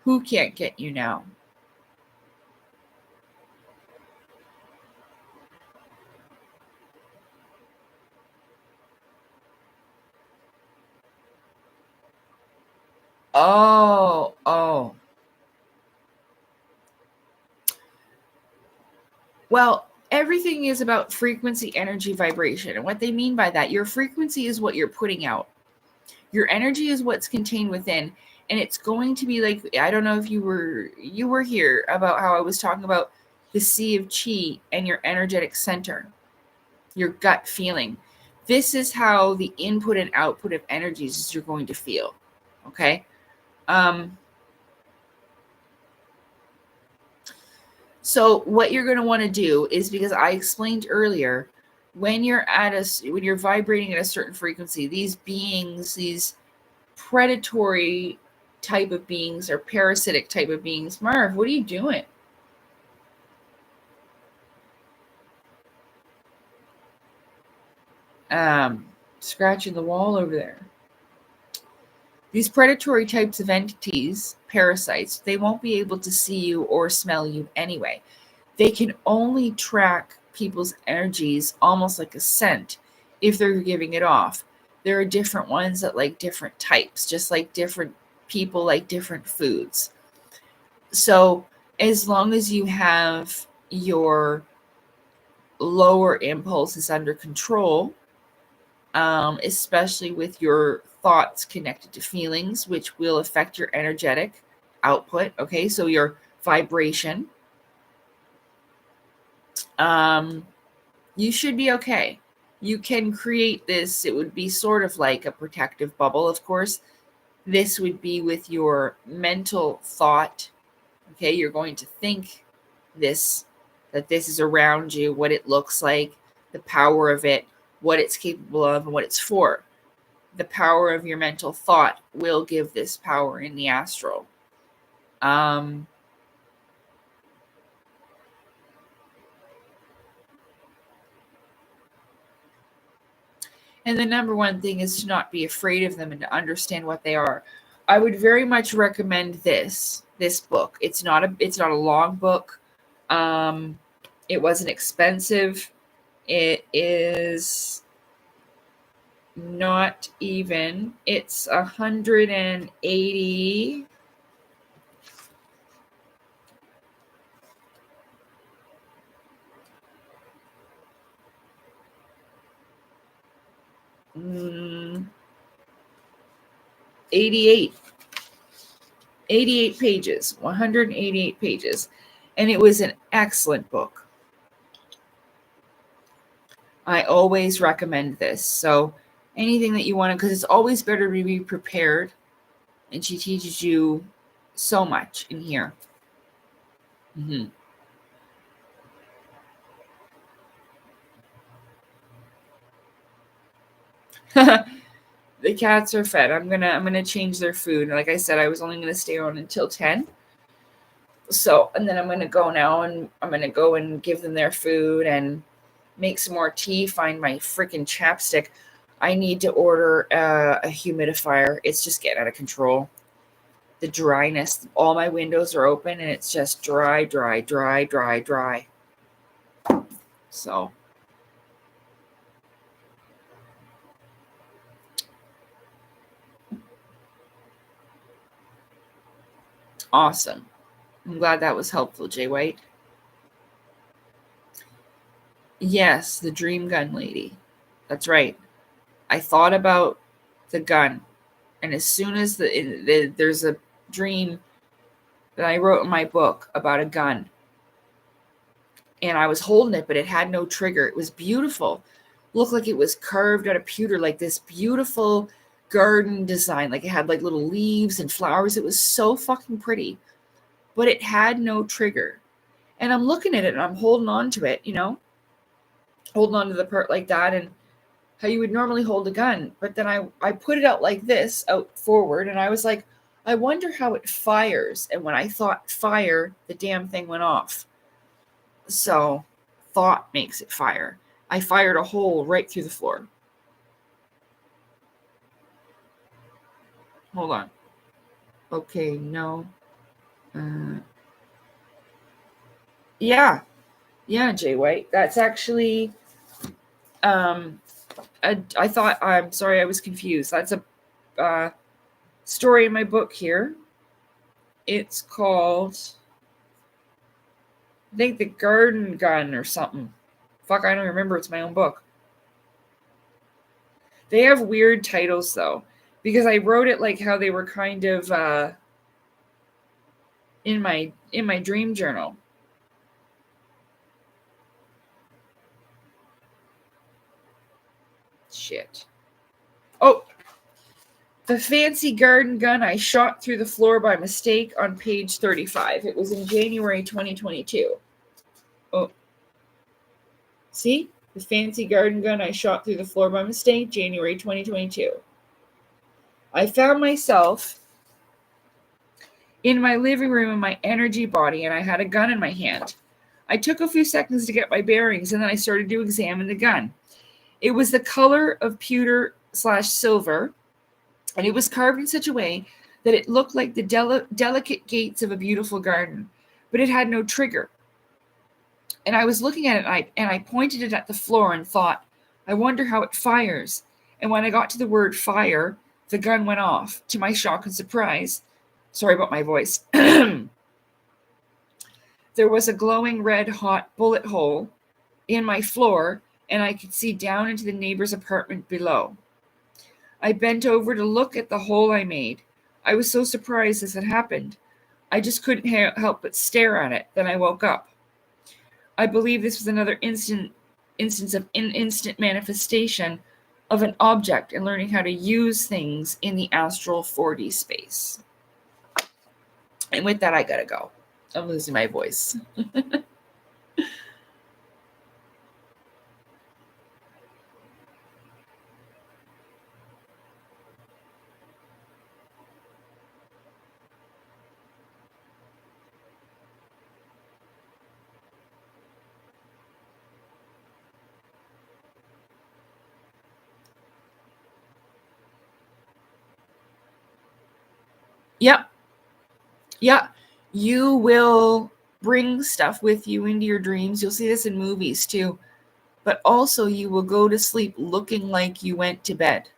Who can't get you now? Oh. Well, everything is about frequency, energy, vibration. And what they mean by that, your frequency is what you're putting out. Your energy is what's contained within. And it's going to be like, I don't know if you were here about how I was talking about the sea of chi and your energetic center, your gut feeling. This is how the input and output of energies is you're going to feel. Okay. So what you're going to want to do is, because I explained earlier, when you're vibrating at a certain frequency, these beings, these predatory type of beings or parasitic type of beings. Marv, what are you doing? Scratching the wall over there. These predatory types of entities, parasites, they won't be able to see you or smell you anyway. They can only track people's energies almost like a scent if they're giving it off. There are different ones that like different types, just like different people like different foods. So as long as you have your lower impulses under control, especially with your thoughts connected to feelings, which will affect your energetic output. Okay, so your vibration. you should be okay. You can create this. It would be sort of like a protective bubble, of course. This would be with your mental thought. Okay, you're going to think that this is around you, what it looks like, the power of it, what it's capable of, and what it's for. The power of your mental thought will give this power in the astral. And the number one thing is to not be afraid of them and to understand what they are. I would very much recommend this book. It's not a long book. It wasn't expensive. It is not even. It's 180. Mm, 88 pages, 188 pages. And it was an excellent book. I always recommend this. So anything that you want to, because it's always better to be prepared. And she teaches you so much in here. Mm-hmm. The cats are fed. I'm gonna change their food. Like I said, I was only gonna stay on until 10. So, and then I'm gonna go now, and I'm gonna go and give them their food and make some more tea. Find my freaking chapstick. I need to order a humidifier. It's just getting out of control. The dryness. All my windows are open, and it's just dry. So. Awesome. I'm glad that was helpful, Jay White. Yes, the dream gun lady. That's right. I thought about the gun. And as soon as there's a dream that I wrote in my book about a gun. And I was holding it, but it had no trigger. It was beautiful. Looked like it was carved out of pewter, like this beautiful garden design. Like it had like little leaves and flowers. It was so fucking pretty. But it had no trigger. And I'm looking at it and I'm holding on to it, holding on to the part like that, and how you would normally hold a gun. But then I put it out like this, out forward, and I was like, I wonder how it fires. And when I thought fire, the damn thing went off. So thought makes it fire. I fired a hole right through the floor. Hold on. Okay, no. Yeah, Jay White. That's actually, I thought, I'm sorry, I was confused. That's a story in my book here. It's called, I think, The Garden Gun or something. Fuck, I don't remember. It's my own book. They have weird titles, though, because I wrote it like how they were kind of in my dream journal. Shit. Oh, the fancy garden gun I shot through the floor by mistake on page 35. It was in January 2022. Oh. See? The fancy garden gun I shot through the floor by mistake, January 2022. I found myself in my living room in my energy body, and I had a gun in my hand. I took a few seconds to get my bearings, and then I started to examine the gun. It was the color of pewter/silver, and it was carved in such a way that it looked like the delicate gates of a beautiful garden, but it had no trigger. And I was looking at it, and I pointed it at the floor and thought, I wonder how it fires. And when I got to the word fire, the gun went off. To my shock and surprise, sorry about my voice, there was a glowing red-hot bullet hole in my floor, and I could see down into the neighbor's apartment below. I bent over to look at the hole I made. I was so surprised this had happened. I just couldn't help but stare at it. Then I woke up. I believe this was another instance of instant manifestation of an object and learning how to use things in the astral 4D space. And with that, I gotta go. I'm losing my voice. Yep. Yeah. You will bring stuff with you into your dreams. You'll see this in movies too. But also, you will go to sleep looking like you went to bed.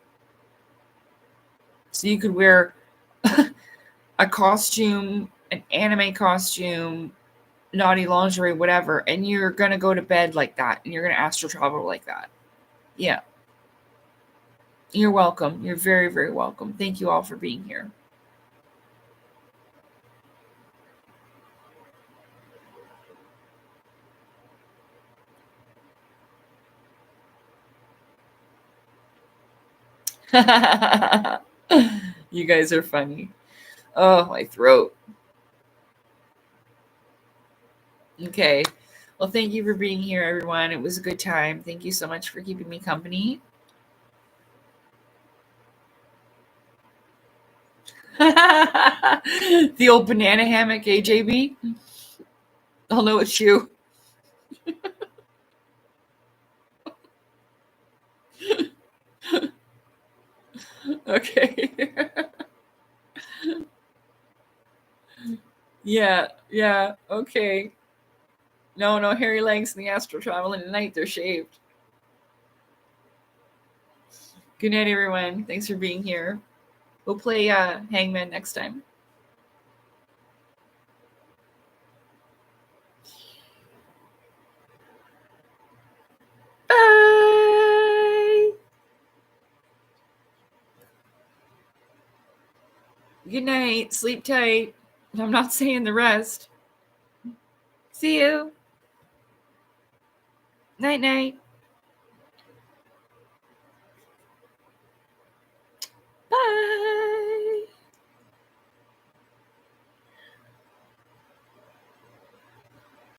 So you could wear a costume, an anime costume, naughty lingerie, whatever, and you're going to go to bed like that, and you're going to astral travel like that. Yeah. You're welcome. You're very, very welcome. Thank you all for being here. You guys are funny. Oh, my throat. Okay. Well, thank you for being here, everyone. It was a good time. Thank you so much for keeping me company. The old banana hammock, AJB. I'll know it's you. Okay. Yeah, okay. No hairy legs in the astral travel in the night, they're shaved. Good night, everyone. Thanks for being here. We'll play Hangman next time. Bye. Good night. Sleep tight. I'm not saying the rest. See you. Night, night.